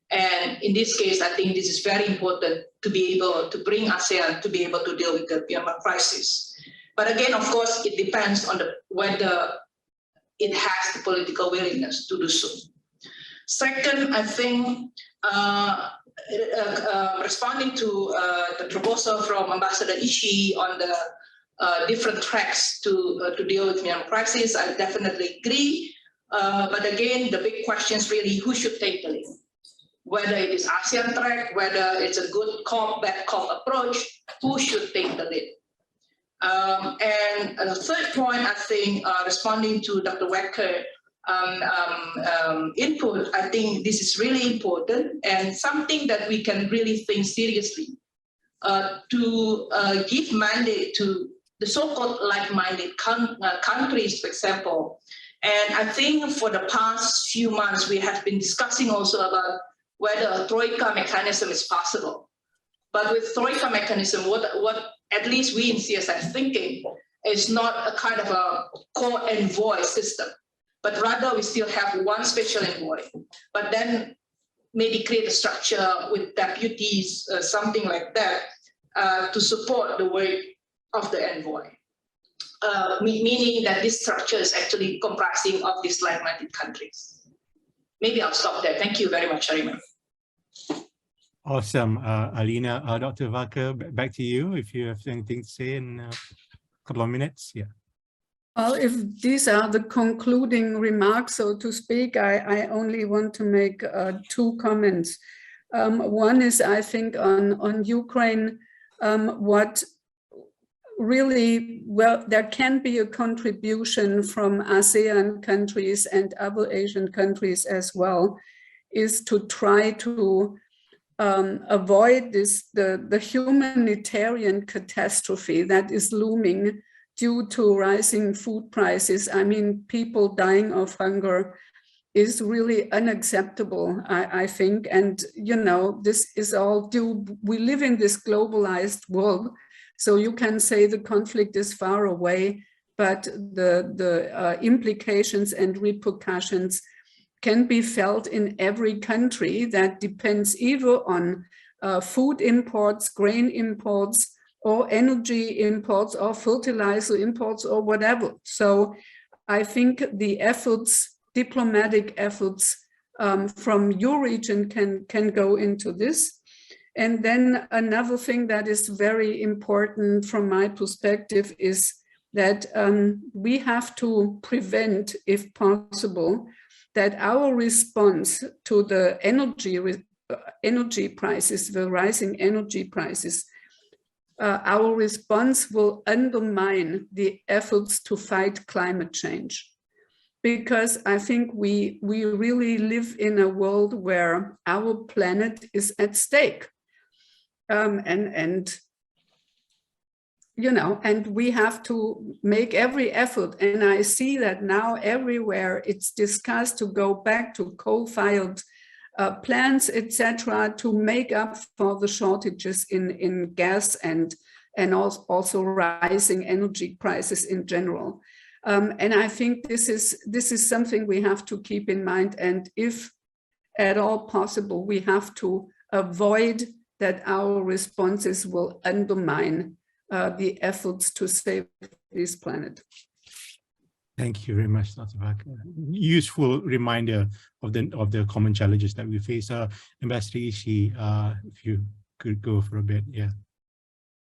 And in this case, I think this is very important to be able to bring ASEAN to be able to deal with the Myanmar crisis. But again, of course, it depends on whether it has the political willingness to do so. Second, I think responding to the proposal from Ambassador Ishii on the different tracks to deal with Myanmar crisis, I definitely agree. But again, the big question is really who should take the lead? Whether it is ASEAN track, whether it's a good cop, bad cop approach, who should take the lead? And the third point, I think, responding to Dr. Wecker input, I think this is really important and something that we can really think seriously to give mandate to the so-called like-minded countries, for example. And I think for the past few months, we have been discussing also about whether a Troika mechanism is possible. But with Troika mechanism, what at least we in CSI are thinking is not a kind of a co-envoy system, but rather we still have one special envoy, but then maybe create a structure with deputies, something like that, to support the work of the envoy. Meaning that this structure is actually comprising of these like-minded countries. Maybe I'll stop there. Thank you very much, Arima. Awesome, Alina. Dr. Vaca, back to you if you have anything to say in a couple of minutes. Yeah. Well, if these are the concluding remarks, so to speak, I only want to make two comments. One is, I think, on Ukraine, what really, well, there can be a contribution from ASEAN countries and other Asian countries as well, is to try to avoid the humanitarian catastrophe that is looming due to rising food prices. I mean, people dying of hunger is really unacceptable, I think. And, you know, this is all due, we live in this globalized world. So you can say the conflict is far away, but the implications and repercussions can be felt in every country that depends either on food imports, grain imports, or energy imports, or fertilizer imports, or whatever. So I think the efforts, diplomatic efforts from your region can go into this. And then another thing that is very important from my perspective is that we have to prevent, if possible, that our response to the energy prices, the rising energy prices, our response will undermine the efforts to fight climate change. Because I think we really live in a world where our planet is at stake. And you know, and we have to make every effort. And I see that now everywhere it's discussed to go back to coal-fired plants, etc., to make up for the shortages in gas and also rising energy prices in general. And I think this is something we have to keep in mind. And if at all possible, we have to avoid that our responses will undermine the efforts to save this planet. Thank you very much, Dr. Vaca. Useful reminder of the common challenges that we face. Ambassador Ishii, if you could go for a bit, yeah.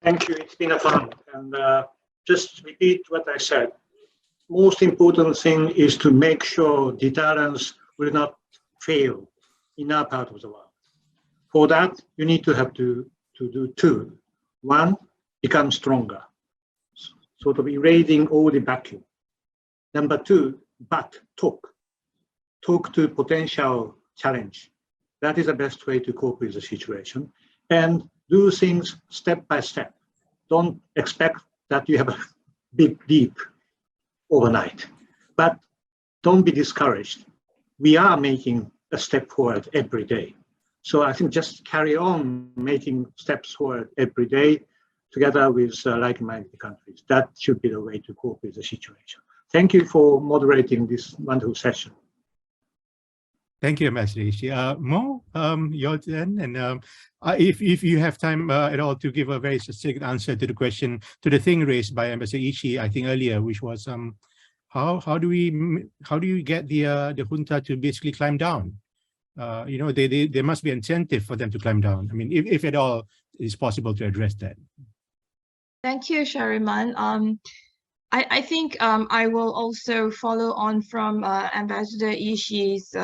Thank you. It's been a fun. And just repeat what I said. Most important thing is to make sure deterrence will not fail in our part of the world. For that, you need to have to do two. One, become stronger, sort of erasing all the vacuum. Number two, but talk to potential challenge. That is the best way to cope with the situation, and do things step by step. Don't expect that you have a big leap overnight, but don't be discouraged. We are making a step forward every day. So I think just carry on making steps forward every day together with like-minded countries. That should be the way to cope with the situation. Thank you for moderating this wonderful session. Thank you, Ambassador Ishii. Mo, your turn. And if you have time at all to give a very succinct answer to the question, to the thing raised by Ambassador Ishii, I think earlier, which was how do you get the junta to basically climb down? there must be incentive for them to climb down. I mean, if at all it's possible to address that. Thank you, Shariman. I think I will also follow on from Ambassador Ishii's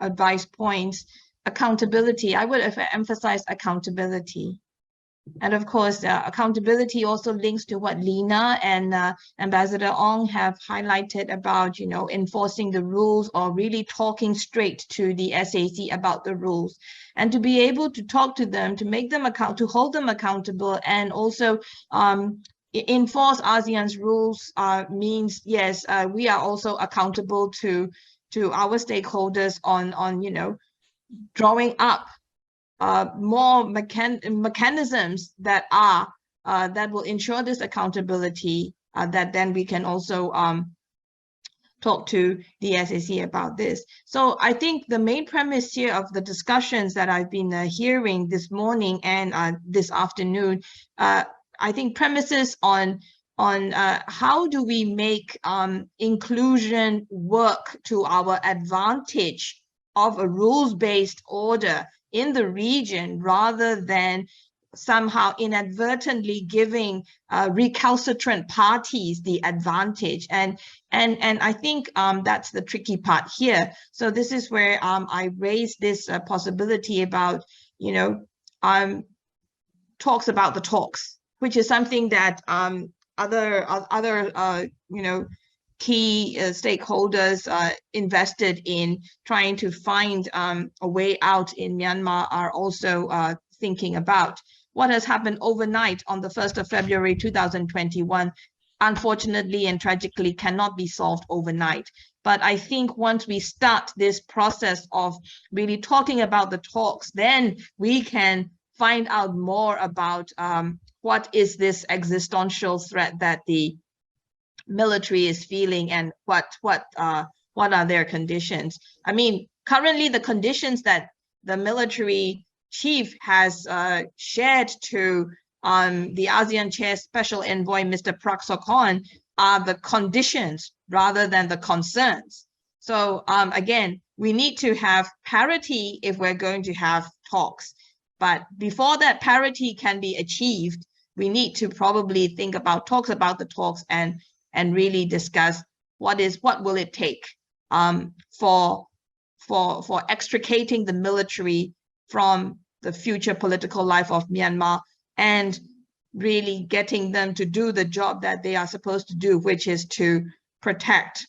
advice points. Accountability, I would emphasize accountability. And of course, accountability also links to what Lena and Ambassador Ong have highlighted about, enforcing the rules or really talking straight to the SAC about the rules, and to be able to talk to them, to make them to hold them accountable, and also enforce ASEAN's rules means, yes, we are also accountable to our stakeholders on drawing up more mechanisms that will ensure this accountability, that then we can also talk to the SAC about this. So I think the main premise here of the discussions that I've been hearing this morning and this afternoon, I think premises on how do we make inclusion work to our advantage of a rules-based order in the region, rather than somehow inadvertently giving recalcitrant parties the advantage. And I think that's the tricky part here. So this is where I raised this possibility about, talks about the talks, which is something that other key stakeholders invested in trying to find a way out in Myanmar are also thinking about. What has happened overnight on the 1st of February 2021, unfortunately and tragically, cannot be solved overnight. But I think once we start this process of really talking about the talks, then we can find out more about what is this existential threat that the military is feeling, and what are their conditions. I mean, currently the conditions that the military chief has shared to the ASEAN Chair Special Envoy, Mr. Prak Sokhonn, are the conditions rather than the concerns. So again, we need to have parity if we're going to have talks. But before that parity can be achieved, we need to probably think about the talks and really discuss what will it take for extricating the military from the future political life of Myanmar, and really getting them to do the job that they are supposed to do, which is to protect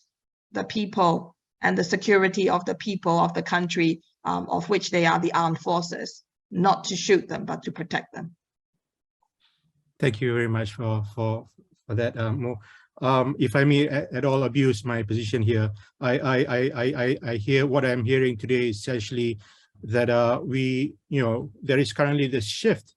the people and the security of the people of the country of which they are the armed forces, not to shoot them, but to protect them. Thank you very much for that, Mo. If I may at all abuse my position here, I hear what I'm hearing today is essentially that there is currently this shift,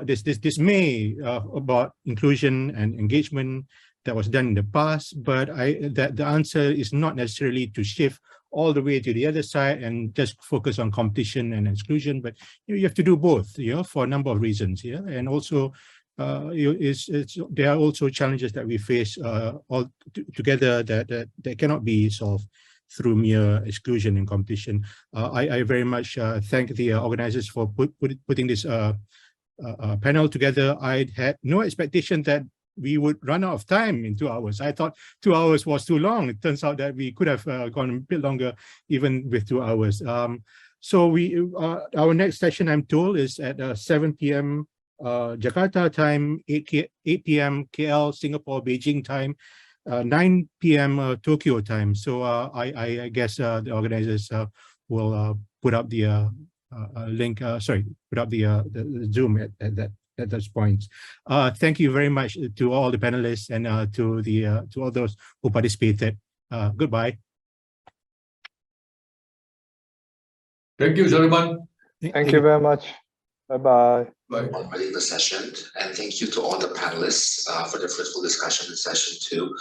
this dismay about inclusion and engagement that was done in the past, but that the answer is not necessarily to shift all the way to the other side and just focus on competition and exclusion, but you have to do both, for a number of reasons, and also there are also challenges that we face all together that cannot be solved through mere exclusion and competition. I very much thank the organizers for putting this panel together. I had no expectation that we would run out of time in 2 hours. I thought 2 hours was too long. It turns out that we could have gone a bit longer even with 2 hours. So our next session, I'm told, is at 7 p.m. Jakarta time, 8 p.m. KL, Singapore, Beijing time, 9 p.m. Tokyo time. So I guess the organizers will put up the link. Put up the Zoom at those points. Thank you very much to all the panelists and to all those who participated. Goodbye. Thank you, Shariman. Thank you very much. Bye-bye. Bye. Ending the session, and thank you to all the panelists for the fruitful discussion in session 2.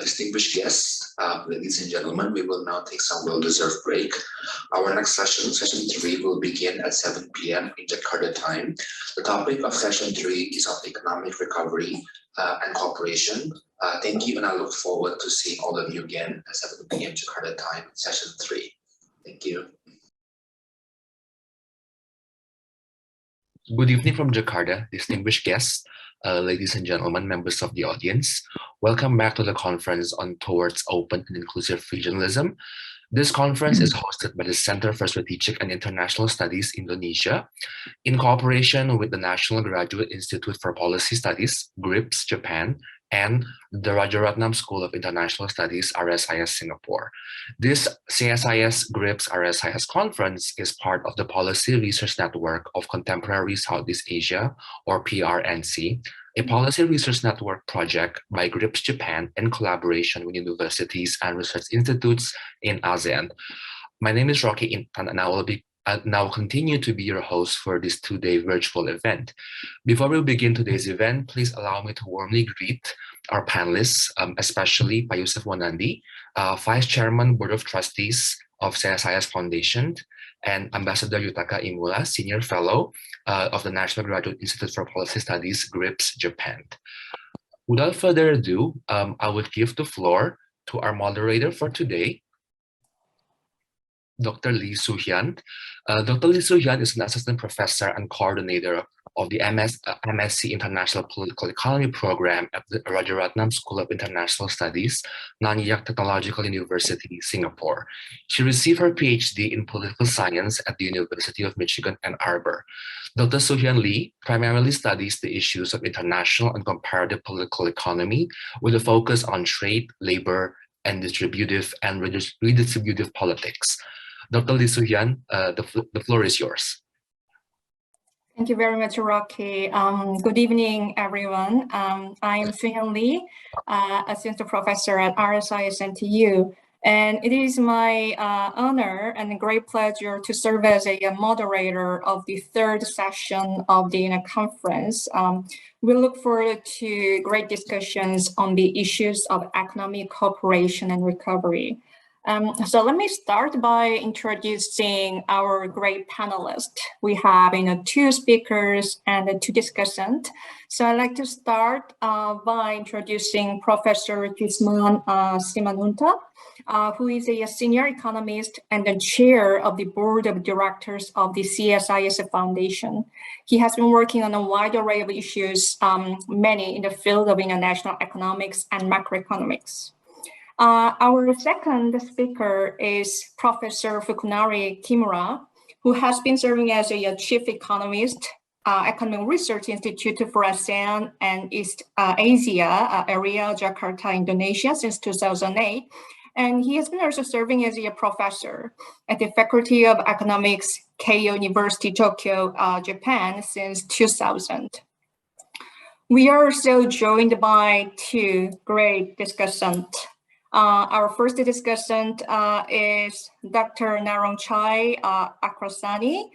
Distinguished guests, ladies and gentlemen, we will now take some well-deserved break. Our next session, session 3, will begin at 7 p.m. in Jakarta time. The topic of session 3 is on economic recovery and cooperation. Thank you, and I look forward to seeing all of you again at 7 p.m. Jakarta time in session 3. Thank you. Good evening from Jakarta, distinguished guests, ladies and gentlemen, members of the audience. Welcome back to the conference on Towards Open and Inclusive Regionalism. This conference is hosted by the Center for Strategic and International Studies Indonesia in cooperation with the National Graduate Institute for Policy Studies, GRIPS, Japan, and the Rajaratnam School of International Studies, RSIS, Singapore. This CSIS GRIPS RSIS conference is part of the Policy Research Network of Contemporary Southeast Asia, or PRN-SEA, a policy research network project by GRIPS Japan in collaboration with universities and research institutes in ASEAN. My name is Rocky Intan, and I will continue to be your host for this two-day virtual event. Before we begin today's event, please allow me to warmly greet our panelists, especially Pak Yusuf Wanandi, Vice Chairman, Board of Trustees of CSIS Foundation, and Ambassador Yutaka Imura, Senior Fellow of the National Graduate Institute for Policy Studies, GRIPS, Japan. Without further ado, I would give the floor to our moderator for today, Dr. Lee Soo-hyun. Dr. Lee Soo-hyun is an assistant professor and coordinator of the MSc International Political Economy program at the Rajaratnam School of International Studies, Nanyang Technological University, Singapore. She received her PhD in political science at the University of Michigan, Ann Arbor. Dr. Soo-hyun Lee primarily studies the issues of international and comparative political economy with a focus on trade, labor, and distributive and redistributive politics. Dr. Lee Soo-hyun, the floor is yours. Thank you very much, Rocky. Good evening, everyone. I am Soo-hyun Lee, Assistant Professor at RSIS NTU, and it is my honor and a great pleasure to serve as a moderator of the third session of the conference. We look forward to great discussions on the issues of economic cooperation and recovery. So let me start by introducing our great panelists. We have two speakers and two discussants. So I'd like to start by introducing Professor Gusman Simanunta, who is a senior economist and the chair of the board of directors of the CSIS Foundation. He has been working on a wide array of issues, many in the field of international economics and macroeconomics. Our second speaker is Professor Fukunari Kimura, who has been serving as a chief economist, Economic Research Institute for ASEAN and East Asia area, Jakarta, Indonesia, since 2008. And he has been also serving as a professor at the Faculty of Economics, Keio University, Tokyo, Japan, since 2000. We are also joined by two great discussants. Our first discussant is Dr. Narongchai Akrasani.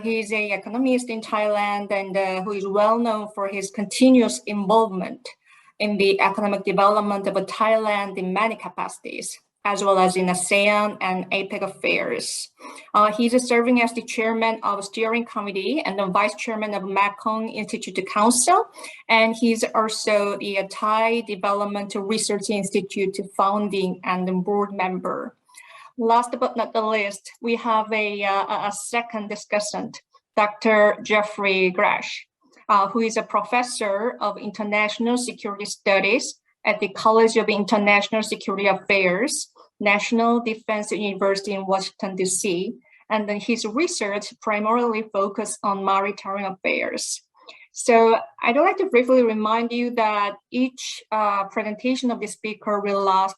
He is an economist in Thailand and who is well known for his continuous involvement in the economic development of Thailand in many capacities, as well as in ASEAN and APEC affairs. He's serving as the chairman of steering committee and the vice chairman of Mekong Institute Council. And he's also the Thai Development Research Institute founding and board member. Last but not the least, we have a second discussant, Dr. Jeffrey Gresh, who is a professor of international security studies at the College of International Security Affairs, National Defense University in Washington, D.C., and then his research primarily focused on maritime affairs. So I'd like to briefly remind you that each presentation of the speaker will last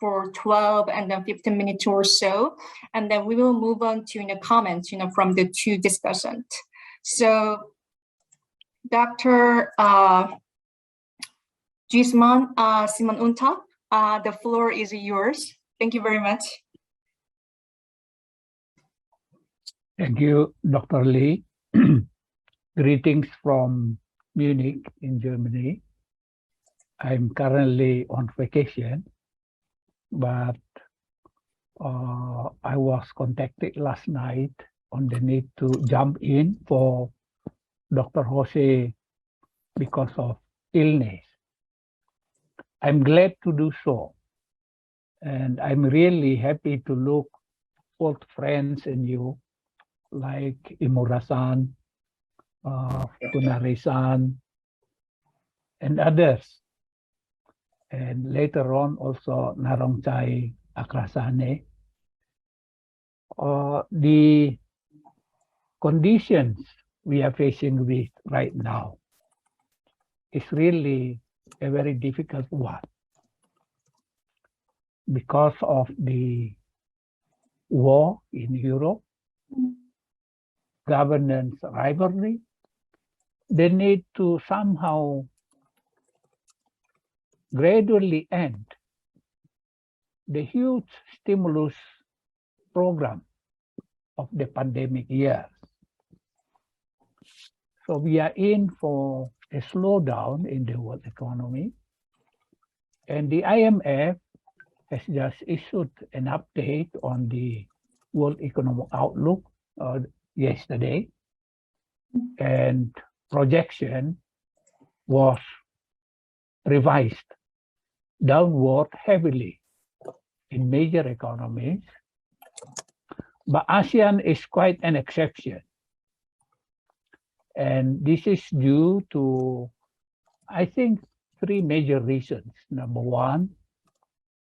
for 12 and then 15 minutes or so, and then we will move on to comments from the two discussants. So Dr. Gusman Simanunta, the floor is yours. Thank you very much. Thank you, Dr. Lee. Greetings from Munich in Germany. I'm currently on vacation, but I was contacted last night on the need to jump in for Dr. Jose because of illness. I'm glad to do so. And I'm really happy to look old friends in you, like Imura-san, Punarisan, and others. And later on also Narongchai Akrasane. The conditions we are facing with right now is really a very difficult one because of the war in Europe, governance rivalry. They need to somehow gradually end the huge stimulus program of the pandemic years. So we are in for a slowdown in the world economy. And the IMF has just issued an update on the World Economic Outlook yesterday. And projection was revised downward heavily in major economies. But ASEAN is quite an exception. And this is due to, I think, three major reasons. Number one,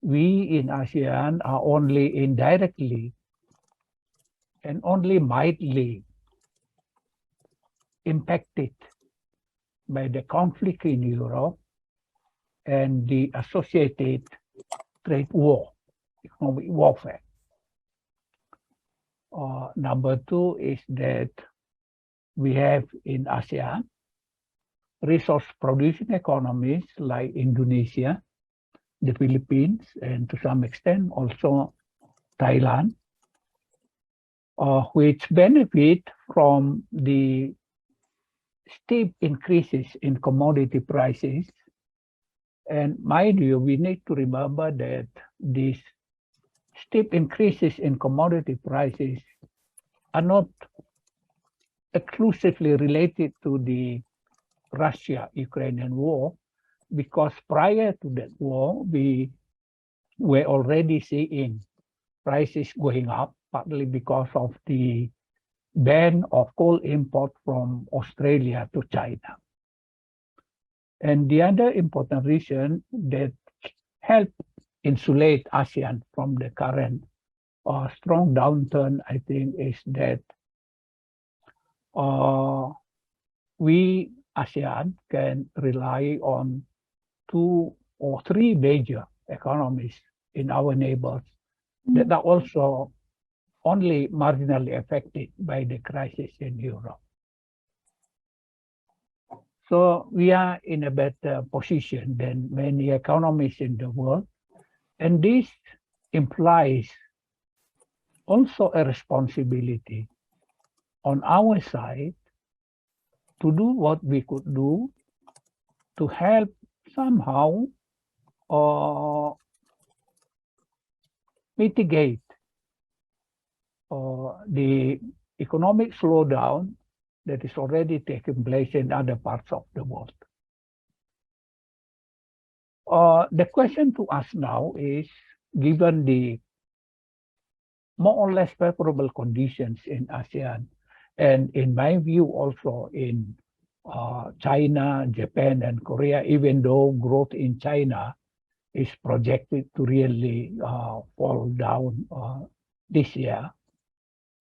we in ASEAN are only indirectly and only mildly impacted by the conflict in Europe and the associated trade war, economic warfare. Number two is that we have in ASEAN resource-producing economies like Indonesia, the Philippines, and to some extent also Thailand, which benefit from the steep increases in commodity prices. And mind you, we need to remember that these steep increases in commodity prices are not exclusively related to the Russia-Ukrainian war, because prior to that war, we were already seeing prices going up, partly because of the ban of coal import from Australia to China. And the other important reason that helped insulate ASEAN from the current strong downturn, I think, is that we, ASEAN, can rely on 2 or 3 major economies in our neighbors that are also only marginally affected by the crisis in Europe. So we are in a better position than many economies in the world. And this implies also a responsibility on our side to do what we could do to help somehow mitigate the economic slowdown that is already taking place in other parts of the world. The question to us now is, given the more or less favorable conditions in ASEAN, and in my view also in China, Japan, and Korea, even though growth in China is projected to really fall down this year.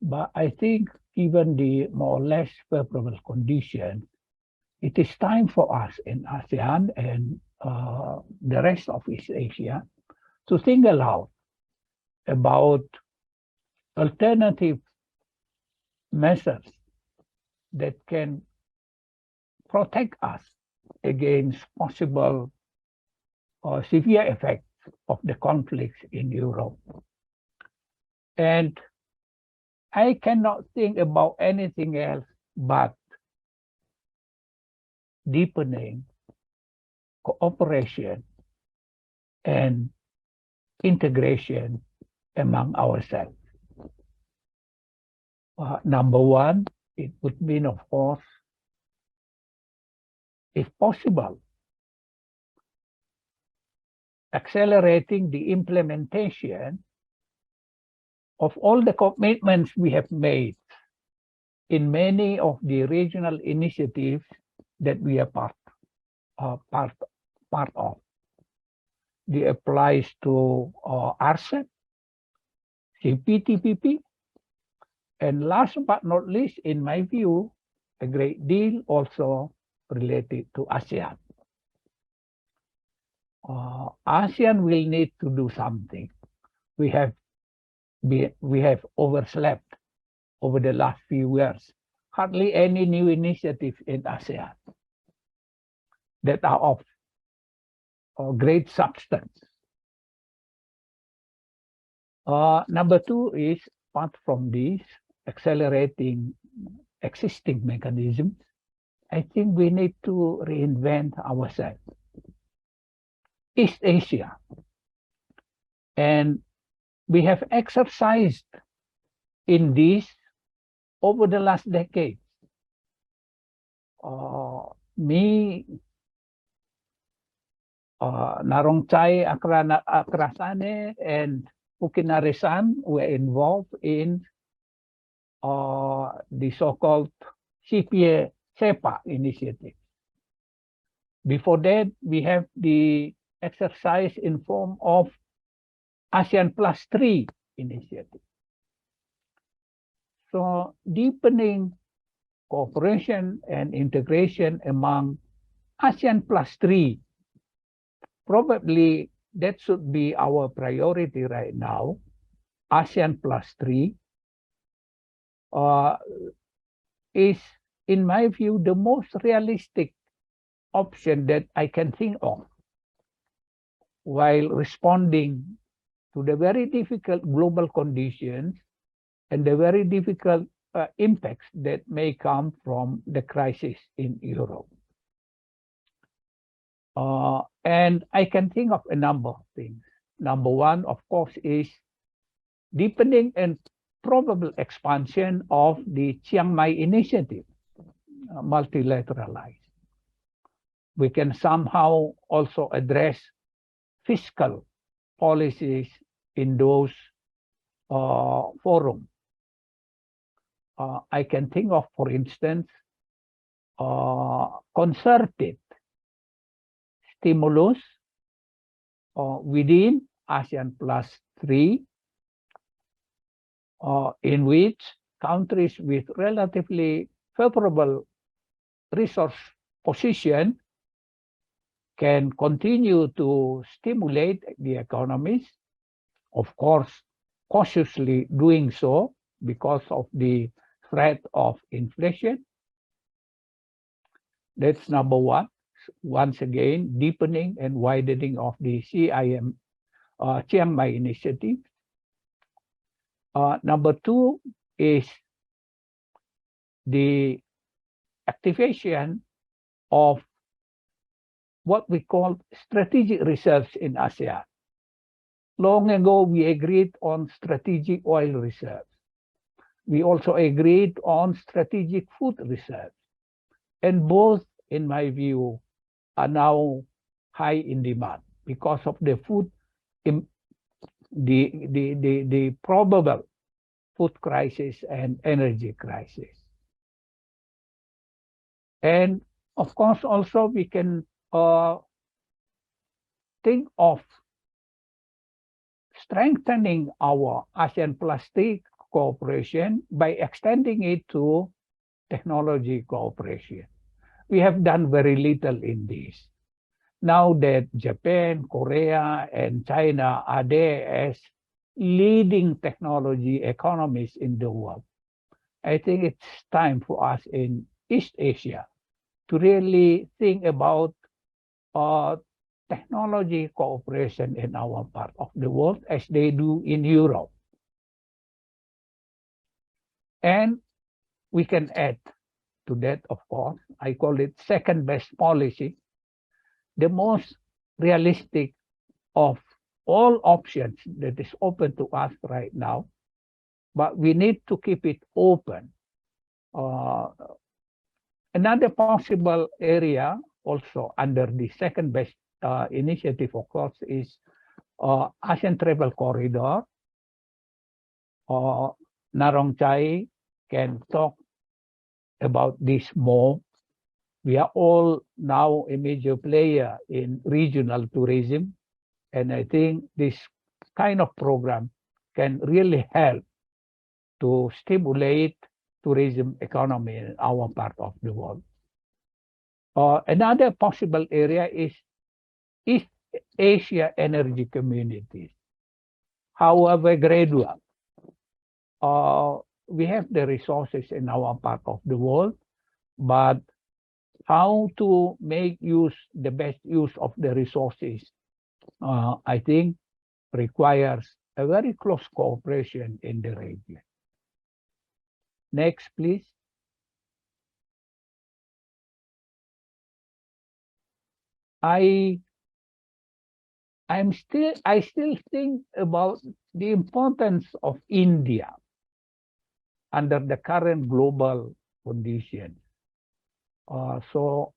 But I think given the more or less favorable conditions, it is time for us in ASEAN and the rest of East Asia to think aloud about alternative measures that can protect us against possible severe effects of the conflicts in Europe. And I cannot think about anything else but deepening cooperation and integration among ourselves. Number one, it would mean, of course, if possible, accelerating the implementation of all the commitments we have made in many of the regional initiatives that we are part of. It applies to RCEP, CPTPP, and last but not least, in my view, a great deal also related to ASEAN. ASEAN will need to do something. We have overslept over the last few years. Hardly any new initiatives in ASEAN that are of great substance. Number two is, apart from this, accelerating existing mechanisms. I think we need to reinvent ourselves. East Asia, and we have exercised in this over the last decade. Narongchai Akrasane and Pukinare-san were involved in the so-called CPA-SEPA initiative. Before that, we have the exercise in form of ASEAN +3 initiative. So deepening cooperation and integration among ASEAN +3, probably that should be our priority right now. ASEAN +3 is, in my view, the most realistic option that I can think of while responding to the very difficult global conditions and the very difficult impacts that may come from the crisis in Europe. And I can think of a number of things. Number one, of course, is deepening and probable expansion of the Chiang Mai initiative, multilateralized. We can somehow also address fiscal policies in those forums. I can think of, for instance, concerted stimulus within ASEAN +3, in which countries with relatively favorable resource position can continue to stimulate the economies, of course, cautiously doing so because of the threat of inflation. That's number one. Once again, deepening and widening of the Chiang Mai initiative. Number two is the activation of what we call strategic reserves in ASEAN. Long ago, we agreed on strategic oil reserves. We also agreed on strategic food reserves. And both, in my view, are now high in demand because of the food, the probable food crisis and energy crisis. And of course, also we can think of strengthening our ASEAN +3 cooperation by extending it to technology cooperation. We have done very little in this. Now that Japan, Korea, and China are there as leading technology economies in the world, I think it's time for us in East Asia to really think about technology cooperation in our part of the world as they do in Europe. And we can add to that, of course, I call it second best policy, the most realistic of all options that is open to us right now, but we need to keep it open. Another possible area also under the second best initiative, of course, is ASEAN Travel Corridor. Narongchai can talk about this more. We are all now a major player in regional tourism, and I think this kind of program can really help to stimulate tourism economy in our part of the world. Another possible area is East Asia energy communities. However gradual, we have the resources in our part of the world, but how to make the best use of the resources, I think requires a very close cooperation in the region. Next, please. I still think about the importance of India under the current global conditions. So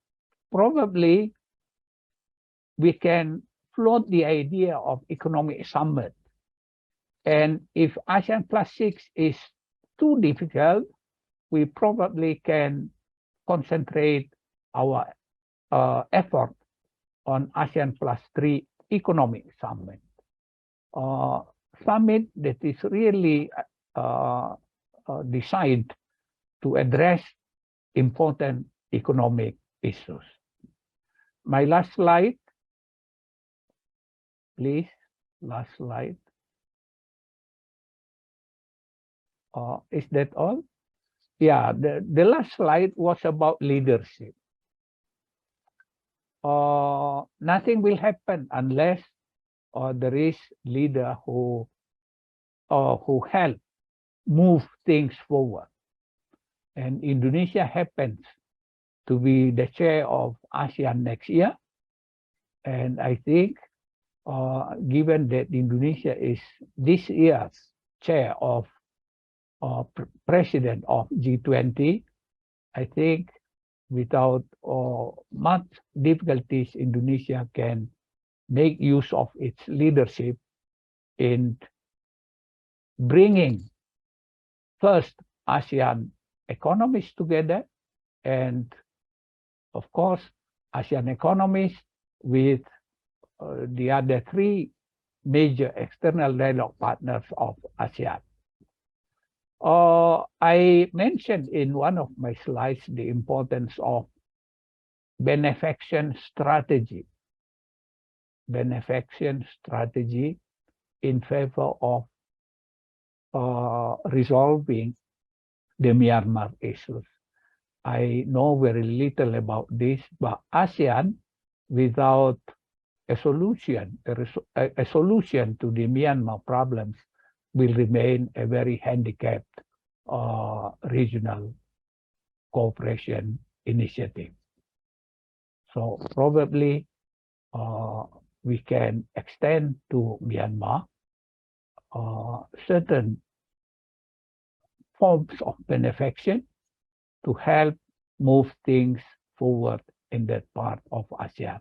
probably we can float the idea of economic summit. And if ASEAN +6 is too difficult, we probably can concentrate our effort on ASEAN +3 economic summit. Summit that is really designed to address important economic issues. My last slide, please. Last slide. Is that all? Yeah, the last slide was about leadership. Nothing will happen unless there is leader who help move things forward. And Indonesia happens to be the chair of ASEAN next year. And I think given that Indonesia is this year's chair of president of G20, I think without much difficulties, Indonesia can make use of its leadership in bringing first ASEAN economies together, and of course ASEAN economies with the other three major external dialogue partners of ASEAN. I mentioned in one of my slides the importance of benefaction strategy. Benefaction strategy in favor of resolving the Myanmar issues. I know very little about this, but ASEAN without a solution to the Myanmar problems will remain a very handicapped regional cooperation initiative. So probably we can extend to Myanmar certain forms of benefaction to help move things forward in that part of ASEAN.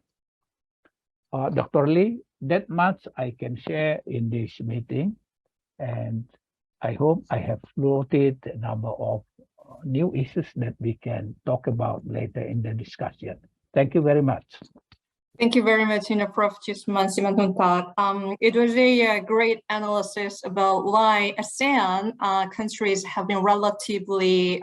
Dr. Lee, that much I can share in this meeting, and I hope I have floated a number of new issues that we can talk about later in the discussion. Thank you very much. Thank you very much, Prof. Jusman Simanjuntak. It was a great analysis about why ASEAN countries have been relatively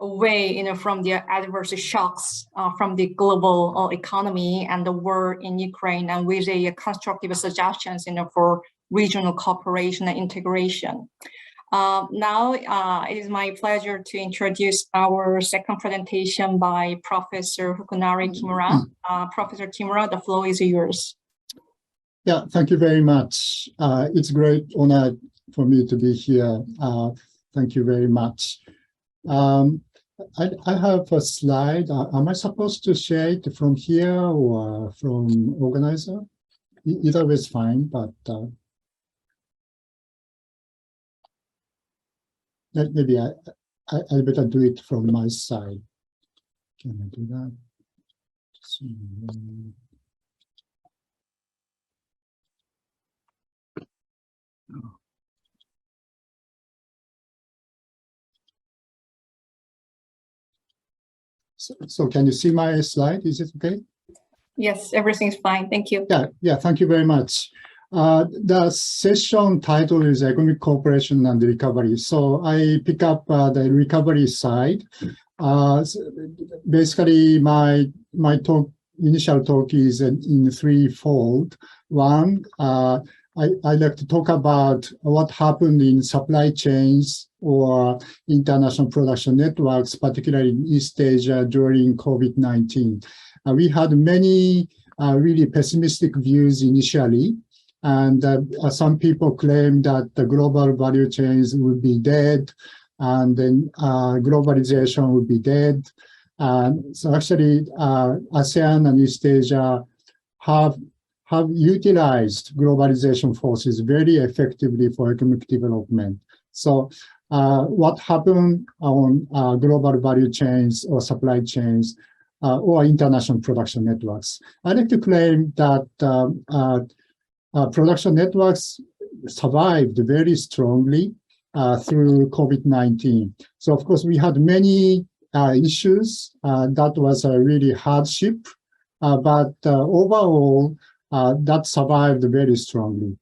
away, from the adverse shocks from the global economy and the war in Ukraine, and with a constructive suggestions, for regional cooperation and integration. Now, it is my pleasure to introduce our second presentation by Professor Fukunari Kimura. Professor Kimura, the floor is yours. Yeah, thank you very much. It's a great honor for me to be here. Thank you very much. I have a slide. Am I supposed to share it from here or from organizer? Either way is fine, but maybe I better do it from my side. Can I do that? So can you see my slide? Is it okay? Yes, everything's fine. Thank you. Yeah, thank you very much. The session title is Economic Cooperation and Recovery. So I pick up the recovery side. Basically, my initial talk is in threefold. One, I like to talk about what happened in supply chains or international production networks, particularly in East Asia during COVID-19. We had many really pessimistic views initially, and some people claimed that the global value chains would be dead, and then globalization would be dead. So actually, ASEAN and East Asia have utilized globalization forces very effectively for economic development. So what happened on global value chains or supply chains or international production networks? I like to claim that production networks survived very strongly through COVID-19. So of course, we had many issues. That was a really hardship, but overall, that survived very strongly.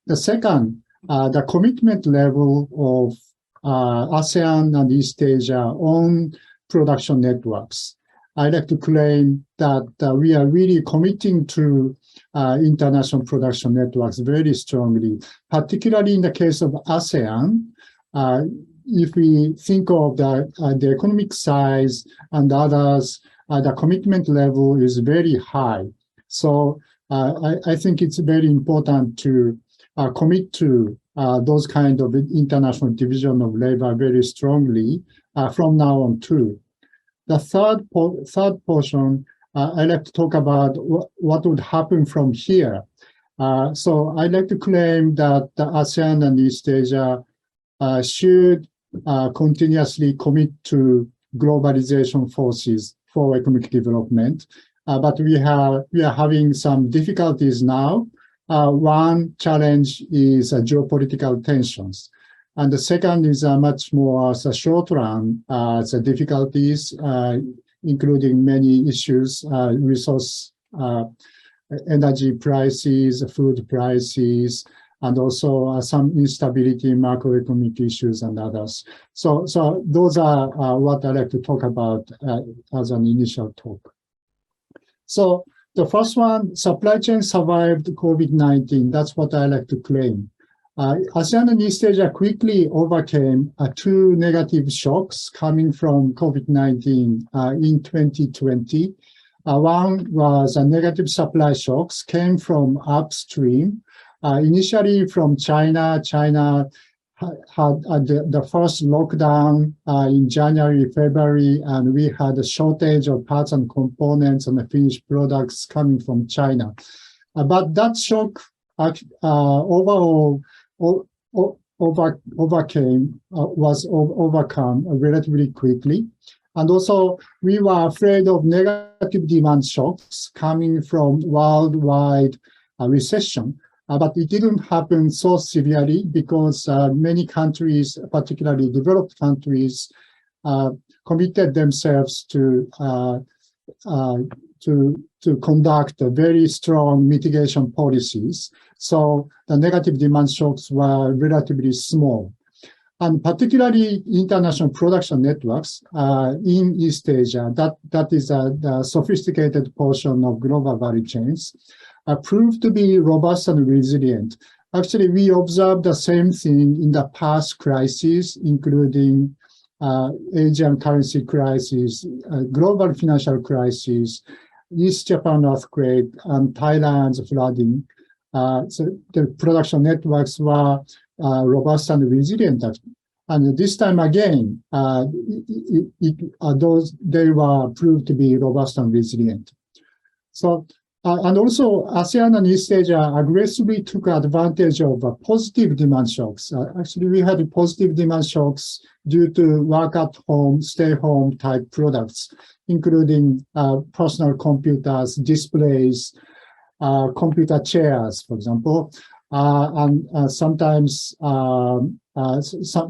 The second, the commitment level of ASEAN and East Asia on production networks. I like to claim that we are really committing to international production networks very strongly, particularly in the case of ASEAN. If we think of the economic size and others, the commitment level is very high. So I think it's very important to commit to those kind of international division of labor very strongly from now on too. The third portion, I like to talk about what would happen from here. So I like to claim that the ASEAN and East Asia should continuously commit to globalization forces for economic development. But we are having some difficulties now. One challenge is geopolitical tensions. And the second is much more short run the difficulties, including many issues, resource, energy prices, food prices, and also some instability in macroeconomic issues and others. So those are what I like to talk about as an initial talk. So the first one, supply chain survived COVID-19. That's what I like to claim. ASEAN and East Asia quickly overcame two negative shocks coming from COVID-19 in 2020. One was a negative supply shocks came from upstream. Initially from China. China had the first lockdown in January, February, and we had a shortage of parts and components and the finished products coming from China. But that shock overall was overcome relatively quickly. And also, we were afraid of negative demand shocks coming from worldwide recession. But it didn't happen so severely because many countries, particularly developed countries, committed themselves to conduct very strong mitigation policies. So the negative demand shocks were relatively small. And particularly international production networks in East Asia, that is the sophisticated portion of global value chains, proved to be robust and resilient. Actually, we observed the same thing in the past crises, including Asian currency crisis, global financial crisis, East Japan earthquake, and Thailand's flooding. So the production networks were robust and resilient. And this time again, they were proved to be robust and resilient. So, and also ASEAN and East Asia aggressively took advantage of positive demand shocks. Actually, we had positive demand shocks due to work at home, stay home type products, including personal computers, displays, computer chairs, for example, and sometimes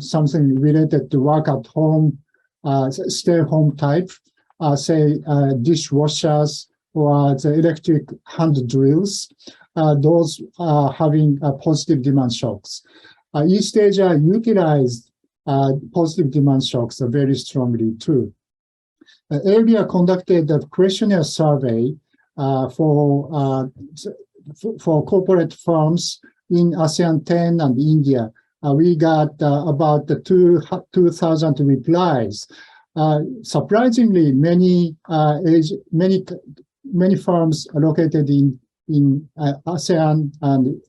something related to work at home, stay home type say, dishwashers or the electric hand drills, those are having positive demand shocks. East Asia utilized positive demand shocks very strongly too. Earlier conducted a questionnaire survey for corporate firms in ASEAN 10 and India. We got about 2,000 replies. Surprisingly, many firms located in ASEAN and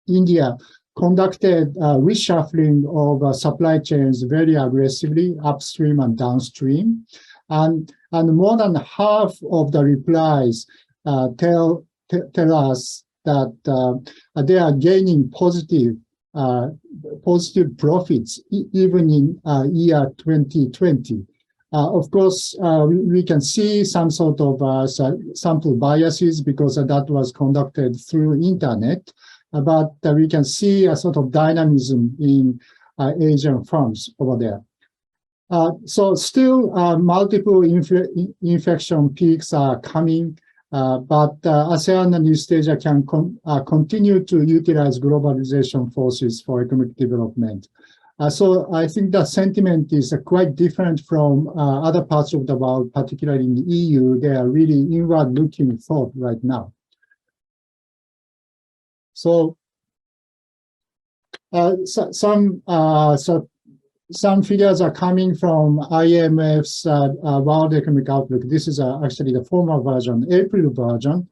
India conducted reshuffling of supply chains very aggressively, upstream and downstream. And more than half of the replies tell us that they are gaining positive profits even in year 2020. Of course, we can see some sort of sample biases because that was conducted through internet, but we can see a sort of dynamism in Asian firms over there. So still multiple infection peaks are coming, but ASEAN and East Asia can continue to utilize globalization forces for economic development. So I think the sentiment is quite different from other parts of the world, particularly in the EU. They are really inward-looking thought right now. So some figures are coming from IMF's World Economic Outlook. This is actually the former version, April version.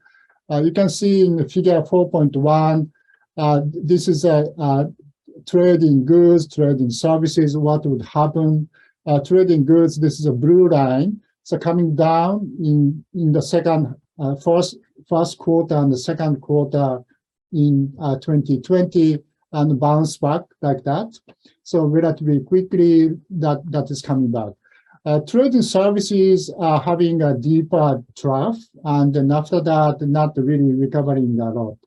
You can see in figure 4.1, this is trade in goods, trade in services, what would happen. Trade in goods, this is a blue line. So coming down in the first quarter and the second quarter in 2020 and bounce back like that. So relatively quickly that is coming back. Trade in services are having a deeper trough, and then after that, not really recovering a lot.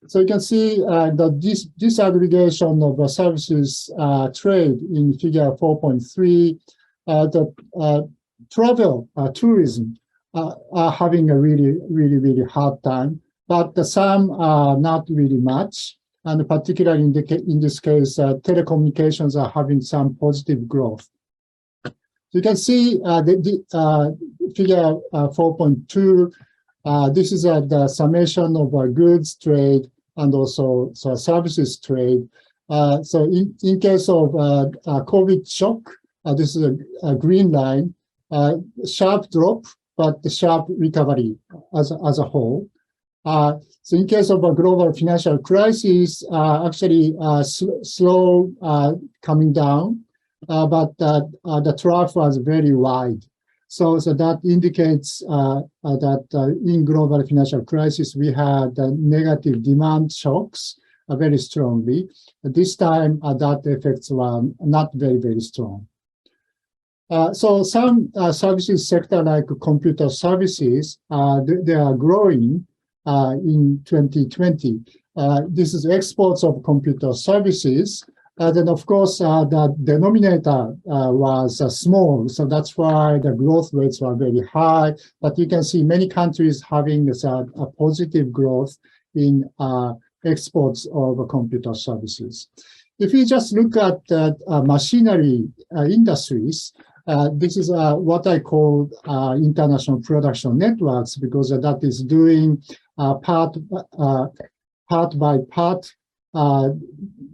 So you can see the disaggregation of services trade in figure 4.3. The travel, tourism are having a really hard time, but some are not really much. And particularly in this case, telecommunications are having some positive growth. You can see the figure 4.2. This is the summation of goods trade and also services trade. So in case of COVID shock, this is a green line, sharp drop, but the sharp recovery as a whole. So in case of a global financial crisis, actually slow coming down, but the trough was very wide. So that indicates that in global financial crisis, we had negative demand shocks very strongly. This time, that effects were not very strong. So some services sector like computer services, they are growing in 2020. This is exports of computer services. Then, of course, the denominator was small, so that's why the growth rates were very high. But you can see many countries having a positive growth in exports of computer services. If you just look at machinery industries, this is what I call international production networks, because that is doing part by part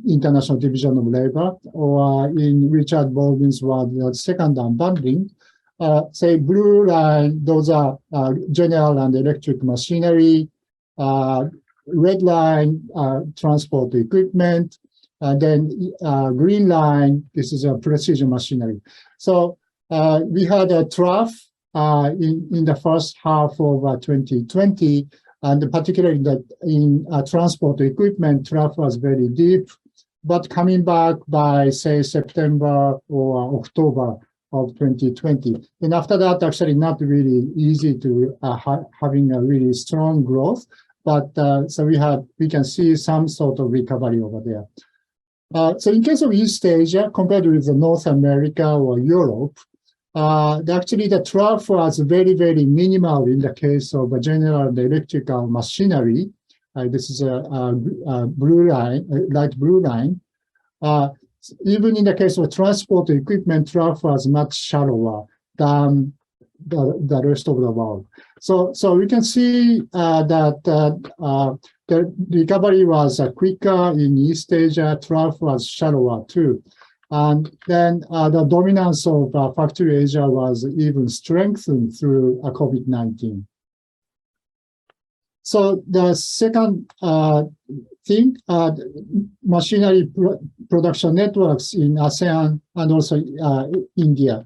international division of labor, or in Richard Baldwin's word, second unbundling. Say blue line, those are general and electric machinery. Red line, transport equipment. Then green line, this is a precision machinery. So we had a trough in the first half of 2020, and particularly in transport equipment, trough was very deep, but coming back by, say, September or October of 2020. And after that, actually not really easy to having a really strong growth, but so we can see some sort of recovery over there. So in case of East Asia, compared with North America or Europe, actually the trough was very, very minimal in the case of a general electrical machinery. This is a blue line, light blue line. Even in the case of transport equipment, trough was much shallower than the rest of the world. So we can see that the recovery was quicker in East Asia, trough was shallower too. And then the dominance of factory Asia was even strengthened through COVID-19. So the second thing, machinery production networks in ASEAN and also India.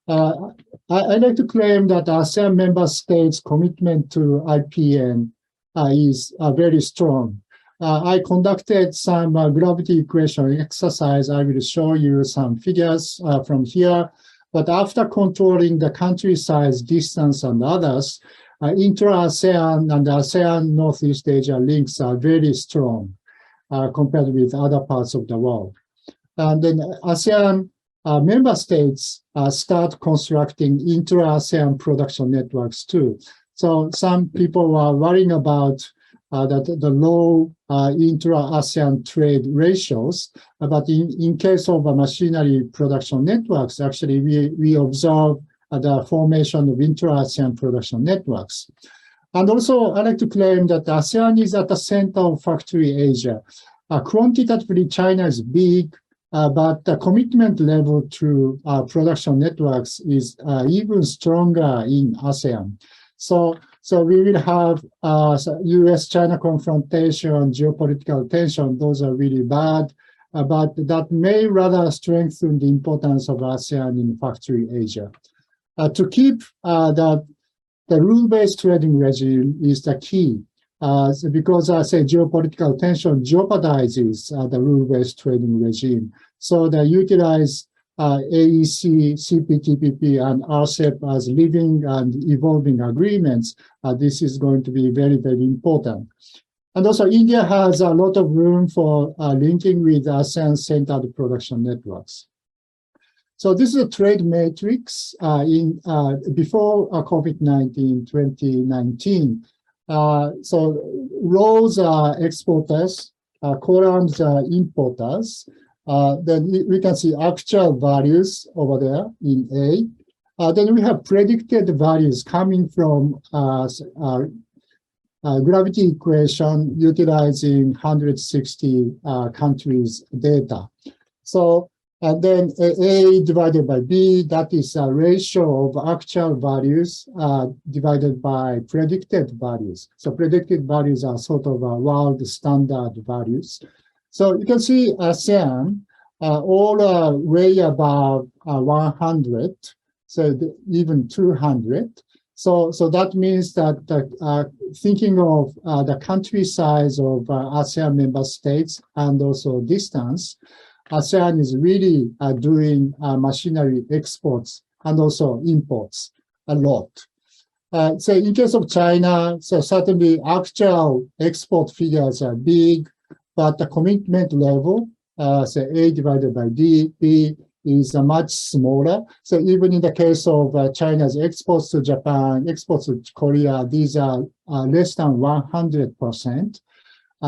I like to claim that ASEAN member states' commitment to IPN is very strong. I conducted some gravity equation exercise. I will show you some figures from here. But after controlling the country size, distance, and others, intra-ASEAN and ASEAN Northeast Asia links are very strong compared with other parts of the world. And then ASEAN member states start constructing intra-ASEAN production networks too. So some people were worrying about the low intra-ASEAN trade ratios, but in case of machinery production networks, actually we observe the formation of intra-ASEAN production networks. And also, I like to claim that ASEAN is at the center of factory Asia. Quantitatively, China is big, but the commitment level to production networks is even stronger in ASEAN. So we will have US-China confrontation, geopolitical tension. Those are really bad, but that may rather strengthen the importance of ASEAN in factory Asia. To keep the rule-based trading regime is the key, because I say geopolitical tension jeopardizes the rule-based trading regime. So they utilize AEC, CPTPP, and RCEP as living and evolving agreements. This is going to be very, very important. And also India has a lot of room for linking with ASEAN-centered production networks. So this is a trade matrix before COVID-19, 2019. So rows are exporters, columns are importers. Then we can see actual values over there in A. Then we have predicted values coming from gravity equation utilizing 160 countries data. So and then A divided by B, that is a ratio of actual values divided by predicted values. So predicted values are sort of world standard values. So you can see ASEAN all are way above 100, so even 200. So that means that thinking of the country size of ASEAN member states and also distance, ASEAN is really doing machinery exports and also imports a lot. So in case of China, so certainly actual export figures are big, but the commitment level, say A divided by B is much smaller. So even in the case of China's exports to Japan, exports to Korea, these are less than 100%.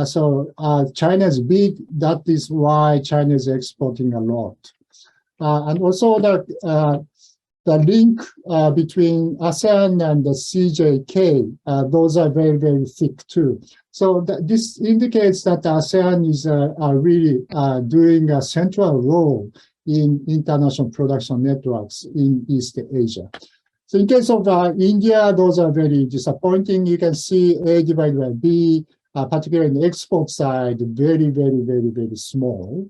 So China is big. That is why China is exporting a lot. And also the link between ASEAN and the CJK, those are very, very thick too. So this indicates that ASEAN is really doing a central role in international production networks in East Asia. So in case of India, those are very disappointing. You can see A divided by B, particularly in the export side, very, very, very, very small.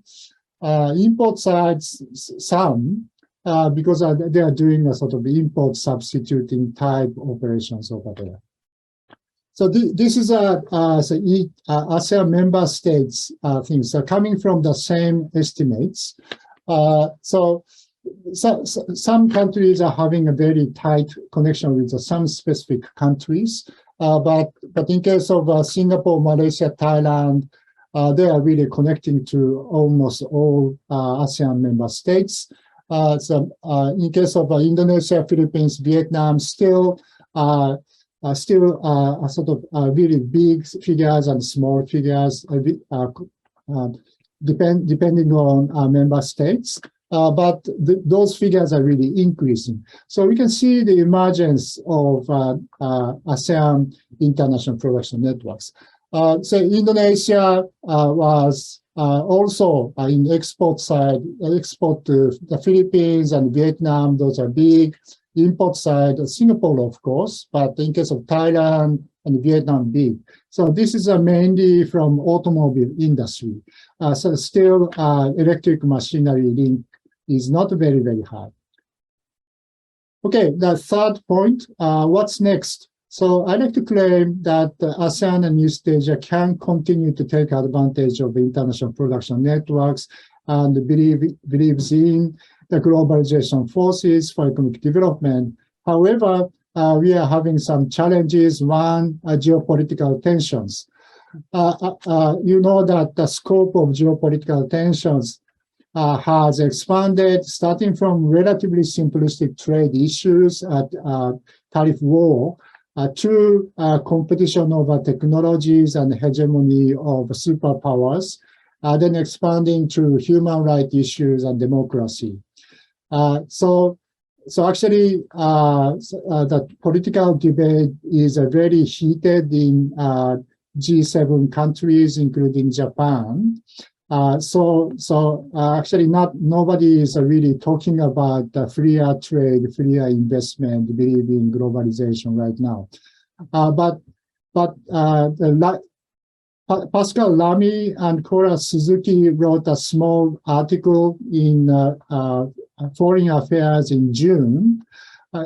Import side, some, because they are doing a sort of import substituting type operations over there. So this is ASEAN member states things. So coming from the same estimates. So some countries are having a very tight connection with some specific countries. But in case of Singapore, Malaysia, Thailand, they are really connecting to almost all ASEAN member states. In case of Indonesia, Philippines, Vietnam, still sort of really big figures and small figures, depending on member states. But those figures are really increasing. So we can see the emergence of ASEAN international production networks. So Indonesia was also in export side, export to the Philippines and Vietnam, those are big. Import side, Singapore, of course, but in case of Thailand and Vietnam, big. So this is mainly from automobile industry. So still electric machinery link is not very, very high. Okay, the third point, what's next? So I like to claim that ASEAN and East Asia can continue to take advantage of international production networks and believes in the globalization forces for economic development. However, we are having some challenges. One, geopolitical tensions. You know that the scope of geopolitical tensions has expanded, starting from relatively simplistic trade issues at tariff war to competition over technologies and hegemony of superpowers, then expanding to human rights issues and democracy. So actually, the political debate is very heated in G7 countries, including Japan. Actually, nobody is really talking about the freer trade, freer investment, believe in globalization right now. Pascal Lamy and Cora Suzuki wrote a small article in Foreign Affairs in June.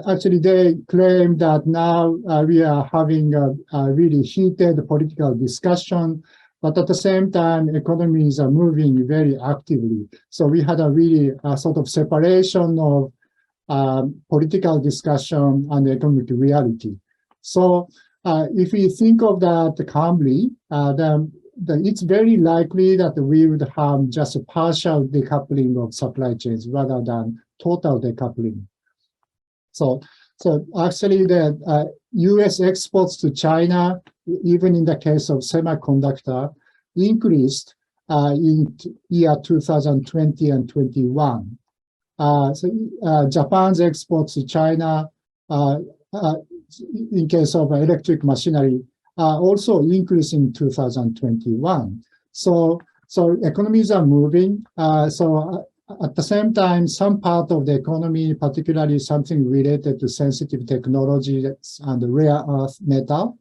Actually, they claim that now we are having a really heated political discussion, but at the same time, economies are moving very actively. So we had a really sort of separation of political discussion and economic reality. So if we think of that calmly, then it's very likely that we would have just a partial decoupling of supply chains rather than total decoupling. So actually, the U.S. exports to China, even in the case of semiconductor, increased in year 2020 and 21. Japan's exports to China, in case of electric machinery, also increased in 2021. So economies are moving. At the same time, some part of the economy, particularly something related to sensitive technologies and rare earth metal,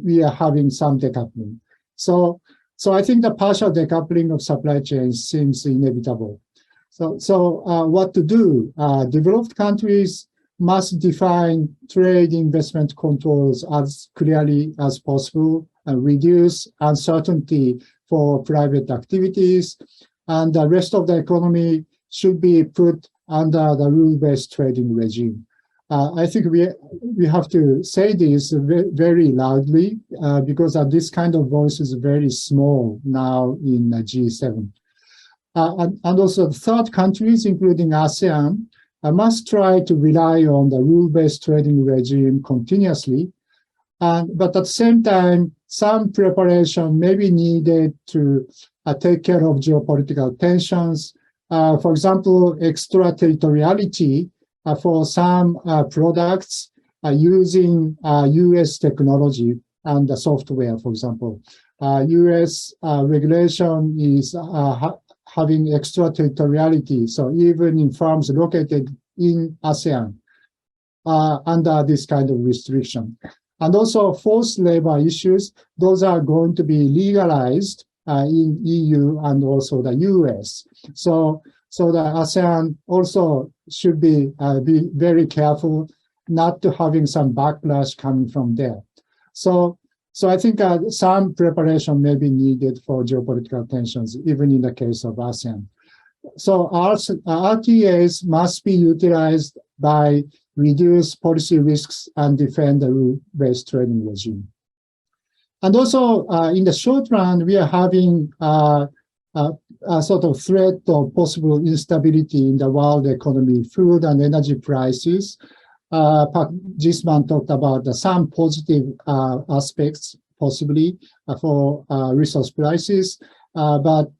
we are having some decoupling. So I think the partial decoupling of supply chains seems inevitable. So what to do? Developed countries must define trade investment controls as clearly as possible and reduce uncertainty for private activities. And the rest of the economy should be put under the rule-based trading regime. I think we have to say this very loudly because this kind of voice is very small now in G7. And also third countries, including ASEAN, must try to rely on the rule-based trading regime continuously. But at the same time, some preparation may be needed to take care of geopolitical tensions. For example, extraterritoriality for some products using US technology and the software, for example. US regulation is having extraterritoriality. So even in firms located in ASEAN under this kind of restriction. And also forced labor issues, those are going to be legalized in EU and also the US. So the ASEAN also should be very careful not to having some backlash coming from there. So I think some preparation may be needed for geopolitical tensions, even in the case of ASEAN. So RTAs must be utilized by reduce policy risks and defend the rule-based trading regime. And also in the short run, we are having sort of threat of possible instability in the world economy, food and energy prices. Park Jisman talked about some positive aspects possibly for resource prices, but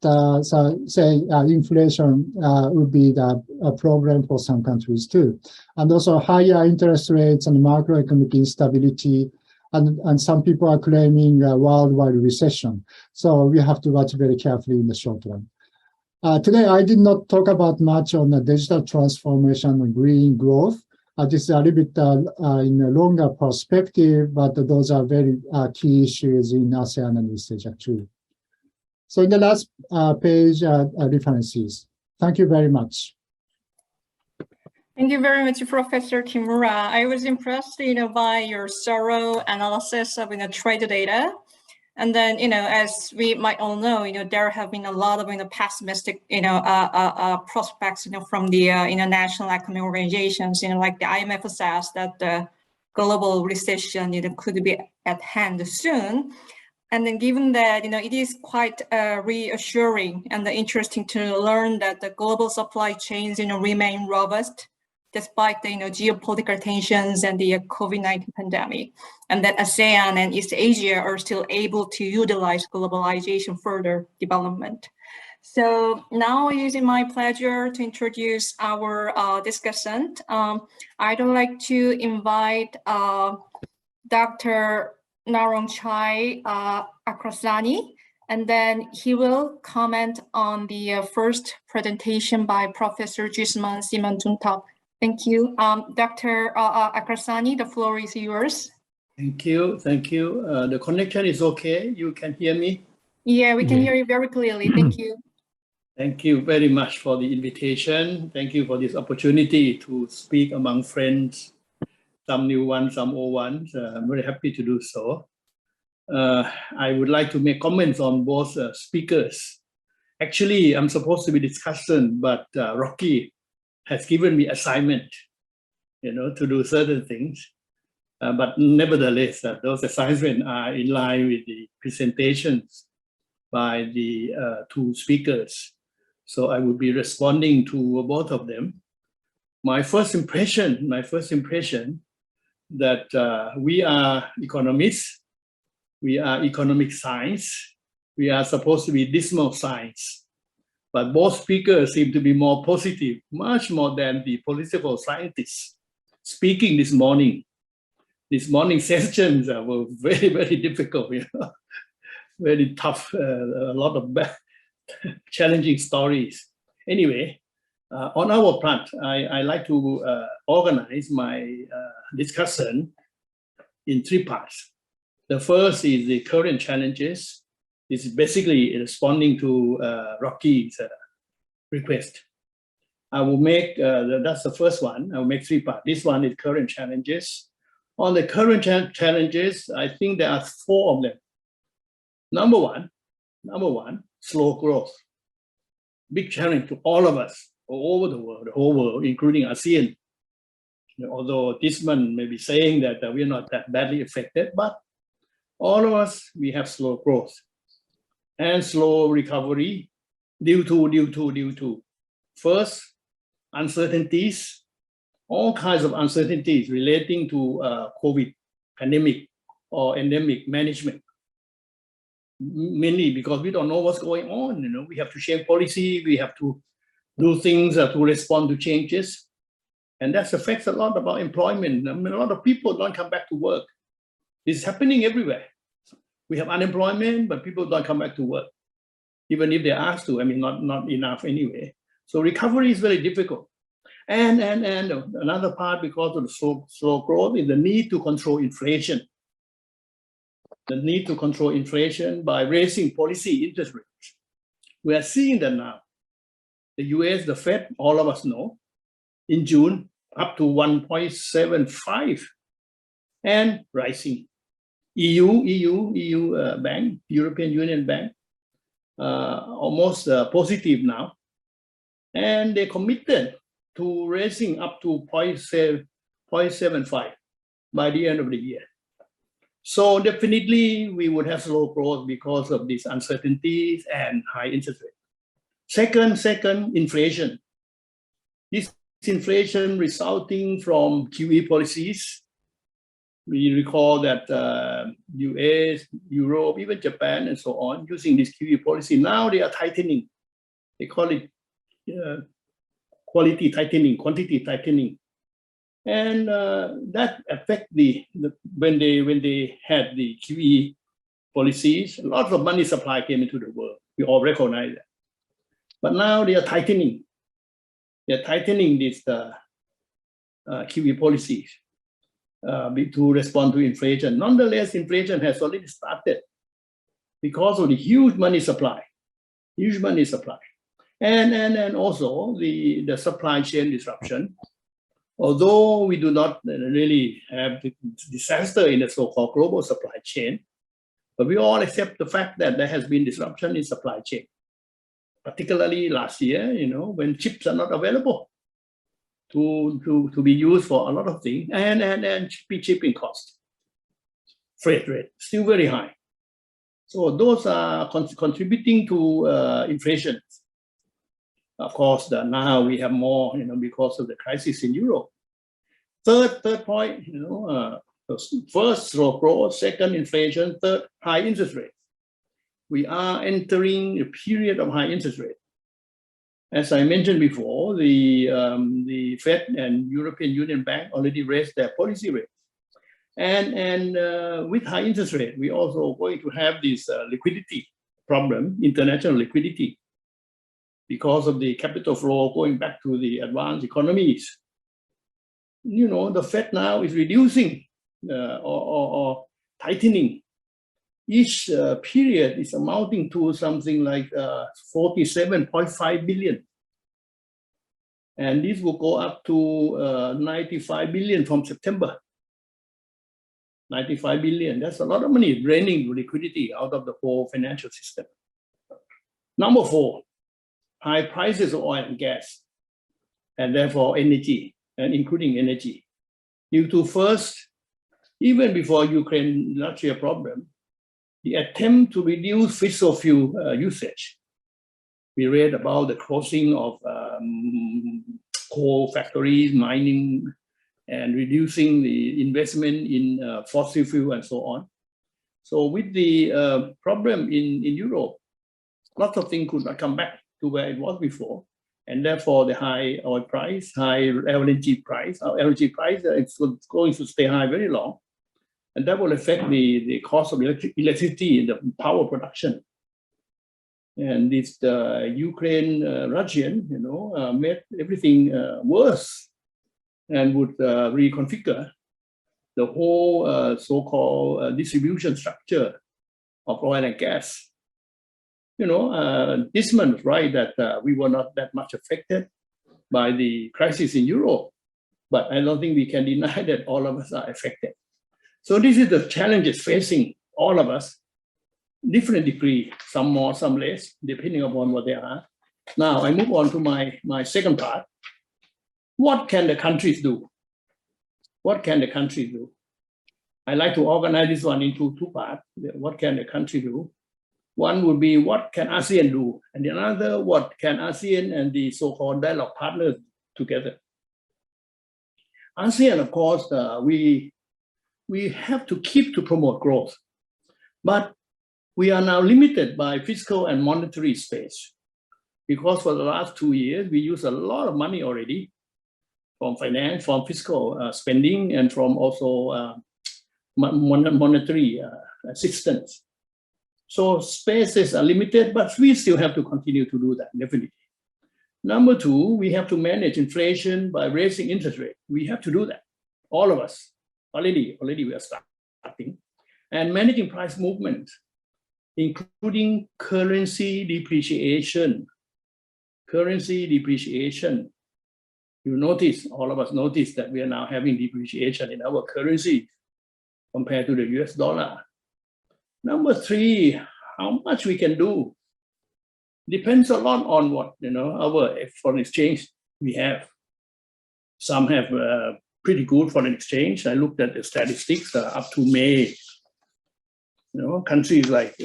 inflation would be a problem for some countries too. And also higher interest rates and macroeconomic instability, and some people are claiming a worldwide recession. So we have to watch very carefully in the short run. Today, I did not talk about much on the digital transformation and green growth. This is a little bit in a longer perspective, but those are very key issues in ASEAN and East Asia too. So in the last page, references. Thank you very much. Thank you very much, Professor Kimura. I was impressed, by your thorough analysis of, trade data. And then, as we might all know, there have been a lot of, pessimistic, prospects, from the, national economic organizations, like the IMF says that the global recession, could be at hand soon. And then given that, it is quite reassuring and interesting to learn that the global supply chains, remain robust despite the geopolitical tensions and the COVID-19 pandemic, and that ASEAN and East Asia are still able to utilize globalization further development. So now it is my pleasure to introduce our discussant. I'd like to invite Dr. Narongchai Akrasani, and then he will comment on the first presentation by Professor Jisman Simanjuntak. Thank you. Dr. Akrasani, the floor is yours. Thank you. Thank you. The connection is okay. You can hear me? Yeah, we can hear you very clearly. Thank you. Thank you very much for the invitation. Thank you for this opportunity to speak among friends, some new ones, some old ones. I'm very happy to do so. I would like to make comments on both speakers. Actually, I'm supposed to be discussant, but Rocky has given me assignment, to do certain things. But nevertheless, those assignments are in line with the presentations by the two speakers. So I will be responding to both of them. My first impression that we are economists, we are economic science, we are supposed to be dismal science. But both speakers seem to be more positive, much more than the political scientists speaking this morning. This morning's sessions were very, very difficult, very tough, a lot of challenging stories. Anyway, on our part, I like to organize my discussion in three parts. The first is the current challenges. This is basically responding to Rocky's request. I will make, that's the first one. I will make three parts. This one is current challenges. On the current challenges, I think there are four of them. Number one, slow growth. Big challenge to all of us, all over the world, the whole world, including ASEAN. Although this man may be saying that we're not that badly affected, but all of us, we have slow growth and slow recovery due to first, uncertainties, all kinds of uncertainties relating to COVID pandemic or endemic management. Mainly because we don't know what's going on. We have to change policy, we have to do things to respond to changes. And that affects a lot about employment. A lot of people don't come back to work. This is happening everywhere. We have unemployment, but people don't come back to work, even if they're asked to. Not enough anyway. So recovery is very difficult. And another part, because of the slow growth, is the need to control inflation. The need to control inflation by raising policy interest rates. We are seeing that now. The US, the Fed, all of us know, in June, up to 1.75 and rising. EU Bank, European Union Bank, almost positive now. And they committed to raising up to 0.75 by the end of the year. So definitely we would have slow growth because of these uncertainties and high interest rate. Second, inflation. This inflation resulting from QE policies. We recall that US, Europe, even Japan, and so on, using this QE policy. Now they are tightening. They call it quality tightening, quantity tightening, and that affect when they had the QE policies. Lots of money supply came into the world. We all recognize that. But now they are tightening. They are tightening this QE policies to respond to inflation. Nonetheless, inflation has already started because of the huge money supply, and also the supply chain disruption. Although we do not really have the disaster in the so-called global supply chain, but we all accept the fact that there has been disruption in supply chain, particularly last year, when chips are not available to be used for a lot of things, and shipping cost, freight rate still very high. So those are contributing to inflation. Of course, now we have more, because of the crisis in Europe. Third point, first, slow growth. Second, inflation. Third, high interest rate. We are entering a period of high interest rate. As I mentioned before, the Fed and European Union Bank already raised their policy rate. And with high interest rate, we also going to have this liquidity problem, international liquidity, because of the capital flow going back to the advanced economies. The Fed now is reducing or tightening. Each period is amounting to something like 47.5 billion. And this will go up to 95 billion from September. 95 billion, that's a lot of money draining liquidity out of the whole financial system. Number 4, high prices of oil and gas, and therefore energy, and including energy. Due to first, even before Ukraine-Russia problem, the attempt to reduce fossil fuel usage. We read about the closing of coal factories, mining, and reducing the investment in fossil fuel and so on. So with the problem in Europe, lots of things could not come back to where it was before. And therefore the high oil price, high LNG price, is going to stay high very long. And that will affect the cost of electricity in the power production. And this Ukraine-Russian, made everything worse and would reconfigure the whole so-called distribution structure of oil and gas. Disman was right that we were not that much affected by the crisis in Europe, but I don't think we can deny that all of us are affected. So this is the challenges facing all of us, different degree, some more, some less, depending upon what they are. Now I move on to my second part. What can the countries do? What can the country do? I like to organize this one into 2 parts. What can the country do? One would be what can ASEAN do? And the other, what can ASEAN and the so-called dialogue partners together? ASEAN, of course, we have to keep to promote growth, but we are now limited by fiscal and monetary space, because for the last 2 years, we use a lot of money already from finance, from fiscal spending, and from also monetary assistance. So spaces are limited, but we still have to continue to do that, definitely. Number 2, we have to manage inflation by raising interest rate. We have to do that, all of us. Already we are starting. And managing price movement, including currency depreciation. Currency depreciation. You notice, all of us notice that we are now having depreciation in our currency compared to the US dollar. Number 3, how much we can do depends a lot on what, our foreign exchange we have. Some have pretty good foreign exchange. I looked at the statistics up to May. Countries like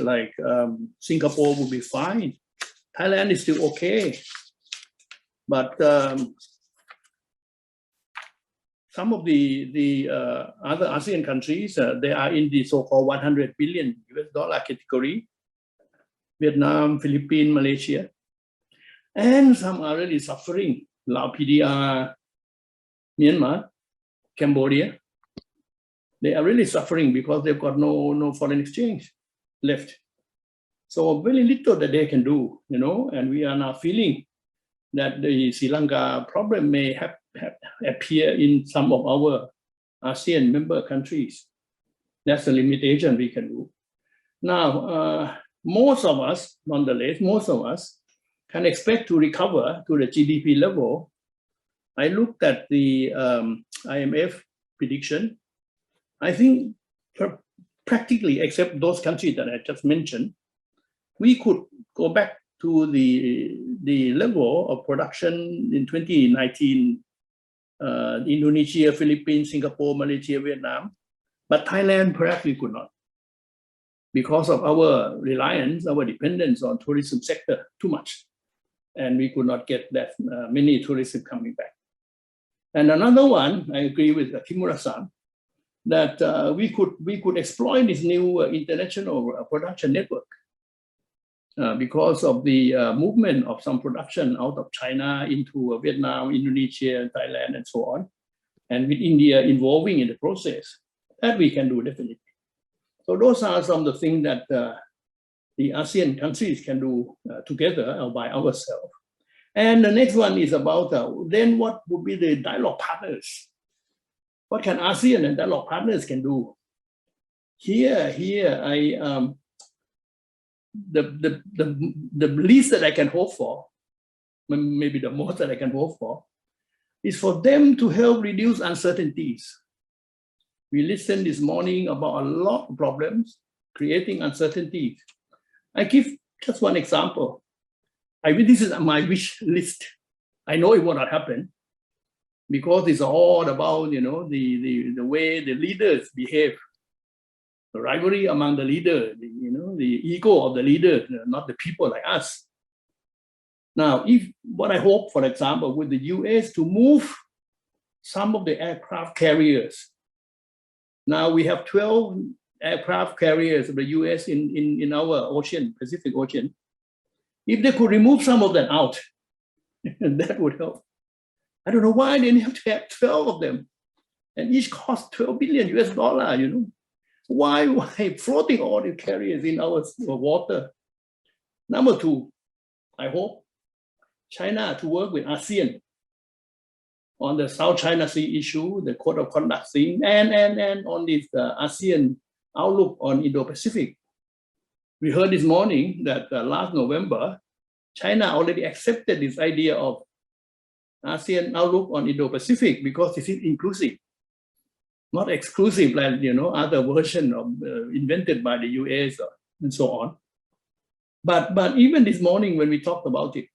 Singapore will be fine. Thailand is still okay, but some of the other ASEAN countries, they are in the so-called 100 billion US dollar category. Vietnam, Philippines, Malaysia, and some are really suffering. Laos, PDR, Myanmar, Cambodia. They are really suffering because they've got no foreign exchange left. So very little that they can do, you know, and we are now feeling that the Sri Lanka problem may have appear in some of our ASEAN member countries. That's a limitation we can do. Now, most of us, nonetheless, most of us can expect to recover to the GDP level. I looked at the IMF prediction. I think practically, except those countries that I just mentioned, we could go back to the level of production in 2019, Indonesia, Philippines, Singapore, Malaysia, Vietnam, but Thailand perhaps we could not, because of our reliance, our dependence on tourism sector too much, and we could not get that many tourism coming back. And another one, I agree with Kimura-san, that we could exploit this new international production network because of the movement of some production out of China into Vietnam, Indonesia, Thailand, and so on, and with India involving in the process. That we can do definitely. So those are some of the things that the ASEAN countries can do together or by ourselves. And the next one is about then what would be the dialogue partners? What can ASEAN and dialogue partners can do? Here, the least that I can hope for, maybe the most that I can hope for, is for them to help reduce uncertainties. We listened this morning about a lot of problems creating uncertainties. I give just one example. This is my wish list. I know it will not happen because it's all about, you know, the way the leaders behave, the rivalry among the leaders, you know, the ego of the leader, not the people like us. Now, what I hope, for example, with the US to move some of the aircraft carriers. Now we have 12 aircraft carriers of the US in our ocean, Pacific Ocean. If they could remove some of them out, that would help. I don't know why they have to have 12 of them, and each cost 12 billion US dollar, you know. Why floating all the carriers in our water? Number two, I hope China to work with ASEAN on the South China Sea issue, the Code of Conduct thing, and on this ASEAN outlook on Indo-Pacific. We heard this morning that last November, China already accepted this idea of ASEAN outlook on Indo-Pacific because it is inclusive, not exclusive like, you know, other version of invented by the US and so on. But even this morning when we talked about it,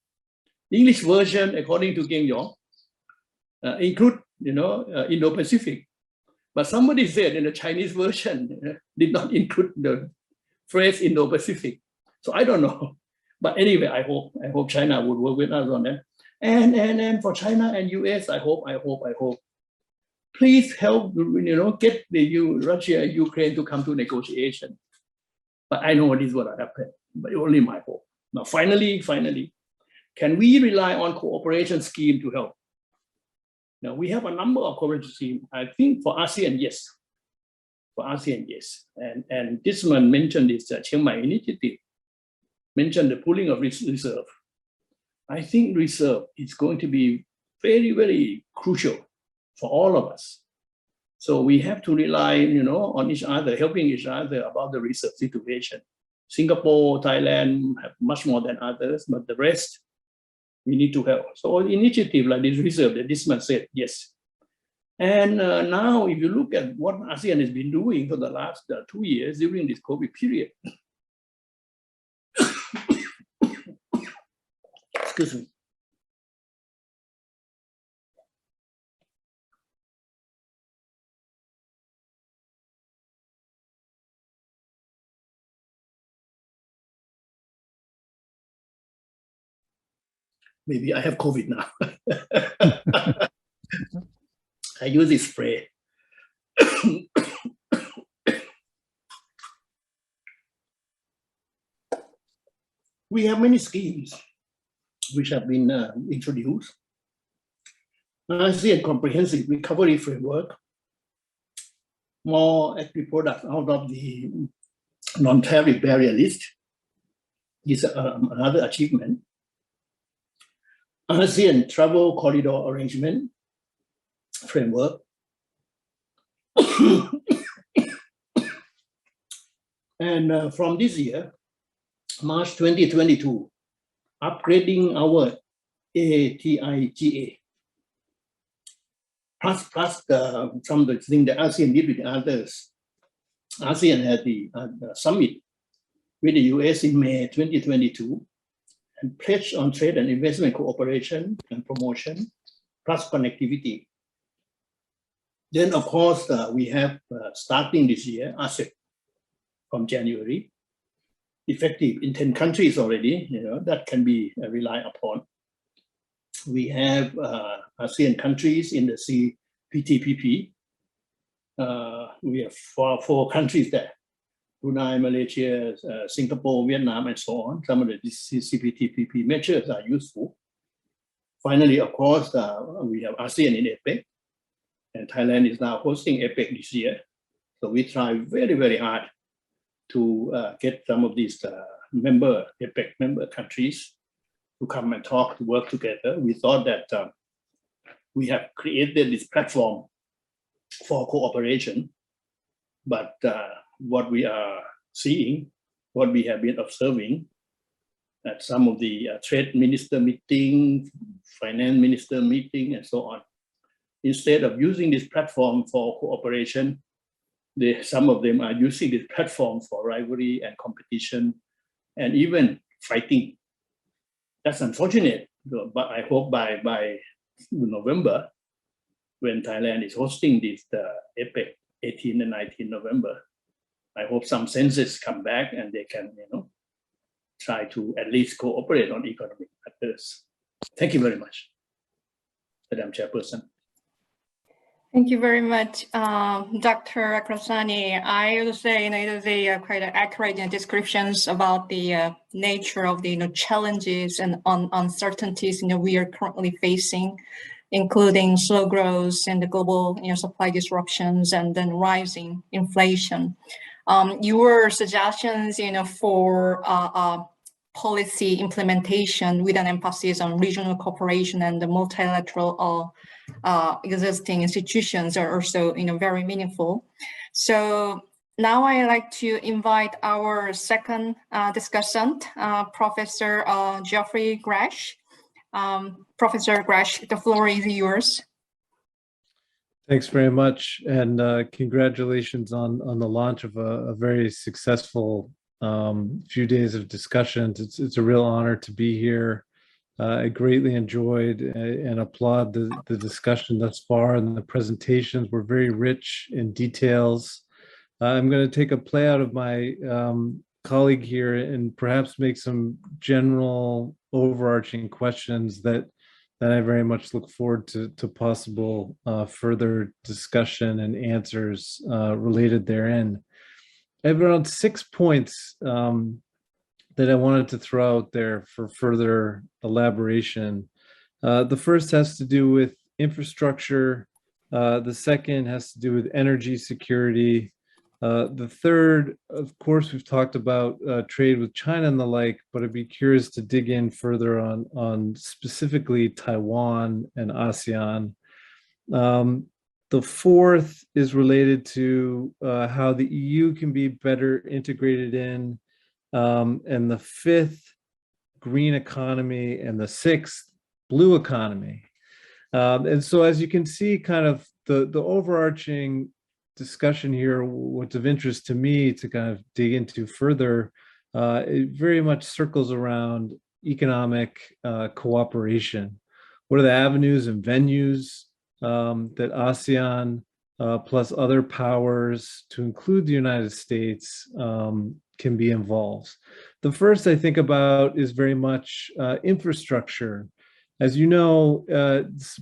the English version, according to Geng Yong, include, you know, Indo-Pacific. But somebody said in the Chinese version did not include the phrase Indo-Pacific. So I don't know. But anyway, I hope China would work with us on that. And for China and US, I hope. Please help, you know, get the Russia and Ukraine to come to negotiation. But I know this will not happen, but only my hope. Now, finally, can we rely on cooperation scheme to help? Now, we have a number of cooperation schemes. I think for ASEAN, yes. For ASEAN, yes. And this one mentioned this Chiang Mai initiative, mentioned the pooling of reserve. I think reserve is going to be very, very crucial for all of us. So we have to rely, you know, on each other, helping each other about the reserve situation. Singapore, Thailand have much more than others, but the rest, we need to help. So an initiative like this reserve that this man said, yes. And now if you look at what ASEAN has been doing for the last 2 years during this COVID period, excuse me. Maybe I have COVID now. I use this spray. We have many schemes which have been introduced. ASEAN Comprehensive Recovery Framework, more agri products out of the non-tariff barrier list is another achievement. ASEAN Travel Corridor Arrangement Framework. And from this year, March 2022, upgrading our ATIGA. Plus some of the things that ASEAN did with others. ASEAN had the summit with the US in May 2022 and pledged on trade and investment cooperation and promotion, plus connectivity. Then, of course, we have starting this year, ASEP from January, effective in 10 countries already, that can be relied upon. We have ASEAN countries in the CPTPP. We have four countries there: Brunei, Malaysia, Singapore, Vietnam, and so on. Some of the CPTPP measures are useful. Finally, of course, we have ASEAN in APEC, and Thailand is now hosting APEC this year. So we try very, very hard to get some of these APEC member countries to come and talk, to work together. We thought that we have created this platform for cooperation, but what we are seeing, what we have been observing at some of the trade minister meeting, finance minister meeting, and so on, instead of using this platform for cooperation, some of them are using this platform for rivalry and competition and even fighting. That's unfortunate, but I hope by November, when Thailand is hosting this APEC, 18 and 19 November, I hope some senses come back and they can, try to at least cooperate on economic matters. Thank you very much, Madam Chairperson. Thank you very much, Dr. Akrasani. I would say it is a quite accurate descriptions about the nature of the challenges and uncertainties we are currently facing, including slow growth and the global supply disruptions and then rising inflation. Your suggestions for policy implementation with an emphasis on regional cooperation and the multilateral existing institutions are also very meaningful. So now I'd like to invite our second discussant, Professor Geoffrey Gresh. Professor Gresh, the floor is yours. Thanks very much, and congratulations on the launch of a very successful few days of discussions. It's a real honor to be here. I greatly enjoyed and applaud the discussion thus far, and the presentations were very rich in details. I'm going to take a play out of my colleague here and perhaps make some general overarching questions that I very much look forward to possible further discussion and answers related therein. I have around 6 points that I wanted to throw out there for further elaboration. The first has to do with infrastructure. The second has to do with energy security. The third, of course, we've talked about trade with China and the like, but I'd be curious to dig in further on specifically Taiwan and ASEAN. The fourth is related to how the EU can be better integrated in, and the fifth, green economy, and the sixth, blue economy. And so as you can see, kind of the overarching discussion here, what's of interest to me to kind of dig into further, it very much circles around economic cooperation. What are the avenues and venues that ASEAN plus other powers, to include the United States, can be involved? The first I think about is very much infrastructure. As you know,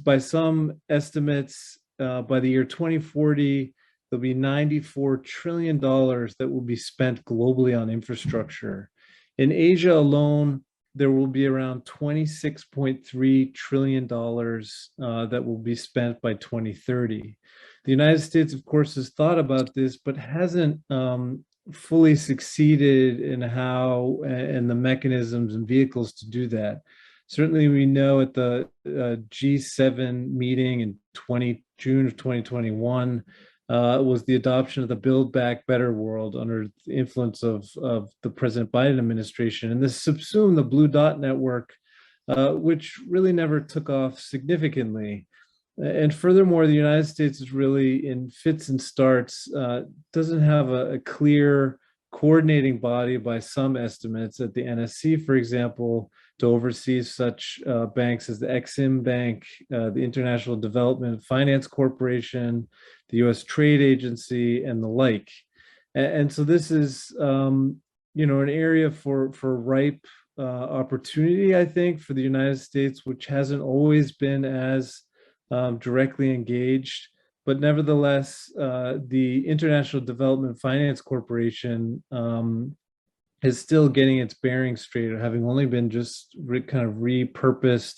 by some estimates, by the year 2040, there'll be $94 trillion that will be spent globally on infrastructure. In Asia alone, there will be around $26.3 trillion that will be spent by 2030. The United States, of course, has thought about this, but hasn't fully succeeded in how and the mechanisms and vehicles to do that. Certainly, we know at the G7 meeting in June of 2021 was the adoption of the Build Back Better world under the influence of the President Biden administration. And this subsumed the Blue Dot Network, which really never took off significantly. And furthermore, the United States is really in fits and starts, doesn't have a clear coordinating body by some estimates at the NSC, for example, to oversee such banks as the Exim Bank, the International Development Finance Corporation, the U.S. Trade Agency, and the like. And so this is, an area for ripe opportunity, I think, for the United States, which hasn't always been as directly engaged. But nevertheless, the International Development Finance Corporation is still getting its bearings straight, having only been just kind of repurposed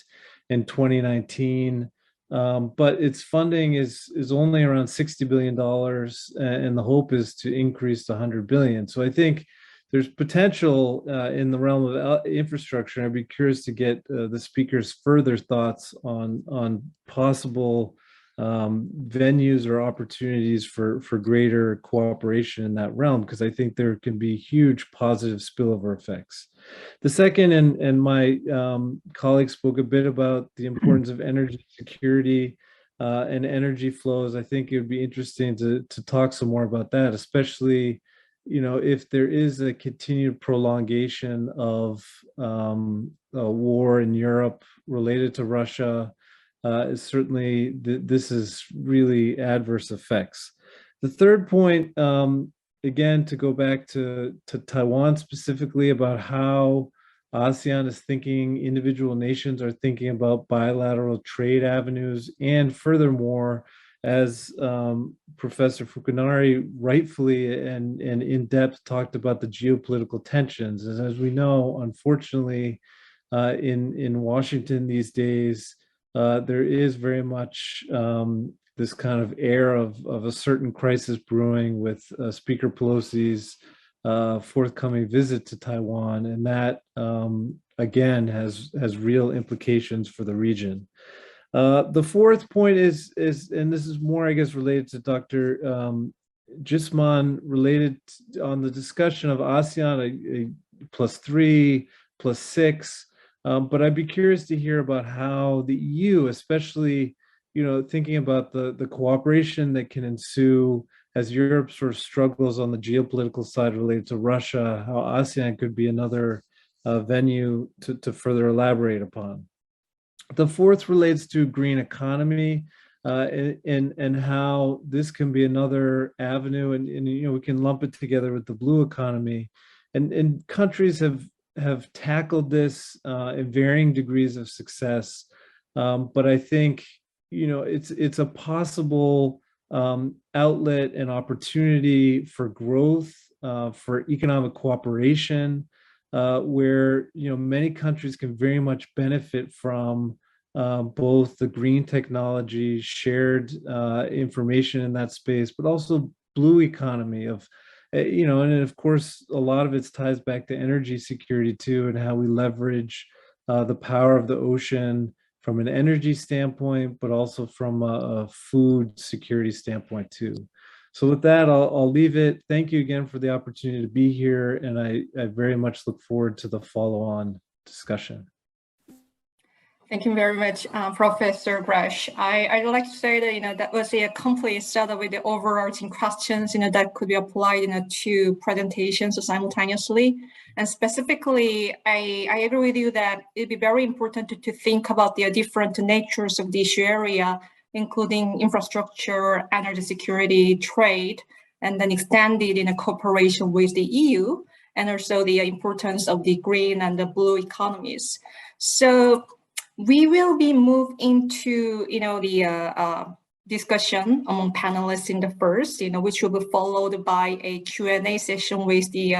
in 2019. But its funding is only around $60 billion, and the hope is to increase to $100 billion. So I think there's potential in the realm of infrastructure. I'd be curious to get the speakers' further thoughts on possible venues or opportunities for greater cooperation in that realm, because I think there can be huge positive spillover effects. The second, and my colleague spoke a bit about the importance of energy security and energy flows. I think it would be interesting to talk some more about that, especially if there is a continued prolongation of a war in Europe related to Russia. Certainly, this is really adverse effects. The third point, again, to go back to Taiwan specifically, about how ASEAN is thinking, individual nations are thinking about bilateral trade avenues, and furthermore, as Professor Fukunari rightfully and in depth talked about the geopolitical tensions. And as we know, unfortunately, in Washington these days, there is very much this kind of air of a certain crisis brewing with Speaker Pelosi's forthcoming visit to Taiwan, and that again has real implications for the region. The fourth point is, and this is more, I guess, related to Dr. Jisman, related on the discussion of ASEAN a +3, +6. But I'd be curious to hear about how the EU, especially, thinking about the cooperation that can ensue as Europe sort of struggles on the geopolitical side related to Russia, how ASEAN could be another venue to further elaborate upon. The fourth relates to green economy and how this can be another avenue, and we can lump it together with the blue economy. And countries have tackled this in varying degrees of success, but I think it's a possible outlet and opportunity for growth, for economic cooperation, where many countries can very much benefit from both the green technology, shared information in that space, but also blue economy of and of course, a lot of it ties back to energy security too, and how we leverage the power of the ocean from an energy standpoint, but also from a food security standpoint too. So with that, I'll leave it. Thank you again for the opportunity to be here, and I very much look forward to the follow-on discussion. Thank you very much, Professor Brush. I'd like to say that, that was a complete setup with the overarching questions, that could be applied, to presentations simultaneously. And specifically, I agree with you that it'd be very important to think about the different natures of the issue area, including infrastructure, energy security, trade, and then extended in a cooperation with the EU, and also the importance of the green and the blue economies. So We will be moved into, the discussion among panelists in the first, which will be followed by a Q&A session with the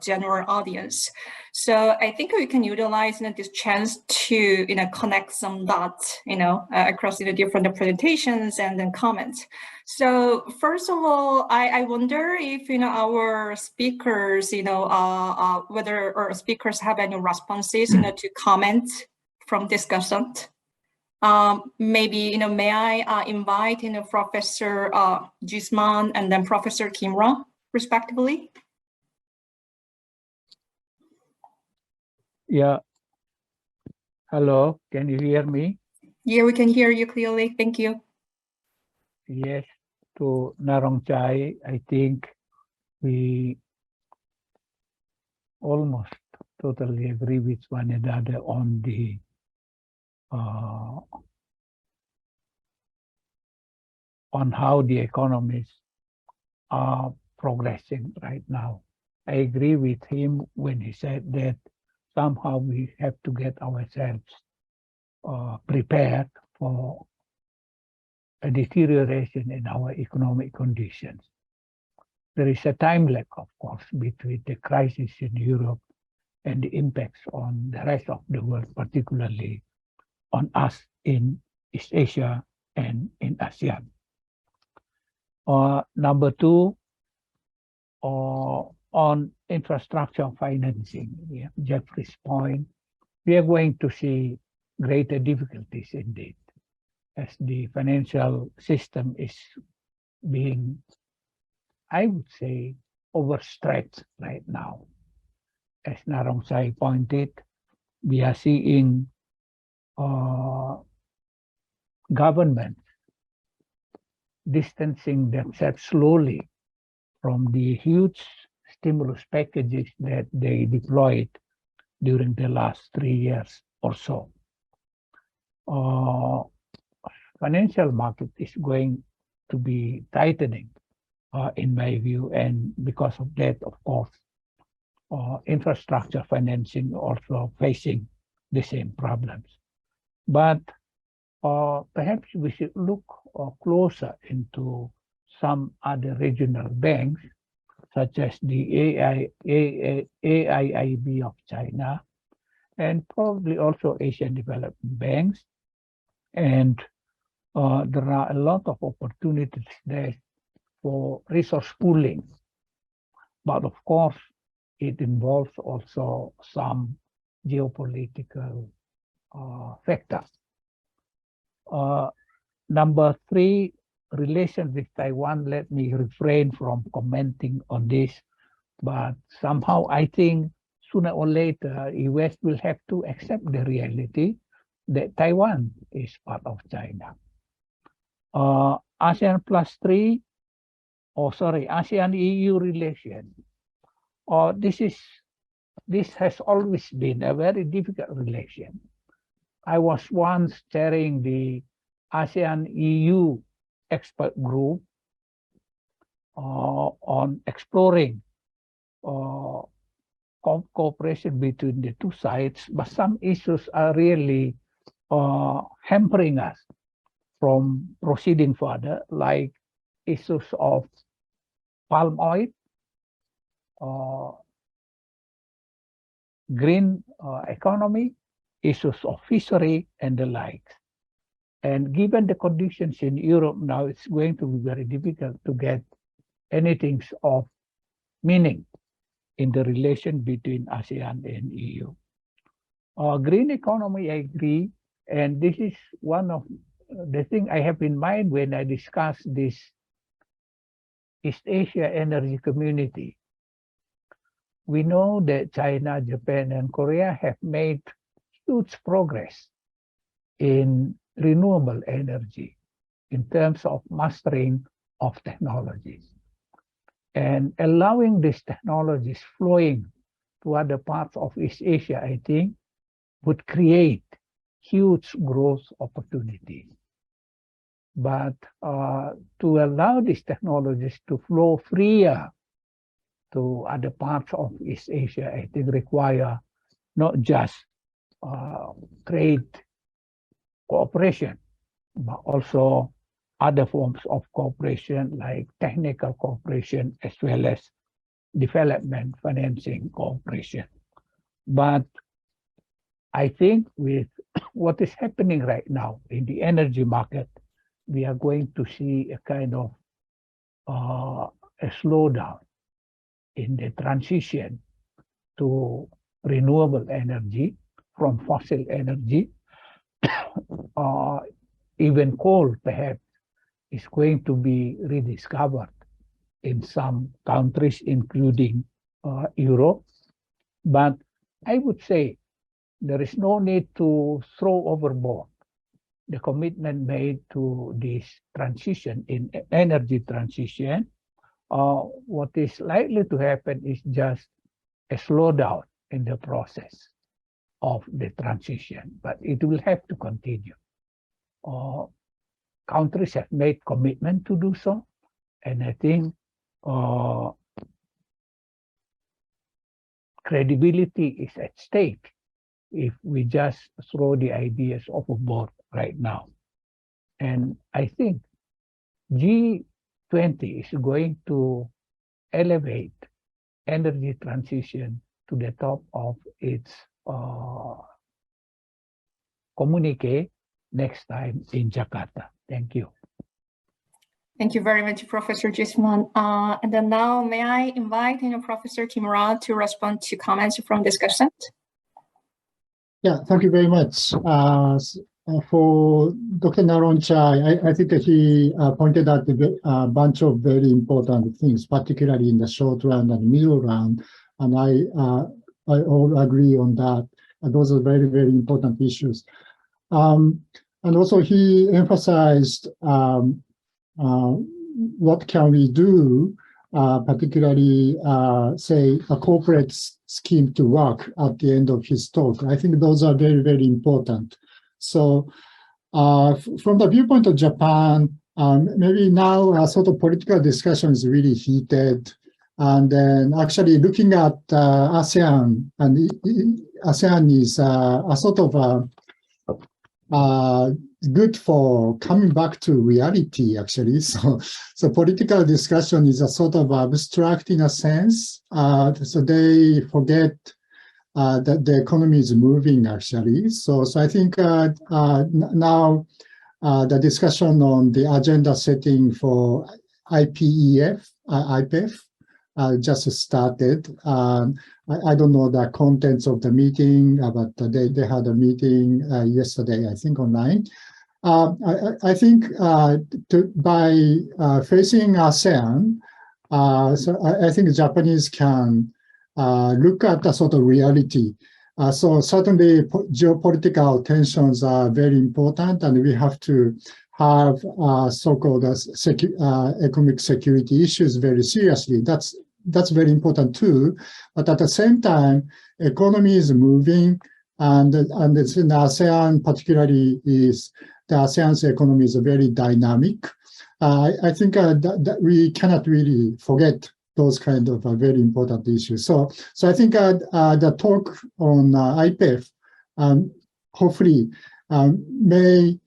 general audience. So I think we can utilize this chance to connect some dots across the different presentations and then comments. So first of all, I wonder if our speakers, whether our speakers have any responses to comment from discussion. Maybe may I invite Professor Gisman and then Professor Kimra respectively. Yeah. Hello, can you hear me? Yeah, we can hear you clearly. Thank you. Yes, to Narong Chai, I think we almost totally agree with one another on the on how the economies are progressing right now. I agree with him when he said that somehow we have to get ourselves prepared for a deterioration in our economic conditions. There is a time lag, of course, between the crisis in Europe and the impacts on the rest of the world, particularly on us in East Asia and in ASEAN. Number two, on infrastructure financing, Jeffrey's point, we are going to see greater difficulties indeed, as the financial system is being, I would say, overstretched right now. As Narong Sai pointed, we are seeing governments distancing themselves slowly from the huge stimulus packages that they deployed during the last 3 years or so. Financial market is going to be tightening, in my view, and because of that, of course, infrastructure financing also facing the same problems. But perhaps we should look closer into some other regional banks, such as the AIIB of China, and probably also Asian development banks. And there are a lot of opportunities there for resource pooling. But of course, it involves also some geopolitical factors. Number three, relations with Taiwan. Let me refrain from commenting on this, but somehow I think sooner or later, US will have to accept the reality that Taiwan is part of China. ASEAN plus three, ASEAN EU relation. This has always been a very difficult relation. I was once chairing the ASEAN EU expert group on exploring cooperation between the two sides, but some issues are really hampering us from proceeding further, like issues of palm oil, green economy, issues of fishery, and the likes. And given the conditions in Europe now, it's going to be very difficult to get anything of meaning in the relation between ASEAN and EU. Green economy, I agree. And this is one of the things I have in mind when I discuss this East Asia energy community. We know that China, Japan, and Korea have made huge progress in renewable energy in terms of mastering of technologies. And allowing these technologies flowing to other parts of East Asia, I think, would create huge growth opportunities. But to allow these technologies to flow freer to other parts of East Asia, I think require not just trade cooperation, but also other forms of cooperation like technical cooperation as well as development financing cooperation. But I think with what is happening right now in the energy market, we are going to see a kind of a slowdown in the transition to renewable energy from fossil energy. Even coal perhaps is going to be rediscovered in some countries, including Europe. But I would say there is no need to throw overboard the commitment made to this transition in energy transition. What is likely to happen is just a slowdown in the process of the transition, but it will have to continue. Countries have made commitment to do so, and I think credibility is at stake if we just throw the ideas overboard right now. And I think G20 is going to elevate energy transition to the top of its communique next time in Jakarta. Thank you. Thank you very much, Professor Jisman. And then now, may I invite Professor Timura to respond to comments from discussants? Yeah, thank you very much. For Dr. Naronchai, I think he pointed out a bunch of very important things, particularly in the short run and middle run, and I all agree on that. And those are very, very important issues. And also he emphasized what can we do, particularly say a corporate scheme to work at the end of his talk. I think those are very, very important. So from the viewpoint of Japan, maybe now a sort of political discussion is really heated. And then actually looking at ASEAN, and ASEAN is a sort of good for coming back to reality, actually. So political discussion is a sort of abstract in a sense. So they forget that the economy is moving, actually. So I think now the discussion on the agenda setting for IPEF just started. I don't know the contents of the meeting, but they had a meeting yesterday, I think, online. I think by facing ASEAN, so I think Japanese can look at the sort of reality. So certainly geopolitical tensions are very important, and we have to have so-called economic security issues very seriously. That's very important too. But at the same time, economy is moving, and it's in ASEAN particularly is the ASEAN's economy is very dynamic. I think that we cannot really forget those kind of very important issues. So I think the talk on IPEF hopefully may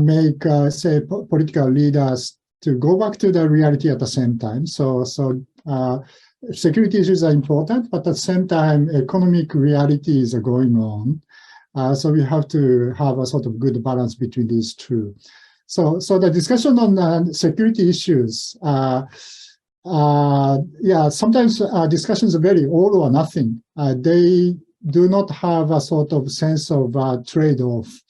make say political leaders to go back to the reality at the same time. So security issues are important, but at the same time, economic realities are going on. So we have to have a sort of good balance between these two. So the discussion on security issues, yeah, sometimes discussions are very all or nothing. They do not have a sort of sense of trade-off.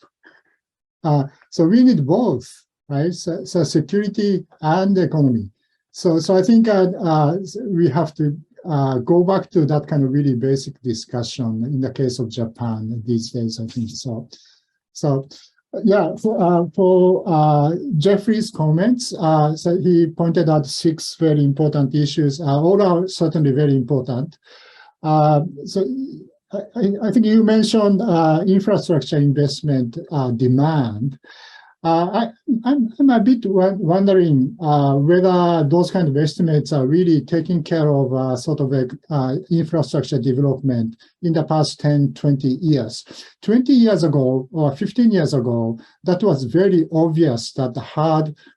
So we need both, right? So security and economy. So I think we have to go back to that kind of really basic discussion in the case of Japan these days, I think so. So yeah, for Jeffrey's comments, so he pointed out 6 very important issues. All are certainly very important. So I think you mentioned infrastructure investment demand. I'm a bit wondering whether those kind of estimates are really taking care of sort of infrastructure development in the past 10, 20 years. 20 years ago or 15 years ago, that was very obvious that the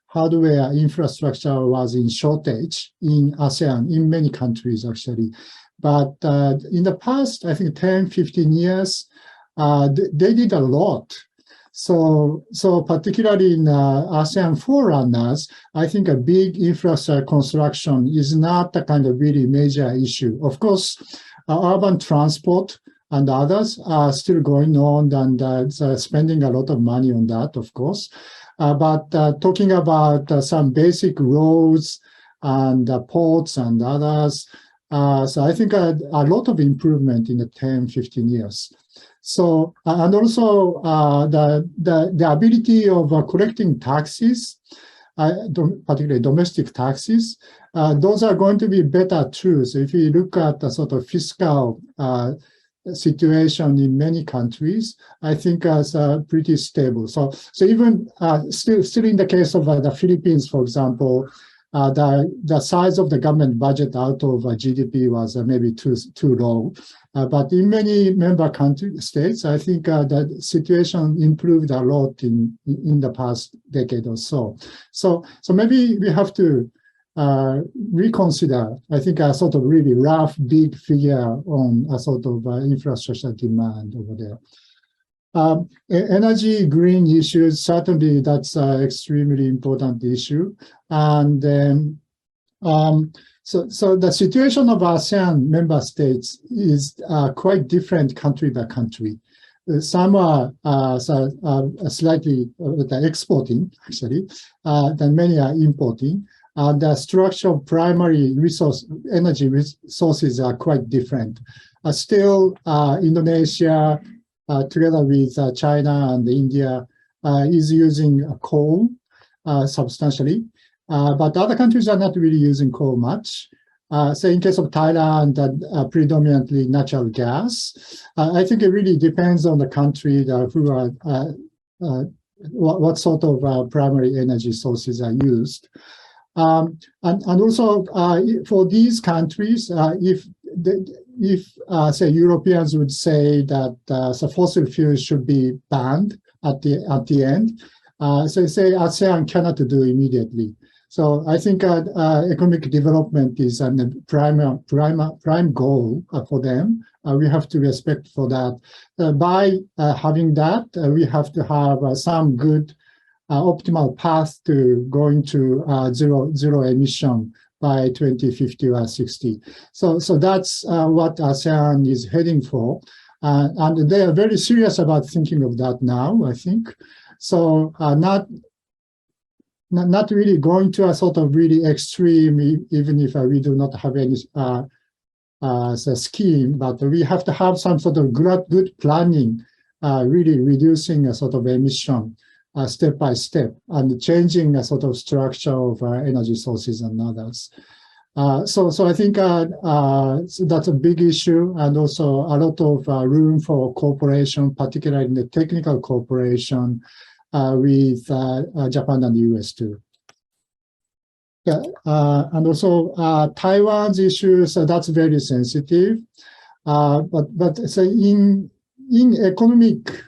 hardware infrastructure was in shortage in ASEAN, in many countries actually. But in the past, I think 10, 15 years, they did a lot. So particularly in ASEAN forerunners, I think a big infrastructure construction is not a kind of really major issue. Of course, urban transport and others are still going on and spending a lot of money on that, of course. But talking about some basic roads and ports and others, so I think a lot of improvement in the 10, 15 years. So, and also the ability of collecting taxes, particularly domestic taxes, those are going to be better too. So if you look at the sort of fiscal situation in many countries, I think is pretty stable. So even still in the case of the Philippines, for example, the size of the government budget out of GDP was maybe too low. But in many member states, I think the situation improved a lot in the past decade or so. So maybe we have to reconsider, I think, a sort of really rough, big figure on a sort of infrastructure demand over there. Energy, green issues, certainly that's an extremely important issue. And then, so the situation of ASEAN member states is quite different country by country. Some are slightly exporting, actually, then many are importing. The structure of primary energy resources are quite different. Still, Indonesia, together with China and India, is using coal substantially. But other countries are not really using coal much. So in case of Thailand, predominantly natural gas. I think it really depends on the country what sort of primary energy sources are used. And also for these countries, if say Europeans would say that so fossil fuels should be banned at the end, so say ASEAN cannot do immediately. So I think economic development is a prime goal for them. We have to respect for that. By having that, we have to have some good optimal path to going to zero emission by 2050 or 60. So that's what ASEAN is heading for. And they are very serious about thinking of that now, I think. So not really going to a sort of really extreme, even if we do not have any scheme, but we have to have some sort of good planning, really reducing a sort of emission step by step and changing a sort of structure of energy sources and others. So I think so that's a big issue, and also a lot of room for cooperation, particularly in the technical cooperation with Japan and the US too. Yeah, and also Taiwan's issues, that's very sensitive. But so in economic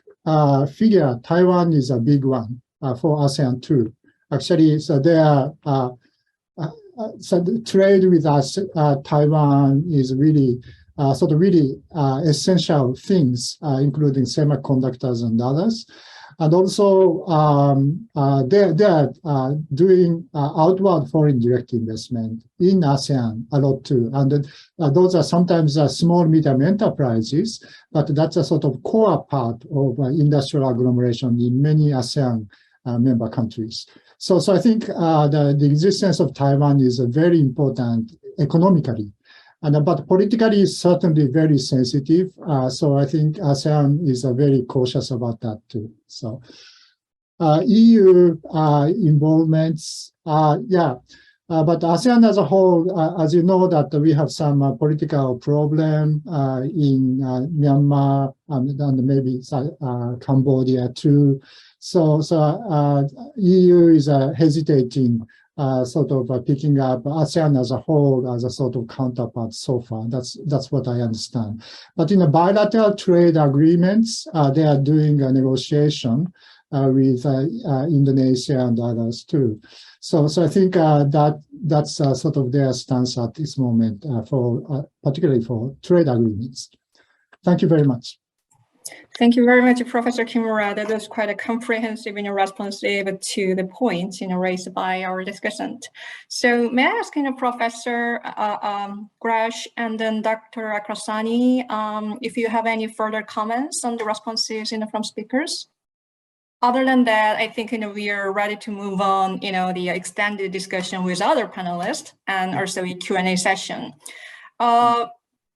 figure, Taiwan is a big one for ASEAN too. Actually, so there are so the trade with us, Taiwan is really sort of really essential things, including semiconductors and others. And also, they are doing outward foreign direct investment in ASEAN a lot too. And those are sometimes small, medium enterprises, but that's a sort of core part of industrial agglomeration in many ASEAN member countries. So I think the existence of Taiwan is very important economically. But politically, it's certainly very sensitive. So I think ASEAN is very cautious about that too. So EU involvements, yeah. But ASEAN as a whole, as you know, that we have some political problem in Myanmar and maybe Cambodia too. So EU is hesitating, sort of picking up ASEAN as a whole as a sort of counterpart so far. That's what I understand. But in the bilateral trade agreements, they are doing a negotiation with Indonesia and others too. So I think that's sort of their stance at this moment, particularly for trade agreements. Thank you very much. Thank you very much, Professor Kimura. That was quite a comprehensive response to the points raised by our discussant. So may I ask Professor Grash and then Dr. Akrasani if you have any further comments on the responses from speakers? Other than that, I think we are ready to move on, the extended discussion with other panelists and also a Q&A session.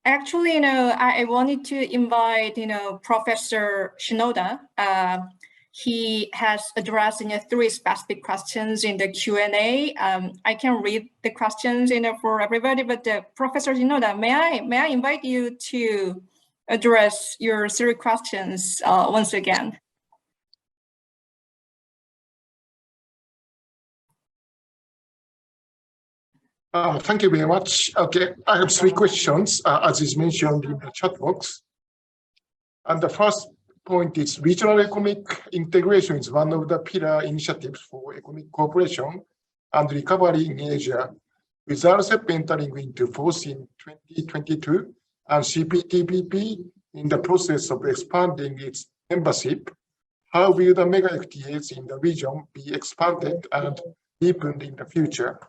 Actually, I wanted to invite, Professor Shinoda. He has addressed 3 specific questions in the Q&A. I can read the questions, for everybody, but Professor Shinoda, may I invite you to address your 3 questions once again? Thank you very much. Okay, I have 3 questions, as is mentioned in the chat box. And the first point is regional economic integration is one of the pillar initiatives for economic cooperation and recovery in Asia, with RCEP entering into force in 2022 and CPTPP in the process of expanding its membership. How will the mega FTAs in the region be expanded and deepened in the future?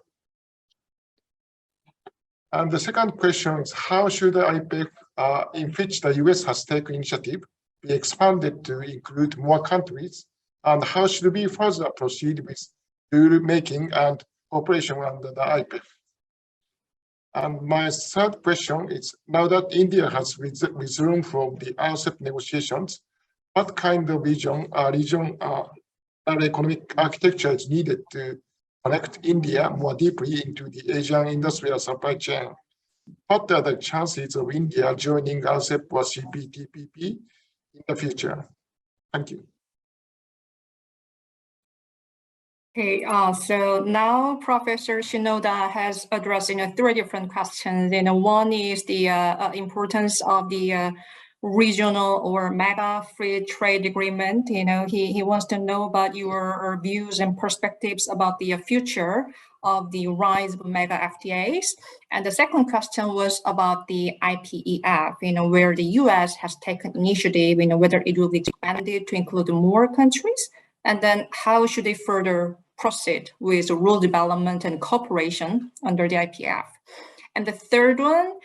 And the second question is, how should the IPEF, in which the US has taken initiative, be expanded to include more countries? And how should we further proceed with rule making and cooperation under the IPEF? And my third question is, now that India has withdrawn from the RCEP negotiations, what kind of regional economic architecture is needed to connect India more deeply into the Asian industrial supply chain? What are the chances of India joining RCEP or CPTPP in the future? Thank you. Okay, so now Professor Shinoda has addressed 3 different questions. One is the importance of the regional or mega free trade agreement. He wants to know about your views and perspectives about the future of the rise of mega FTAs. And the second question was about the IPEF, where the US has taken initiative, whether it will be expanded to include more countries, and then how should they further proceed with rule development and cooperation under the IPEF. And the third one,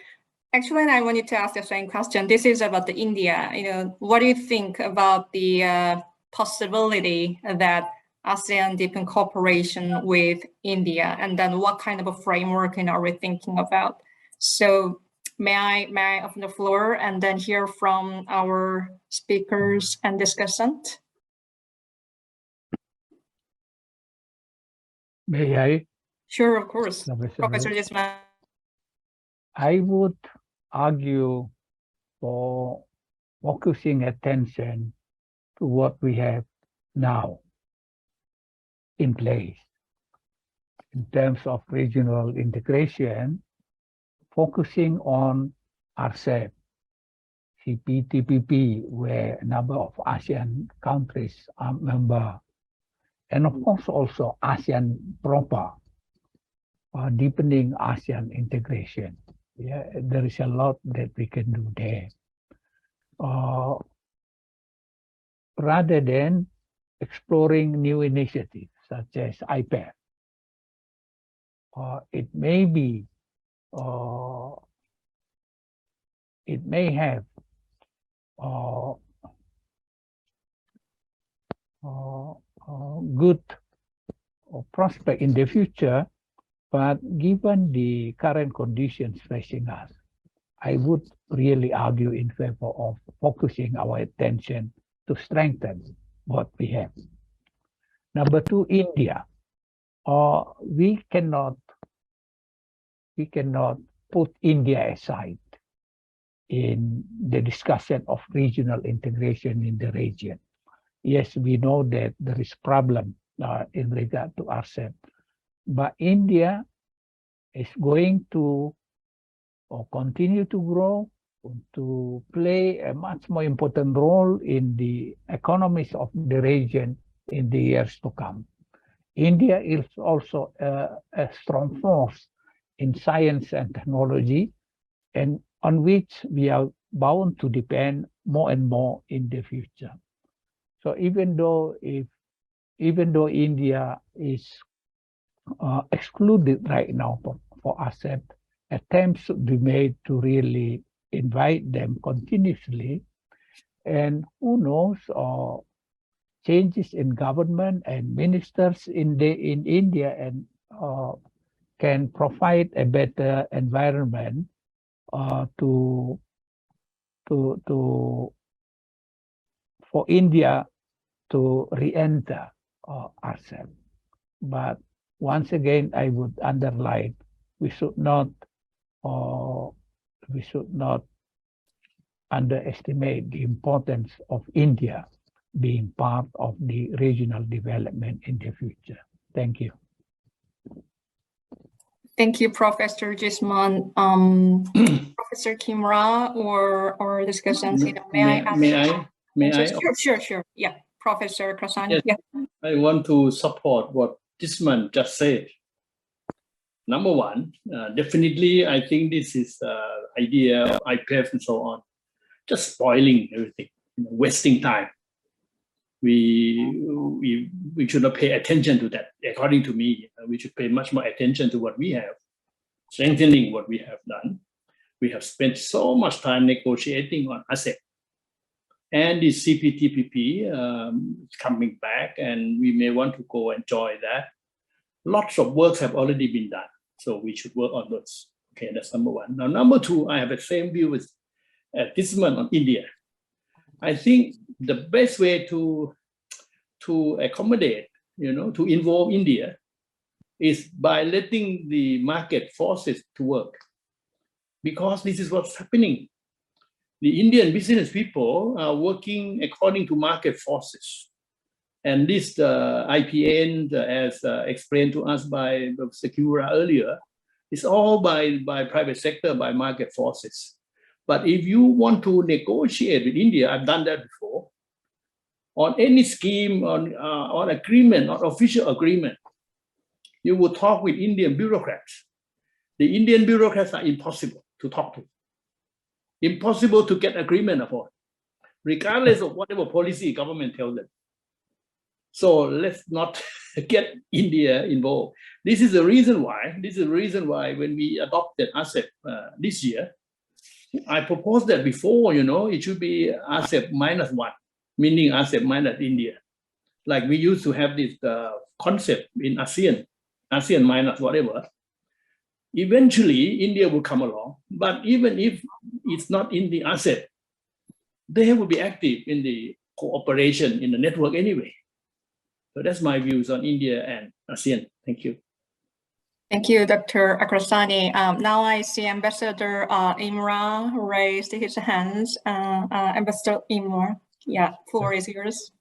actually, I wanted to ask the same question. This is about the India. What do you think about the possibility that ASEAN deepen cooperation with India? And then what kind of a framework are we thinking about? So may I open the floor and then hear from our speakers and discussant? May I? Sure, of course. Professor Jesman. I would argue for focusing attention to what we have now in place. In terms of regional integration, focusing on RCEP, CPTPP, where a number of ASEAN countries are member, and of course also ASEAN proper, deepening ASEAN integration. Yeah, there is a lot that we can do there. Rather than exploring new initiatives such as IPEF, it may have good prospect in the future, but given the current conditions facing us, I would really argue in favor of focusing our attention to strengthen what we have. Number 2, India. We cannot put India aside in the discussion of regional integration in the region. yes, we know that there is problem in regard to RCEP, but India is going to continue to grow, to play a much more important role in the economies of the region in the years to come. India is also a strong force in science and technology, and on which we are bound to depend more and more in the future. So even though India is excluded right now for RCEP, attempts should be made to really invite them continuously, and who knows, changes in government and ministers in India and can provide a better environment for India to re-enter RCEP. But once again, I would underline, we should not underestimate the importance of India being part of the regional development in the future. Thank you. Thank you, Professor Gismond. Professor Kimra or discussion, May I? Sure. Yeah, Professor Krasani. Yes, Yeah. I want to support what Gismond just said. Number one, definitely, I think this is idea of IPF and so on, just spoiling everything, wasting time. We should not pay attention to that. According to me, we should pay much more attention to what we have, strengthening what we have done. We have spent so much time negotiating on ASEP. And the CPTPP is coming back, and we may want to go enjoy that. Lots of works have already been done, so we should work on those. Okay, that's number one. Now, number two, I have the same view with Gismond on India. I think the best way to accommodate, to involve India is by letting the market forces to work, because this is what's happening. The Indian business people are working according to market forces. And this IPN, as explained to us by Sekura earlier, is all by private sector, by market forces. But if you want to negotiate with India, I've done that before, on any scheme, on agreement, on official agreement, you will talk with Indian bureaucrats. The Indian bureaucrats are impossible to talk to, impossible to get agreement upon, regardless of whatever policy government tells them. So let's not get India involved. This is the reason why. When we adopted ASEP this year, I proposed that before, it should be ASEP -1, meaning ASEP minus India. Like we used to have this concept in ASEAN minus whatever. Eventually, India will come along, but even if it's not in the ASEP, they will be active in the cooperation in the network anyway. So that's my views on India and ASEAN. Thank you. Thank you, Dr. Akrasani. Now I see Ambassador Imran raised his hands. Ambassador Imran, yeah, floor is yours.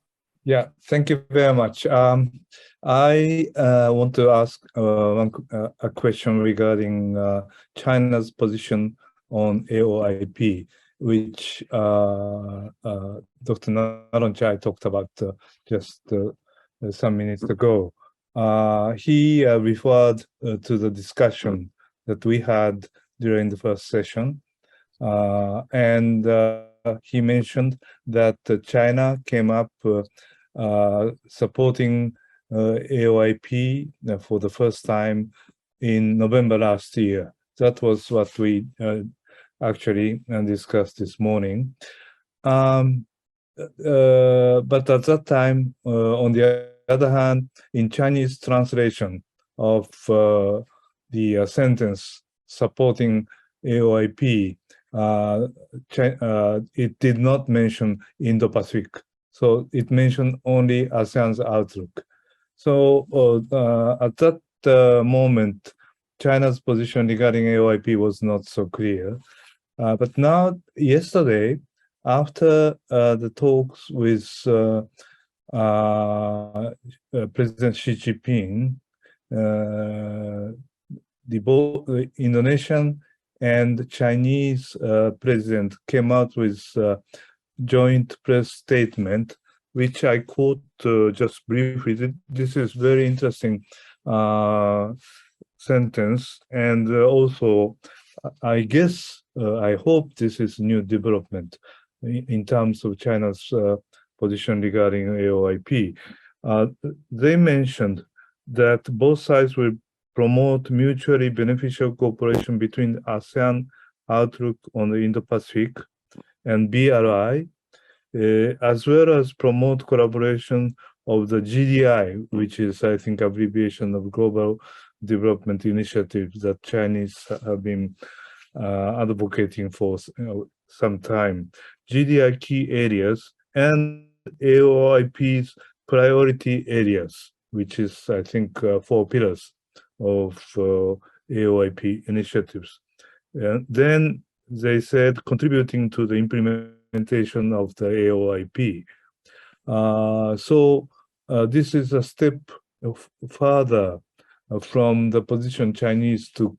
Yeah, thank you very much. I want to ask a question regarding China's position on AOIP, which Dr. Naronchai talked about just some minutes ago. He referred to the discussion that we had during the first session, and he mentioned that China came up supporting AOIP for the first time in November last year. That was what we actually discussed this morning. But at that time, on the other hand, in Chinese translation of the sentence supporting AOIP, it did not mention Indo-Pacific. So it mentioned only ASEAN's outlook. So at that moment, China's position regarding AOIP was not so clear. But now, yesterday, after the talks with President Xi Jinping, both Indonesian and Chinese president came out with joint press statement, which I quote just briefly. This is very interesting sentence, and also I guess I hope this is new development in terms of China's position regarding AOIP. They mentioned that both sides will promote mutually beneficial cooperation between ASEAN outlook on the Indo-Pacific and BRI, as well as promote collaboration of the GDI, which is, I think, abbreviation of Global Development Initiative that Chinese have been advocating for some time. GDI key areas and AOIP's priority areas, which is, I think, 4 pillars of AOIP initiatives. And then they said contributing to the implementation of the AOIP. So this is a step further from the position Chinese took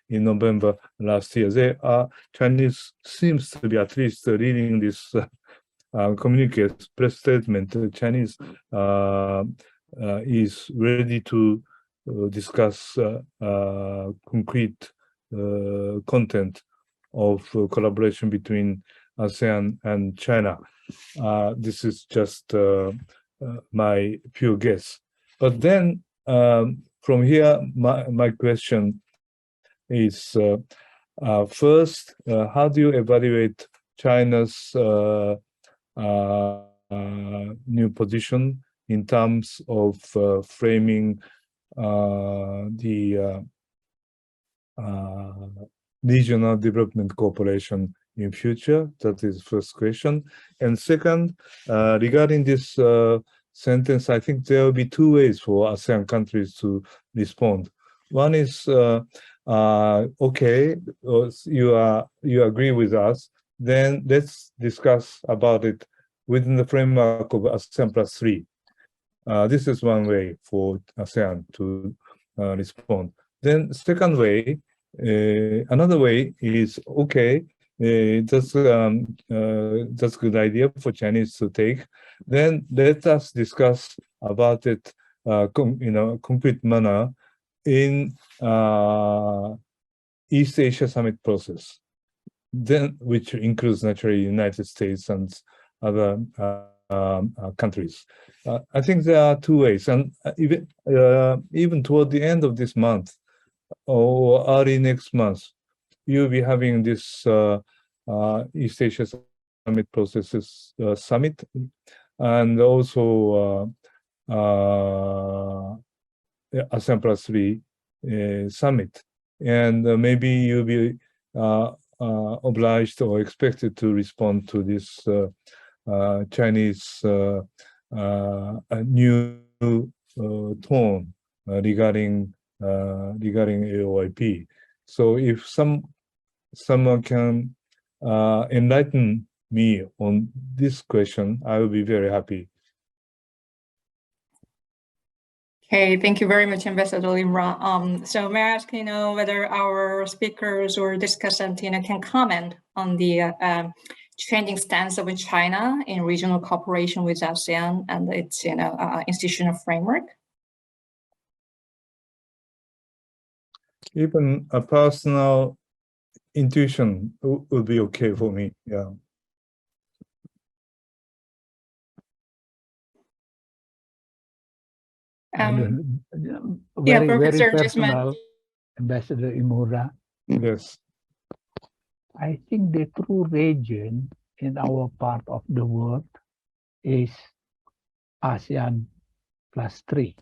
in November last year. Chinese seems to be at least leading this communique, press statement. Chinese is ready to discuss concrete content of collaboration between ASEAN and China. This is just my pure guess. But then from here, my question is, first, how do you evaluate China's new position in terms of framing the regional development cooperation in future? That is first question. And second, regarding this sentence, I think there will be 2 ways for ASEAN countries to respond. One is, okay, you agree with us, then let's discuss about it within the framework of ASEAN +3. This is one way for ASEAN to respond. Then second way, another way is, okay, that's good idea for Chinese to take. Then let us discuss about it in a concrete manner in East Asia Summit process, then which includes naturally United States and other countries. I think there are 2 ways, and even toward the end of this month or early next month, you'll be having this East Asia Summit processes summit, and also ASEAN +3 summit, and maybe you'll be obliged or expected to respond to this Chinese new tone regarding AOIP. So if someone can enlighten me on this question, I will be very happy. Okay, thank you very much, Ambassador Limra. So may I ask, whether our speakers or discussant, can comment on the changing stance of China in regional cooperation with ASEAN and its, institutional framework? Even a personal intuition would be okay for me. Yeah. Very Professor personal, Ambassador Imura. Yes. I think the true region in our part of the world is ASEAN +3,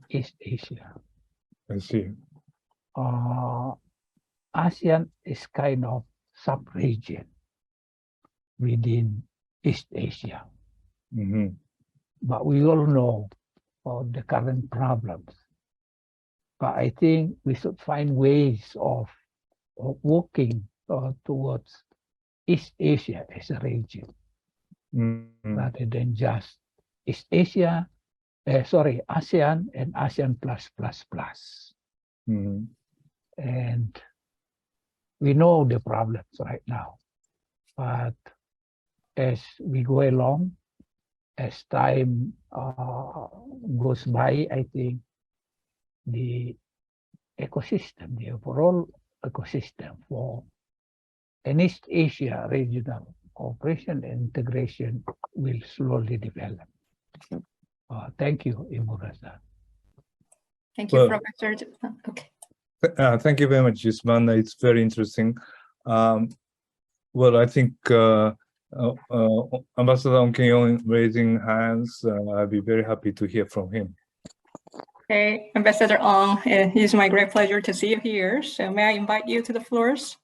East Asia. I see. ASEAN is kind of sub-region within East Asia. But we all know about the current problems. But I think we should find ways of working towards East Asia as a region, rather than just East Asia, ASEAN and ASEAN plus. And we know the problems right now, but as we go along, as time goes by, I think the ecosystem, the overall ecosystem for an East Asia regional cooperation and integration will slowly develop. Thank you, Imurasan. Thank you, Professor. Okay. Thank you very much, Yusman. It's very interesting. Well, I think Ambassador Ong Keng-yong raising hands. I'd be very happy to hear from him. Okay, Ambassador Ong, it is my great pleasure to see you here. So may I invite you to the floors?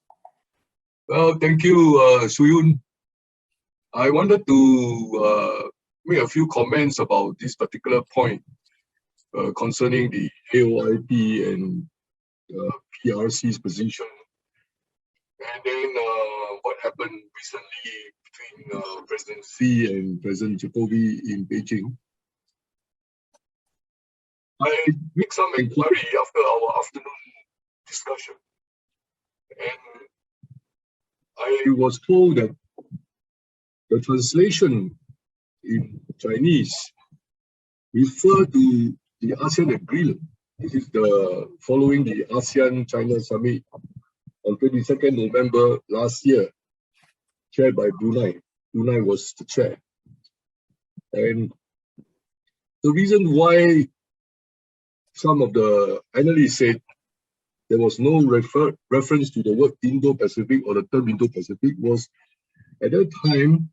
Well, thank you, Suyun. I wanted to make a few comments about this particular point concerning the AOIP and PRC's position. And then what happened recently between President Xi and President Jokowi in Beijing. I made some inquiry after our afternoon discussion, and I was told that the translation in Chinese refer to the ASEAN agreement. This is the following the ASEAN-China summit on 22nd November last year, chaired by Brunei. Brunei was the chair. And the reason why some of the analysts said there was no reference to the word Indo-Pacific or the term Indo-Pacific was, at that time,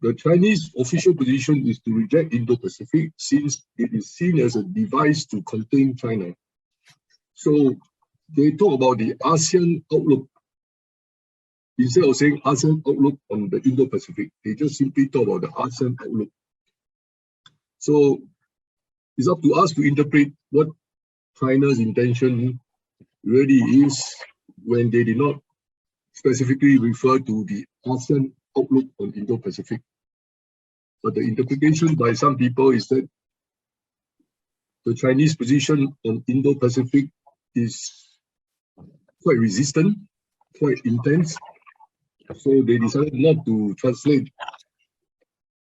the Chinese official position is to reject Indo-Pacific since it is seen as a device to contain China. So they talk about the ASEAN outlook. Instead of saying ASEAN outlook on the Indo-Pacific, they just simply talk about the ASEAN outlook. So it's up to us to interpret what China's intention really is when they did not specifically refer to the ASEAN outlook on Indo-Pacific. But the interpretation by some people is that the Chinese position on Indo-Pacific is quite resistant, quite intense. So they decided not to translate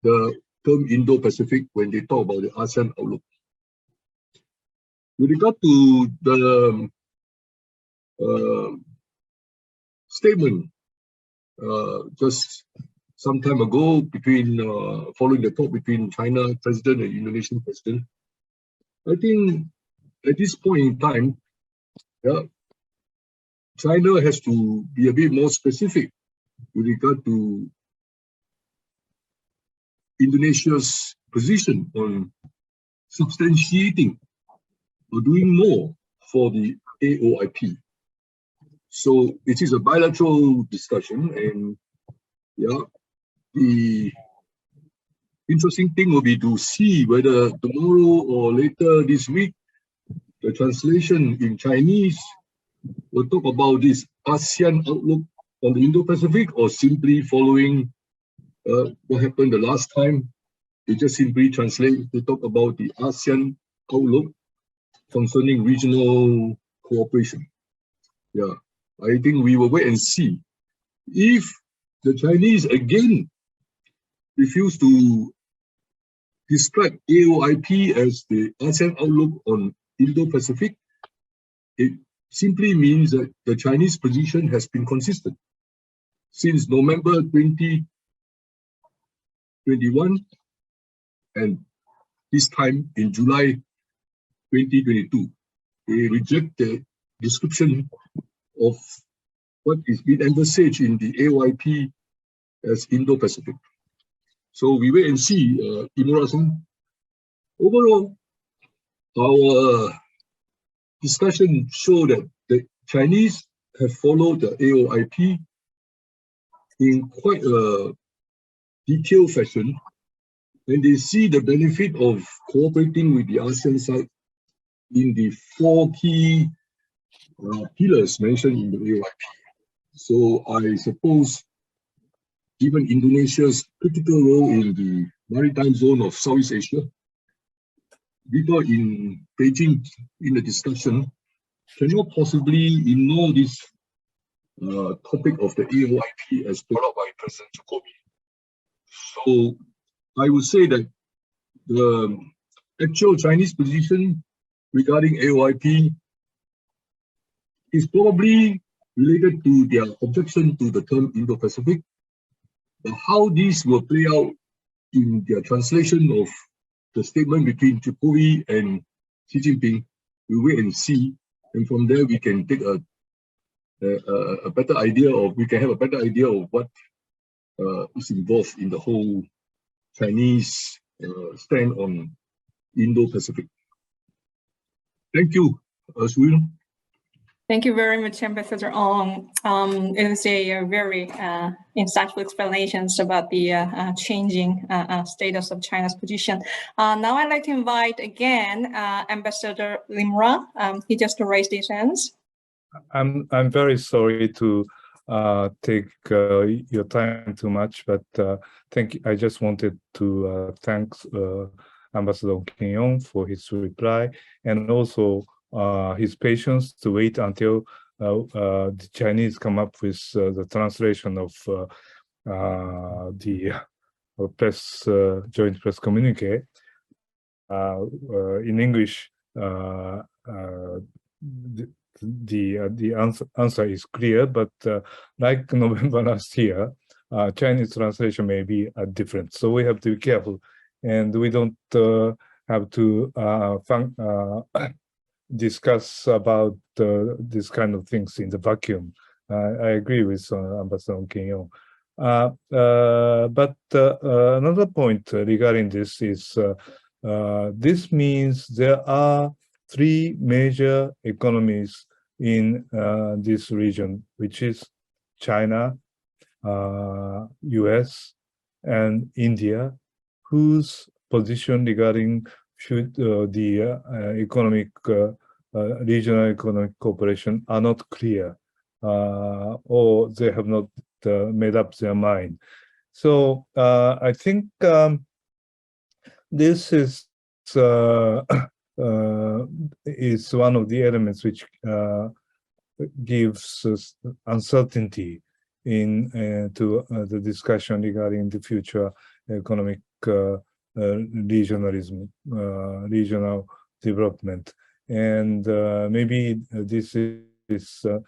the term Indo-Pacific when they talk about the ASEAN outlook. With regard to the statement just some time ago between following the talk between China president and Indonesian president, I think at this point in time, China has to be a bit more specific with regard to Indonesia's position on substantiating or doing more for the AOIP. So it is a bilateral discussion, and the interesting thing will be to see whether tomorrow or later this week, the translation in Chinese will talk about this ASEAN outlook on the Indo-Pacific, or simply following what happened the last time. They just simply translate to talk about the ASEAN outlook concerning regional cooperation. I think we will wait and see. If the Chinese again refuse to describe AOIP as the ASEAN outlook on Indo-Pacific, it simply means that the Chinese position has been consistent since November 2021 and this time in July 2022. They reject the description of what is being envisaged in the AOIP as Indo-Pacific. So we wait and see, Imura-san. Overall, our discussion showed that the Chinese have followed the AOIP in quite a detailed fashion, and they see the benefit of cooperating with the ASEAN side in the 4 key pillars mentioned in the AOIP. So I suppose given Indonesia's critical role in the maritime zone of Southeast Asia, people in Beijing in the discussion cannot possibly ignore this topic of the AOIP as brought up by President Jokowi. So I would say that the actual Chinese position regarding AOIP is probably related to their objection to the term Indo-Pacific. But how this will play out in their translation of the statement between Jokowi and Xi Jinping, we wait and see. And from there, we can take a better idea of, we can have a better idea of what is involved in the whole Chinese stand on Indo-Pacific. Thank you, Suil. Thank you very much, Ambassador Ong. It was a very insightful explanations about the changing status of China's position. Now I'd like to invite again Ambassador Limra. He just raised his hands. I'm very sorry to take your time too much, but I just wanted to thank Ambassador Kim Yong for his reply, and also his patience to wait until the Chinese come up with the translation of the joint press communique. In English, the answer is clear, but like November last year, Chinese translation may be different. So we have to be careful, and we don't have to discuss about this kind of things in the vacuum. I agree with Ambassador Kim Yong. But another point regarding this is this means there are three major economies in this region, which is China, US, and India, whose position regarding the regional economic cooperation are not clear, or they have not made up their mind. So I think this is one of the elements which gives uncertainty to the discussion regarding the future economic regionalism, regional development. And maybe this is the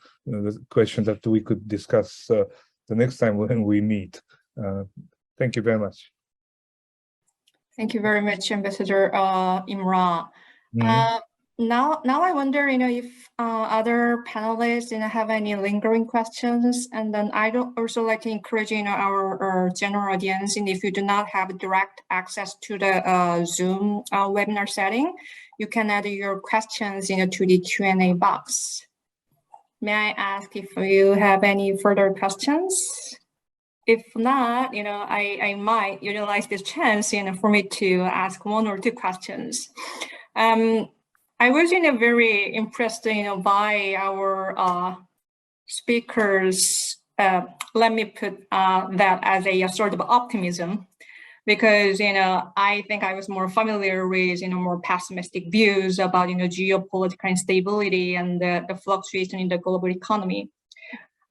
question that we could discuss the next time when we meet. Thank you very much. Thank you very much, Ambassador Imran. Now I wonder, if other panelists, have any lingering questions, and then I'd also like to encourage, our general audience, and if you do not have direct access to the Zoom webinar setting, you can add your questions, to the Q&A box. May I ask if you have any further questions? If not, I might utilize this chance, for me to ask one or two questions. I was very impressed, by our speakers. Let me put that as a sort of optimism, because I think I was more familiar with more pessimistic views about geopolitical instability and the fluctuation in the global economy.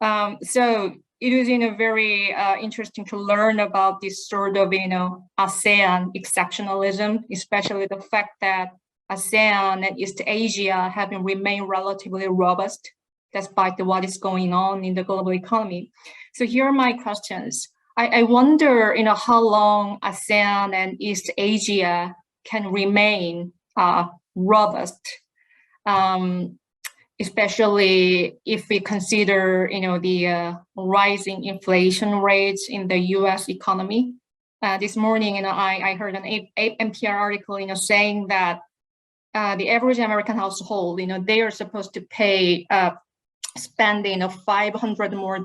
So it was very interesting to learn about this sort of ASEAN exceptionalism, especially the fact that ASEAN and East Asia have remained relatively robust despite what is going on in the global economy. So here are my questions. I wonder, how long ASEAN and East Asia can remain robust, especially if we consider, the rising inflation rates in the U.S. economy. This morning, I heard an NPR article, saying that the average American household, they are supposed to pay spending of $500 more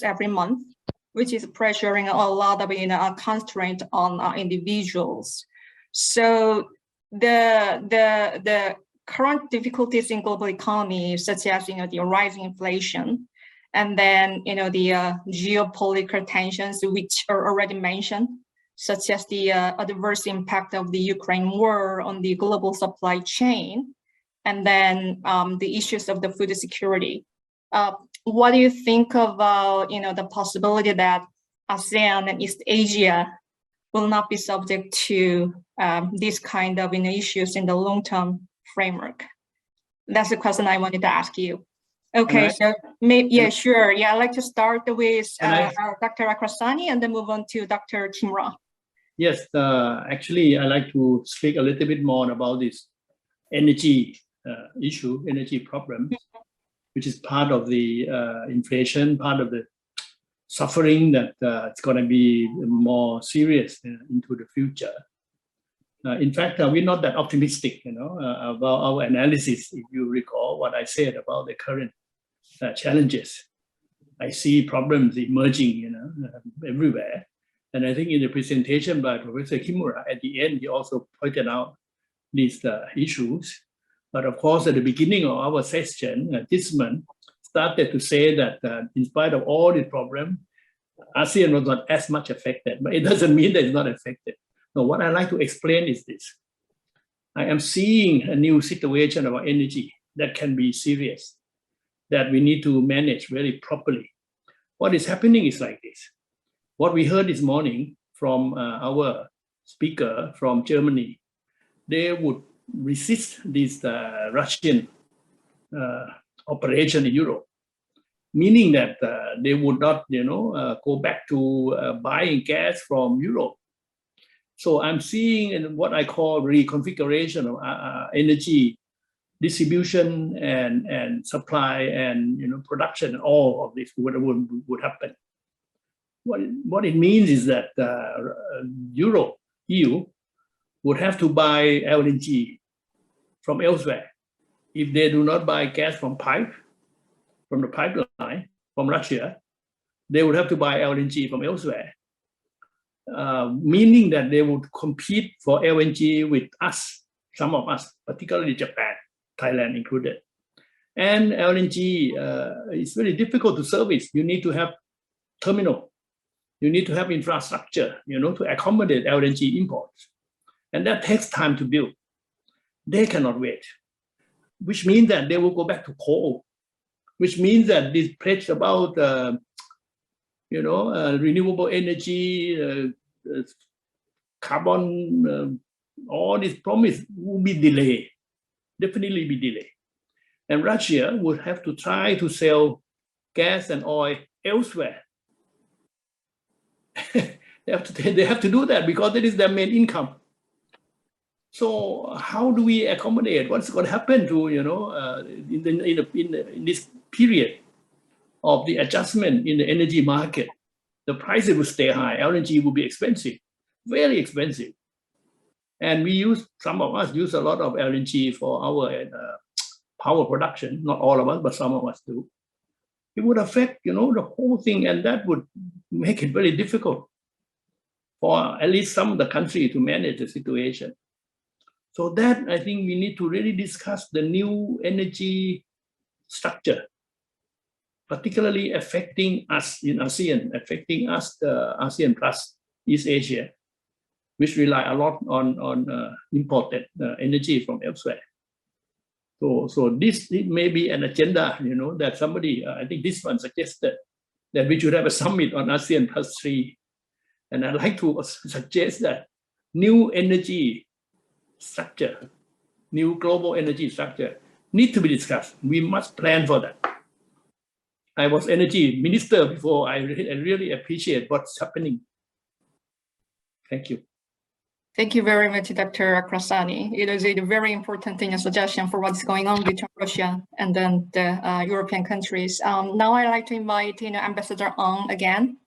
every month, which is pressuring a lot of a constraint on individuals. So the current difficulties in global economy, such as the rising inflation And then, the geopolitical tensions, which are already mentioned, such as the adverse impact of the Ukraine war on the global supply chain, and then the issues of the food security. What do you think about, the possibility that ASEAN and East Asia will not be subject to these kind of issues in the long-term framework? That's the question I wanted to ask you. Okay, so maybe, sure. I'd like to start with Dr. Akrasani and then move on to Dr. Kimra. Yes, actually, I'd like to speak a little bit more about this energy issue, energy problem, which is part of the inflation, part of the suffering that it's going to be more serious into the future. In fact, we're not that optimistic, about our analysis. If you recall what I said about the current challenges, I see problems emerging, everywhere. And I think in the presentation by Professor Kimura, at the end, he also pointed out these issues. But of course, at the beginning of our session, this month started to say that in spite of all the problems, ASEAN was not as much affected, but it doesn't mean that it's not affected. No, what I like to explain is this. I am seeing a new situation about energy that can be serious, that we need to manage very properly. What is happening is like this. What we heard this morning from our speaker from Germany, they would resist this Russian operation in Europe, meaning that they would not, go back to buying gas from Europe. So I'm seeing what I call reconfiguration of energy distribution and supply and production. All of this would happen. What it means is that Europe, EU, would have to buy LNG from elsewhere. If they do not buy gas from the pipeline from Russia, they would have to buy LNG from elsewhere. Meaning that they would compete for LNG with us, some of us, particularly Japan, Thailand included. And LNG is very difficult to service. You need to have terminal. You need to have infrastructure, to accommodate LNG imports. And that takes time to build. They cannot wait, which means that they will go back to coal, which means that this pledge about, renewable energy, carbon, all this promise will be delayed, definitely be delayed. And Russia would have to try to sell gas and oil elsewhere. They have to do that because that is their main income. So how do we accommodate? What's going to happen to, in this period of the adjustment in the energy market? The prices will stay high. LNG will be expensive, very expensive. And some of us use a lot of LNG for our power production. Not all of us, but some of us do. It would affect, the whole thing, and that would make it very difficult for at least some of the country to manage the situation. So that, I think we need to really discuss the new energy structure, particularly affecting us in ASEAN, affecting us, the ASEAN plus East Asia, which rely a lot on imported energy from elsewhere. So this may be an agenda, that somebody, I think this one suggested that we should have a summit on ASEAN plus 3. And I'd like to suggest that new energy structure, new global energy structure need to be discussed. We must plan for that. I was energy minister before. I really appreciate what's happening. Thank you. Thank you very much, Dr. Akrasani. It is a very important suggestion for what's going on between Russia and then the European countries. Now I'd like to invite Ambassador Ang again.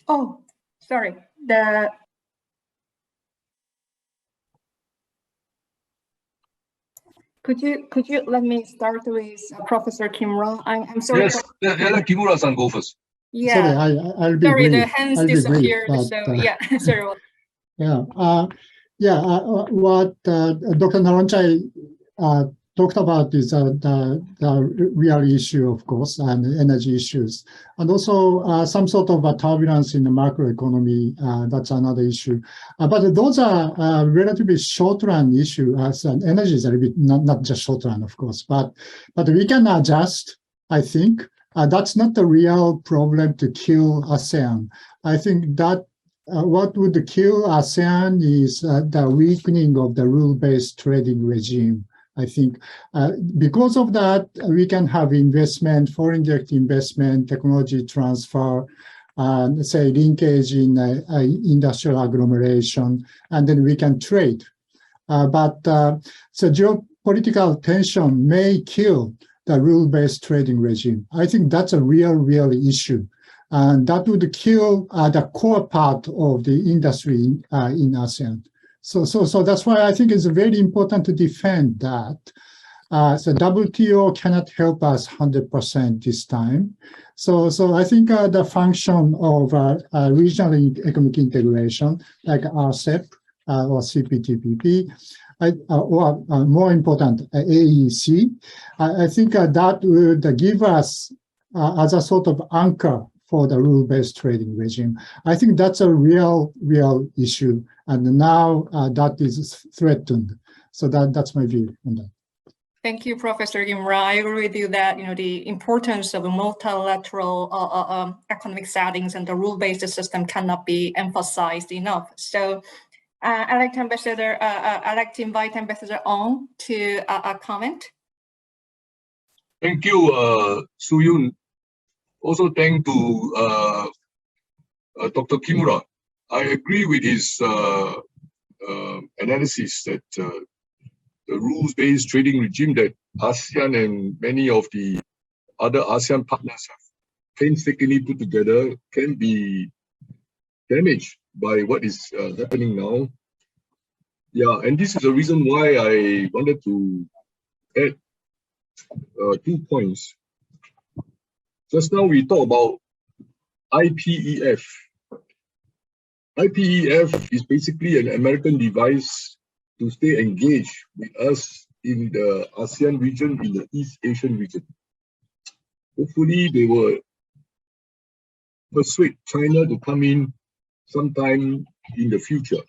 Oh, sorry. Could you let me start with Professor Kimura? I'm sorry. Yes, let Kimura-san go first. Yeah. Sorry, I'll be sorry, brief. the hands disappeared. Brief, so yeah, sorry. What Dr. Naranchai talked about is the real issue, of course, and energy issues, and also some sort of a turbulence in the macroeconomy. That's another issue. But those are relatively short-run issues, and energy is a little bit not just short-run, of course, but we can adjust, I think. That's not the real problem to kill ASEAN. I think that what would kill ASEAN is the weakening of the rule-based trading regime. I think because of that, we can have investment, foreign direct investment, technology transfer, say linkage in industrial agglomeration, and then we can trade. So geopolitical tension may kill the rule-based trading regime. I think that's a real issue. And that would kill the core part of the industry in ASEAN. So that's why I think it's very important to defend that. So WTO cannot help us 100% this time. So I think the function of regional economic integration, like RCEP or CPTPP, or more important, AEC, I think that would give us as a sort of anchor for the rule-based trading regime. I think that's a real issue, and now that is threatened. So that's my view on that. Thank you, Professor Imra. I agree with you that the importance of a multilateral economic settings and the rule-based system cannot be emphasized enough. So I'd like to invite Ambassador Ong to comment. Thank you, Soo-Yoon. Also, thank to Dr. Kimura. I agree with his analysis that the rules-based trading regime that ASEAN and many of the other ASEAN partners have painstakingly put together can be damaged by what is happening now. Yeah, and this is the reason why I wanted to add 2 points. Just now we talk about IPEF. IPEF is basically an American device to stay engaged with us in the ASEAN region, in the East Asian region. Hopefully they will persuade China to come in sometime in the future.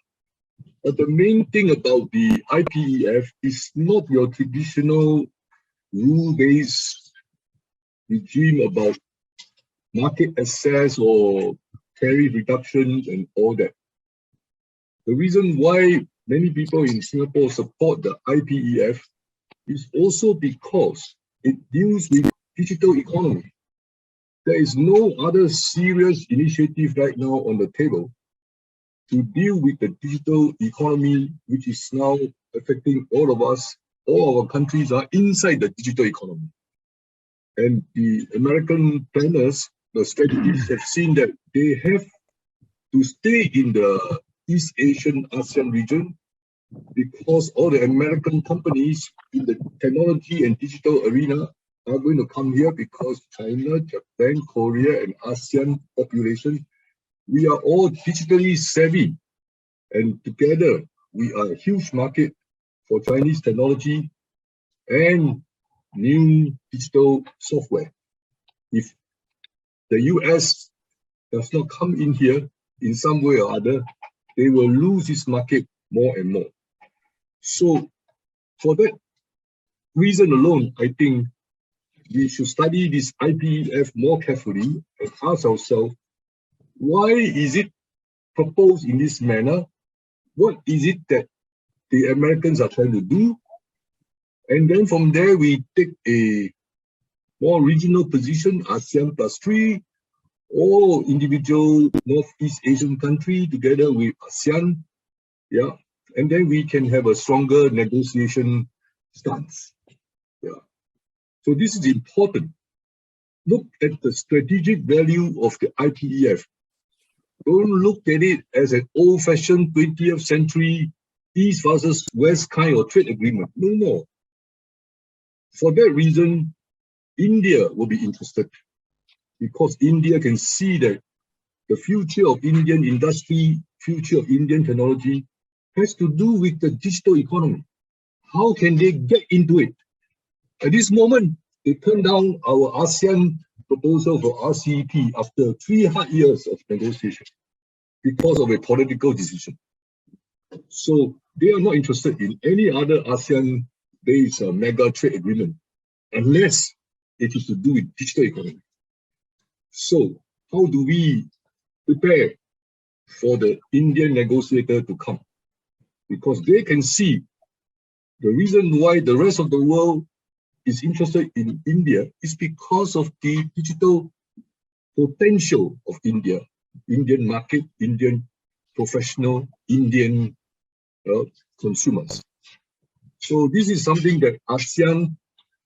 But the main thing about the IPEF is not your traditional rule-based regime about market access or tariff reductions and all that. The reason why many people in Singapore support the IPEF is also because it deals with digital economy. There is no other serious initiative right now on the table to deal with the digital economy, which is now affecting all of us. All our countries are inside the digital economy. And the American planners, the strategists, have seen that they have to stay in the East Asian ASEAN region because all the American companies in the technology and digital arena are going to come here because China, Japan, Korea, and ASEAN population, we are all digitally savvy. And together, we are a huge market for Chinese technology and new digital software. If the US does not come in here in some way or other, they will lose this market more and more. So for that reason alone, I think we should study this IPEF more carefully and ask ourselves, why is it proposed in this manner? What is it that the Americans are trying to do? And then from there, we take a more regional position, ASEAN +3, or individual Northeast Asian country together with ASEAN, yeah, and then we can have a stronger negotiation stance. Yeah. So this is important. Look at the strategic value of the IPEF. Don't look at it as an old-fashioned 20th century East versus West kind of trade agreement. No more. For that reason, India will be interested because India can see that the future of Indian industry, future of Indian technology has to do with the digital economy. How can they get into it? At this moment, they turned down our ASEAN proposal for RCEP after 3 hard years of negotiation because of a political decision. So they are not interested in any other ASEAN-based mega trade agreement unless it is to do with digital economy. So how do we prepare for the Indian negotiator to come? Because they can see the reason why the rest of the world is interested in India is because of the digital potential of India, Indian market, Indian professional, Indian consumers. So this is something that ASEAN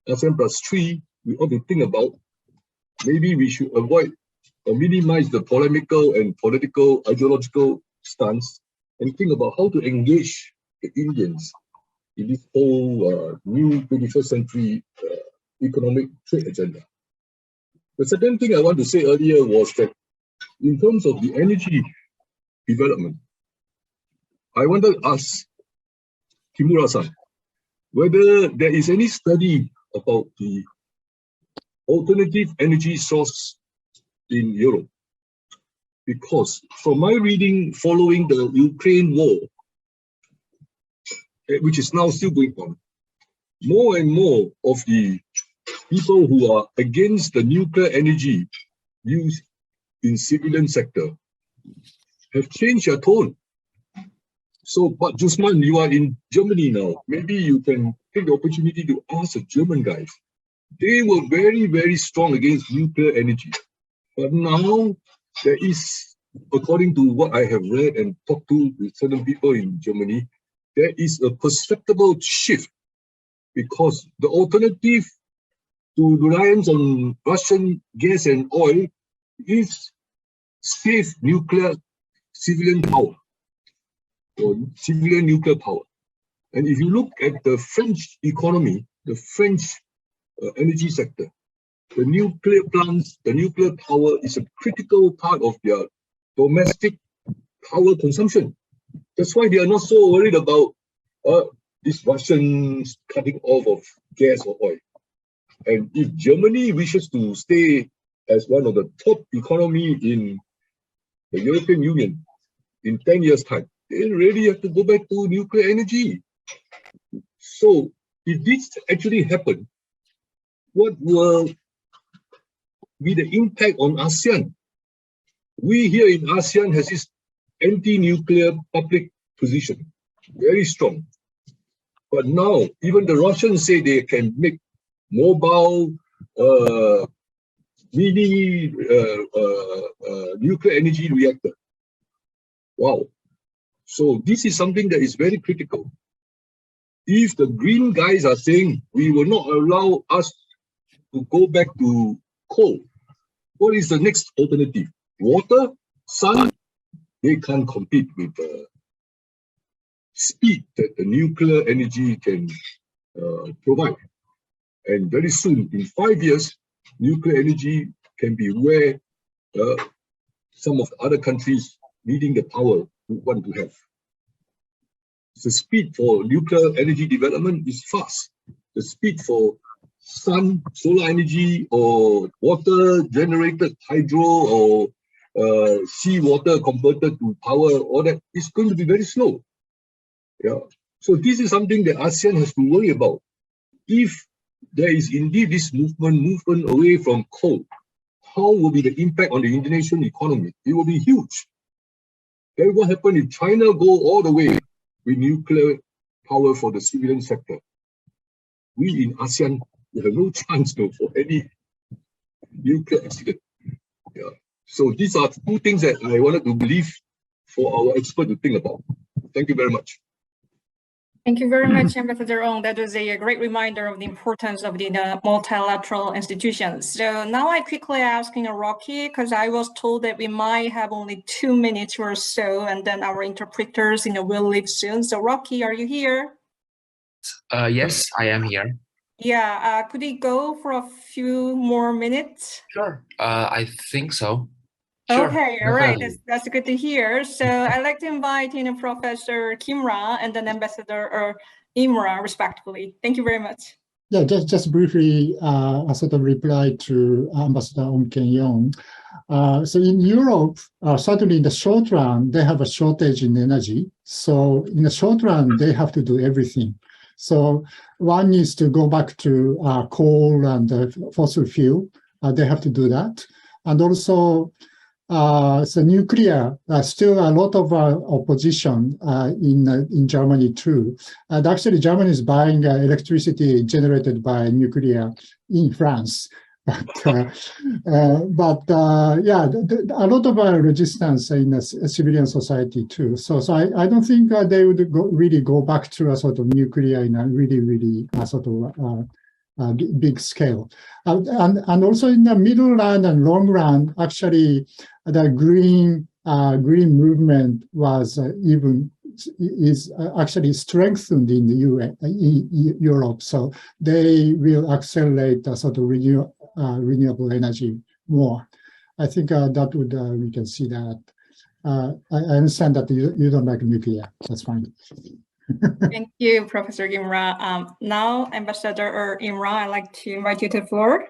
+3, we ought to think about. Maybe we should avoid or minimize the polemical and political ideological stance and think about how to engage the Indians in this whole new 21st century economic trade agenda. The second thing I want to say earlier was that in terms of the energy development, I wanted to ask Kimura-san whether there is any study about the alternative energy source in Europe. Because from my reading following the Ukraine war, which is now still going on, more and more of the people who are against the nuclear energy used in civilian sector have changed their tone. So, but Jusman, you are in Germany now. Maybe you can take the opportunity to ask the German guys. They were very, very strong against nuclear energy. But now there is, according to what I have read and talked to with certain people in Germany, there is a perceptible shift because the alternative to reliance on Russian gas and oil is safe nuclear civilian power or civilian nuclear power. And if you look at the French economy, the French energy sector, the nuclear plants, the nuclear power is a critical part of their domestic power consumption. That's why they are not so worried about this Russian cutting off of gas or oil. And if Germany wishes to stay as one of the top economy in the European Union in 10 years' time, they really have to go back to nuclear energy. So if this actually happened, what will be the impact on ASEAN? We here in ASEAN has this anti-nuclear public position, very strong. But now, even the Russians say they can make mobile, mini nuclear energy reactor. Wow. So this is something that is very critical. If the green guys are saying we will not allow us to go back to coal, what is the next alternative? Water, sun, they can't compete with the speed that the nuclear energy can provide. And very soon, in 5 years, nuclear energy can be where some of the other countries needing the power want to have. The speed for nuclear energy development is fast. The speed for sun, solar energy, or water generated hydro or seawater converted to power, all that is going to be very slow. Yeah. So this is something that ASEAN has to worry about. If there is indeed this movement away from coal, how will be the impact on the Indonesian economy? It will be huge. Then what happens if China go all the way with nuclear power for the civilian sector? We in ASEAN will have no chance for any nuclear accident. Yeah. So these are two things that I wanted to believe for our expert to think about. Thank you very much. Thank you very much, Ambassador Ong. That was a great reminder of the importance of the multilateral institutions. So now I quickly asking Rocky, because I was told that we might have only 2 minutes or so, and then our interpreters will leave soon. So Rocky, are you here? Yes, I am here. Yeah, could we go for a few more minutes? Sure. I think so. Sure. Okay, all right. That's good to hear. So I'd like to invite Professor Kimura and then Ambassador Imra, respectively. Thank you very much. Yeah, just briefly, a sort of reply to Ambassador Ong Keng-yong. So in Europe, certainly in the short run, they have a shortage in energy. So in the short run, they have to do everything. So one is to go back to coal and fossil fuel. They have to do that. And also, so nuclear, still a lot of opposition in Germany too. And actually, Germany is buying electricity generated by nuclear in France. But yeah, a lot of resistance in civilian society too. So I don't think they would really go back to a sort of nuclear in a really sort of big scale. And also in the middle run and long run, actually, the green movement is actually strengthened in the Europe. So they will accelerate the sort of renewable energy more. I think that would we can see that. I understand that you don't like nuclear. That's fine. Thank you, Professor Imra. Now, Ambassador Imra, I'd like to invite you to the floor.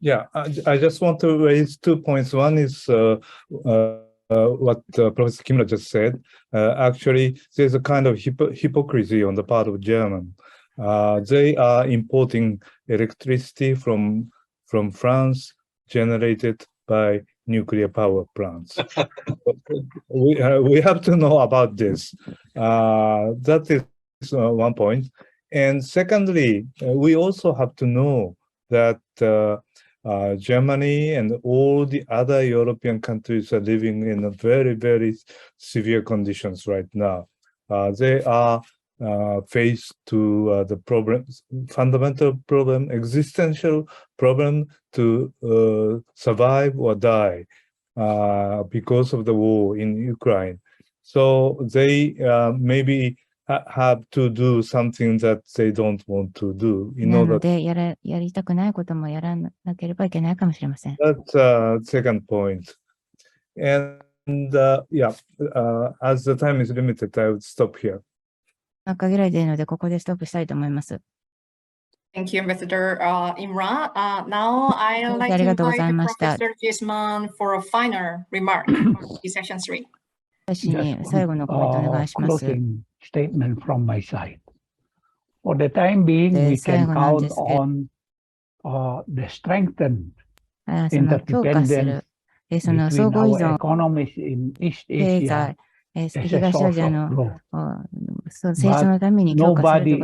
Yeah, I just want to raise 2 points. One is what Professor Kimura just said. Actually, there's a kind of hypocrisy on the part of German. They are importing electricity from France generated by nuclear power plants. we have to know about this. That is 1 point. And secondly, we also have to know that Germany and all the other European countries are living in very severe conditions right now. They are faced to the problems, fundamental problem, existential problem to survive or die because of the war in Ukraine. So they maybe have to do something that they don't want to do in order. やりたくないこともやらなければいけないかもしれません。That's second point. And yeah, as the time is limited, I would stop here. 限られているのでここでストップしたいと思います。Thank you, Ambassador Imra. Now I'd like to invite Professor Gisman for a final remark for session 3. Closing statement from my side. For the time being, we can count on the strengthened interdependence between our economies in East Asia as a source of growth. But nobody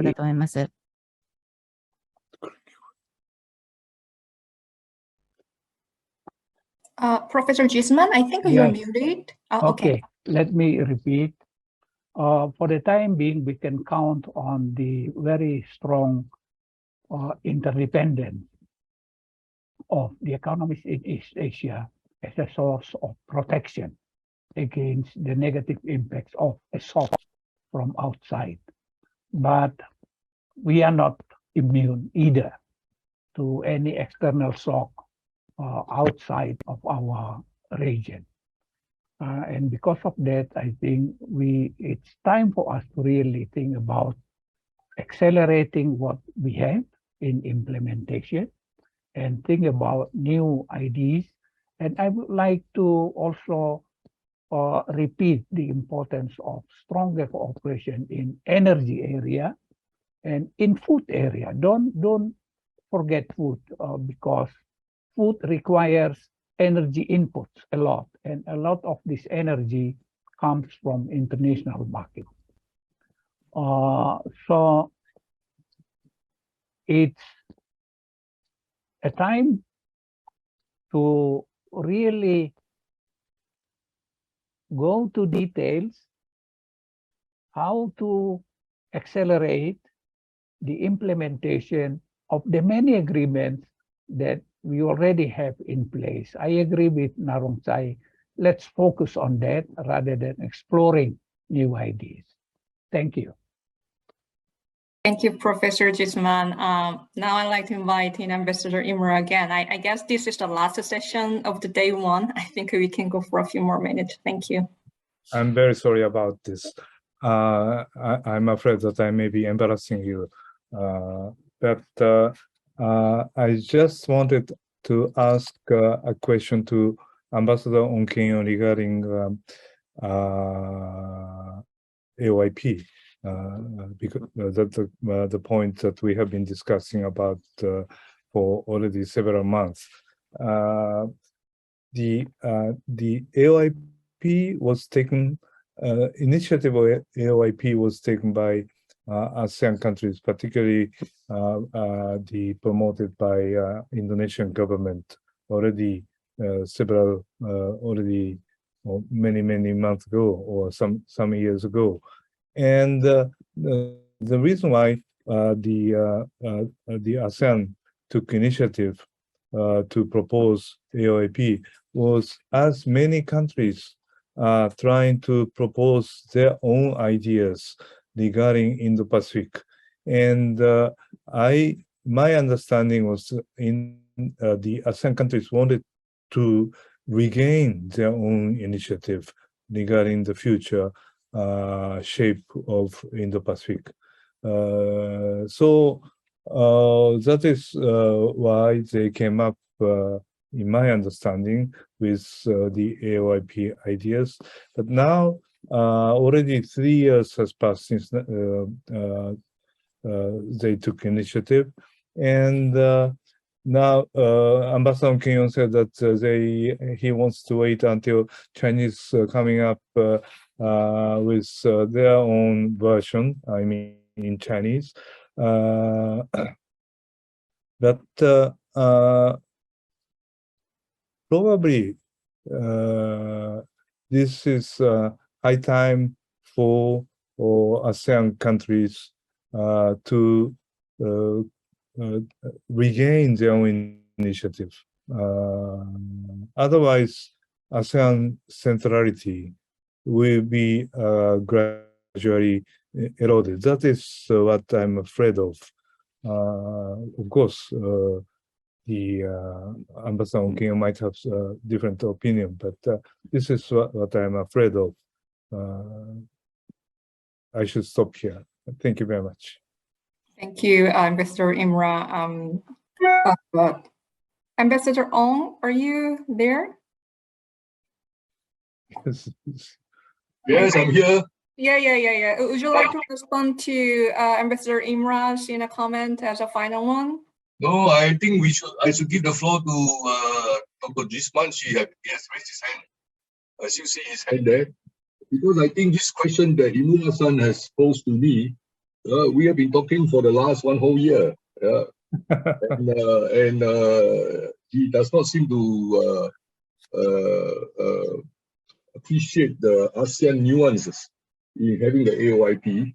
Professor Gisman, I think you're muted. Okay, let me repeat. For the time being, we can count on the very strong interdependence of the economies in East Asia as a source of protection against the negative impacts of assault from outside. But we are not immune either to any external shock outside of our region. And because of that, I think it's time for us to really think about accelerating what we have in implementation and think about new ideas. And I would like to also repeat the importance of stronger cooperation in energy area and in food area. Don't forget food because food requires energy inputs a lot, and a lot of this energy comes from international market. So it's a time to really go to details how to accelerate the implementation of the many agreements that we already have in place. I agree with Narongchai. Let's focus on that rather than exploring new ideas. Thank you. Thank you, Professor Gisman. Now I'd like to invite in Ambassador Imra again. I guess this is the last session of the day one. I think we can go for a few more minutes. Thank you. I'm very sorry about this. I'm afraid that I may be embarrassing you but I just wanted to ask a question to Ambassador Ong Keng-yon regarding AOIP, because that's the point that we have been discussing about for already several months. The AOIP was taken, initiative of AOIP was taken by ASEAN countries, particularly promoted by Indonesian government already many months ago or some years ago, and the reason why the ASEAN took initiative to propose AOIP was as many countries are trying to propose their own ideas regarding Indo-Pacific, and my understanding was in the ASEAN countries wanted to regain their own initiative regarding the future shape of Indo-Pacific. So that is why they came up, in my understanding, with the AOIP ideas. But now, already 3 years has passed since they took initiative, and now Ambassador Keng-yon said that he wants to wait until Chinese coming up with their own version. I mean, in Chinese, but probably this is high time for ASEAN countries to regain their own initiative. Otherwise, ASEAN centrality will be gradually eroded. That is what I'm afraid of. Of course, the Ambassador King might have a different opinion, but this is what I'm afraid of. I should stop here. Thank you very much. Thank you, Ambassador Imra. Ambassador Ong, are you there? Yes, I'm here. Yeah. Would you like to respond to Ambassador Imra's comment as a final one? No, I think I should give the floor to Dr. Gisman. He has raised his hand. As you see his hand there. Because I think this question that Imura-san has posed to me, we have been talking for the last one whole year. And he does not seem to appreciate the ASEAN nuances in having the AOIP.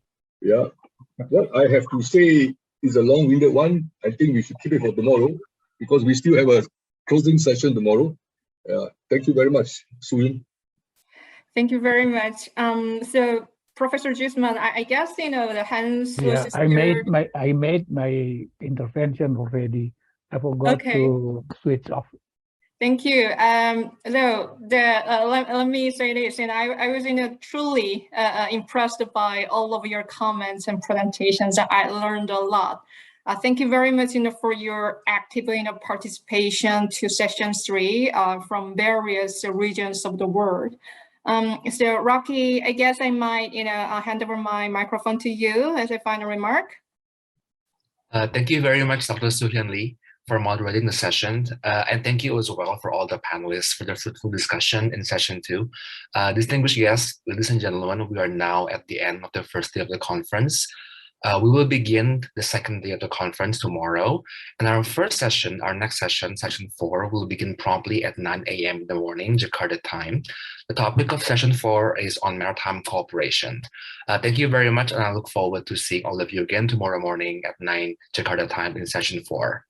What I have to say is a long-winded one. I think we should keep it for tomorrow because we still have a closing session tomorrow. Thank you very much, Suin. Thank you very much. So, Professor Gisman, I guess the hands. Yeah, I made my intervention already. I forgot to switch off. Thank you. Let me say this, and I was truly impressed by all of your comments and presentations. I learned a lot. Thank you very much for your active participation to session 3 from various regions of the world. So Rocky, I guess I might hand over my microphone to you as a final remark. Thank you very much, Dr. Soo-Hyun Lee, for moderating the session. And thank you as well for all the panelists for their fruitful discussion in session 2. Distinguished guests, ladies and gentlemen, we are now at the end of the first day of the conference. We will begin the second day of the conference tomorrow. And our first session, our next session, session 4, will begin promptly at 9 a.m. in the morning, Jakarta time. The topic of session 4 is on maritime cooperation. Thank you very much, and I look forward to seeing all of you again tomorrow morning at 9 Jakarta time in session 4.